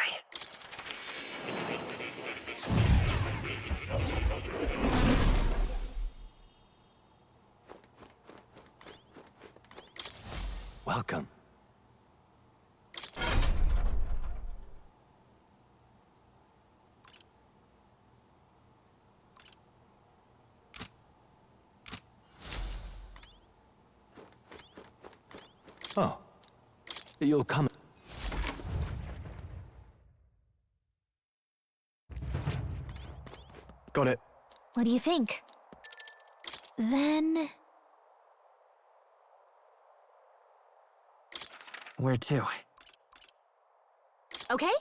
Welcome. Oh. You'll come. Got it. What do you think? Then... Where to? Okay?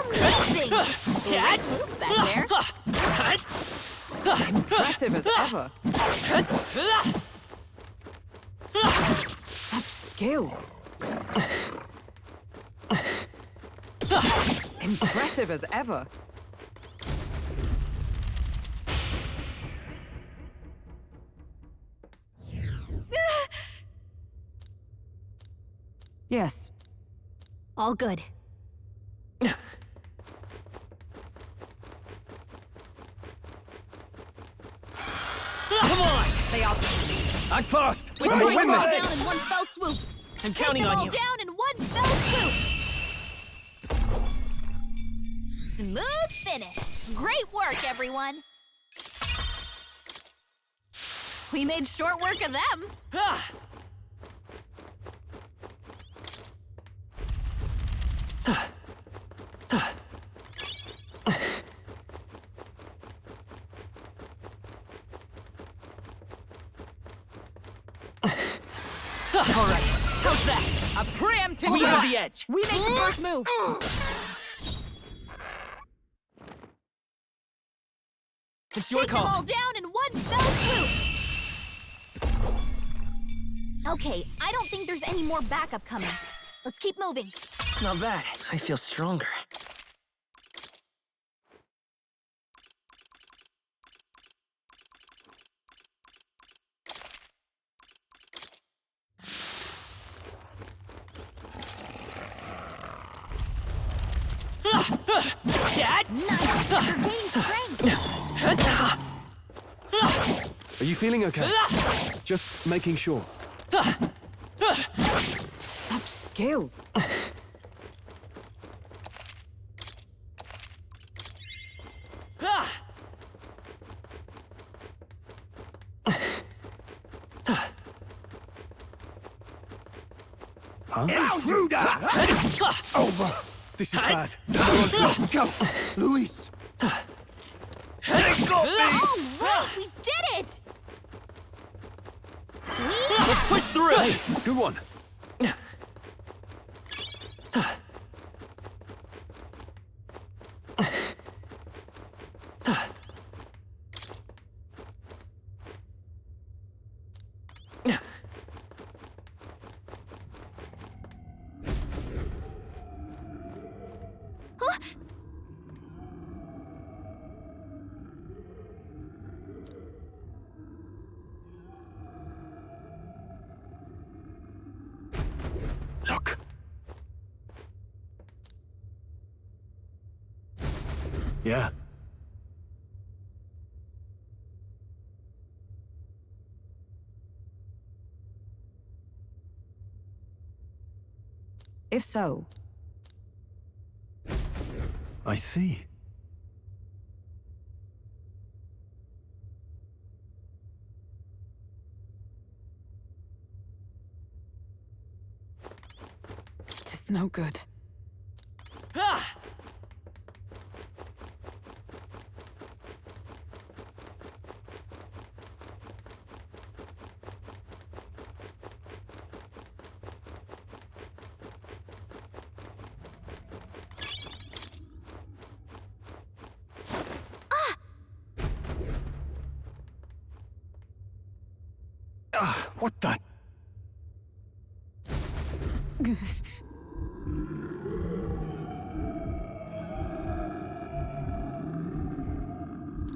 Amazing! Great moves back there. Impressive as ever. Such skill. Impressive as ever. Yes. All good. Come on! They are... Act fast! We're I'm going win all this! down in one fell swoop. I'm counting Take them on all you. down in one fell swoop. Smooth finish. Great work, everyone. We made short work of them. All right. How's that? A preemptive We shot. have the edge. We make the first move. It's your Take them all call. down in one fell swoop. Okay, I don't think there's any more backup coming. Let's keep moving. Not bad. I feel stronger. Nice. You're gaining strength. Are you feeling okay? Just making sure. Such skill. Intruder! Over! This is bad. Let's go! Luis! They got me! All right, we did it. Let's push through. Hey, good one. Yeah? If so, I see. it is no good. What the?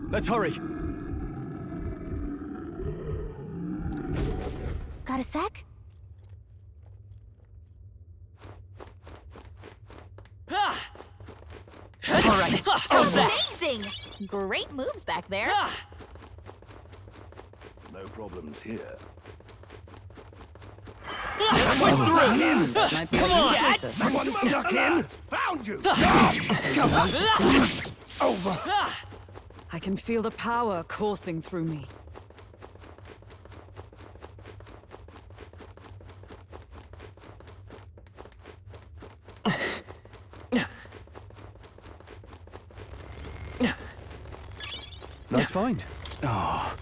Let's hurry. Got a sec? All right. Amazing! Great moves back there. No problems here. Push through! Come on! Someone snuck in! Found you! Over! I can feel the power coursing through me. Nice find. Oh.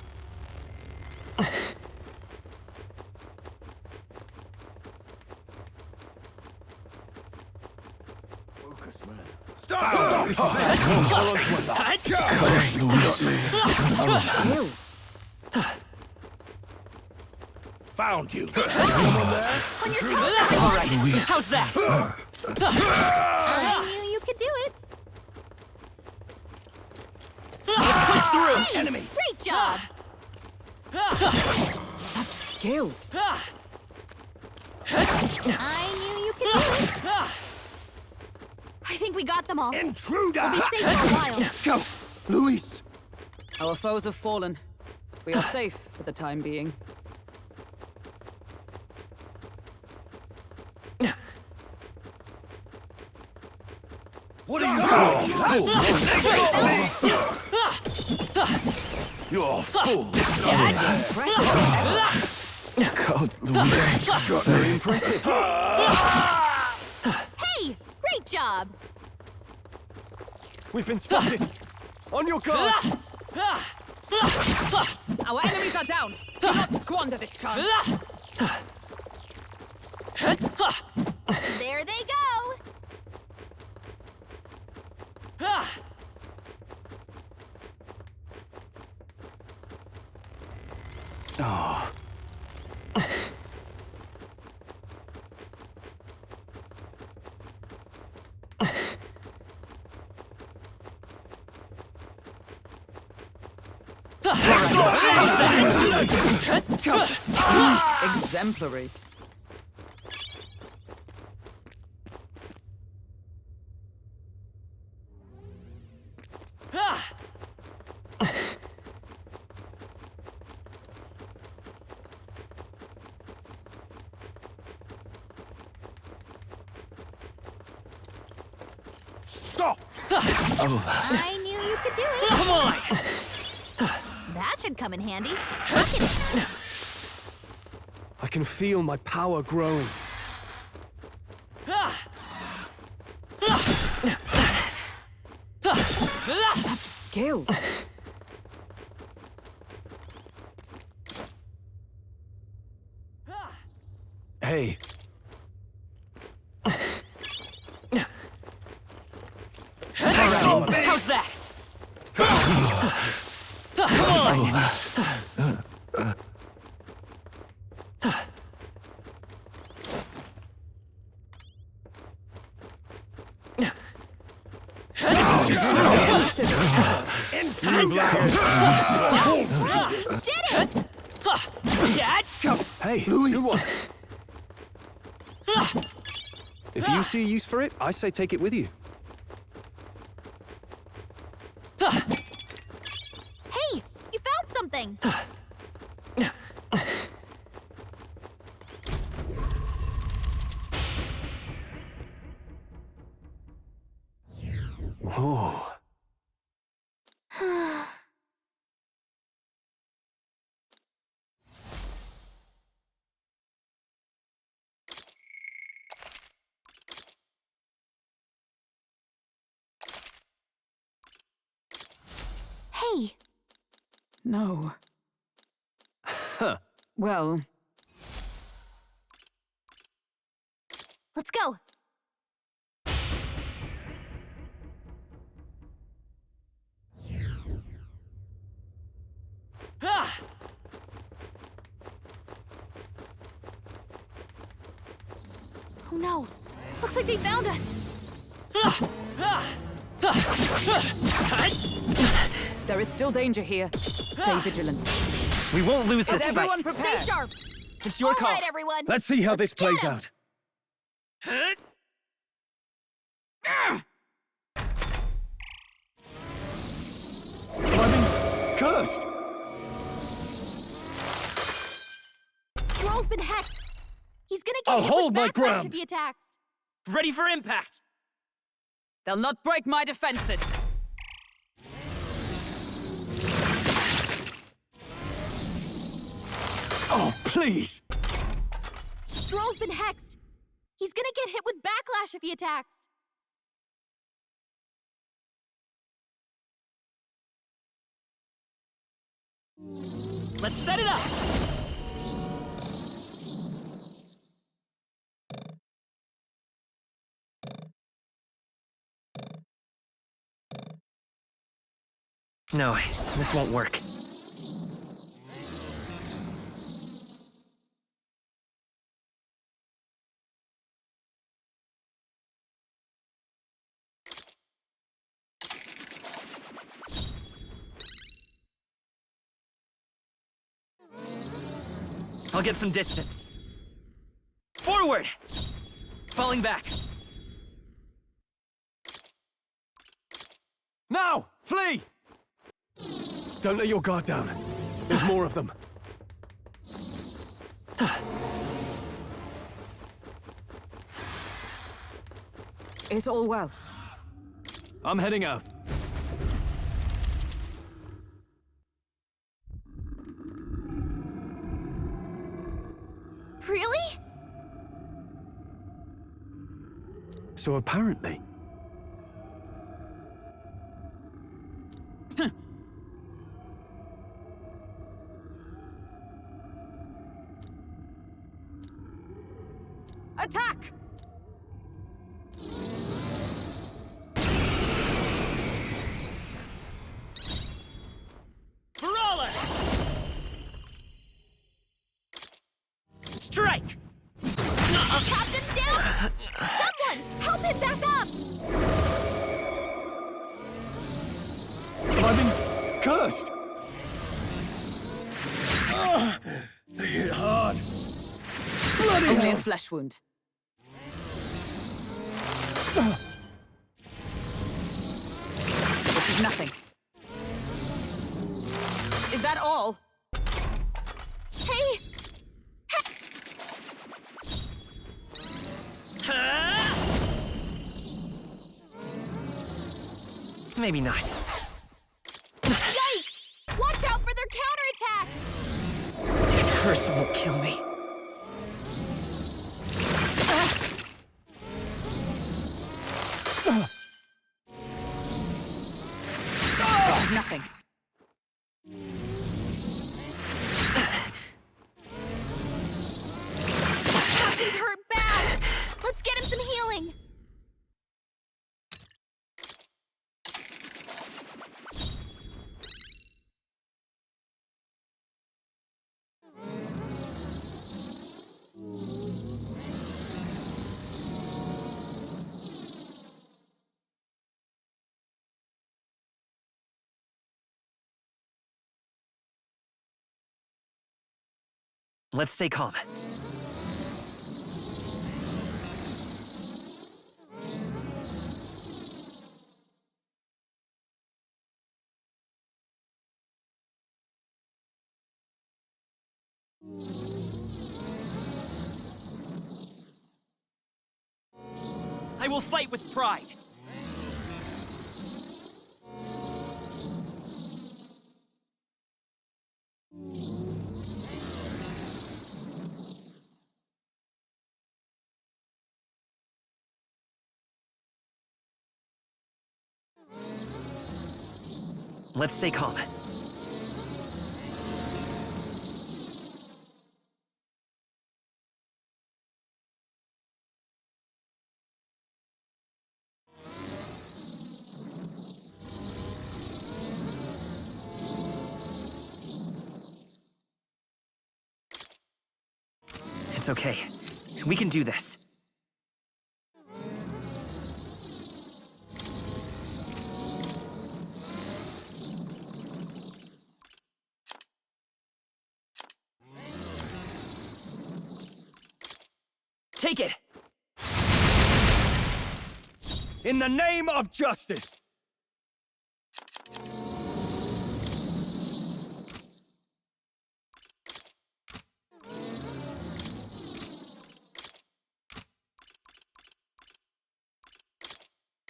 Stop! This is Found you! On your toes! All right, how's that? I knew you could do it. Let's push through! Hey, Enemy! Great job! Such skill. I knew you could do it. I think we got them all. Intruder! We'll be safe for a while. Go! Luis! Our foes have fallen. We are safe for the time being. What are you You're a fool. God, Louis. Very impressive. Hey, great job. We've been spotted. On your guard. Our enemies are down. Do not squander this chance. There they go. Oh. Exemplary. Stop! It's over. I knew you could do it. Come on! That should come in handy. I can feel my power growing. Such skill. Hey. How's that? Come on! Did it! Hey, Louis. good one. If you see use for it, I say take it with you. something! Oh. Hey! No. Huh. Well, Let's go! Ah! Oh no! Looks like they found us! there is still danger here. Stay vigilant. We won't lose this Is everyone fight. prepared? Stay sharp! It's your call. All right, everyone! Let's see how this Let's get plays 'em. out. I'm cursed! Stroll's been hexed! He's gonna get I'll hit hold with my backlash ground. if he attacks! Ready for impact! They'll not break my defenses. Oh, please! Stroll's been hexed! He's gonna get hit with backlash if he attacks! Let's set it up! No, this won't work. I'll get some distance. Forward! Falling back. Now! Flee! Don't let your guard down. There's more of them. It's all well. I'm heading out. Really? So apparently... Attack! Brawler! Strike! Captain's down! Someone! Help him back up! I've been cursed! They hit hard! Bloody Only a hell! flesh wound. This is nothing. Is that all? Hey! Maybe not. Yikes! Watch out for their counterattack! Curse won't kill me. This is nothing. He's hurt bad! Let's get him some healing! Let's stay calm. I will fight with pride. Let's stay calm. It's okay. We can do this. Take it! In the name of justice!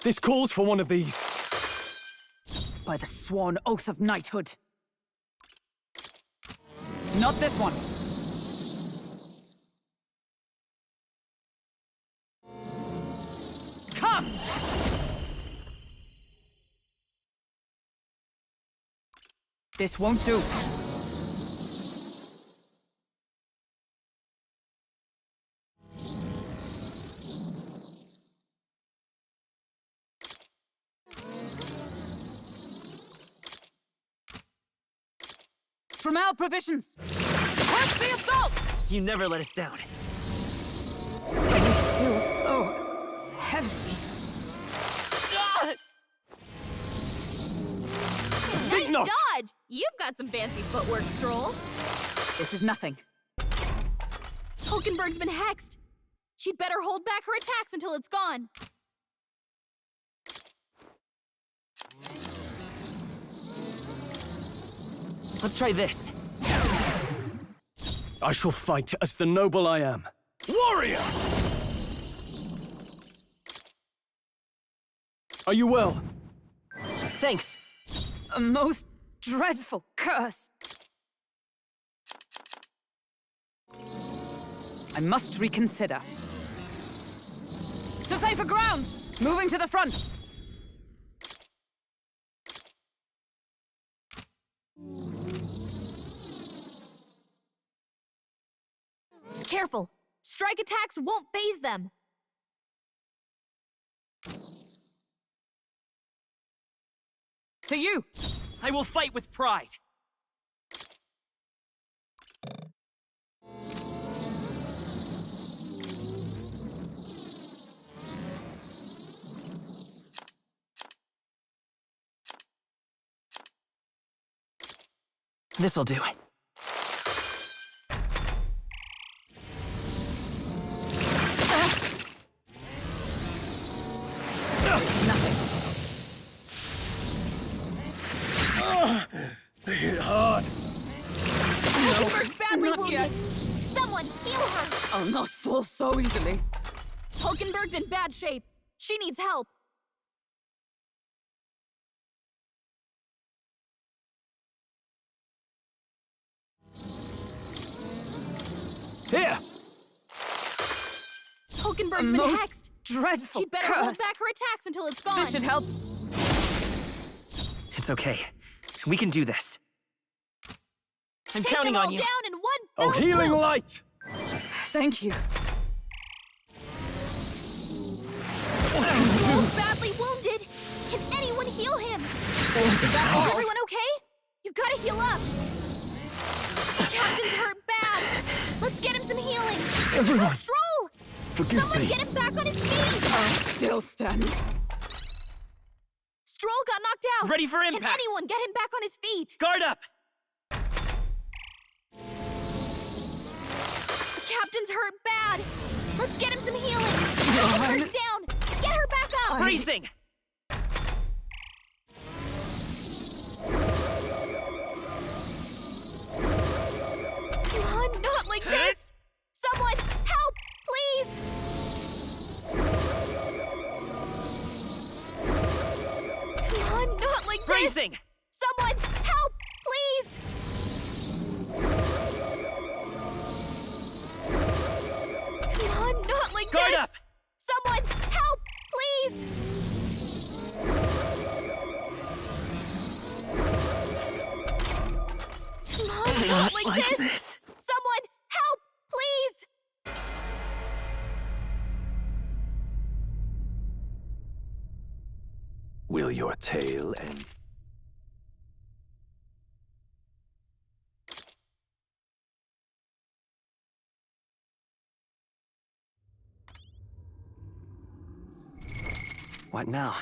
This calls for one of these. By the sworn oath of knighthood. Not this one. Come! This won't do. From our provisions! Press the assault! You never let us down. I feel so heavy. Nice dodge! You've got some fancy footwork, Stroll. This is nothing. Hulkenberg's been hexed. She'd better hold back her attacks until it's gone. Let's try this. I shall fight as the noble I am. Warrior! Are you well? Thanks. A most dreadful curse. I must reconsider. To safer ground! Moving to the front! Careful! Strike attacks won't faze them! To you! I will fight with pride. This'll do it. They hit hard. Hulkenberg's badly wounded! Yet. Someone heal her! I'll not fall so easily. Hulkenberg's in bad shape. She needs help. Here! Hulkenberg's been most hexed. Dreadful She'd better curse. hold back her attacks until it's gone. This should help. It's okay. We can do this. I'm Take counting them all on you. down in one Oh, fell healing swoop. light! Thank you. He's badly wounded. Can anyone heal him? Is everyone okay? You gotta heal up. Captain's hurt bad. Let's get him some healing. Everyone. Stroll! Forgive Someone me. get him back on his feet. I still stand. Stroll got knocked out. Ready for impact. Can anyone get him back on his feet? Guard up! The captain's hurt bad. Let's get him some healing. Hulkenberg's down. Get her back up. Bracing! Come on, no! closing! Someone, help, please! Come on, not like Guard this! up! Someone, help, please! Come on, not like this! Someone, help, please! Will your tale end? What now?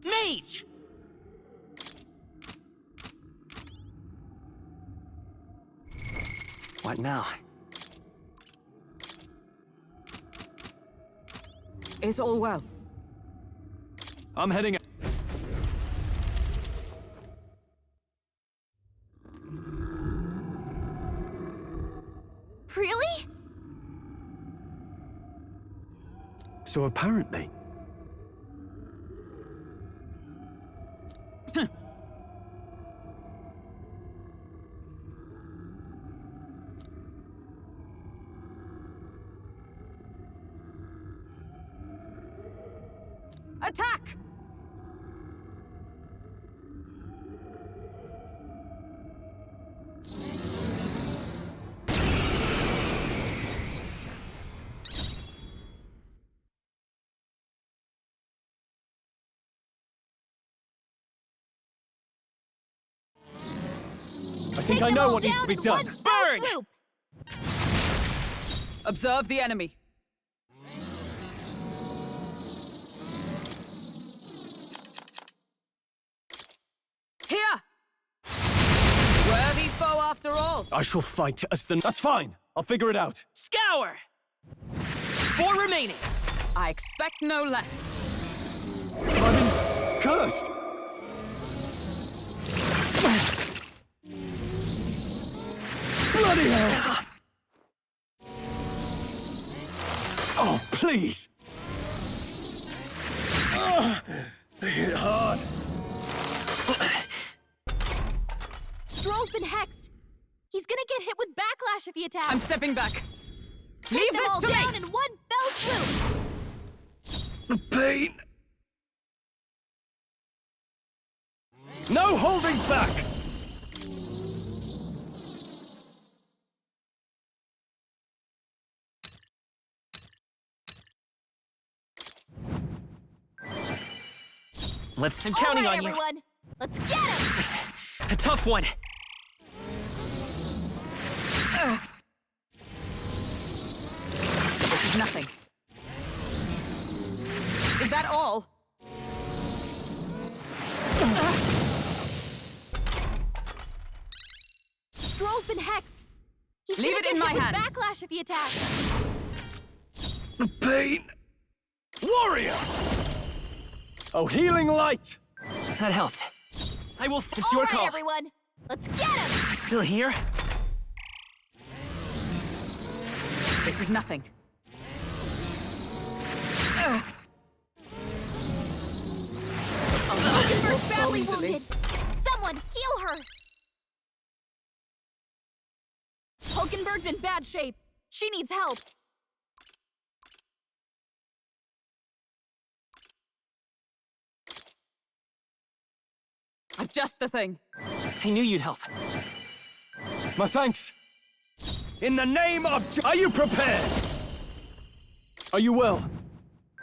Mage! What now? Is all well? I'm heading out. Really? So apparently... Attack! I think I know what needs to be done. Burn! Observe the enemy. Here! Worthy foe after all. I shall fight as the... That's fine. I'll figure it out. Scour! 4 remaining. I expect no less. I've been cursed. Bloody hell! Oh, please! They hit hard. Stroll's been hexed. He's gonna get hit with backlash if he attacks. I'm stepping back. Leave Leave them this all to down me! in one fell swoop. The pain! No holding back! I'm counting on you. Everyone. Let's get him! A tough one. This is nothing. Is that all? Stroll's been hexed. He's Leave gonna it in get my hit with hands. backlash if he attacks. The pain! Warrior! Oh, healing light! That helped. I will. It's All your right, call. everyone. Let's get him! Still here? This is nothing. Hulkenberg's badly easily. wounded. Someone heal her. Hulkenberg's in bad shape. She needs help. I've just the thing. I knew you'd help. My thanks. In the name of... Are you prepared? Are you well?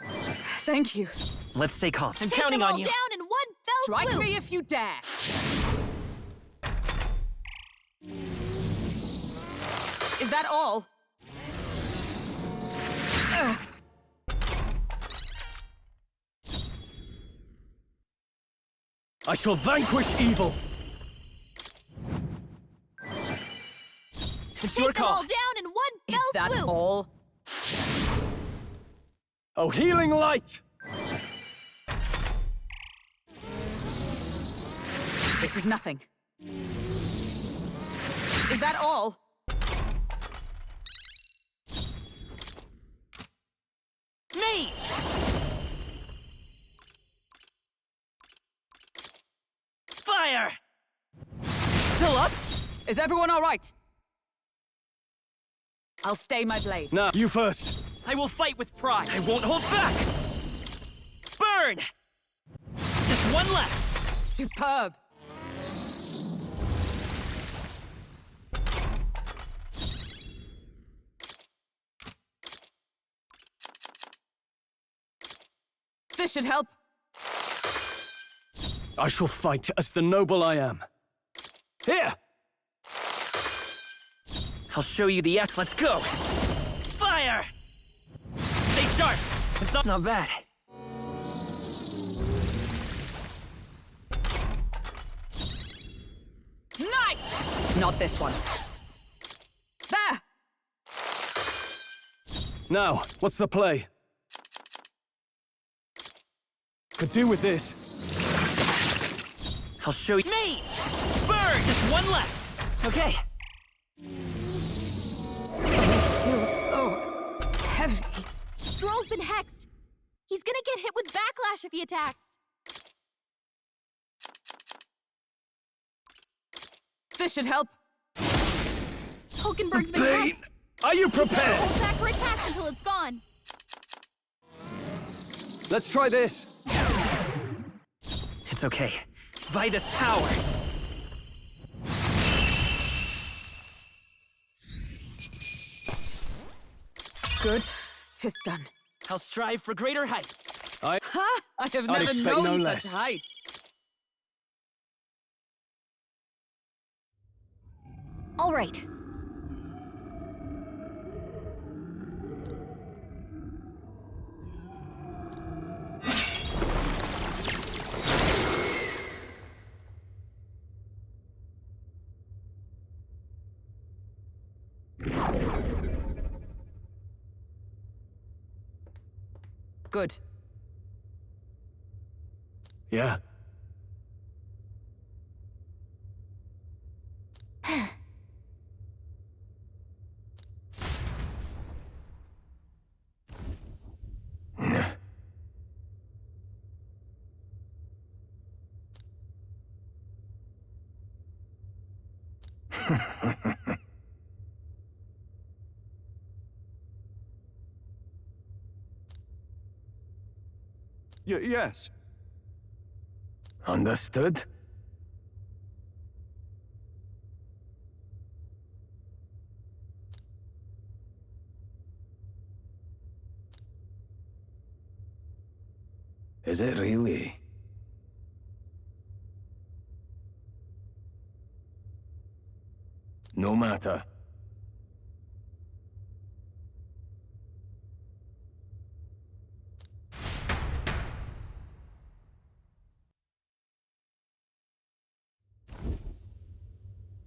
Thank you. Let's stay calm. I'm Take counting them all on you. down in one fell Strike swoop. me if you dare. Is that all? I shall vanquish evil. It's your Take them call. all down in one Is fell that swoop. all? Oh, healing light! This is nothing. Is that all? Mate! Fire! Still up? Is everyone all right? I'll stay my blade. No, you first. I will fight with pride. I won't hold back! Burn! Just one left! Superb! This should help. I shall fight as the noble I am. Here! I'll show you the act. Let's go! Fire! Stay sharp! It's not bad. Nice! Not this one. There! Now, what's the play? Could do with this. I'll show you. Mate! Burn! Just one left! Okay. Feels so heavy. Stroll's been hexed. He's gonna get hit with backlash if he attacks. This should help. Hulkenberg's been Bane! hexed. Are you prepared? Hold back for attacks until it's gone. Let's try this. It's okay. Vida's power! Good. 'Tis done. I'll strive for greater heights. Ha! I have I'd never expect known no such less. heights. All right. Good. Yeah. Yes. Understood? Is it really? No matter.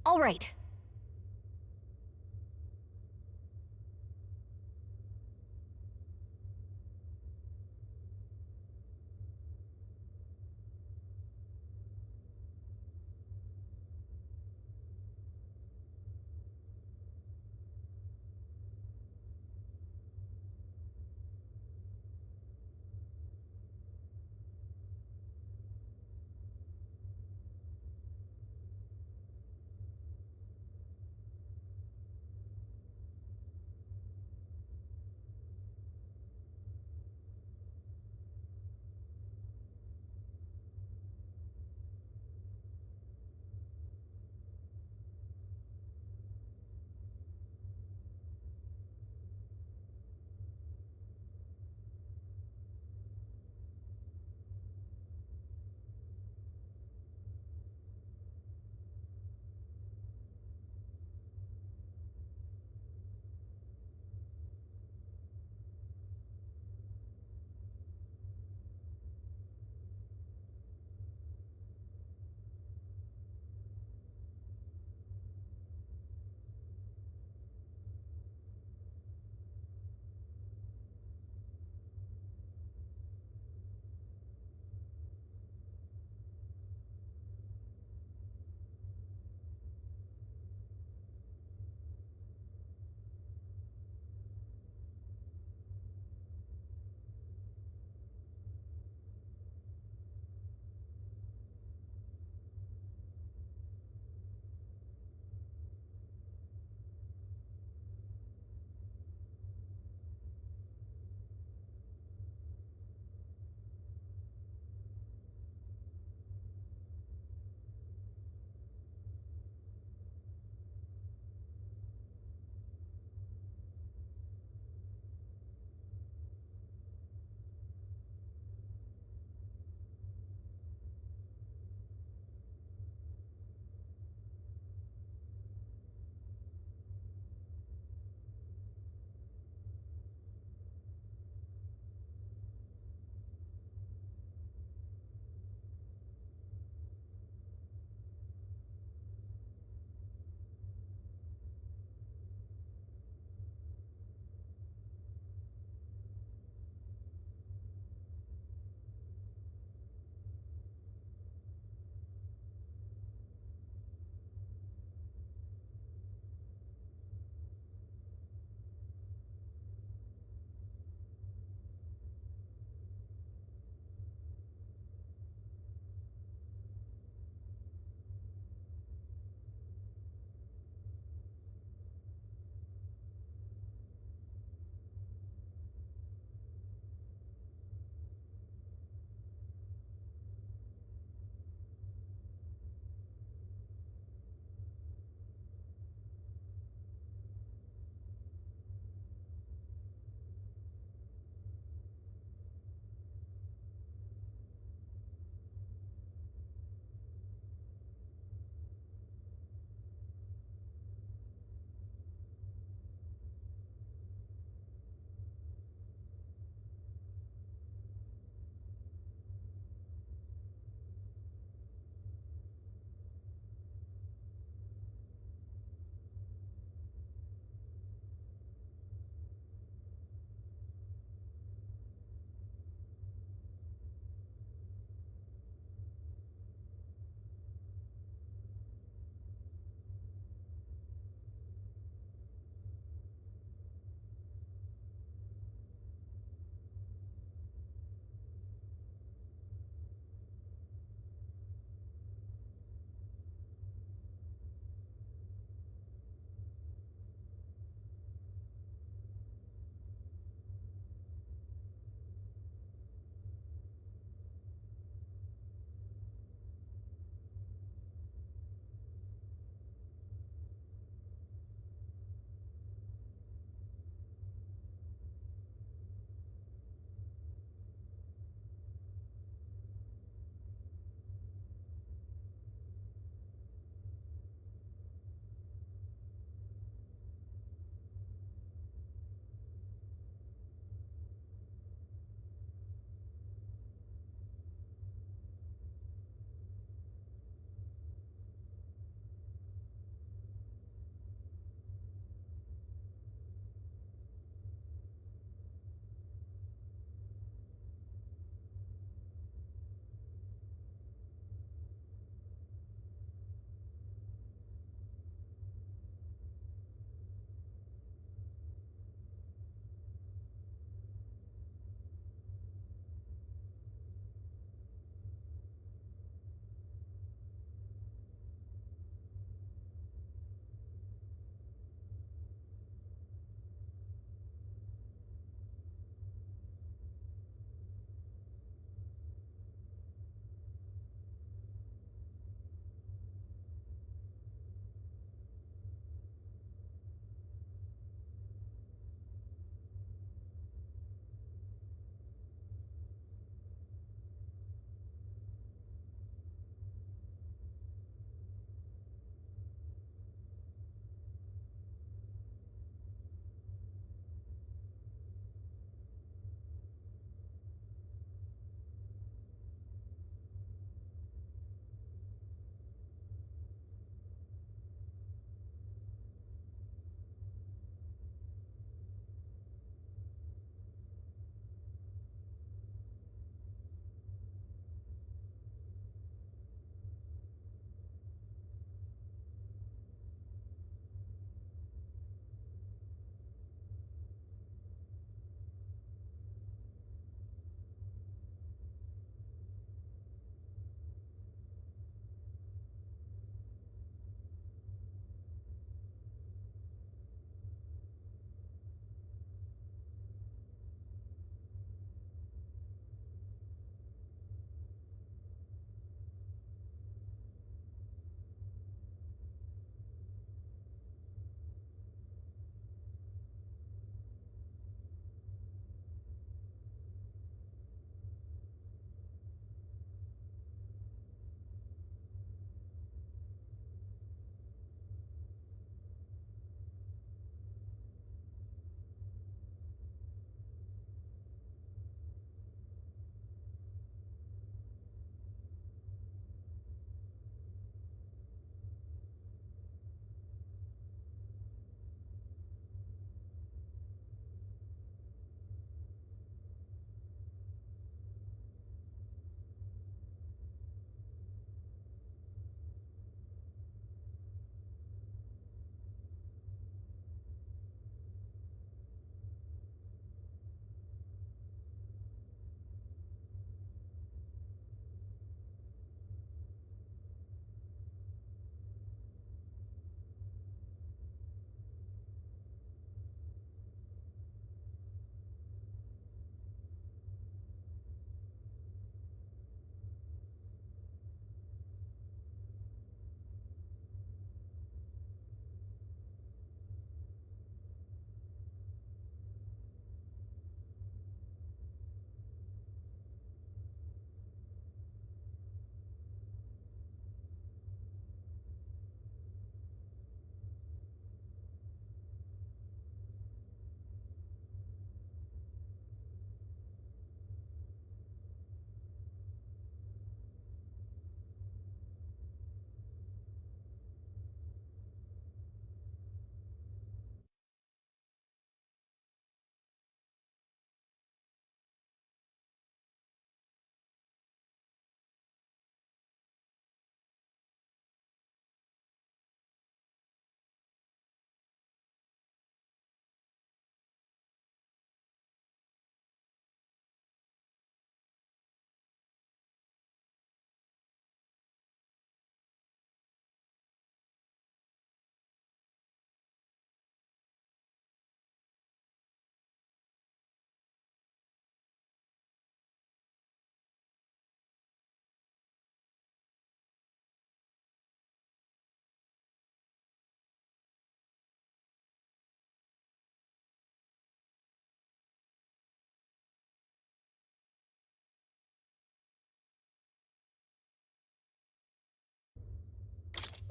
All right.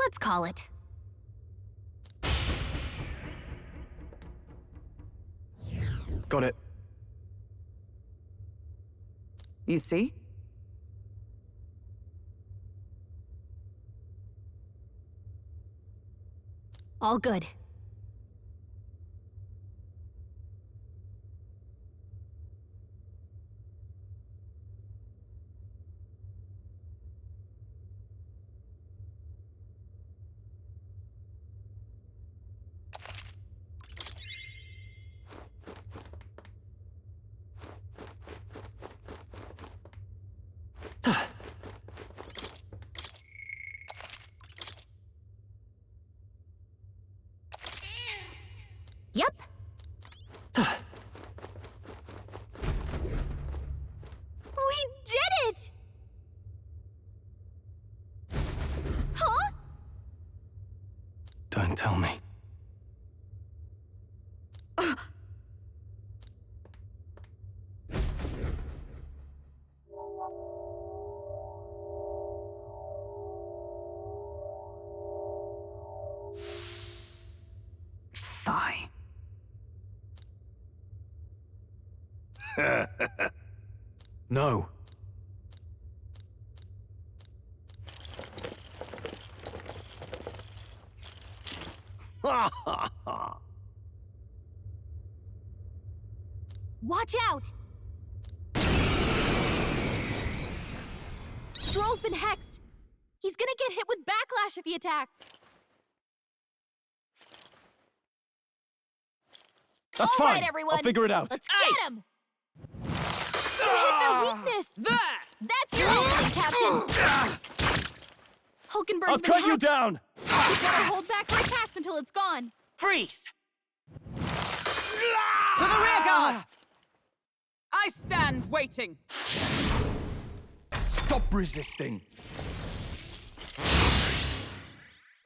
Let's call it. Got it. You see? All good. Yep. We did it! Huh? Don't tell me. Fine. No. Watch out! Stroll's been hexed. He's gonna get hit with backlash if he attacks. That's All fine. right, everyone. I'll figure it out. Let's get him! You hit their weakness! That's your opening, Captain! Hulkenberg's I'll been cut you hexed. down! You better hold back for attacks until it's gone. Freeze! To the rear guard! I stand waiting. Stop resisting.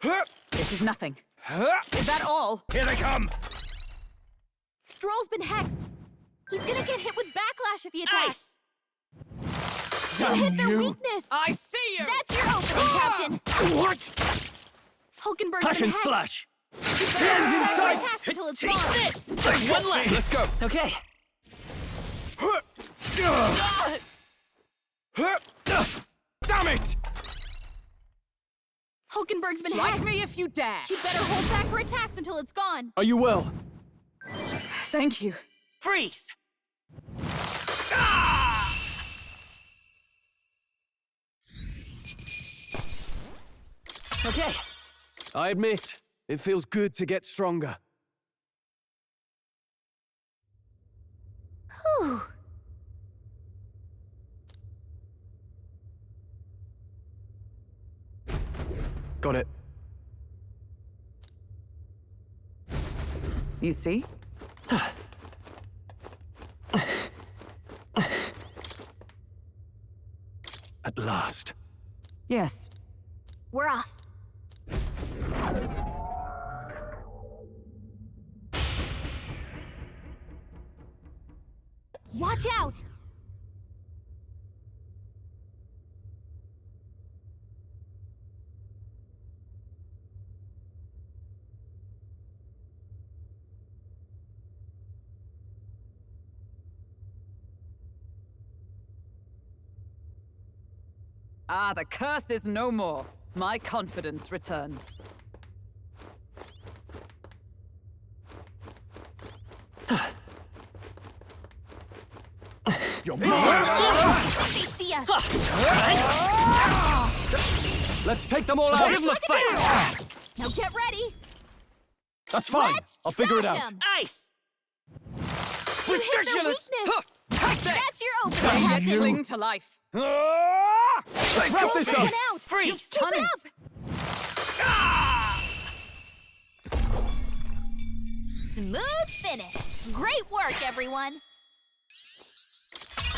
This is nothing. Is that all? Here they come! Stroll's been hexed. He's gonna get hit with backlash if he attacks. You hit their weakness. I see you! That's your opening, Captain. What? Hulkenberg's Hack been and hexed. slash! You better hold back for attacks until it's gone. One left. Let's go. Okay. Damn it! Hulkenberg's been Strike hexed. me if you dare. She'd better hold back for attacks until it's gone. Are you well? Thank you. Freeze! Okay. I admit, it feels good to get stronger. Whew. Got it. You see? At last. Yes. We're off. Watch out! Ah, the curse is no more. My confidence returns. You're They see us. Let's take them all out! Give them a fight! Now get ready. That's fine. Let's I'll figure it trash out. 'em. Ice! You hit their Ridiculous! weakness. Touch this! That's your opening, Let's Captain. cling to life. Let's wrap this up! Taken out. Freeze! Keep Done it it. up. Smooth finish. Great work, everyone.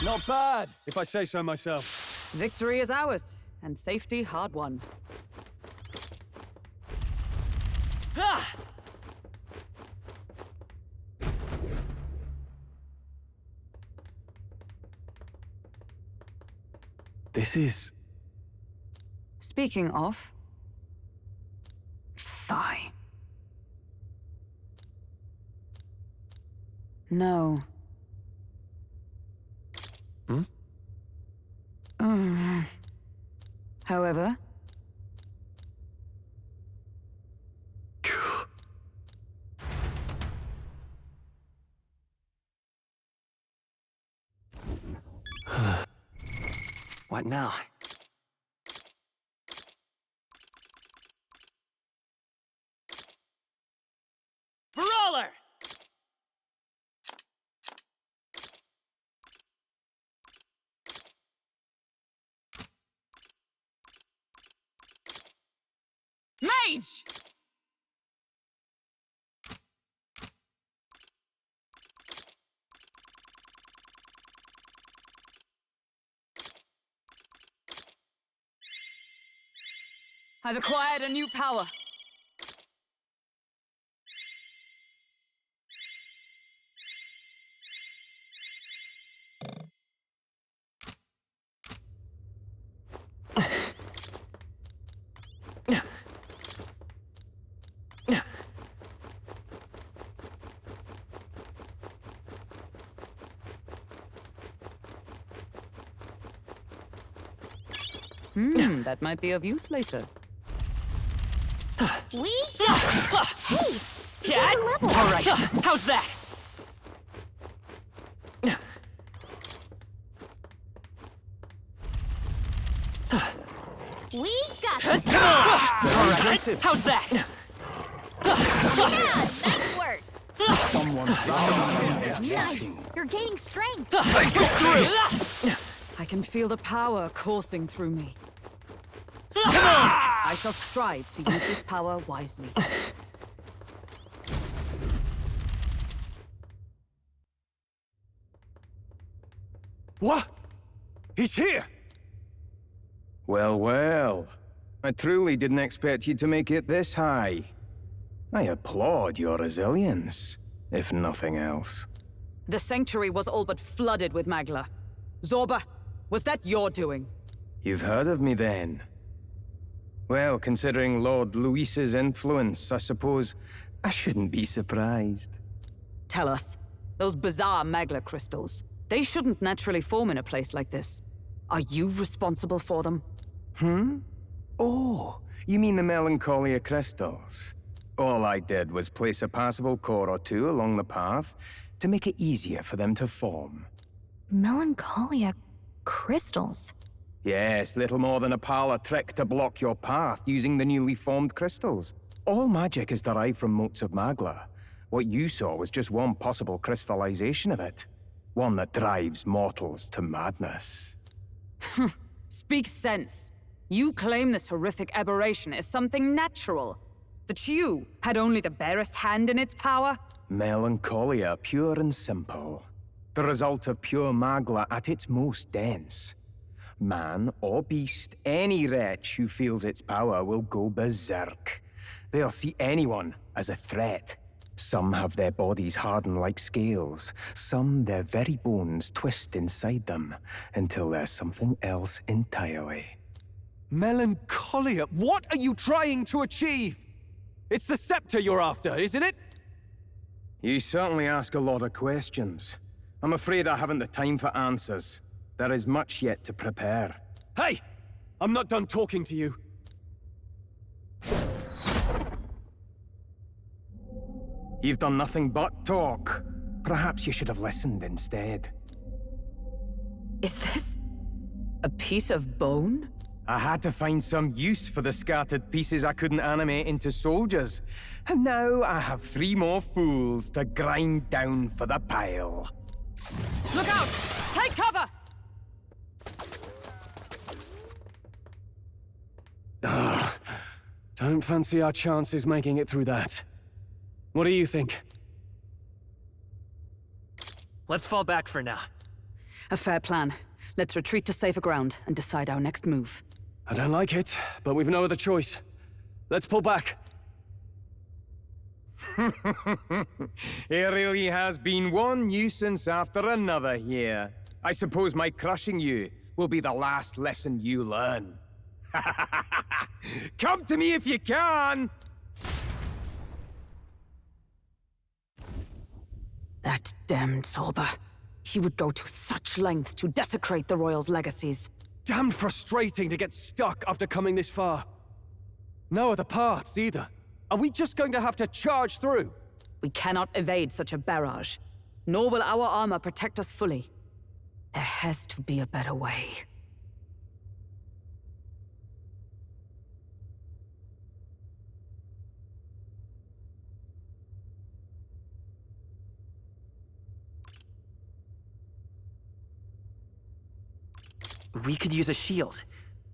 Not bad, if I say so myself. Victory is ours, and safety hard won. Ah! This is... Speaking of, No. However, What now? Brawler! Mage! I've acquired a new power. That might be of use later. We? Hey! Yeah? All right, how's that? We got it! All right, how's that? Yeah, nice work! Someone's Nice! You're gaining strength! I can feel the power coursing through me. I shall strive to use this power wisely. What? He's here! Well, well. I truly didn't expect you to make it this high. I applaud your resilience, if nothing else. The sanctuary was all but flooded with Magla. Zorba, was that your doing? You've heard of me then? Well, considering Lord Luis's influence, I suppose I shouldn't be surprised. Tell us, those bizarre Magla crystals, they shouldn't naturally form in a place like this. Are you responsible for them? Oh, you mean the Melancholia crystals? All I did was place a passable core or two along the path to make it easier for them to form. Melancholia crystals. Yes, little more than a parlor trick to block your path using the newly formed crystals. All magic is derived from motes of Magla. What you saw was just one possible crystallization of it. One that drives mortals to madness. Speak sense. You claim this horrific aberration is something natural. That you had only the barest hand in its power? Melancholia, pure and simple. The result of pure Magla at its most dense. Man or beast, any wretch who feels its power will go berserk. They'll see anyone as a threat. Some have their bodies harden like scales. Some their very bones twist inside them until they're something else entirely. Melancholia? What are you trying to achieve? It's the scepter you're after, isn't it? You certainly ask a lot of questions. I'm afraid I haven't the time for answers. There is much yet to prepare. Hey! I'm not done talking to you. You've done nothing but talk. Perhaps you should have listened instead. Is this a piece of bone? I had to find some use for the scattered pieces I couldn't animate into soldiers. And now I have 3 more fools to grind down for the pile. Look out! Take cover! Don't fancy our chances making it through that. What do you think? Let's fall back for now. A fair plan. Let's retreat to safer ground and decide our next move. I don't like it, but we've no other choice. Let's pull back. It really has been one nuisance after another here. I suppose my crushing you will be the last lesson you learn. Come to me if you can! That damned Zorba. He would go to such lengths to desecrate the royals' legacies. Damn frustrating to get stuck after coming this far. No other paths either. Are we just going to have to charge through? We cannot evade such a barrage, nor will our armor protect us fully. There has to be a better way. We could use a shield,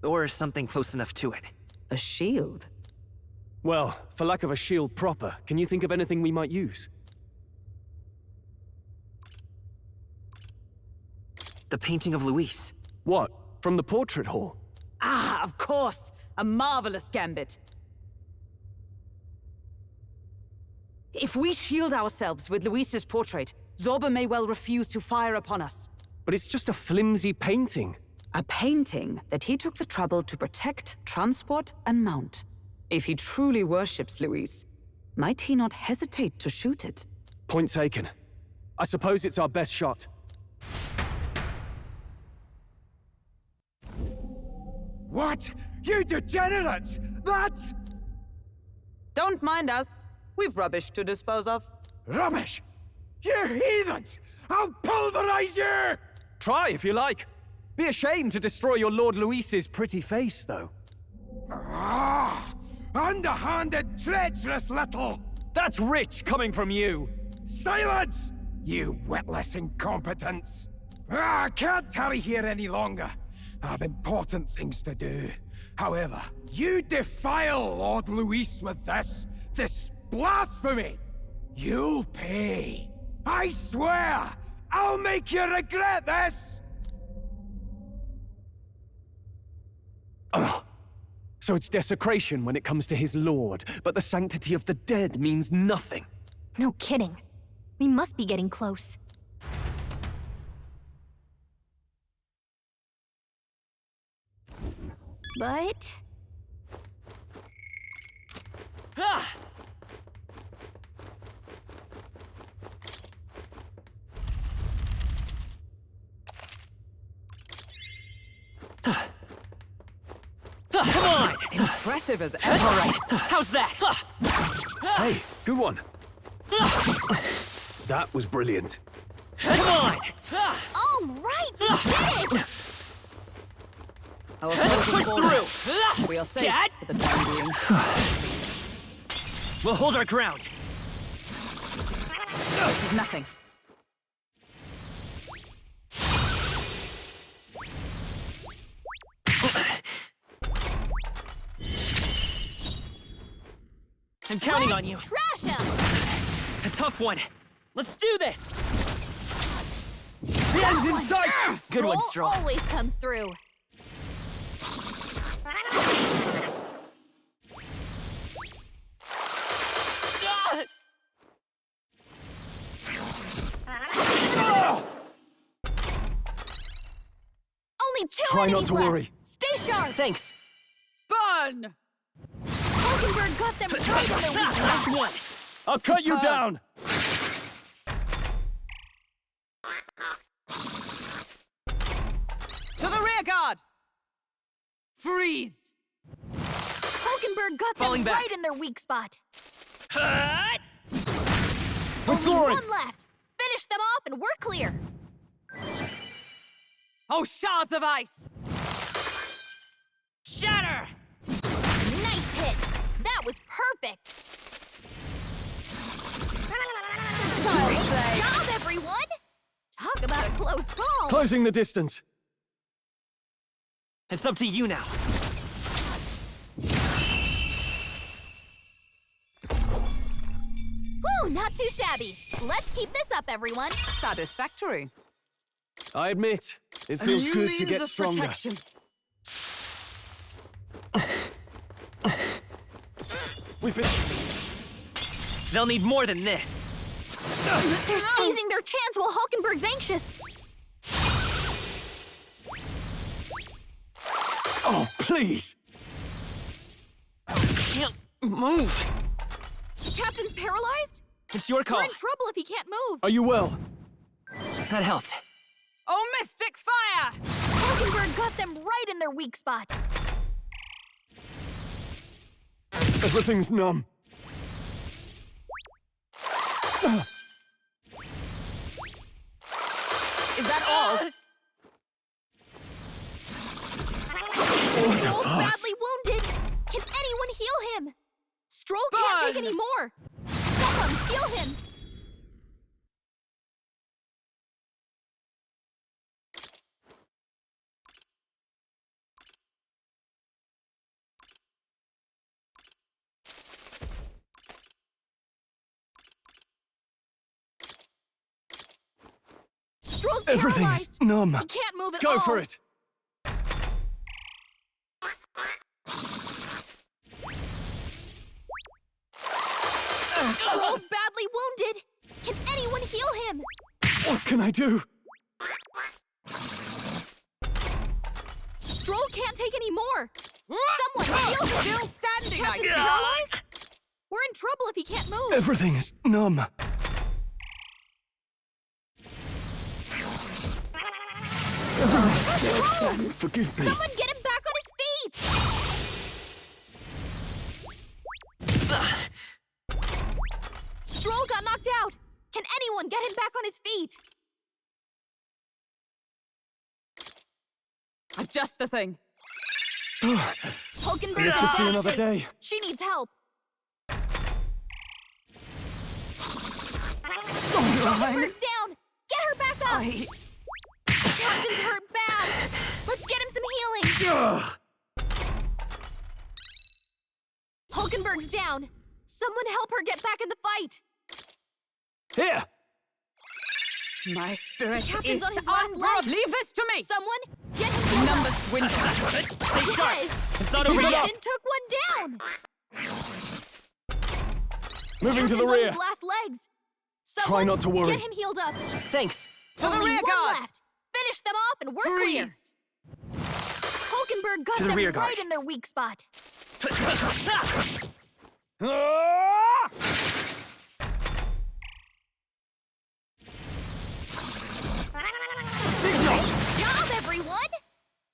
or something close enough to it. A shield? Well, for lack of a shield proper, can you think of anything we might use? The painting of Luis. What? From the portrait hall? Ah, of course! A marvelous gambit. If we shield ourselves with Luis's portrait, Zorba may well refuse to fire upon us. But it's just a flimsy painting. A painting that he took the trouble to protect, transport, and mount. If he truly worships Luis, might he not hesitate to shoot it? Point taken. I suppose it's our best shot. What? You degenerates! That's... Don't mind us. We've rubbish to dispose of. Rubbish! You heathens! I'll pulverize you! Try if you like. Be ashamed to destroy your Lord Luis's pretty face, though. Ah! Underhanded, treacherous little... That's rich coming from you! Silence! You witless incompetents! I can't tarry here any longer. I have important things to do. However, you defile Lord Luis with this blasphemy! You'll pay. I swear! I'll make you regret this! Ugh. So it's desecration when it comes to his lord, but the sanctity of the dead means nothing. No kidding. We must be getting close. But... Ah! Come on! Impressive as ever. All right, how's that? Hey, good one. That was brilliant. Come on! All right, we did it! Let's push through! We are safe for the time being. We'll hold our ground. This is nothing. I'm counting on you. Trash him! A tough one. Let's do this! The end's in sight! Good one, Stroll. Always comes through. Only two Try not enemies to left. worry. Stay sharp. Thanks. Burn! Hulkenberg got them right in their weakness. Last one. I'll cut you down! To the rear guard! Freeze! Hulkenberg got Falling them back. right in their weak spot. Hut! Only one left. Finish them off and we're clear. Oh, shards of ice! Shatter! Nice hit. That was perfect. Great job, everyone. Talk about a close call. Closing the distance. It's up to you now. Whew, not too shabby. Let's keep this up, everyone. Satisfactory. I admit, it feels New good to means get of stronger. protection. We've been... They'll need more than this. They're seizing their chance while Hulkenberg's anxious. Oh, please! Can't move. The captain's paralyzed? It's your call. We're in trouble if he can't move. Are you well? That helped. Oh, mystic fire! Hulkenberg got them right in their weak spot. Everything's numb. Is that all? Stroll's badly wounded. Can anyone heal him? Stroll can't take any more. Someone heal him. Stroll's Everything's paralyzed. numb. He can't move at Go all. for it. Stroll's badly wounded. Can anyone heal him? What can I do? Stroll can't take any more. Someone heal him. Still standing, I Captain's see. paralyzed? We're in trouble if he can't move. Everything's numb. Forgive me. Someone get him back on his feet! Stroll got knocked out. Can anyone get him back on his feet? Just the thing. Hulkenberg Live to see another action. day. She needs help. Hulkenberg's down. Get her back up. Captain's hurt bad. Let's get him some healing. Hulkenberg's down. Someone help her get back in the fight. Here. My spirit Captain's is on his last unbroken. legs. Leave this to me. Someone get him healed up. Numbers dwindle. Stay sharp. Yes. It's not The over yet. captain took one down. Moving to the Captain's on rear. his last legs. Try Someone not to worry. Get him healed up. Thanks. To the Only rear one guard. left. Finish them off and we're Freeze. clear. Hulkenberg got To the them rear guard. right in their weak spot. Good job, everyone!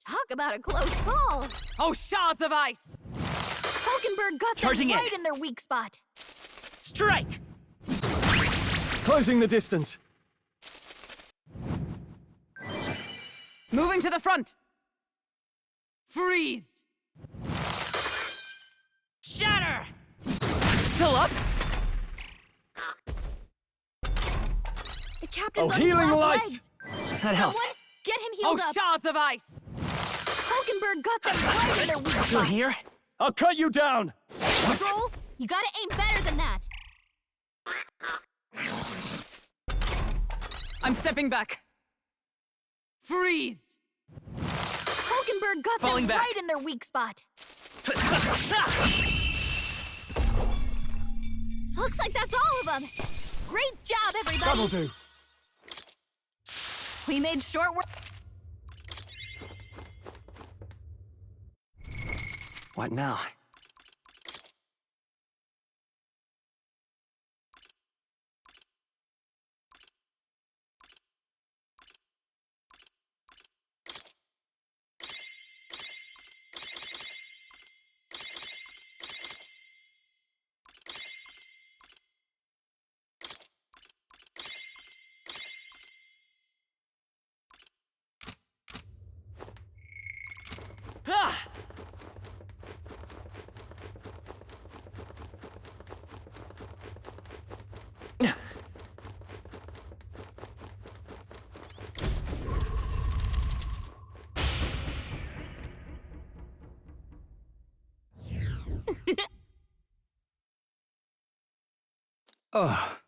Talk about a close call. Oh, shards of ice. Hulkenberg got Charging them in. right in their weak spot. Strike! Closing the distance. Moving to the front. Freeze. Shatter! Still up? The captain's on his healing last light. legs. That helped. Someone get him Oh, healed up. shards of ice. Hulkenberg got them right in their weak Still spot. here? I'll cut you down. Stroll, you gotta aim better than that. I'm stepping back. Freeze. Hulkenberg got Falling them back. right in their weak spot. Looks like that's all of them. Great job, everybody. That'll do. We made short work. What now? Ah! Ugh.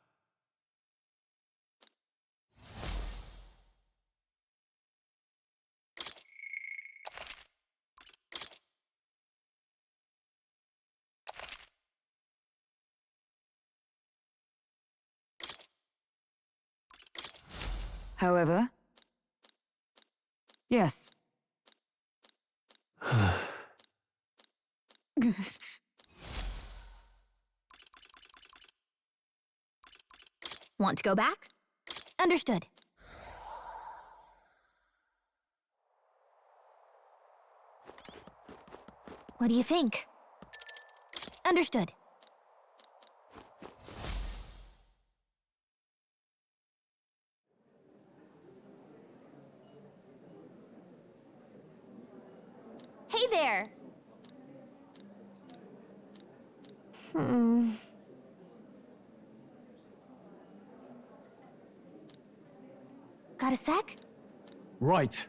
However, yes. Want to go back? Understood. What do you think? Understood. Hey there! Got a sec? Right.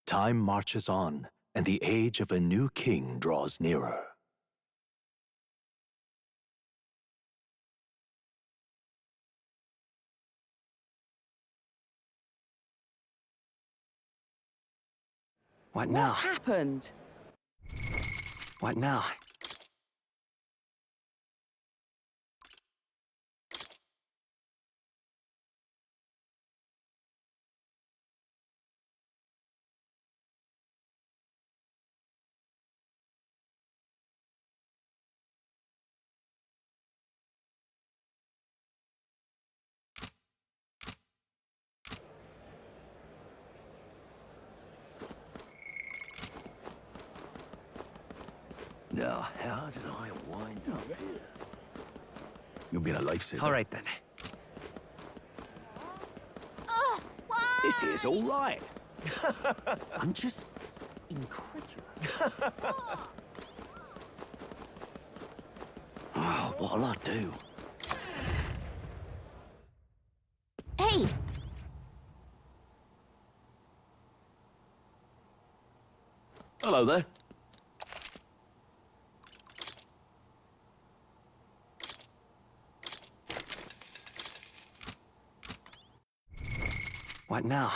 Time marches on, and the age of a new king draws nearer. What now? What's happened? What now? Now, how did I wind up here? You've been a lifesaver. All right, then. This here's all right. I'm just incredulous. Oh, what'll I do? Hey! Hello there. What now?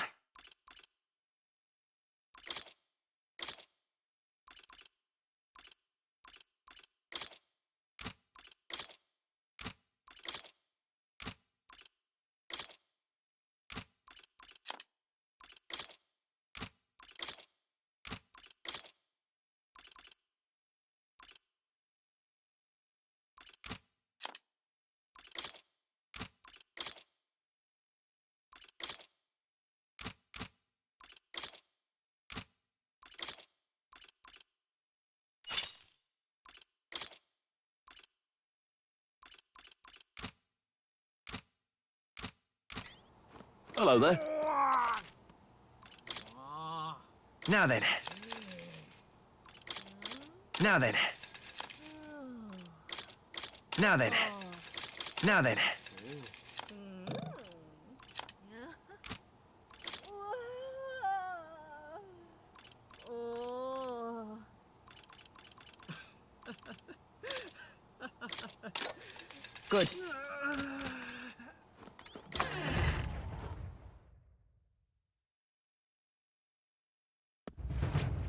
Hello there. Now then. Now then. Now then. Now then. Good.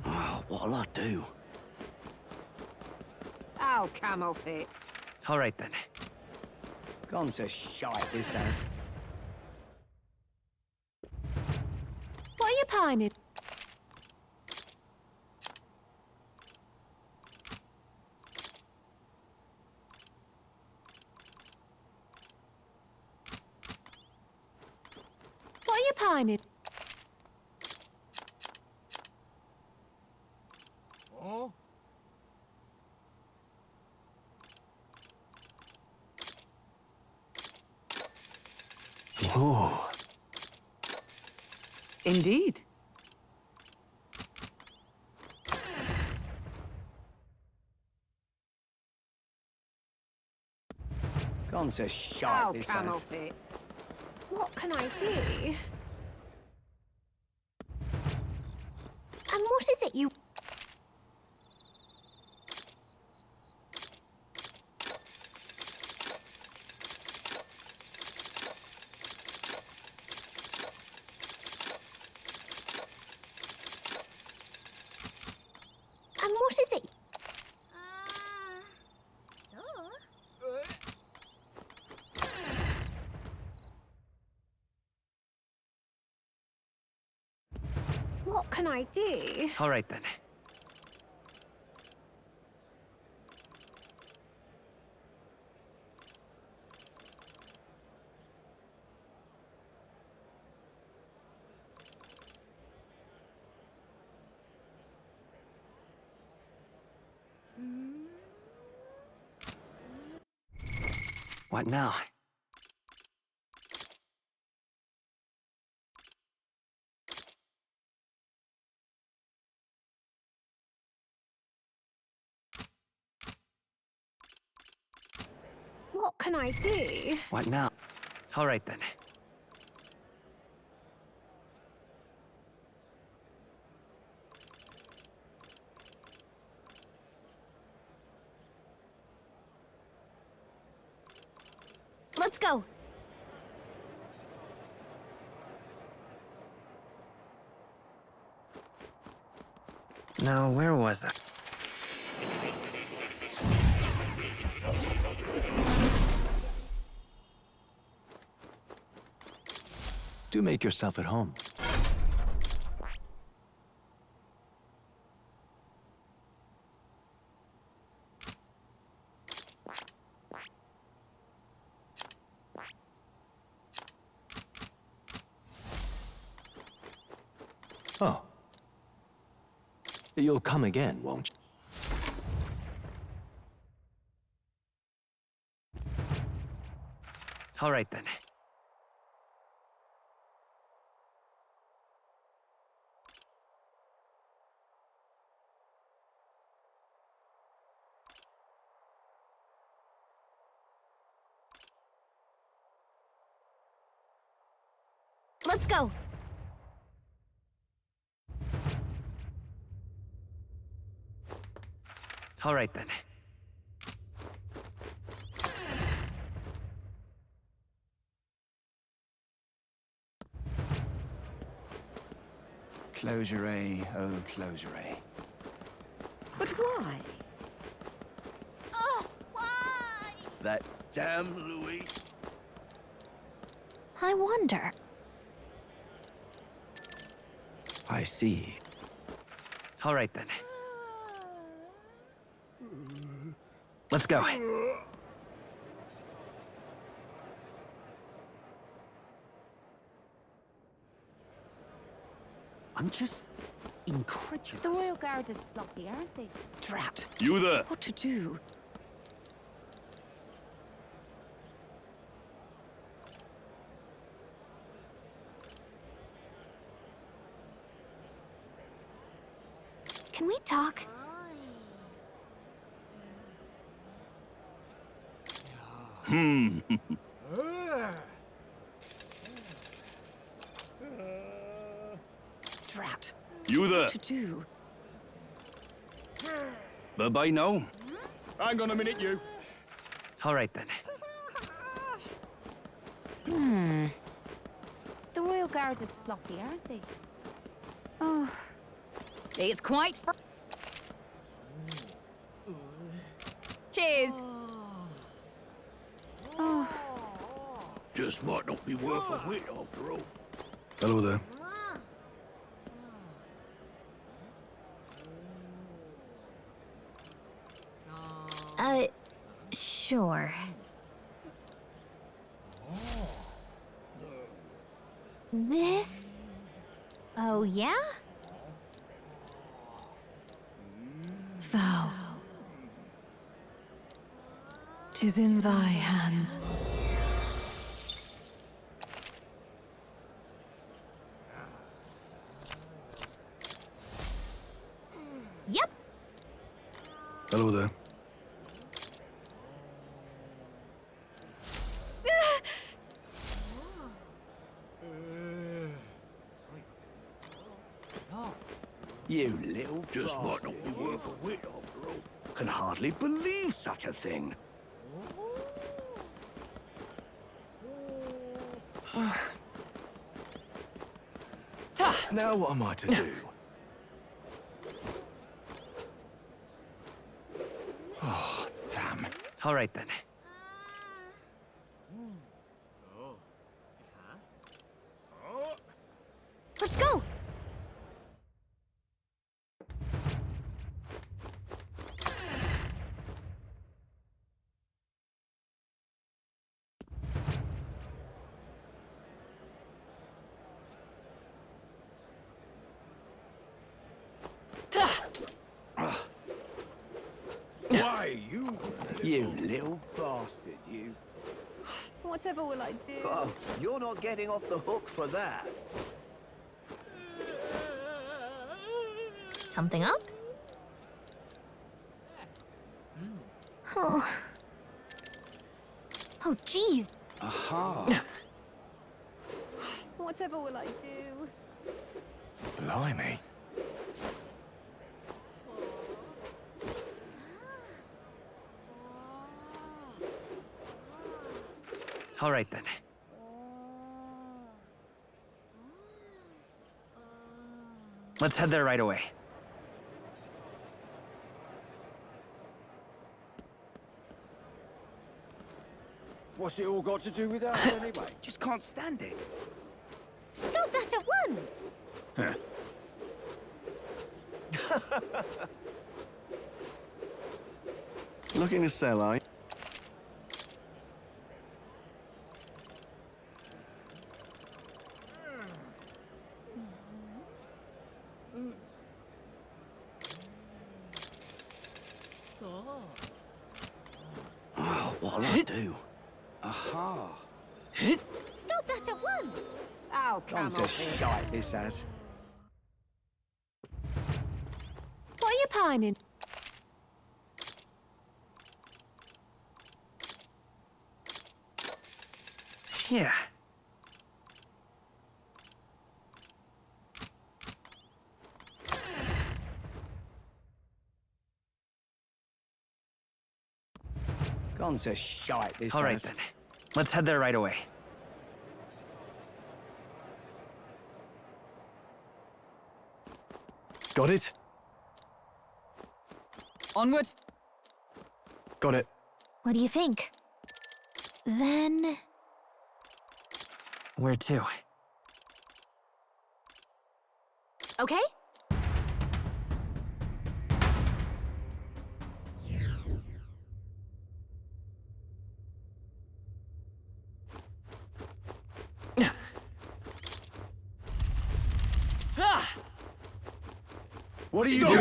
Oh, what'll I do? Oh, camel fit. All right, then. Gone to shite, this has. What are you pining? What are you pining? Oh? Oh, Indeed. Gone to shite, Oh, this camel has. fit. What can I do? And what is it you... And what is it? What can I do? All right, then. What now? What can I do? What now? All right then. Let's go. Now, where was I? Do make yourself at home. Oh. You'll come again, won't you? All right then. Let's go. All right then. Closure, oh closure. But why? Oh, why? That damn Louise. I wonder. I see. All right then. Let's go. I'm just incredulous. The Royal Guard is sloppy, aren't they? Drat. You there? What to do? Can we talk? Drat. You there? What to do? Bye-bye now. Hang on a minute, you. All right then. The Royal Guard is sloppy, aren't they? Oh, it's quite Cheers. Oh. Just might not be worth a whit after all. Hello there. Sure. This? Oh, yeah? Thou. 'Tis in thy hands. Yep. Hello there. You little just might not be worth a whit after all. Can hardly believe such a thing. Now what am I to do? Oh, damn. All right then. Let's go. Why, you little bastard, you. Whatever will I do? Oh, you're not getting off the hook for that. Something up? Oh. Oh, jeez. Aha. Whatever will I do? Blimey. All right then. Let's head there right away. What's it all got to do with us anyway? Just can't stand it. Stop that at once! Looking to sell, are you? Oh, what'll I do? Aha. Stop that at once! Oh, come Gone on. to shite, this has. What are you pining? Yeah. Gone to shite, this All right has. then. Let's head there right away. Got it? Onward. Got it. What do you think? Then... Where to? Okay? What are you doing?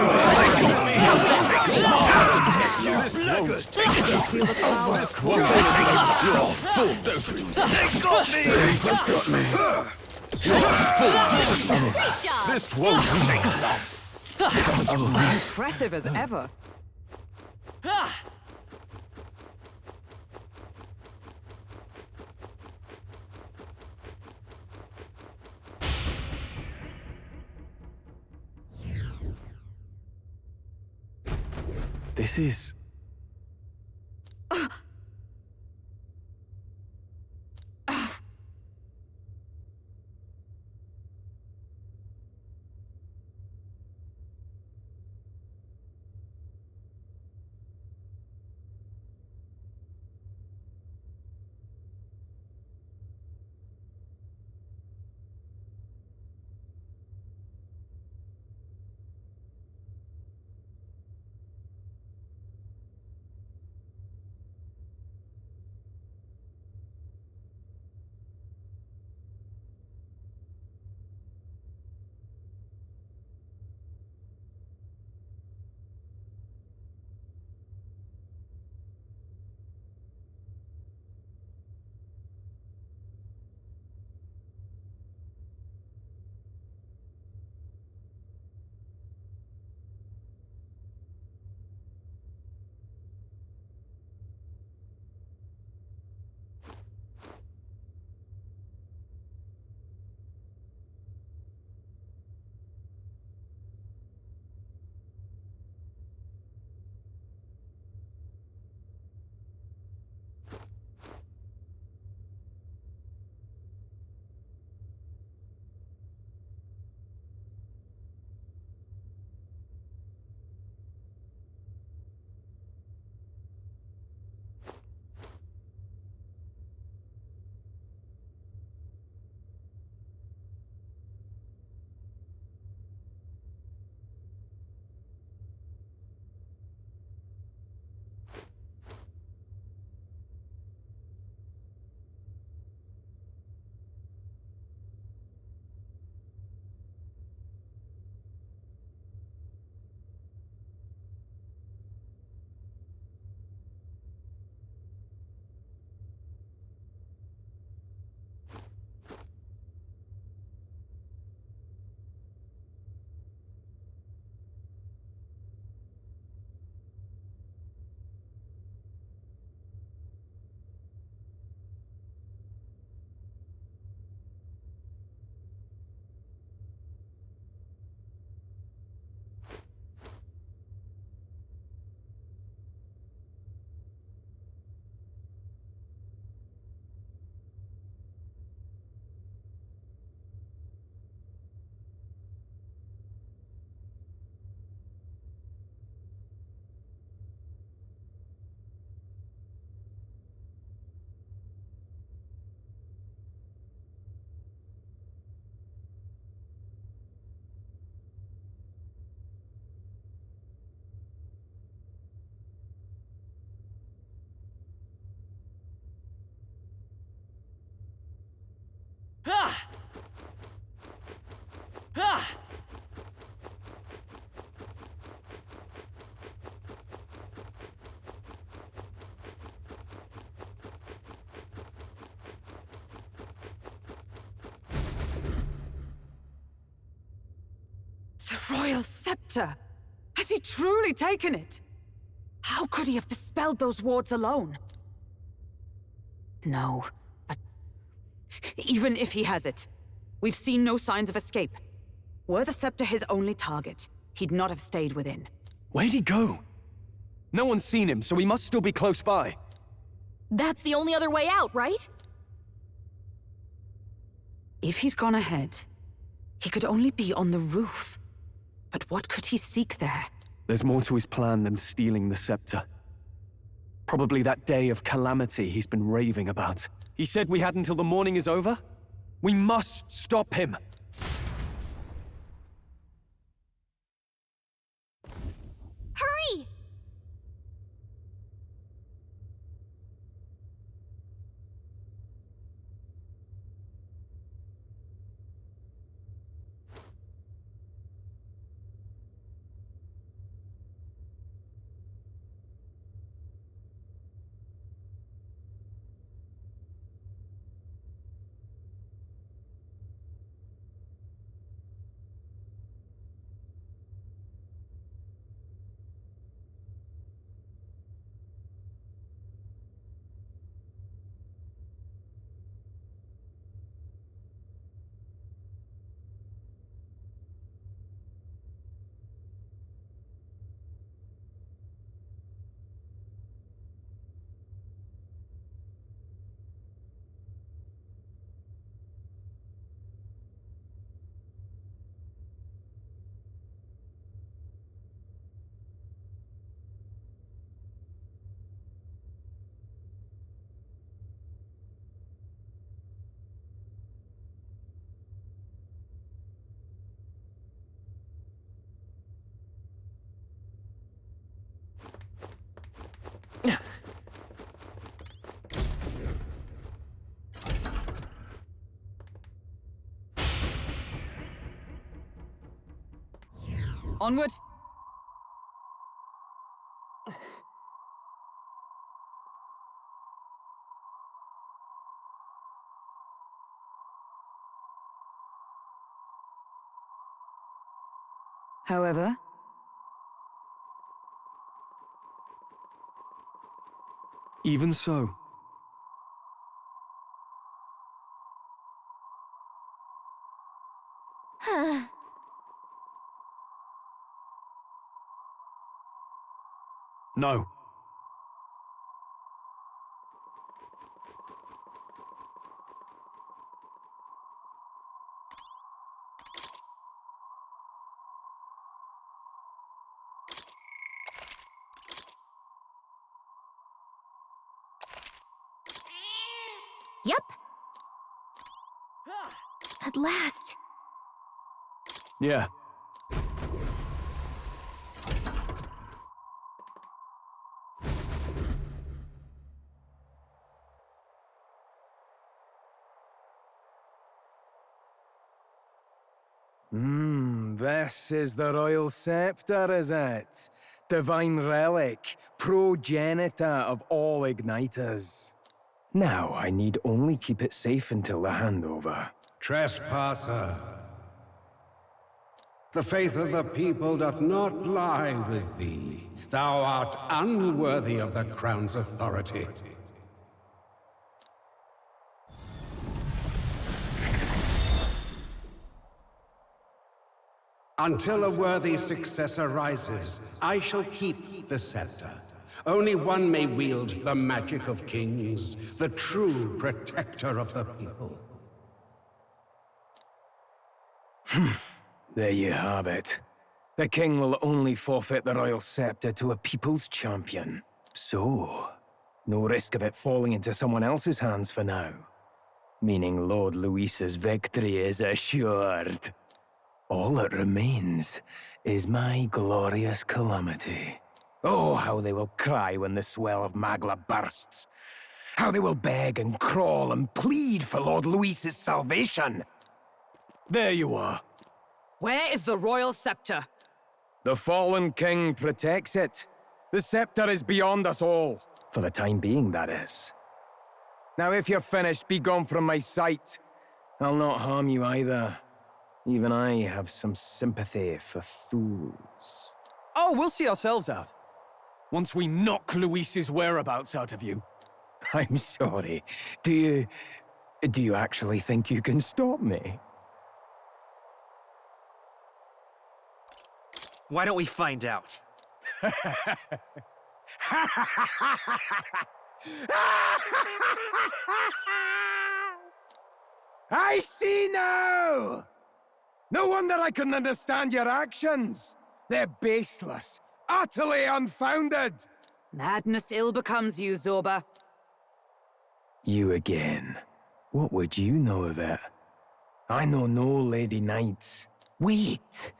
This won't take long. This won't take your full dosage. They got me! They got me. This won't take long. Impressive as ever. This is... royal scepter! Has he truly taken it? How could he have dispelled those wards alone? No, but even if he has it, we've seen no signs of escape. Were the scepter his only target, he'd not have stayed within. Where'd he go? No one's seen him, so he must still be close by. That's the only other way out, right? If he's gone ahead, he could only be on the roof. But what could he seek there? There's more to his plan than stealing the scepter. Probably that day of calamity he's been raving about. He said we had until the morning is over? We must stop him! Hurry! Onward! However, even so. No. Yep. At last. Yeah. This is the royal scepter, is it? Divine relic, progenitor of all igniters. Now I need only keep it safe until the handover. Trespasser. The faith of the people doth not lie with thee. Thou art unworthy of the crown's authority. Until a worthy successor rises, I shall keep the scepter. Only one may wield the magic of kings, the true protector of the people. There you have it. The king will only forfeit the royal scepter to a people's champion. So, no risk of it falling into someone else's hands for now. Meaning Lord Luis's victory is assured. All that remains is my glorious calamity. Oh, how they will cry when the swell of Magla bursts. How they will beg and crawl and plead for Lord Luis's salvation. There you are. where is the royal scepter? The fallen king protects it. The scepter is beyond us all. For the time being, that is. Now, if you're finished, be gone from my sight. I'll not harm you either. Even I have some sympathy for fools. Oh, we'll see ourselves out. Once we knock Luis's whereabouts out of you. I'm sorry. Do you actually think you can stop me? Why don't we find out? I see now! No wonder I couldn't understand your actions. They're baseless, utterly unfounded. Madness ill becomes you, Zorba. You again. What would you know of it? I know no lady knights. Wait!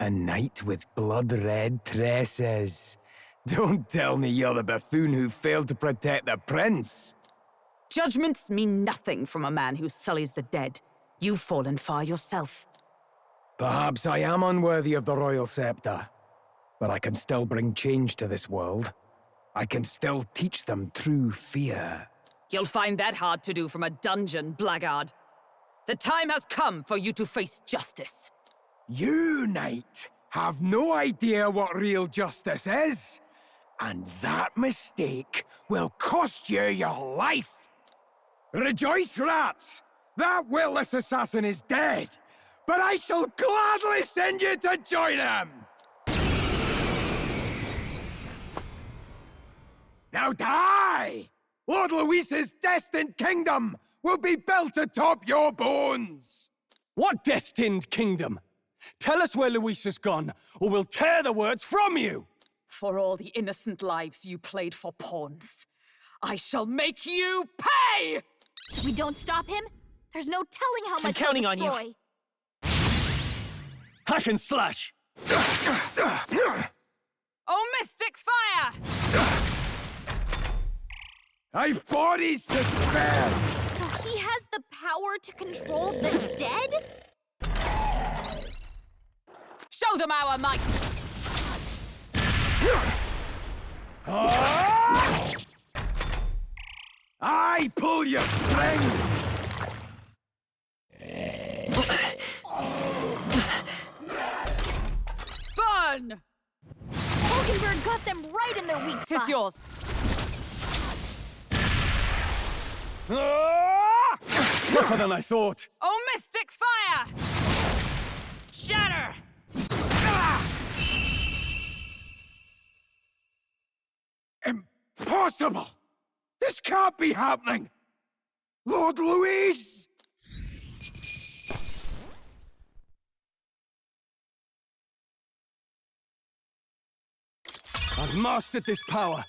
A knight with blood-red tresses. Don't tell me you're the buffoon who failed to protect the prince. Judgments mean nothing from a man who sullies the dead. You've fallen far yourself. Perhaps I am unworthy of the royal scepter, but I can still bring change to this world. I can still teach them true fear. You'll find that hard to do from a dungeon, blackguard. The time has come for you to face justice. You, knight, have no idea what real justice is, and that mistake will cost you your life. Rejoice, rats! That witless assassin is dead, but I shall gladly send you to join him! Now die! Lord Luis's destined kingdom will be built atop your bones! What destined kingdom? Tell us where Luis has gone, or we'll tear the words from you! For all the innocent lives you played for pawns, I shall make you pay! If we don't stop him, there's no telling how much counting he'll on you. destroy. Hack and slash! Oh, Mystic Fire! I've bodies to spare! So he has the power to control the dead? Show them our might! I pull your strings! Burn! Hulkenberg got them right in their weak spot. Tis yours. Tougher than I thought. Oh, Mystic Fire! Shatter! Impossible! This can't be happening! Lord Luis! I've mastered this power.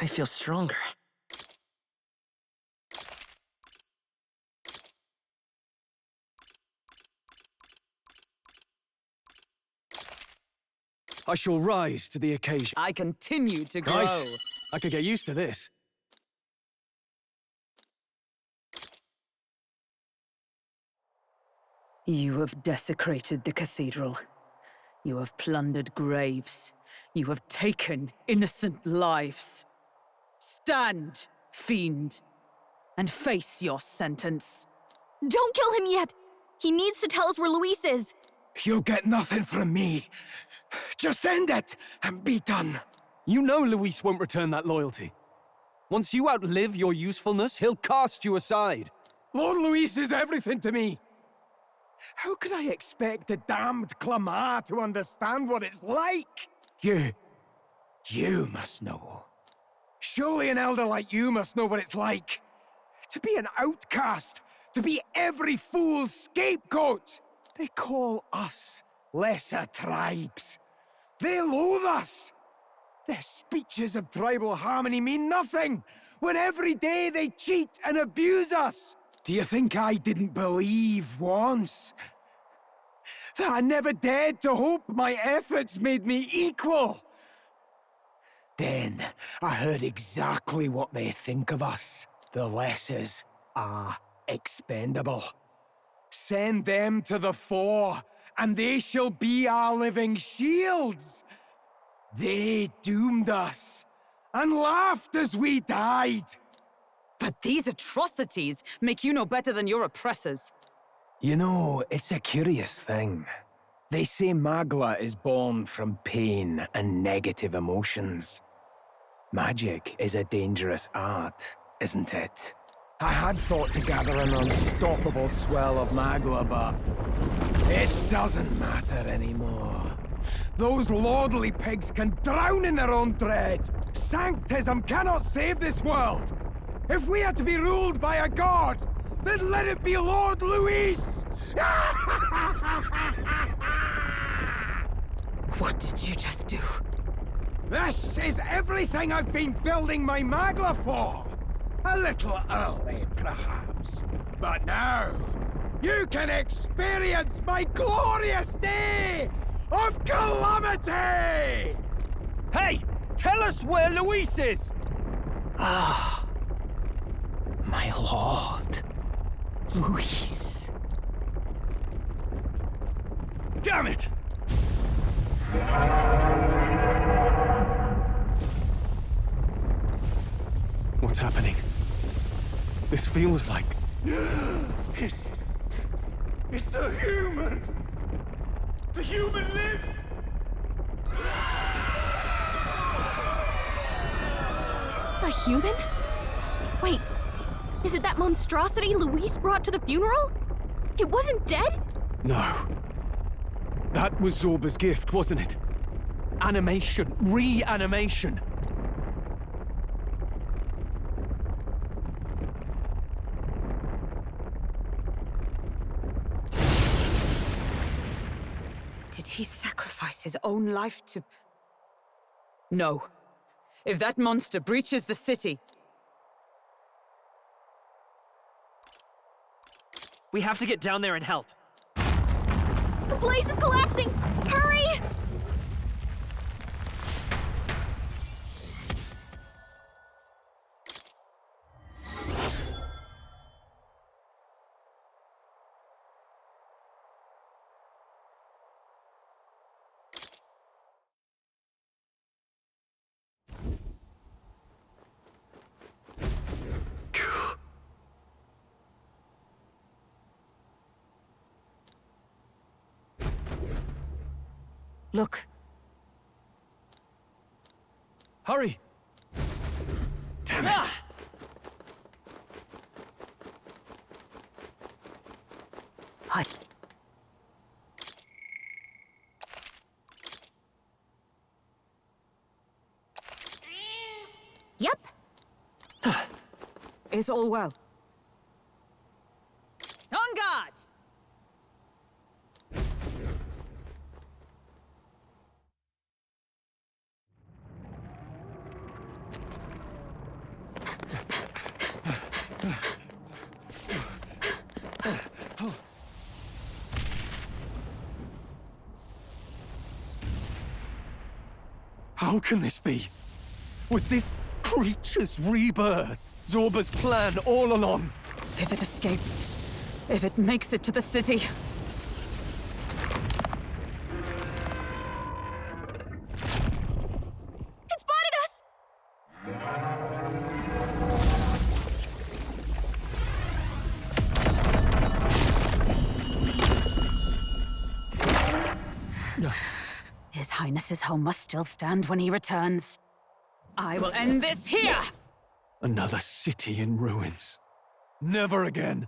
I feel stronger. I shall rise to the occasion. I continue to grow. Right. I could get used to this. You have desecrated the cathedral. You have plundered graves. You have taken innocent lives. Stand, fiend, and face your sentence. Don't kill him yet! He needs to tell us where Luis is. You'll get nothing from me. Just end it and be done. You know Luis won't return that loyalty. Once you outlive your usefulness, he'll cast you aside. Lord Luis is everything to me. How could I expect the damned Clamar to understand what it's like? You must know. Surely an elder like you must know what it's like. To be an outcast, to be every fool's scapegoat. They call us lesser tribes. They loathe us. Their speeches of tribal harmony mean nothing, when every day they cheat and abuse us. Do you think I didn't believe once? That I never dared to hope my efforts made me equal? Then I heard exactly what they think of us. The lessers are expendable. Send them to the fore, and they shall be our living shields. They doomed us, and laughed as we died. But these atrocities make you no better than your oppressors. You know, it's a curious thing. They say Magla is born from pain and negative emotions. Magic is a dangerous art, isn't it? I had thought to gather an unstoppable swell of Magla, but it doesn't matter anymore. Those lordly pigs can drown in their own dread. Sanctism cannot save this world. If we are to be ruled by a god, then let it be Lord Luis! What did you just do? This is everything I've been building my Magla for! A little early, perhaps. But now, you can experience my glorious day of calamity! Hey! Tell us where Luis is! Ah, my lord, Luis. Damn it! What's happening? This feels like... It's a human! The human lives! A human? Wait, is it that monstrosity Luis brought to the funeral? It wasn't dead? No. That was Zorba's gift, wasn't it? Animation. Reanimation. Did he sacrifice his own life to... No. If that monster breaches the city... We have to get down there and help. The place is collapsing! Hurry! Look. Hurry! Damn it! Hi. Yep. Is all well? On guard! How can this be? Was this creature's rebirth Zorba's plan all along? If it escapes, if it makes it to the city... It spotted us! His Highness's home must still stand when he returns. I will end this here! Another city in ruins. Never again.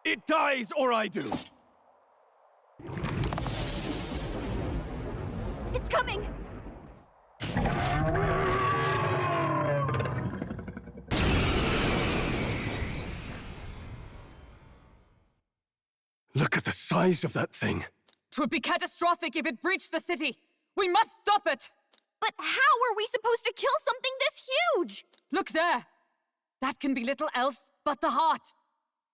It dies or I do. It's coming! Look at the size of that thing. 'Twould be catastrophic if it breached the city! We must stop it! But how are we supposed to kill something this huge? Look there! That can be little else but the heart.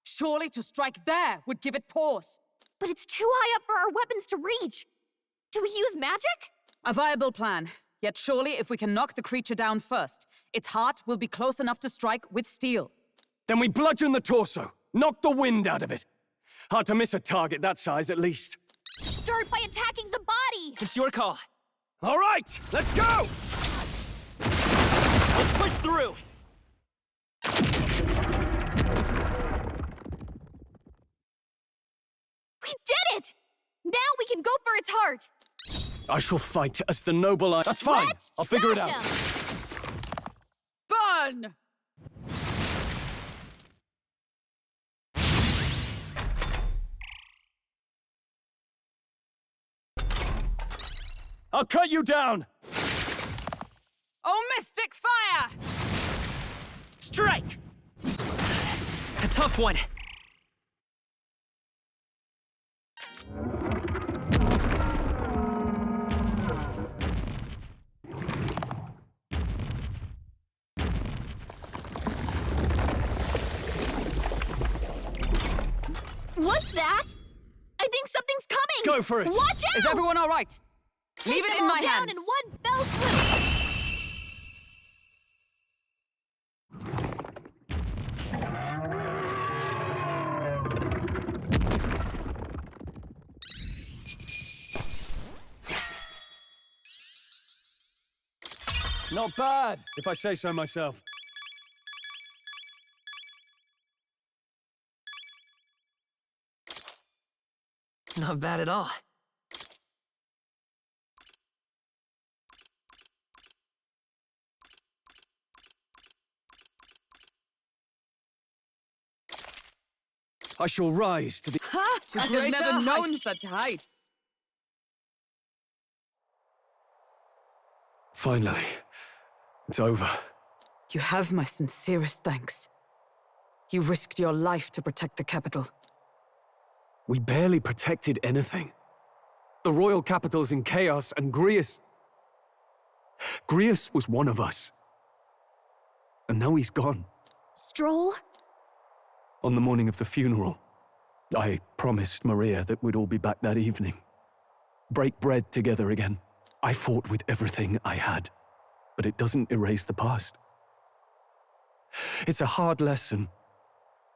Surely to strike there would give it pause. But it's too high up for our weapons to reach. Do we use magic? A viable plan. Yet surely if we can knock the creature down first, its heart will be close enough to strike with steel. Then we bludgeon the torso, knock the wind out of it. Hard to miss a target that size, at least. Start by attacking the body! It's your call. All right, let's go! Let's push through! We did it! Now we can go for its heart! I shall fight as the noble I... That's fine! Let's I'll figure it trash out. him. Burn! I'll cut you down! Oh, Mystic Fire! Strike! A tough one. What's that? I think something's coming! Go for it! Watch out! Is everyone all right? Take Leave it them in all my down hands. in one fell swoop! Not bad, if I say so myself. Not bad at all. I shall rise to the... Ha! To I have greater never known heights. such heights. Finally, it's over. You have my sincerest thanks. You risked your life to protect the capital. We barely protected anything. The royal capital's in chaos, and Grius... Grius was one of us. And now he's gone. Stroll? On the morning of the funeral, I promised Maria that we'd all be back that evening. Break bread together again. I fought with everything I had, but it doesn't erase the past. It's a hard lesson,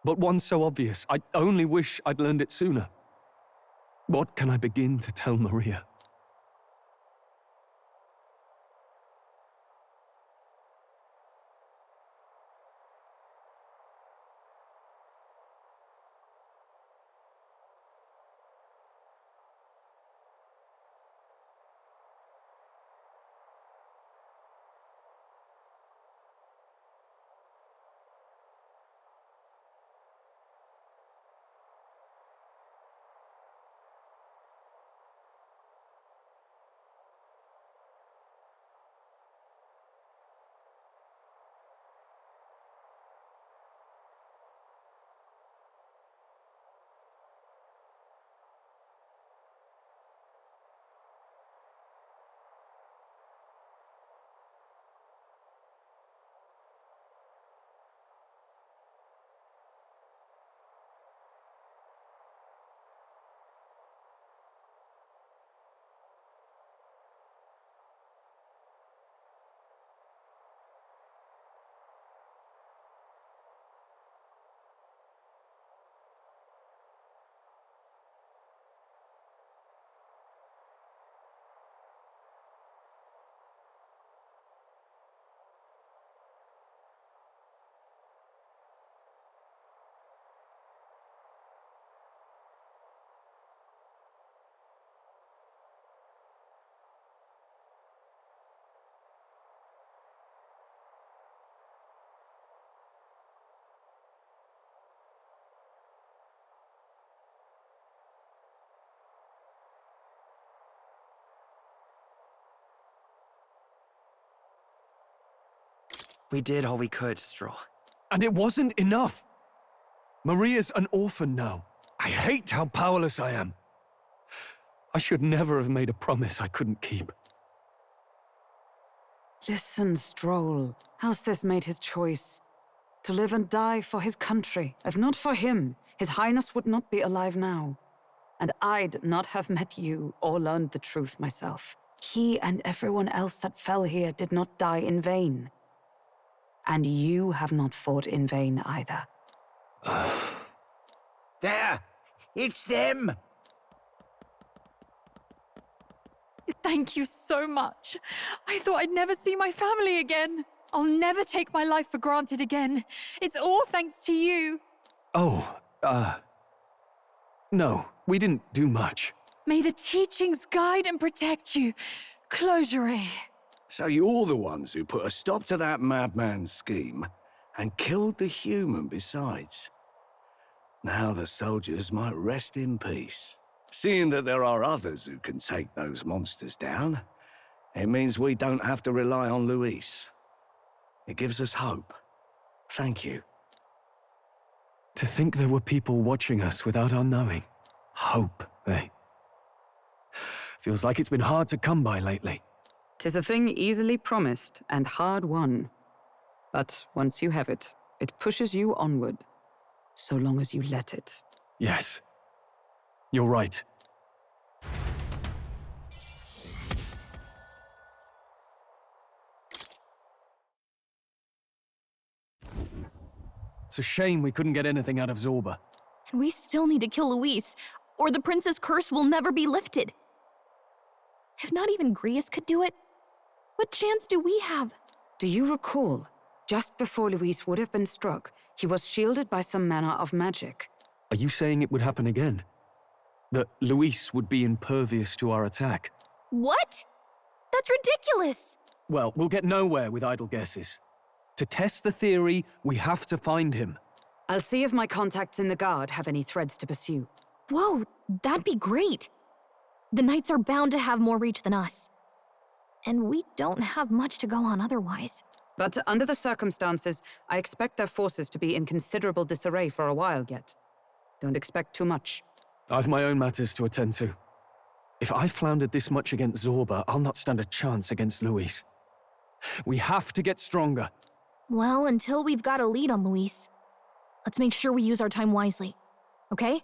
but one so obvious. I only wish I'd learned it sooner. What can I begin to tell Maria? We did all we could, Stroll. And it wasn't enough. Maria's an orphan now. I hate how powerless I am. I should never have made a promise I couldn't keep. Listen, Stroll. Alcest made his choice. To live and die for his country. If not for him, His Highness would not be alive now. And I'd not have met you or learned the truth myself. He and everyone else that fell here did not die in vain. And you have not fought in vain either. There! It's them! Thank you so much. I thought I'd never see my family again. I'll never take my life for granted again. It's all thanks to you. Oh, no, we didn't do much. May the teachings guide and protect you. Closure. So you're the ones who put a stop to that madman's scheme and killed the human besides. Now the soldiers might rest in peace. Seeing that there are others who can take those monsters down, it means we don't have to rely on Luis. It gives us hope. Thank you. To think there were people watching us without our knowing. Hope, eh? Feels like it's been hard to come by lately. 'Tis a thing easily promised and hard won. But once you have it, it pushes you onward, so long as you let it. Yes. You're right. It's a shame we couldn't get anything out of Zorba. And we still need to kill Luis, or the prince's curse will never be lifted. If not even Grius could do it, what chance do we have? Do you recall, just before Luis would have been struck, he was shielded by some manner of magic? Are you saying it would happen again? That Luis would be impervious to our attack? What? That's ridiculous! Well, we'll get nowhere with idle guesses. To test the theory, we have to find him. I'll see if my contacts in the Guard have any threads to pursue. Whoa, that'd be great. The Knights are bound to have more reach than us. And we don't have much to go on otherwise. But under the circumstances, I expect their forces to be in considerable disarray for a while yet. Don't expect too much. I've my own matters to attend to. If I floundered this much against Zorba, I'll not stand a chance against Luis. We have to get stronger. Well, until we've got a lead on Luis, let's make sure we use our time wisely, okay?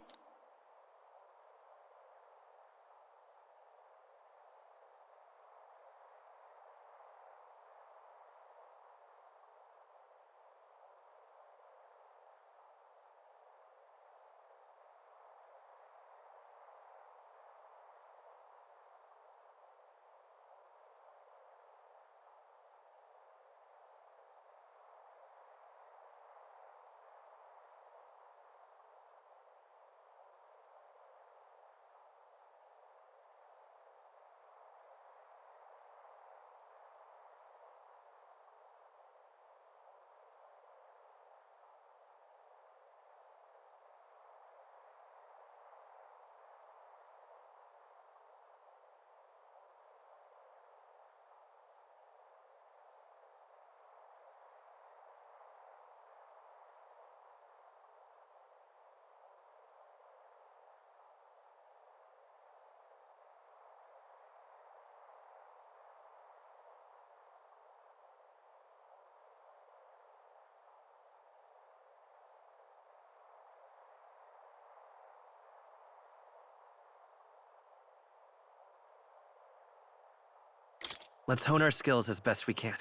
Let's hone our skills as best we can.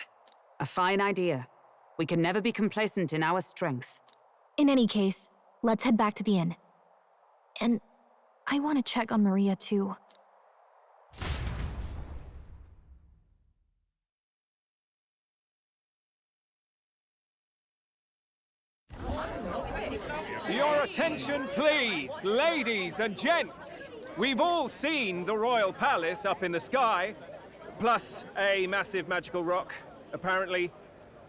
A fine idea. We can never be complacent in our strength. In any case, let's head back to the inn. And I want to check on Maria, too. Your attention, please, ladies and gents. We've all seen the royal palace up in the sky, plus a massive magical rock, apparently.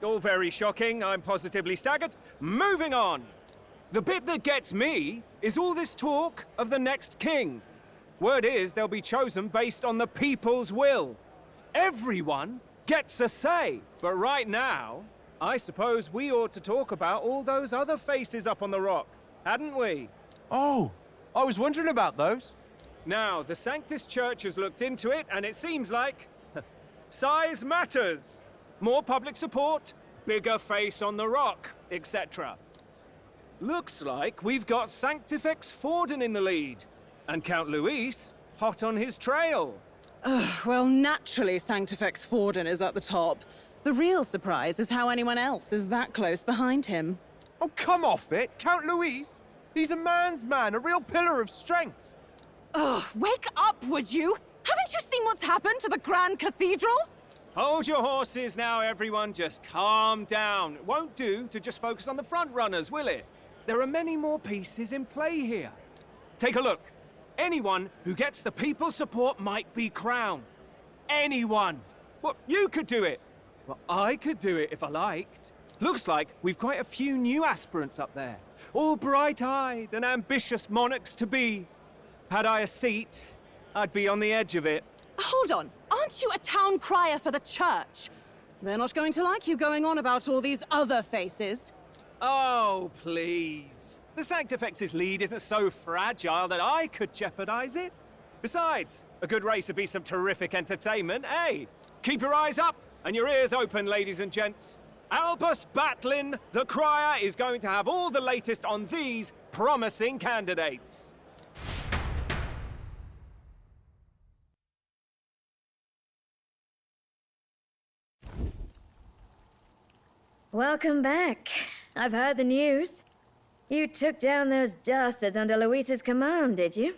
All very shocking, I'm positively staggered. Moving on. The bit that gets me is all this talk of the next king. Word is they'll be chosen based on the people's will. Everyone gets a say. But right now, I suppose we ought to talk about all those other faces up on the rock, hadn't we? Oh, I was wondering about those. Now, the Sanctus Church has looked into it, and it seems like size matters. More public support, bigger face on the rock, etc. Looks like we've got Sanctifex Forden in the lead, and Count Luis hot on his trail. Well, naturally Sanctifex Forden is at the top. The real surprise is how anyone else is that close behind him. Oh, come off it, Count Luis. He's a man's man, a real pillar of strength. Ugh, wake up, would you? Haven't you seen what's happened to the Grand Cathedral? Hold your horses now, everyone. Just calm down. It won't do to just focus on the front runners, will it? There are many more pieces in play here. Take a look. Anyone who gets the people's support might be crowned. Anyone. Well, you could do it. Well, I could do it if I liked. Looks like we've quite a few new aspirants up there. All bright-eyed and ambitious monarchs-to-be. Had I a seat, I'd be on the edge of it. Hold on, aren't you a town crier for the church? They're not going to like you going on about all these other faces. Oh, please. The Sanctifex's lead isn't so fragile that I could jeopardize it. Besides, a good race would be some terrific entertainment, eh? Keep your eyes up and your ears open, ladies and gents. Albus Batlin, the crier, is going to have all the latest on these promising candidates. Welcome back. I've heard the news. You took down those dastards under Luis's command, did you?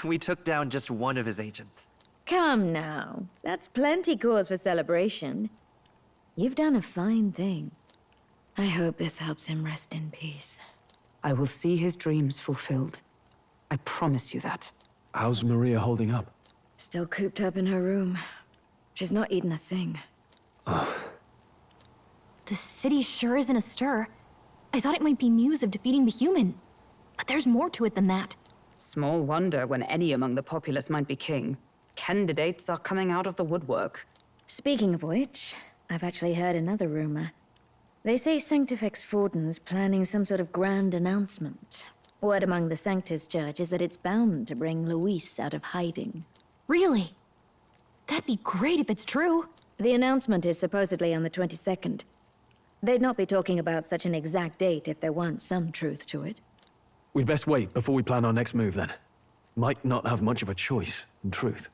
We took down just one of his agents. Come now. That's plenty cause for celebration. You've done a fine thing. I hope this helps him rest in peace. I will see his dreams fulfilled. I promise you that. How's Maria holding up? Still cooped up in her room. She's not eaten a thing. The city sure isn't astir. I thought it might be news of defeating the human. But there's more to it than that. Small wonder when any among the populace might be king. Candidates are coming out of the woodwork. Speaking of which, I've actually heard another rumor. They say Sanctifex Forden's planning some sort of grand announcement. Word among the Sanctus Church is that it's bound to bring Luis out of hiding. Really? That'd be great if it's true. The announcement is supposedly on the 22nd. They'd not be talking about such an exact date if there weren't some truth to it. We'd best wait before we plan our next move, then. Might not have much of a choice, in truth.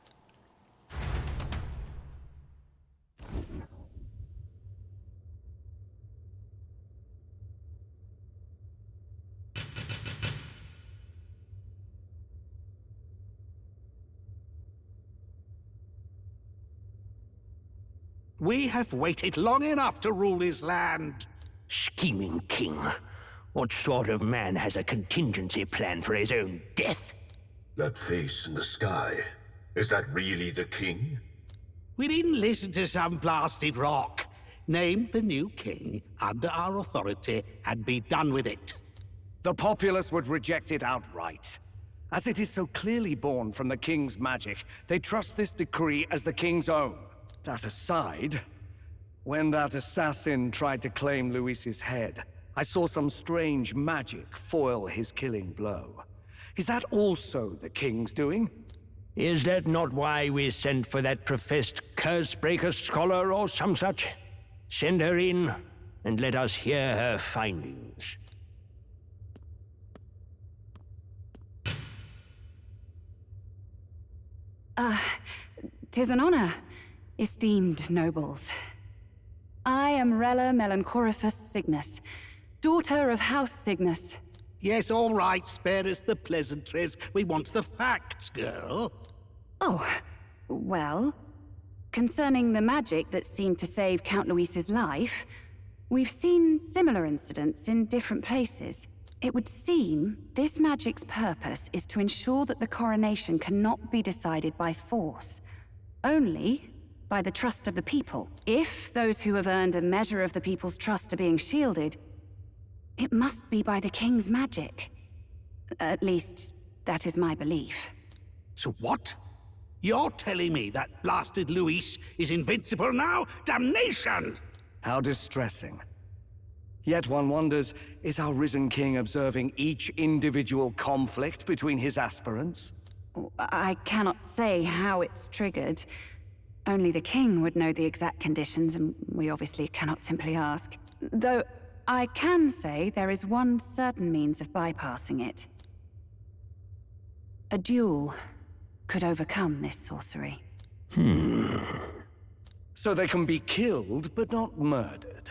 We have waited long enough to rule his land. Scheming king. What sort of man has a contingency plan for his own death? That face in the sky, is that really the king? We didn't listen to some blasted rock. Name the new king under our authority and be done with it. The populace would reject it outright. As it is so clearly born from the king's magic, they trust this decree as the king's own. That aside, when that assassin tried to claim Luis's head, I saw some strange magic foil his killing blow. Is that also the king's doing? Is that not why we sent for that professed curse-breaker scholar or some such? Send her in, and let us hear her findings. Tis an honor, esteemed nobles. I am Rella Melanchorophus Cygnus, daughter of House Cygnus. Yes, all right, spare us the pleasantries. We want the facts, girl. Oh, well, concerning the magic that seemed to save Count Luis's life, we've seen similar incidents in different places. It would seem this magic's purpose is to ensure that the coronation cannot be decided by force, only by the trust of the people. If those who have earned a measure of the people's trust are being shielded, it must be by the king's magic. At least, that is my belief. So what? You're telling me that blasted Luis is invincible now? Damnation! How distressing. Yet one wonders, is our risen king observing each individual conflict between his aspirants? I cannot say how it's triggered. Only the king would know the exact conditions, and we obviously cannot simply ask. Though, I can say there is one certain means of bypassing it. A duel could overcome this sorcery. So they can be killed, but not murdered.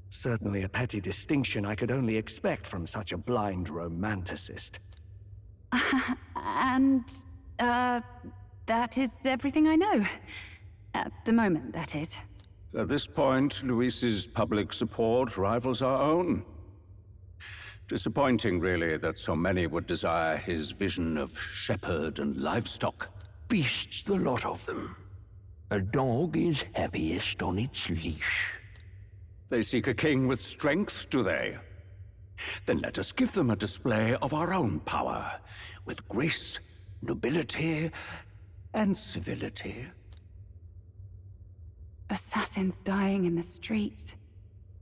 Certainly a petty distinction I could only expect from such a blind romanticist. And, that is everything I know. At the moment, that is. At this point, Luis's public support rivals our own. Disappointing, really, that so many would desire his vision of shepherd and livestock. Beasts, the lot of them. A dog is happiest on its leash. They seek a king with strength, do they? Then let us give them a display of our own power, with grace, nobility, and civility. Assassins dying in the streets.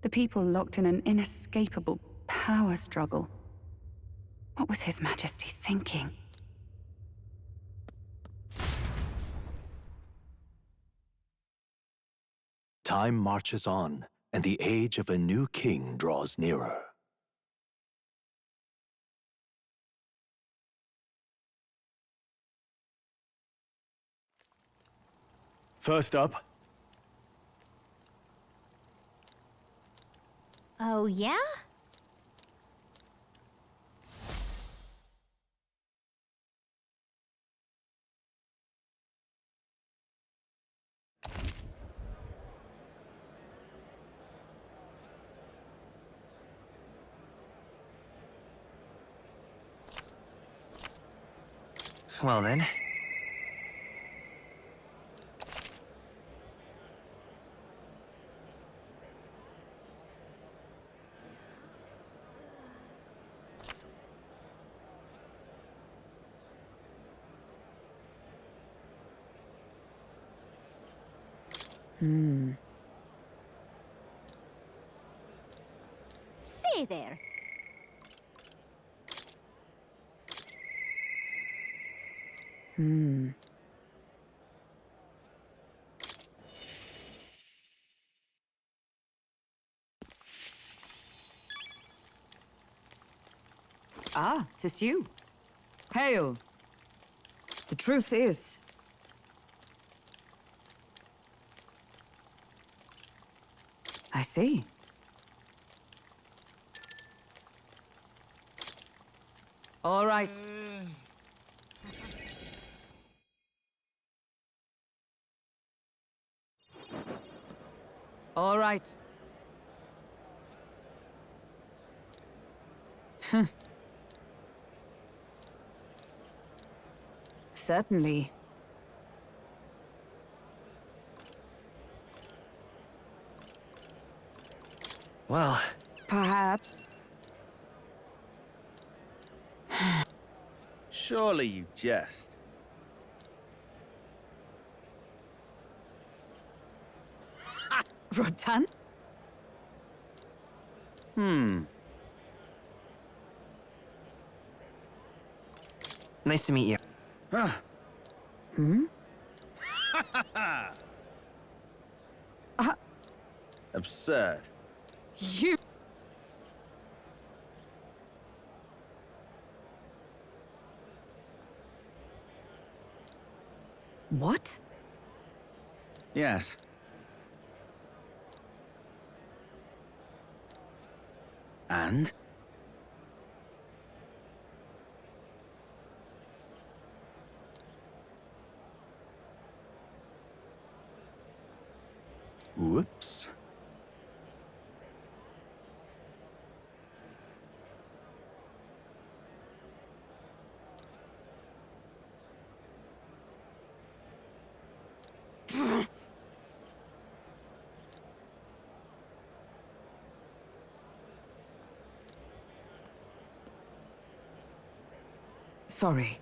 The people locked in an inescapable power struggle. What was His Majesty thinking? Time marches on, and the age of a new king draws nearer. First up. Oh, yeah? Well then. Say there. Ah, 'tis you. Hail. The truth is... I see. All right. All right. Certainly. Well... Perhaps. Surely you jest. Rotan? Nice to meet you. Absurd. You... What? Yes. And? Whoops. Sorry.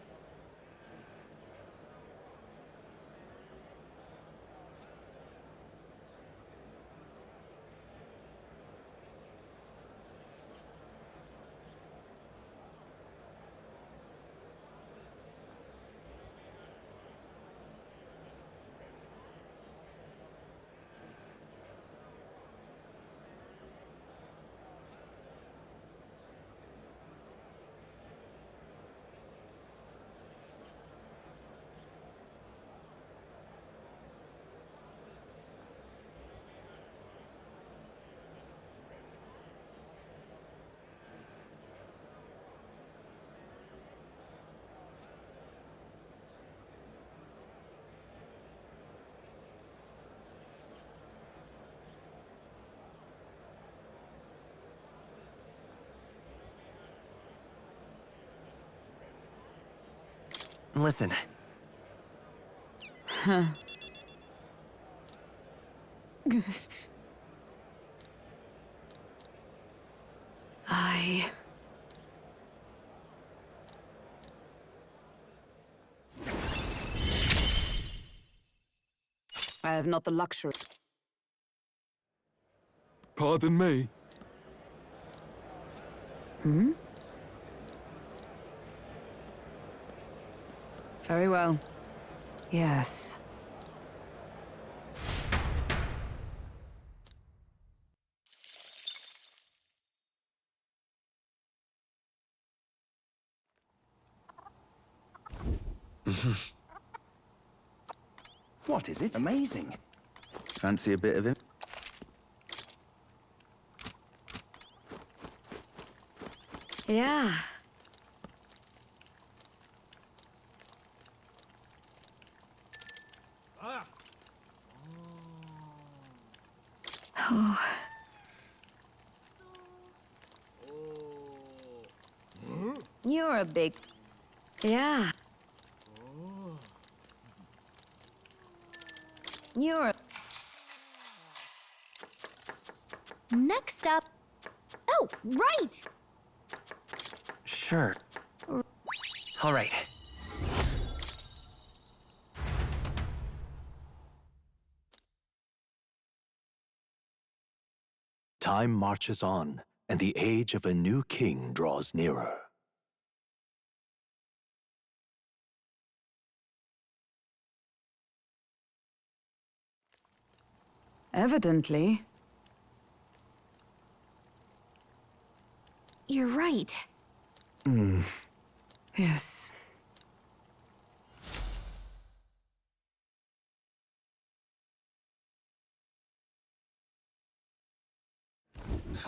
Listen. Huh. I have not the luxury. Pardon me. Hmm? Very well. Yes. What is it? Amazing. Fancy a bit of it? Yeah. Oh. You're a big... Yeah. You're a... Next up... Oh, right! Sure. All right. Time marches on, and the age of a new king draws nearer. Evidently. You're right. Yes.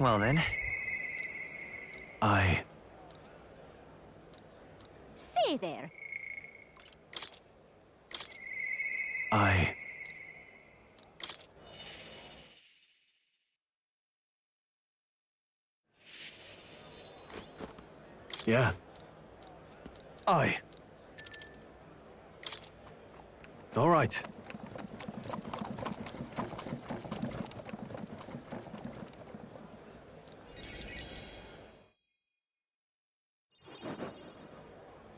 Well then. Say there. Yeah. All right.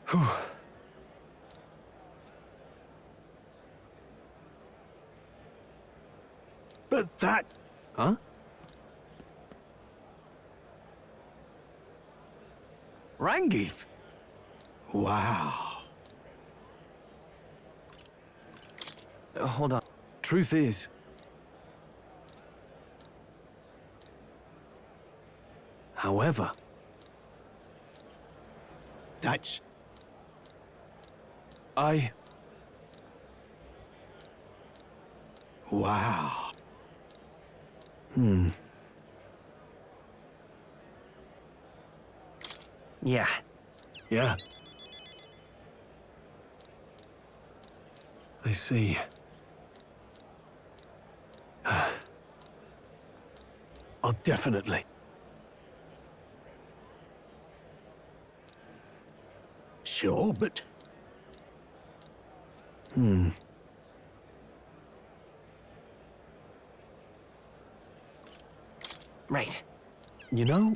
Whew. But that... Huh? Rangif? Wow. Hold on. Truth is... However... That's... Wow. Yeah. Yeah. I see. I'll definitely. Sure, but... Right. You know...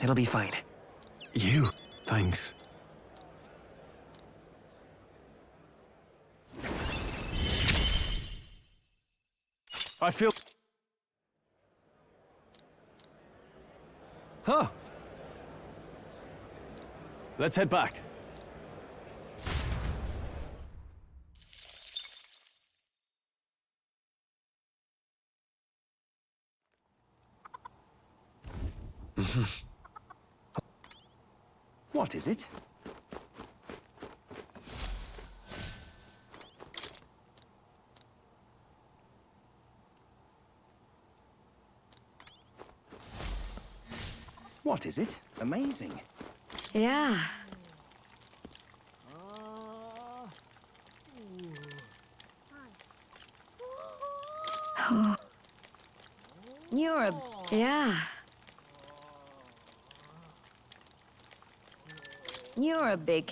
It'll be fine. Thanks. I feel... Huh. Let's head back. What is it? What is it? Amazing. Yeah. You're a... Yeah. You're a big...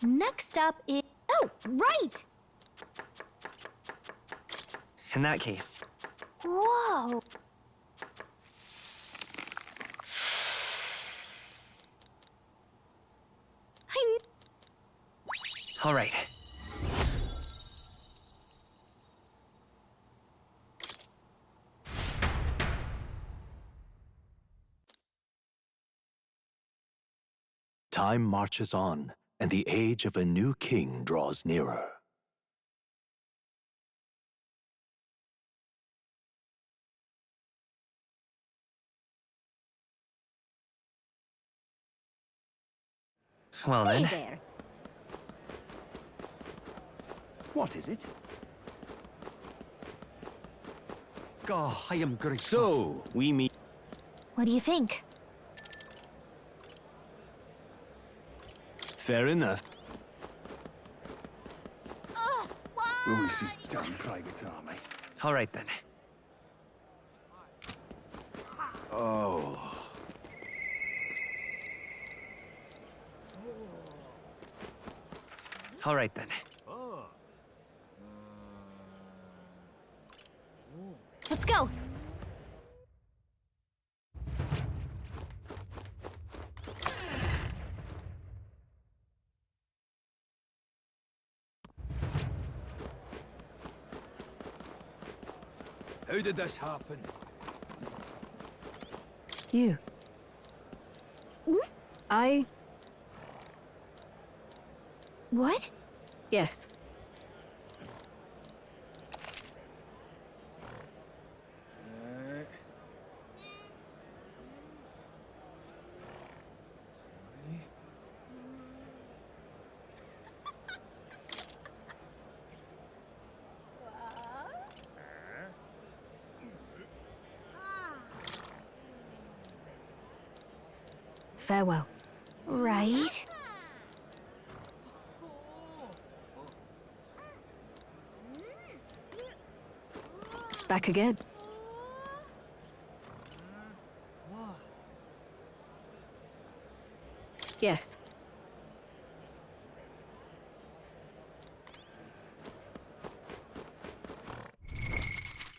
Next up is... Oh, right! In that case, Whoa! all right. Time marches on, and the age of a new king draws nearer. Well Say then. there. What is it? God, I am grateful. So, we meet... What do you think? Fair enough. Oh, this is dumb private army. All right then. Oh. All right then. Let's go! How did this happen? You. I... What? Yes. Farewell. Right? Back again. Yes.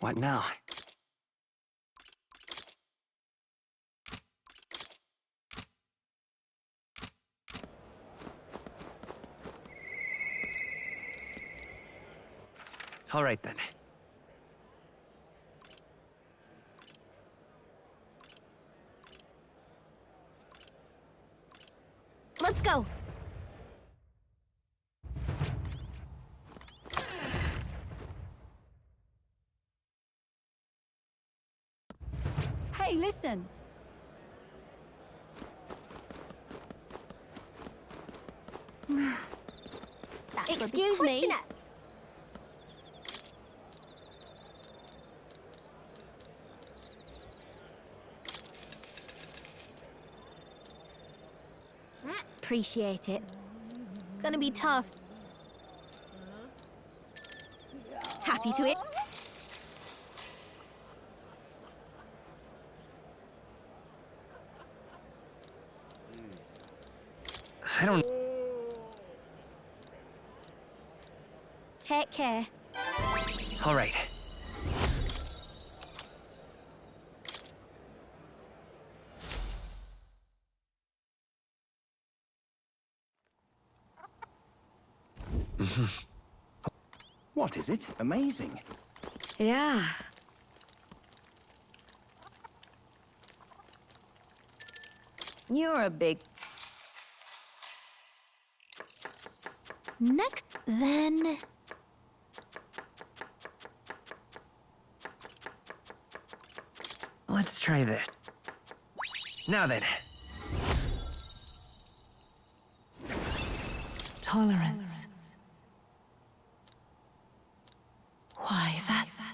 What now? All right then. Let's go! Hey, listen. Excuse me. Appreciate it. Gonna be tough. Happy to it. I don't... Take care. All right. What is it? Amazing. Yeah. You're a big... Next, then... Let's try this. Now then. Tolerance. Why, that's...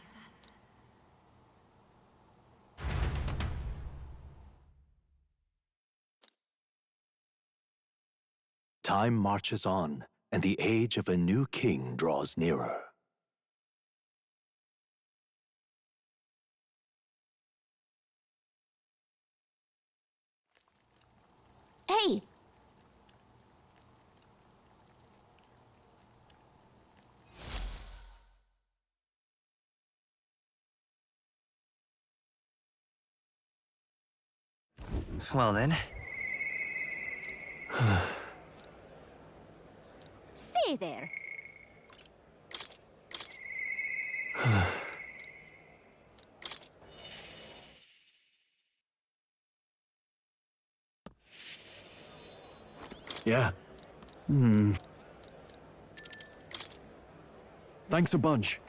Time marches on, and the age of a new king draws nearer. Hey! Well then. Say there. Yeah. Thanks a bunch.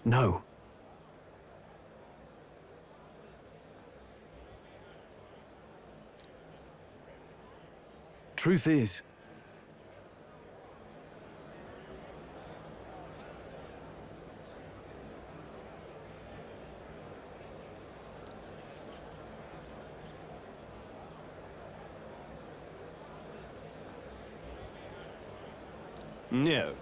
No. Truth is, No.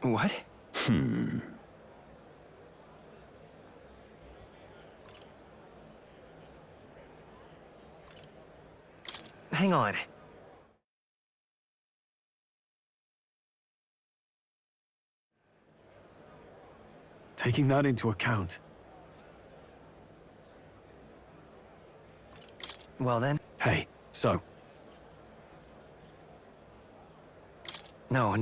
What? Hang on. taking that into account. Well then. Hey, so, No.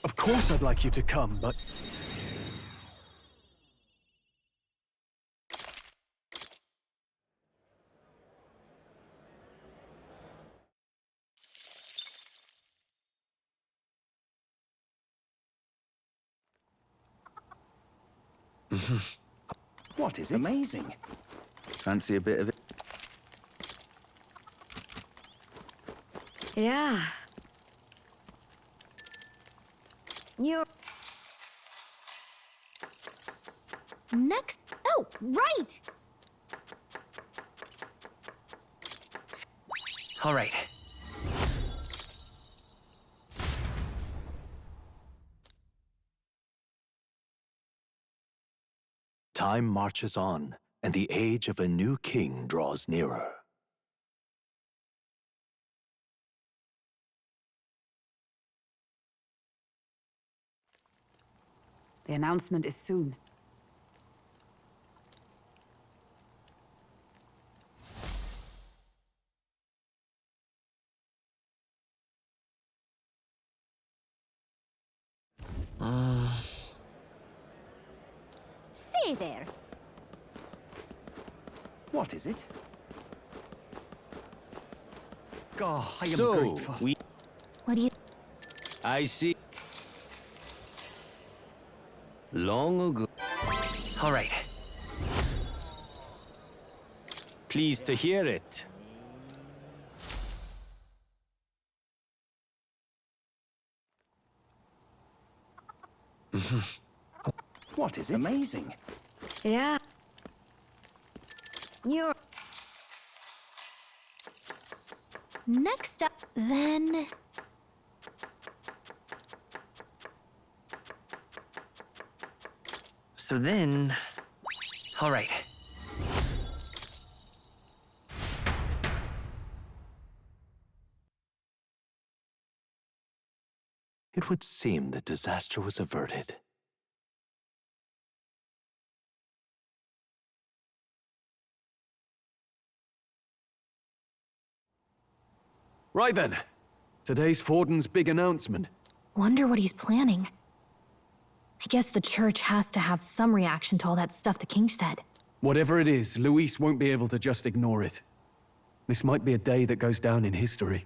of course I'd like you to come, but What is it? Amazing. Fancy a bit of it? Yeah. You're... Next. Oh, right! All right. Time marches on, and the age of a new king draws nearer. The announcement is soon. Say there. What is it? God, I am So, grateful. What do you... I see. Long ago. All right. Pleased to hear it. What is it? Amazing. Yeah. You're... Next up, then... So then... All right. It would seem that disaster was averted. right then. Today's Forden's big announcement. Wonder what he's planning. I guess the church has to have some reaction to all that stuff the king said. Whatever it is, Luis won't be able to just ignore it. This might be a day that goes down in history.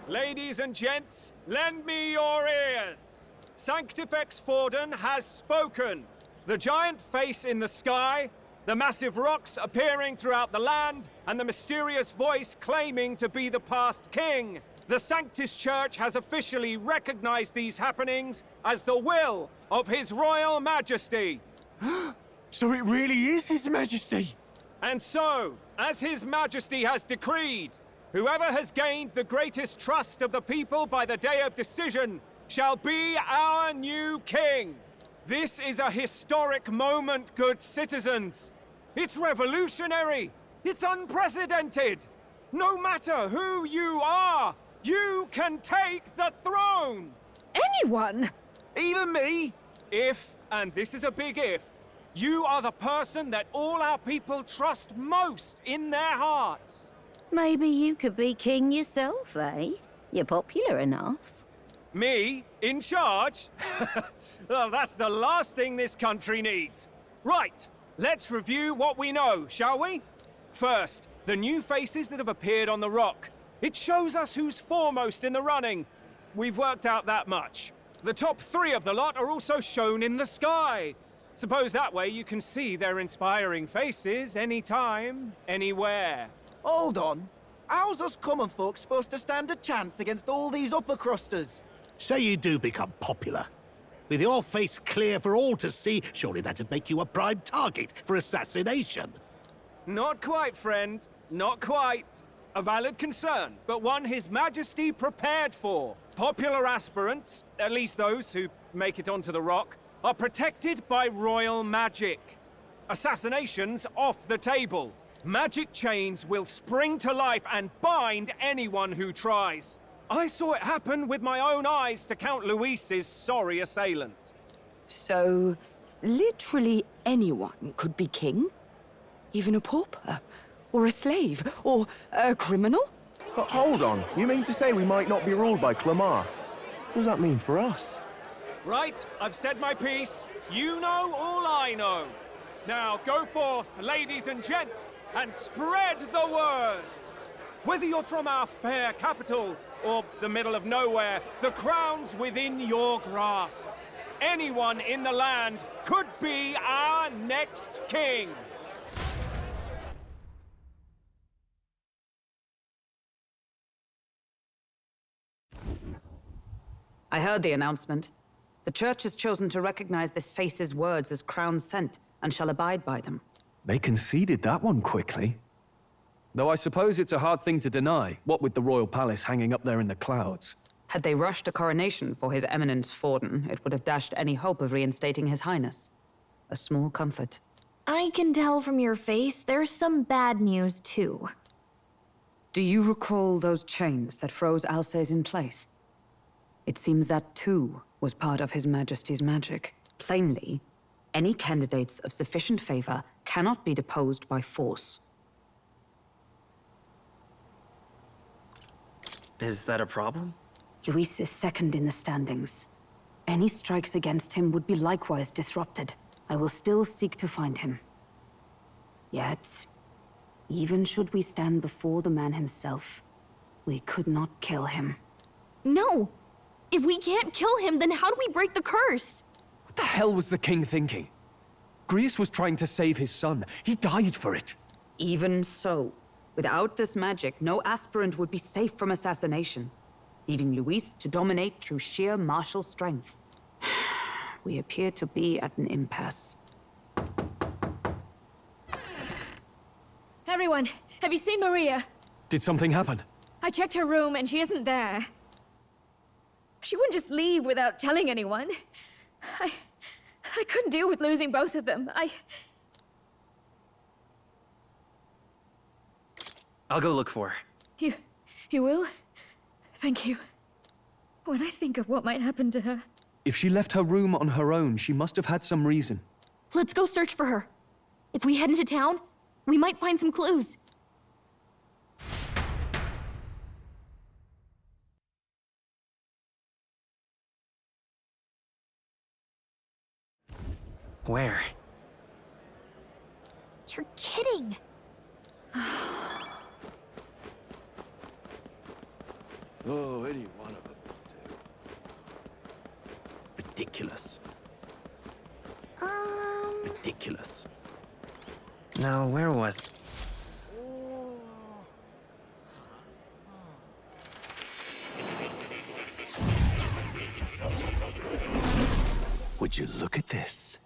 Ladies and gents, lend me your ears. Sanctifex Forden has spoken. The giant face in the sky, the massive rocks appearing throughout the land, and the mysterious voice claiming to be the past king. The Sanctus Church has officially recognized these happenings as the will of His Royal Majesty. So it really is His Majesty? And so, as His Majesty has decreed, whoever has gained the greatest trust of the people by the day of decision shall be our new king. This is a historic moment, good citizens. It's revolutionary. It's unprecedented. No matter who you are, you can take the throne. Anyone? Even me. If, and this is a big if, you are the person that all our people trust most in their hearts. Maybe you could be king yourself, eh? You're popular enough. Me? In charge? Well, that's the last thing this country needs. Right, let's review what we know, shall we? First, the new faces that have appeared on the rock. It shows us who's foremost in the running. We've worked out that much. The top 3 of the lot are also shown in the sky. Suppose that way you can see their inspiring faces anytime, anywhere. Hold on. How's us common folk supposed to stand a chance against all these upper crusters? Say you do become popular. With your face clear for all to see, surely that'd make you a prime target for assassination. Not quite, friend. Not quite. A valid concern, but one His Majesty prepared for. Popular aspirants, at least those who make it onto the rock, are protected by royal magic. Assassinations off the table. Magic chains will spring to life and bind anyone who tries. I saw it happen with my own eyes to Count Luis's sorry assailant. So, literally anyone could be king? Even a pauper? Or a slave? Or a criminal? Hold on. You mean to say we might not be ruled by Clamar? What does that mean for us? Right, I've said my piece. You know all I know. Now go forth, ladies and gents, and spread the word. Whether you're from our fair capital or the middle of nowhere, the crown's within your grasp. Anyone in the land could be our next king. I heard the announcement. The church has chosen to recognize this face's words as crown sent and shall abide by them. They conceded that one quickly. Though I suppose it's a hard thing to deny, what with the royal palace hanging up there in the clouds. Had they rushed a coronation for His Eminence Forden, it would have dashed any hope of reinstating His Highness. A small comfort. I can tell from your face there's some bad news, too. Do you recall those chains that froze Alsace in place? It seems that, too, was part of His Majesty's magic. Plainly, any candidates of sufficient favor cannot be deposed by force. Is that a problem? Luis is second in the standings. Any strikes against him would be likewise disrupted. I will still seek to find him. Yet, even should we stand before the man himself, we could not kill him. No! If we can't kill him, then how do we break the curse? What the hell was the king thinking? Grius was trying to save his son. He died for it. Even so, without this magic, no aspirant would be safe from assassination, leaving Luis to dominate through sheer martial strength. We appear to be at an impasse. Everyone, have you seen Maria? Did something happen? I checked her room and she isn't there. She wouldn't just leave without telling anyone. I couldn't deal with losing both of them. I'll go look for her. You will? Thank you. When I think of what might happen to her... If she left her room on her own, she must have had some reason. Let's go search for her. If we head into town, we might find some clues. Where? You're kidding. Oh, any one of them. Ridiculous. Ridiculous. Now, where was... Would you look at this?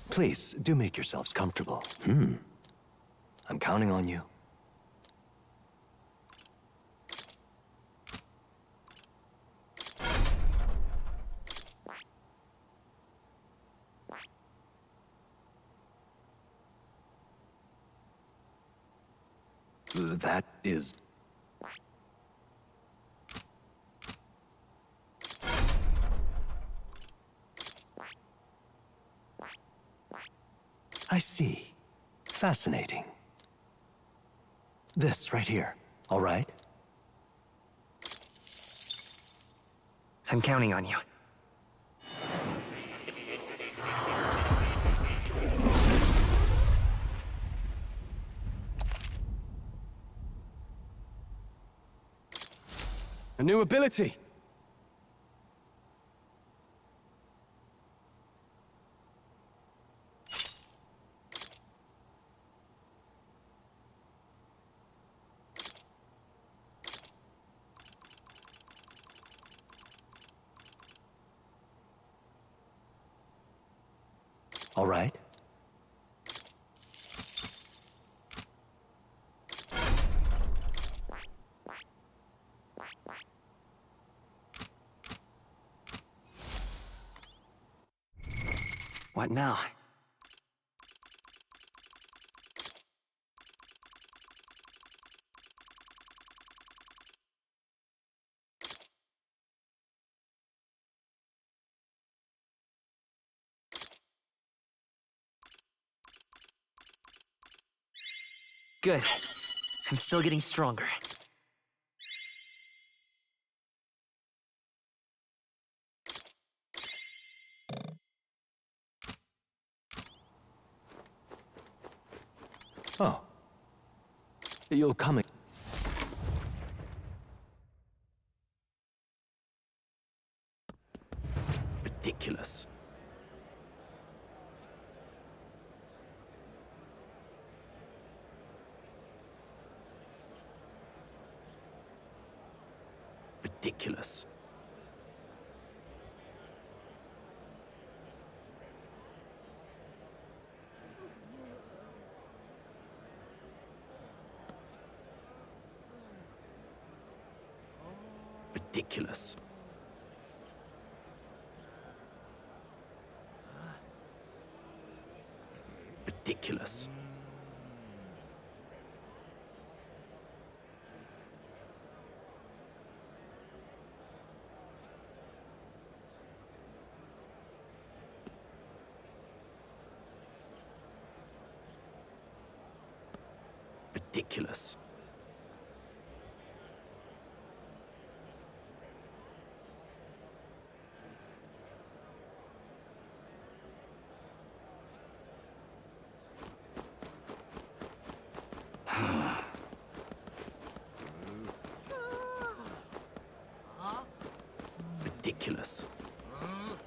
Please, do make yourselves comfortable. I'm counting on you. That is... I see. Fascinating. This right here, all right? I'm counting on you. A new ability. All right? What now? Good. I'm still getting stronger. Oh. You'll come again. Ridiculous. Ridiculous. Ridiculous. Ridiculous. Ridiculous. Ridiculous.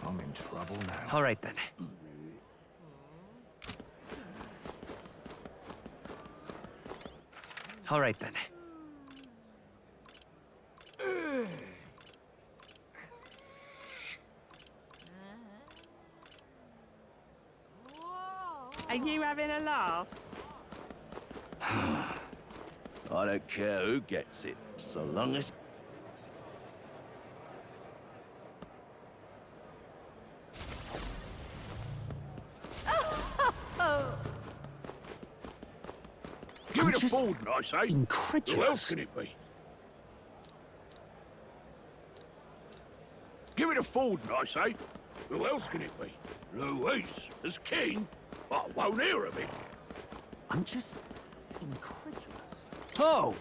I'm in trouble now. All right, then. All right, then. Are you having a laugh? I don't care who gets it, so long as... Give it a fold, I say. Incredulous. Who else can it be? Give it to Forden, I say. Who else can it be? Louise, as king? I won't hear of it. I'm just incredulous. Oh!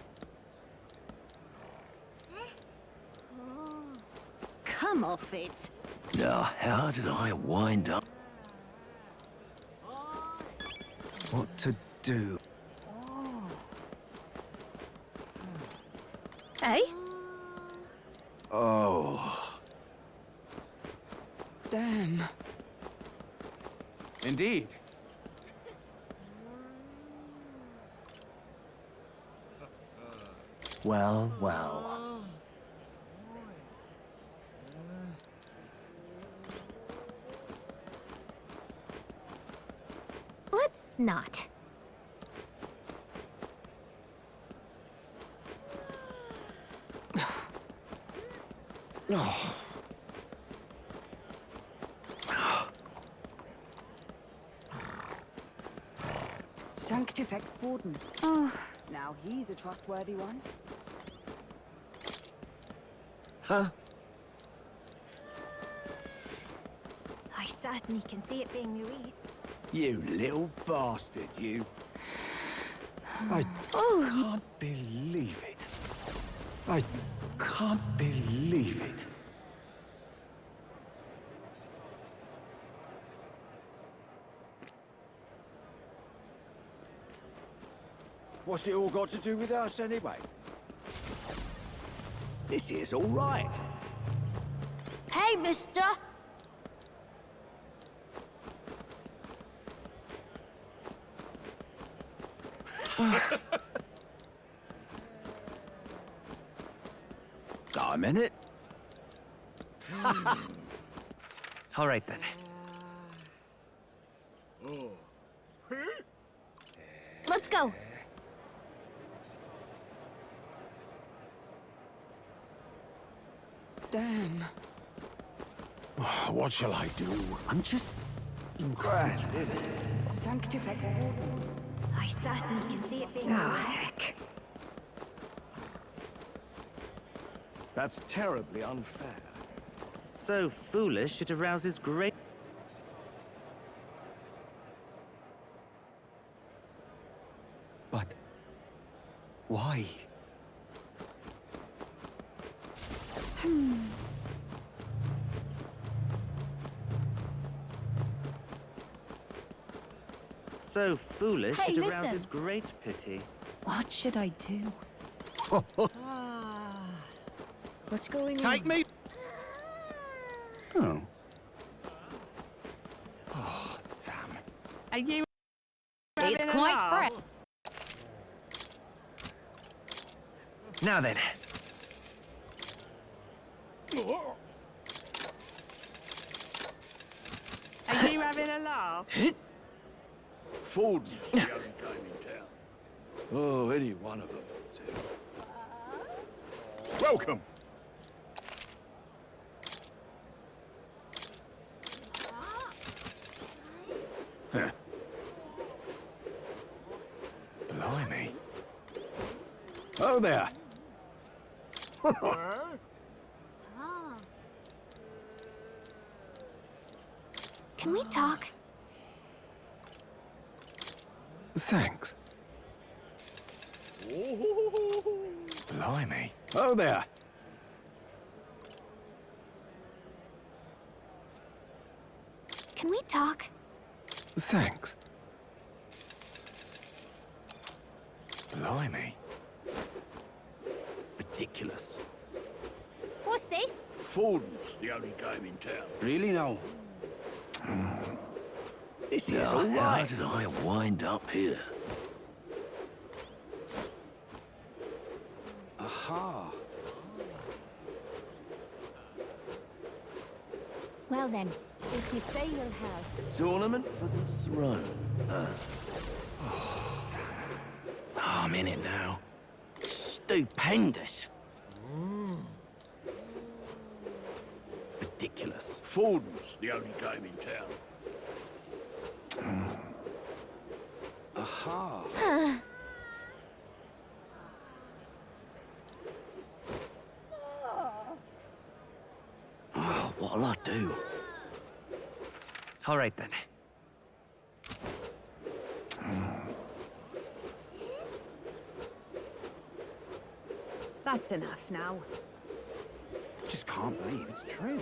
Come off it. Now, how did I wind up? What to do? Hey? Oh. Damn. Indeed. Well, well. Let's not. Oh. Sanctifex Forden. Oh, now he's a trustworthy one. Huh? I certainly can see it being Louise. You little bastard, you. I can't believe it. I can't believe it. What's it all got to do with us, anyway? This here's all right. Hey, mister! I'm in it. All right, then. Let's go. Damn. What shall I do? I'm just incredulous. Sanctifex Forden. I certainly can see it being Ah, Louise. heck. That's terribly unfair. So foolish it arouses great... But... why? So foolish Hey, it listen. arouses great pity. What should I do? What's going on? Take me. Oh. Oh, damn. Are you It's having a quite laugh? fresh. Now then. Are you having a laugh? Ford's the only game in town. Oh, any one of them will do. Welcome. Huh. Blimey. Oh, there. Can we talk? Thanks. Blimey. Oh, there. Can we talk? Thanks. Blimey. Ridiculous. What's this? Ford's the only game in town. Really, no? This is Now, all how right. did I wind up here? Aha. Well then, If you say you'll have. Tournament for the throne. I'm in it now. Stupendous. Ridiculous. Ford's the only game in town. Aha. Oh, What'll I do? All right then. That's enough now. Just can't believe it's true.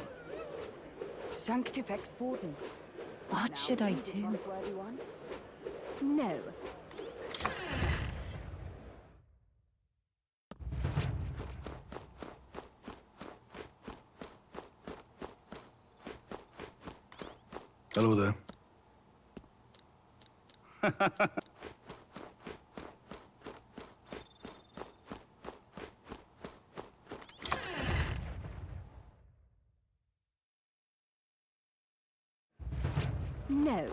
Sanctifex Forden. What should I do? No. Hello there. No.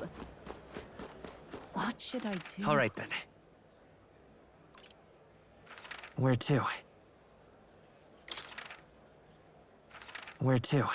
What should I do? All right then. Where to? Where to?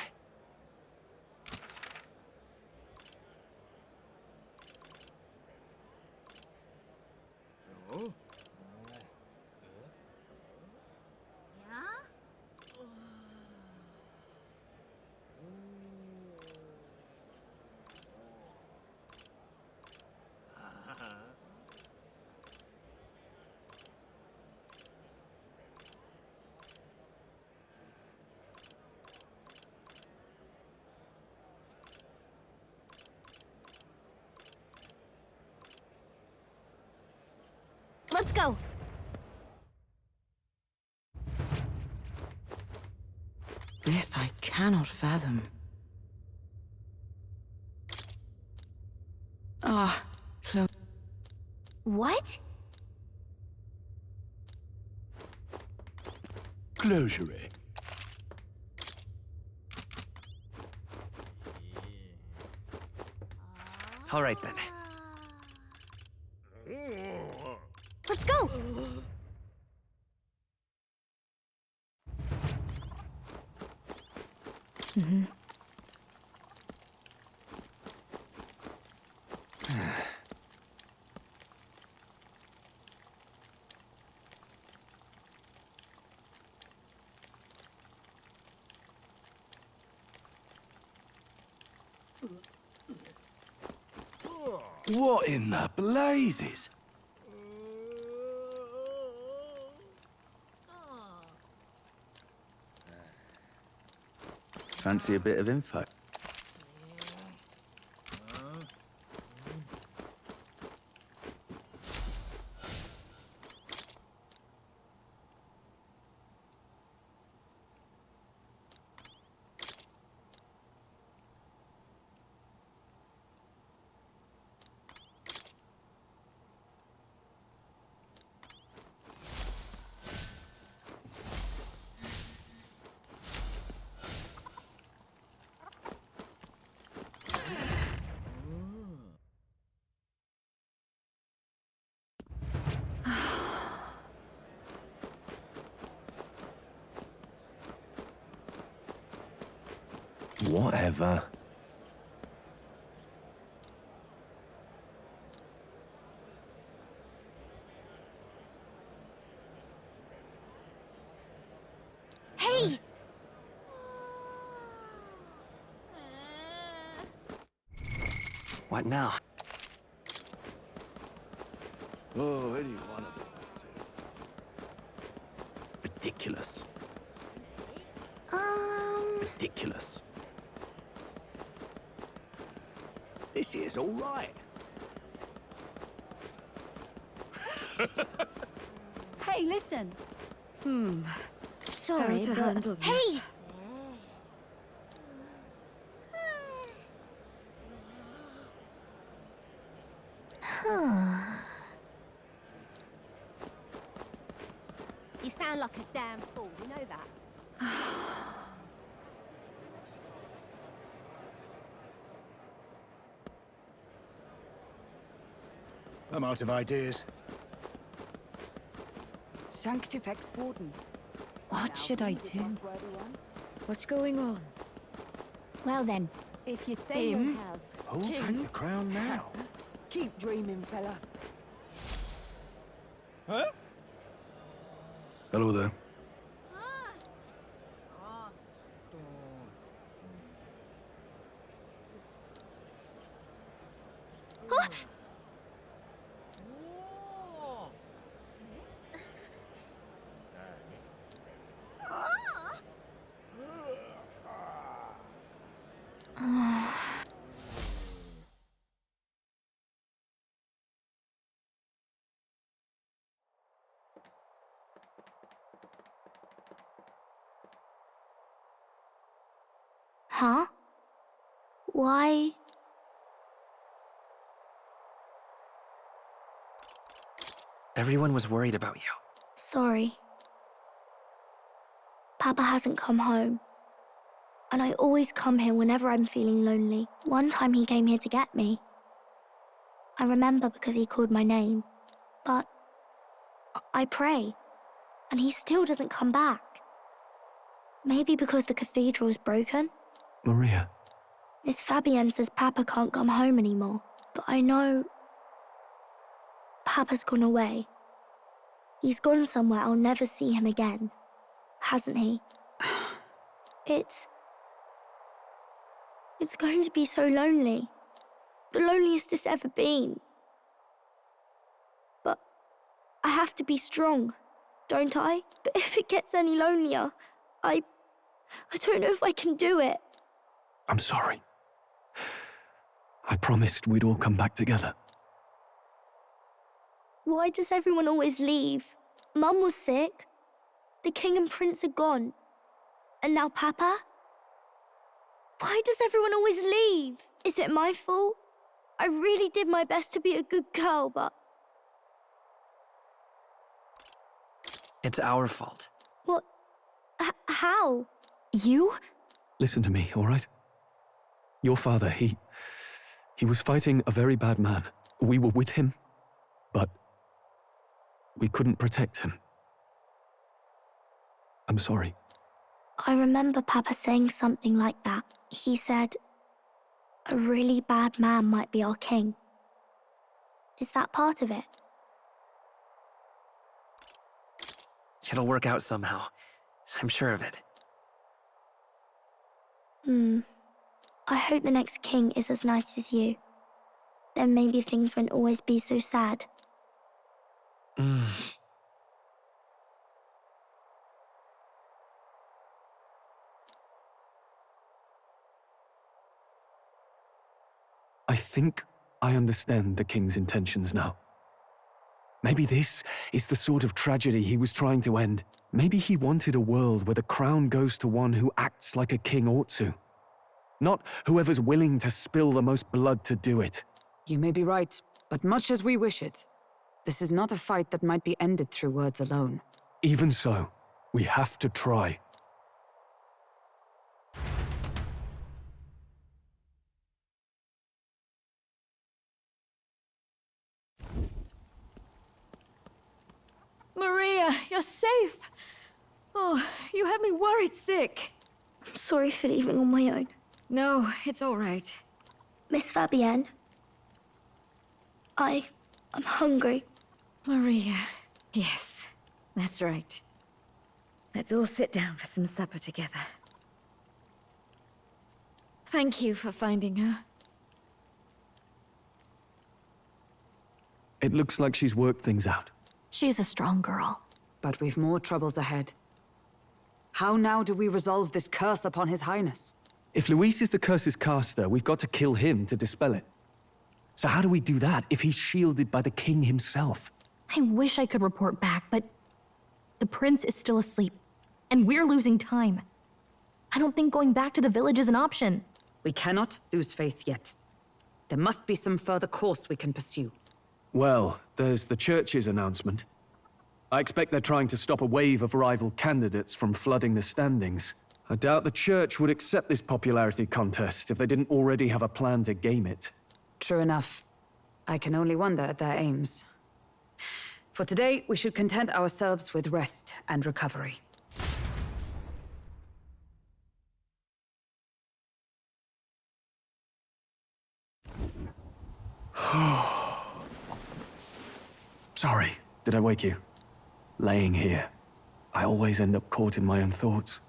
Let's go! This I cannot fathom. Ah, close. What? Closure. All right then. Let's go! What in the blazes? Fancy a bit of info? Whatever. Hey! What now? Oh, any one of them. Ridiculous. Ridiculous. This here's all right. Hey, listen. Sorry, How to but... handle this. Hey! You sound like a damn fool, you know that? I'm out of ideas. Sanctifex Forden. What should I do? What's going on? Well then, If you say Him? you'll help, Who'll take the crown now? keep dreaming, fella. Huh? Hello there. Huh? Why? Everyone was worried about you. Sorry. Papa hasn't come home. And I always come here whenever I'm feeling lonely. One time he came here to get me. I remember because he called my name. But I pray, and he still doesn't come back. Maybe because the cathedral is broken? Maria. Miss Fabienne says Papa can't come home anymore. But I know Papa's gone away. He's gone somewhere I'll never see him again. Hasn't he? It's going to be so lonely. The loneliest it's ever been. But I have to be strong, don't I? But if it gets any lonelier, I don't know if I can do it. I'm sorry. I promised we'd all come back together. Why does everyone always leave? Mum was sick. The king and prince are gone. And now Papa? Why does everyone always leave? Is it my fault? I really did my best to be a good girl, but... It's our fault. What? How? You? Listen to me, all right? Your father, he was fighting a very bad man. We were with him, but we couldn't protect him. I'm sorry. I remember Papa saying something like that. He said, a really bad man might be our king. Is that part of it? It'll work out somehow. I'm sure of it. I hope the next king is as nice as you. Then maybe things won't always be so sad. I think I understand the king's intentions now. Maybe this is the sort of tragedy he was trying to end. Maybe he wanted a world where the crown goes to one who acts like a king ought to. Not whoever's willing to spill the most blood to do it. You may be right, but much as we wish it, this is not a fight that might be ended through words alone. Even so, we have to try. Maria, you're safe. Oh, you had me worried sick. I'm sorry for leaving on my own. No, it's all right. Miss Fabienne, I'm hungry. Maria, yes, that's right. Let's all sit down for some supper together. Thank you for finding her. It looks like she's worked things out. She's a strong girl. But we've more troubles ahead. How now do we resolve this curse upon His Highness? If Luis is the curse's caster, we've got to kill him to dispel it. So how do we do that if he's shielded by the king himself? I wish I could report back, but the prince is still asleep, and we're losing time. I don't think going back to the village is an option. We cannot lose faith yet. There must be some further course we can pursue. Well, there's the church's announcement. I expect they're trying to stop a wave of rival candidates from flooding the standings. I doubt the church would accept this popularity contest if they didn't already have a plan to game it. True enough. I can only wonder at their aims. For today, we should content ourselves with rest and recovery. Sorry, did I wake you? Laying here, I always end up caught in my own thoughts.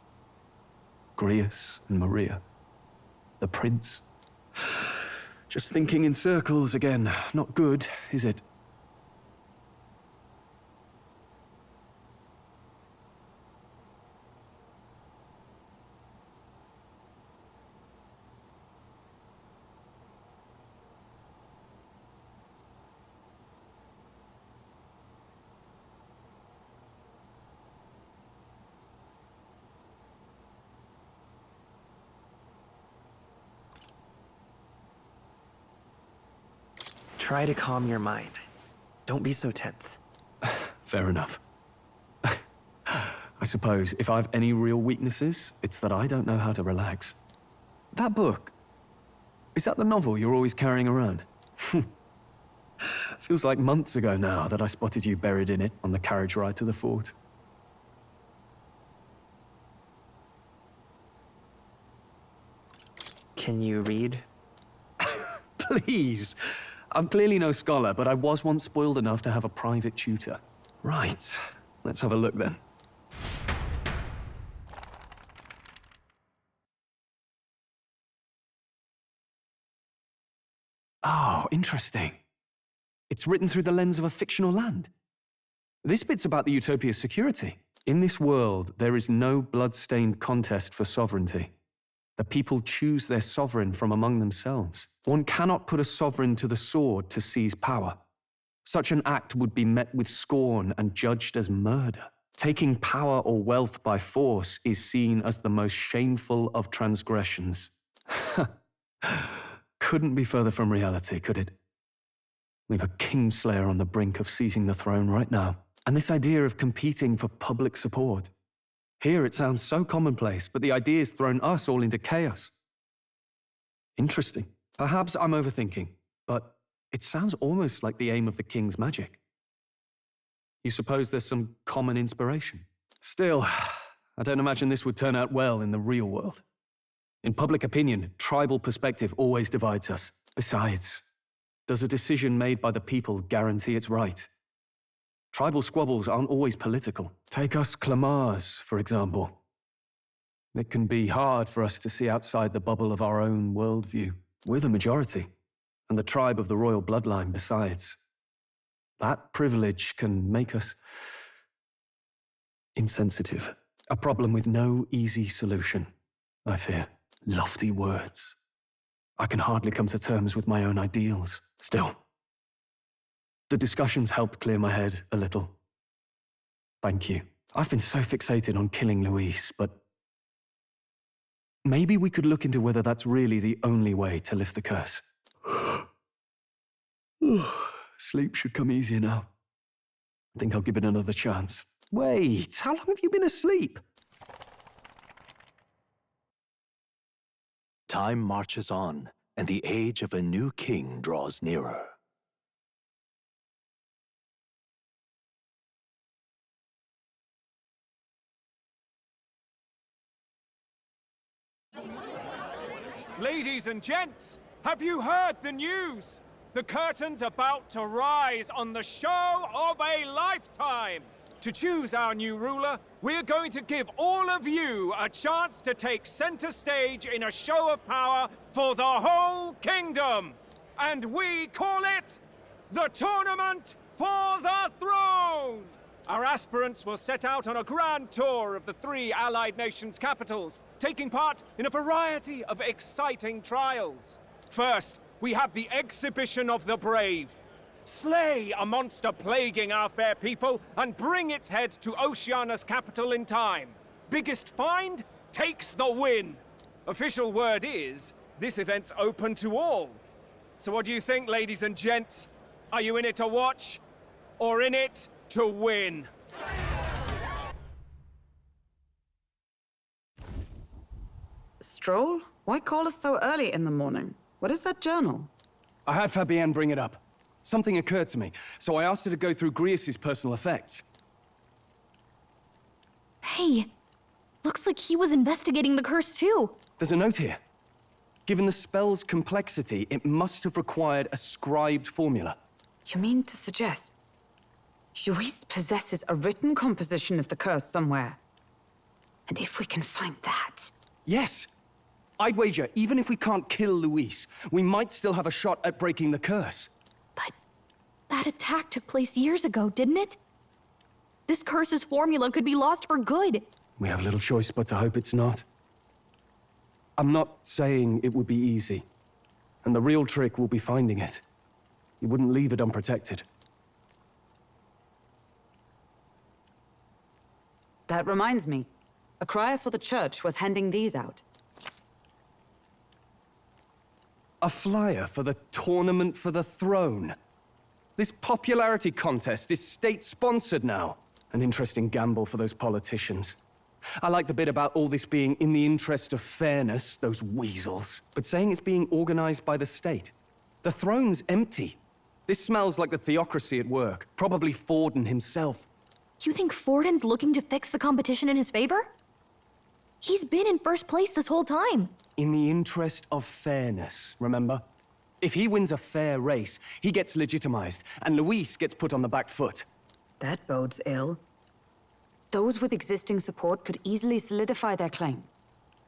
Grius and Maria. The prince. Just thinking in circles again. Not good, is it? Try to calm your mind. Don't be so tense. Fair enough. I suppose if I have any real weaknesses, it's that I don't know how to relax. That book, is that the novel you're always carrying around? Feels like months ago now that I spotted you buried in it on the carriage ride to the fort. Can you read? Please. I'm clearly no scholar, but I was once spoiled enough to have a private tutor. Right. Let's have a look then. Oh, interesting. It's written through the lens of a fictional land. This bit's about the Utopia's security. In this world, there is no blood-stained contest for sovereignty. The people choose their sovereign from among themselves. One cannot put a sovereign to the sword to seize power. Such an act would be met with scorn and judged as murder. Taking power or wealth by force is seen as the most shameful of transgressions. Couldn't be further from reality, could it? We've a kingslayer on the brink of seizing the throne right now. And this idea of competing for public support. Here it sounds so commonplace, but the idea's thrown us all into chaos. Interesting. Perhaps I'm overthinking, but it sounds almost like the aim of the king's magic. You suppose there's some common inspiration? Still, I don't imagine this would turn out well in the real world. In public opinion, tribal perspective always divides us. Besides, does a decision made by the people guarantee it's right? Tribal squabbles aren't always political. Take us Clamars, for example. It can be hard for us to see outside the bubble of our own worldview. We're the majority, and the tribe of the royal bloodline besides. That privilege can make us insensitive. A problem with no easy solution, I fear. Lofty words. I can hardly come to terms with my own ideals. Still, the discussions helped clear my head a little. Thank you. I've been so fixated on killing Luis, but maybe we could look into whether that's really the only way to lift the curse. Sleep should come easier now. I think I'll give it another chance. Wait, how long have you been asleep? Time marches on, and the age of a new king draws nearer. Ladies and gents, have you heard the news? The curtain's about to rise on the show of a lifetime. To choose our new ruler, we're going to give all of you a chance to take center stage in a show of power for the whole kingdom. And we call it the Tournament for the Throne! Our aspirants will set out on a grand tour of the 3 allied nations' capitals, taking part in a variety of exciting trials. First, we have the Exhibition of the Brave. Slay a monster plaguing our fair people and bring its head to Oceania's capital in time. Biggest find takes the win. Official word is, this event's open to all. So what do you think, ladies and gents? Are you in it to watch, or in it to win? Stroll? Why call us so early in the morning? What is that journal? I had Fabienne bring it up. Something occurred to me, so I asked her to go through Grius's personal effects. Hey, looks like he was investigating the curse too. There's a note here. Given the spell's complexity, it must have required a scribed formula. You mean to suggest Luis possesses a written composition of the curse somewhere? And if we can find that... Yes! I'd wager, even if we can't kill Luis, we might still have a shot at breaking the curse. But that attack took place years ago, didn't it? This curse's formula could be lost for good. We have little choice but to hope it's not. I'm not saying it would be easy. And the real trick will be finding it. You wouldn't leave it unprotected. That reminds me. A crier for the church was handing these out. A flyer for the Tournament for the Throne. This popularity contest is state-sponsored now. An interesting gamble for those politicians. I like the bit about all this being in the interest of fairness, those weasels. But saying it's being organized by the state. The throne's empty. This smells like the theocracy at work. Probably Forden himself. You think Forden's looking to fix the competition in his favor? He's been in first place this whole time. In the interest of fairness, remember? If he wins a fair race, he gets legitimized, and Luis gets put on the back foot. That bodes ill. Those with existing support could easily solidify their claim.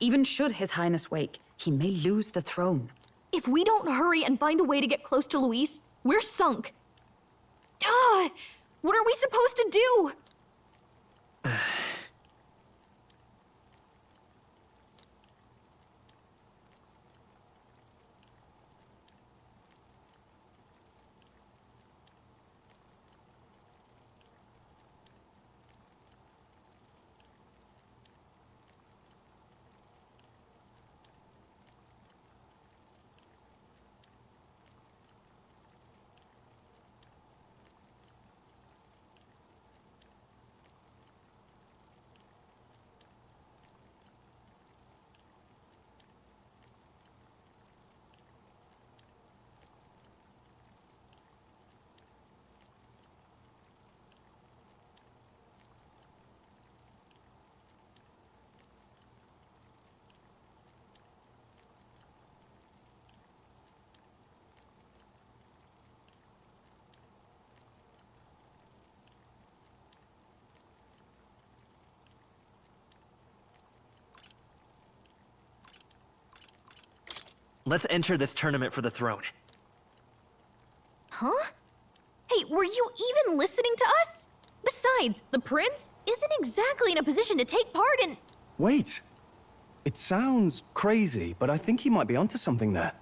Even should His Highness wake, he may lose the throne. If we don't hurry and find a way to get close to Luis, we're sunk. Ah! What are we supposed to do? Let's enter this tournament for the throne. Huh? Hey, were you even listening to us? Besides, the prince isn't exactly in a position to take part in... Wait. It sounds crazy, but I think he might be onto something there.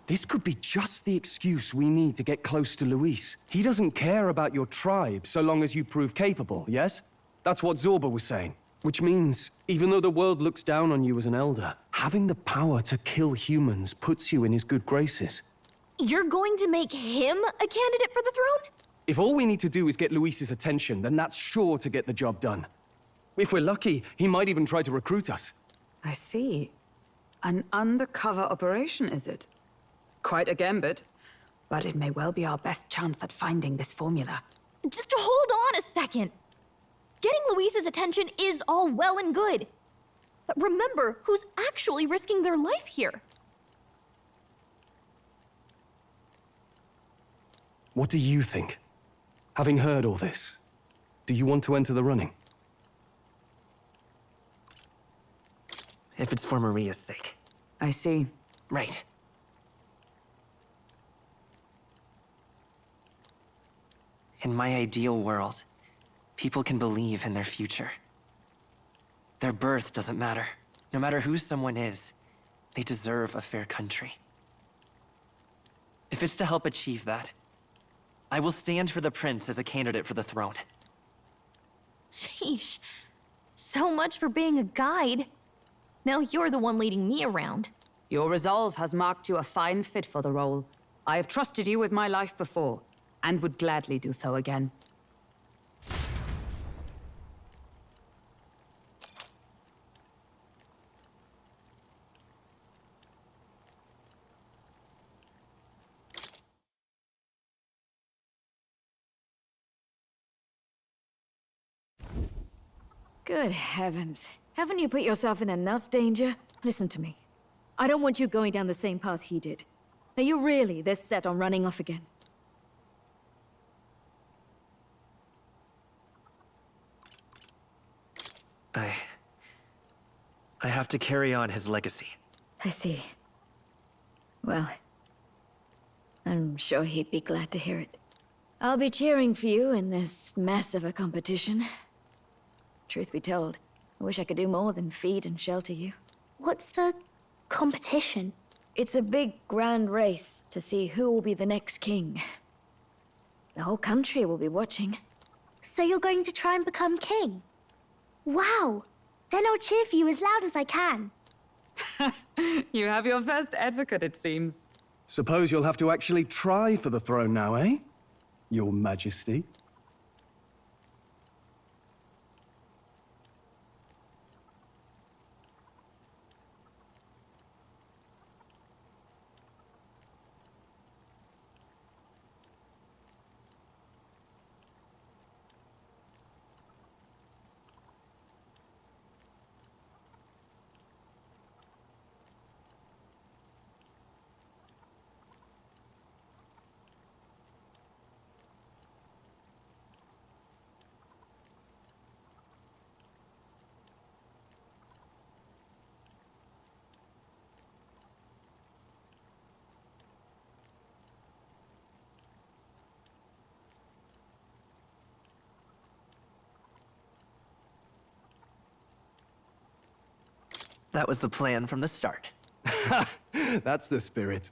This could be just the excuse we need to get close to Luis. He doesn't care about your tribe so long as you prove capable, yes? That's what Zorba was saying. Which means, even though the world looks down on you as an elder, having the power to kill humans puts you in his good graces. You're going to make him a candidate for the throne? If all we need to do is get Luis's attention, then that's sure to get the job done. If we're lucky, he might even try to recruit us. I see. An undercover operation, is it? Quite a gambit, but it may well be our best chance at finding this formula. Just hold on a second. Getting Luis's attention is all well and good. But remember who's actually risking their life here. What do you think? Having heard all this, do you want to enter the running? If it's for Maria's sake. I see. Right. In my ideal world, people can believe in their future. Their birth doesn't matter. No matter who someone is, they deserve a fair country. If it's to help achieve that, I will stand for the prince as a candidate for the throne. Sheesh. So much for being a guide. Now you're the one leading me around. Your resolve has marked you a fine fit for the role. I have trusted you with my life before, and would gladly do so again. Good heavens. Haven't you put yourself in enough danger? Listen to me. I don't want you going down the same path he did. Are you really this set on running off again? I have to carry on his legacy. I see. Well, I'm sure he'd be glad to hear it. I'll be cheering for you in this mess of a competition. Truth be told, I wish I could do more than feed and shelter you. What's the competition? It's a big, grand race to see who will be the next king. The whole country will be watching. So you're going to try and become king? Wow! Then I'll cheer for you as loud as I can. You have your first advocate, it seems. Suppose you'll have to actually try for the throne now, eh? Your Majesty. That was the plan from the start. That's the spirit.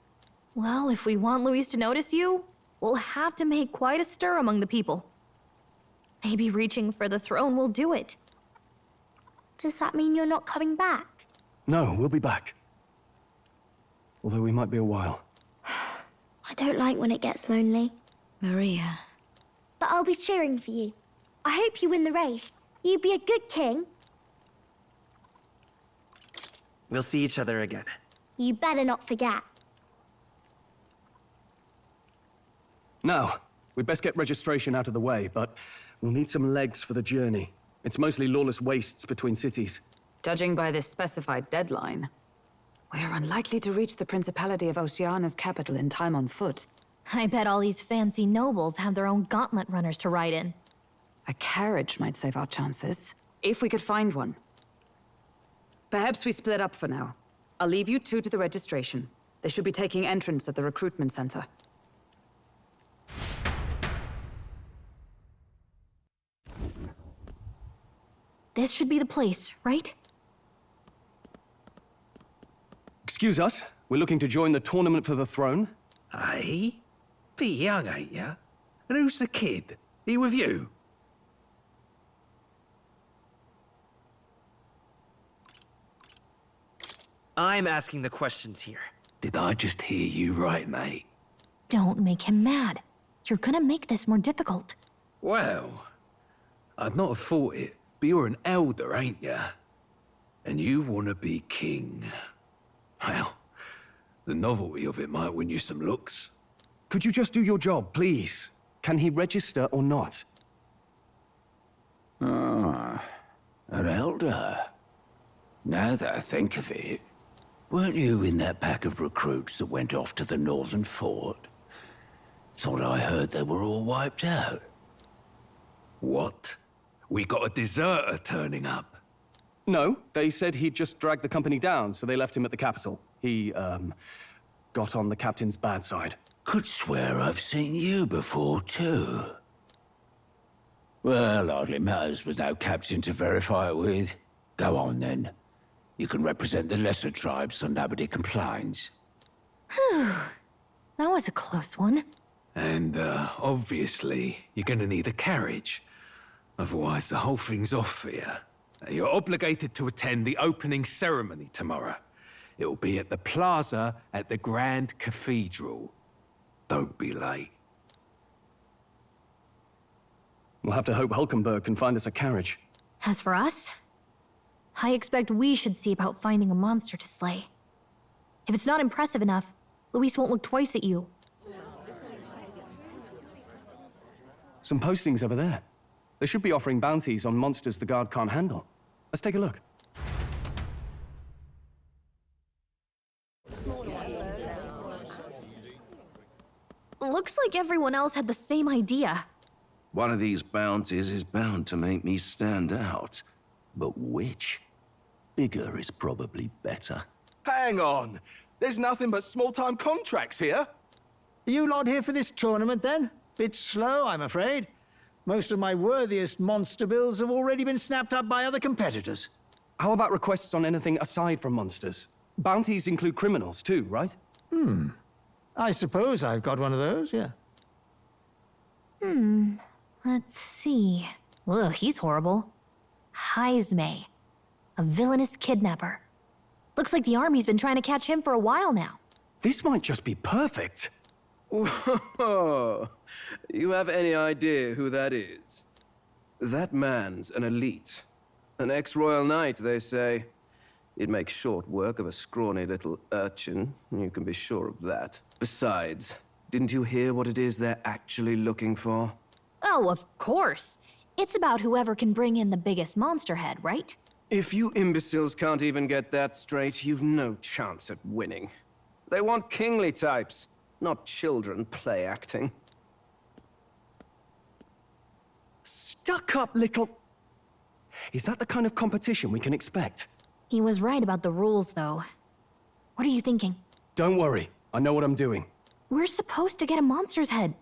Well, if we want Luis to notice you, we'll have to make quite a stir among the people. Maybe reaching for the throne will do it. Does that mean you're not coming back? No, we'll be back. Although we might be a while. I don't like when it gets lonely. Maria. But I'll be cheering for you. I hope you win the race. You'd be a good king. We'll see each other again. You better not forget. Now, we'd best get registration out of the way, but we'll need some legs for the journey. It's mostly lawless wastes between cities. Judging by this specified deadline, we're unlikely to reach the Principality of Oceana's capital in time on foot. I bet all these fancy nobles have their own gauntlet runners to ride in. A carriage might save our chances, if we could find one. Perhaps we split up for now. I'll leave you two to the registration. They should be taking entrance at the recruitment center. This should be the place, right? Excuse us, we're looking to join the tournament for the throne. Aye? Bit young, ain't ya? And who's the kid? He with you? I'm asking the questions here. Did I just hear you right, mate? Don't make him mad. You're gonna make this more difficult. Well, I'd not have thought it, but you're an elder, ain't ya? And you want to be king. Well, the novelty of it might win you some looks. Could you just do your job, please? Can he register or not? Ah, an elder. Now that I think of it, weren't you in that pack of recruits that went off to the northern fort? Thought I heard they were all wiped out. What? We got a deserter turning up? No, they said he'd just dragged the company down, so they left him at the capital. He, got on the captain's bad side. Could swear I've seen you before, too. Well, hardly matters with no captain to verify it with. Go on, then. You can represent the lesser tribes so nobody complains. Whew. That was a close one. And, obviously, you're gonna need a carriage. Otherwise, the whole thing's off for you. You're obligated to attend the opening ceremony tomorrow. It'll be at the plaza at the Grand Cathedral. Don't be late. We'll have to hope Hulkenberg can find us a carriage. As for us, I expect we should see about finding a monster to slay. If it's not impressive enough, Luis won't look twice at you. Some postings over there. They should be offering bounties on monsters the guard can't handle. Let's take a look. Looks like everyone else had the same idea. One of these bounties is bound to make me stand out. But which? Bigger is probably better. Hang on. There's nothing but small-time contracts here. Are you lot here for this tournament, then? Bit slow, I'm afraid. Most of my worthiest monster bills have already been snapped up by other competitors. How about requests on anything aside from monsters? Bounties include criminals too, right? I suppose I've got one of those, yeah. Let's see. Ugh, he's horrible. Heisme. A villainous kidnapper. Looks like the army's been trying to catch him for a while now. This might just be perfect. Whoa! You have any idea who that is? That man's an elite. An ex-royal knight, they say. He'd make short work of a scrawny little urchin, you can be sure of that. Besides, didn't you hear what it is they're actually looking for? Oh, of course. It's about whoever can bring in the biggest monster head, right? If you imbeciles can't even get that straight, you've no chance at winning. They want kingly types, not children play acting. Stuck-up little... Is that the kind of competition we can expect? He was right about the rules, though. What are you thinking? Don't worry, I know what I'm doing. We're supposed to get a monster's head.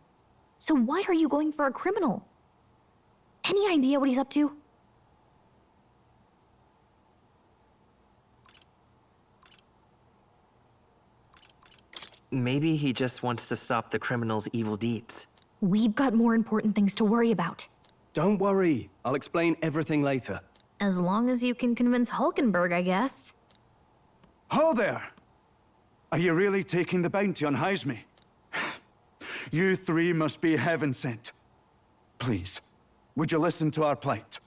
So why are you going for a criminal? Any idea what he's up to? Maybe he just wants to stop the criminal's evil deeds. We've got more important things to worry about. Don't worry, I'll explain everything later. As long as you can convince Hulkenberg, I guess. Ho there! Are you really taking the bounty on Heisme? You three must be heaven sent. Please, would you listen to our plight?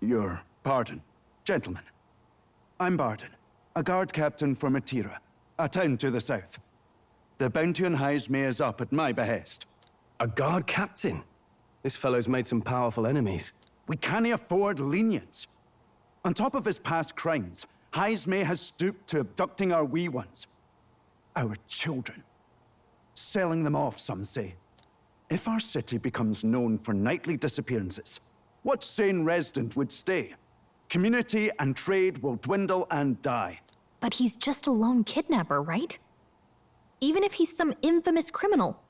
Your pardon, gentlemen. I'm Barden, a guard captain for Matira, a town to the south. The bounty on Heisme is up at my behest. A guard captain? This fellow's made some powerful enemies. We can't afford lenience. On top of his past crimes, Heisme has stooped to abducting our wee ones. Our children. Selling them off, some say. If our city becomes known for nightly disappearances, what sane resident would stay? Community and trade will dwindle and die. But he's just a lone kidnapper, right? Even if he's some infamous criminal,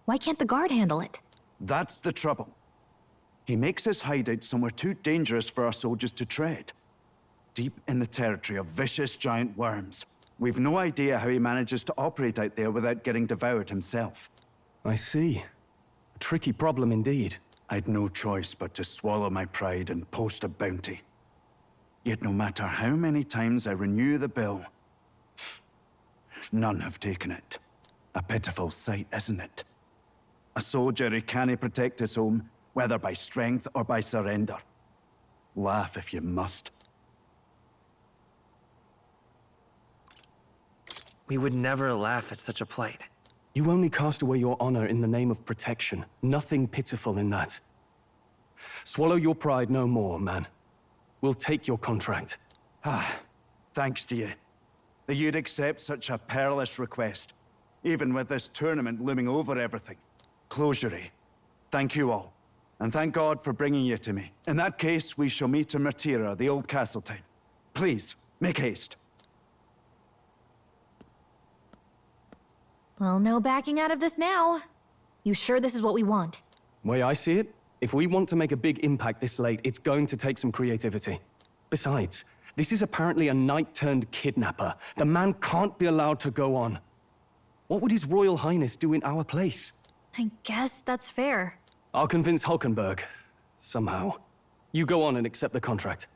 why can't the guard handle it? That's the trouble. He makes his hideout somewhere too dangerous for our soldiers to tread. Deep in the territory of vicious giant worms. We've no idea how he manages to operate out there without getting devoured himself. I see. A tricky problem indeed. I'd no choice but to swallow my pride and post a bounty. Yet no matter how many times I renew the bill, none have taken it. A pitiful sight, isn't it? A soldier who can't protect his home, whether by strength or by surrender. Laugh if you must. We would never laugh at such a plight. You only cast away your honor in the name of protection. Nothing pitiful in that. Swallow your pride no more, man. We'll take your contract. Thanks to you. That you'd accept such a perilous request, even with this tournament looming over everything. Closure. Thank you all, and thank God for bringing you to me. In that case, we shall meet in Matira, the old castle town. Please, make haste. Well, no backing out of this now. You sure this is what we want? Way I see it, if we want to make a big impact this late, it's going to take some creativity. Besides, this is apparently a knight-turned-kidnapper. The man can't be allowed to go on. What would His Royal Highness do in our place? I guess that's fair. I'll convince Hulkenberg. Somehow. You go on and accept the contract.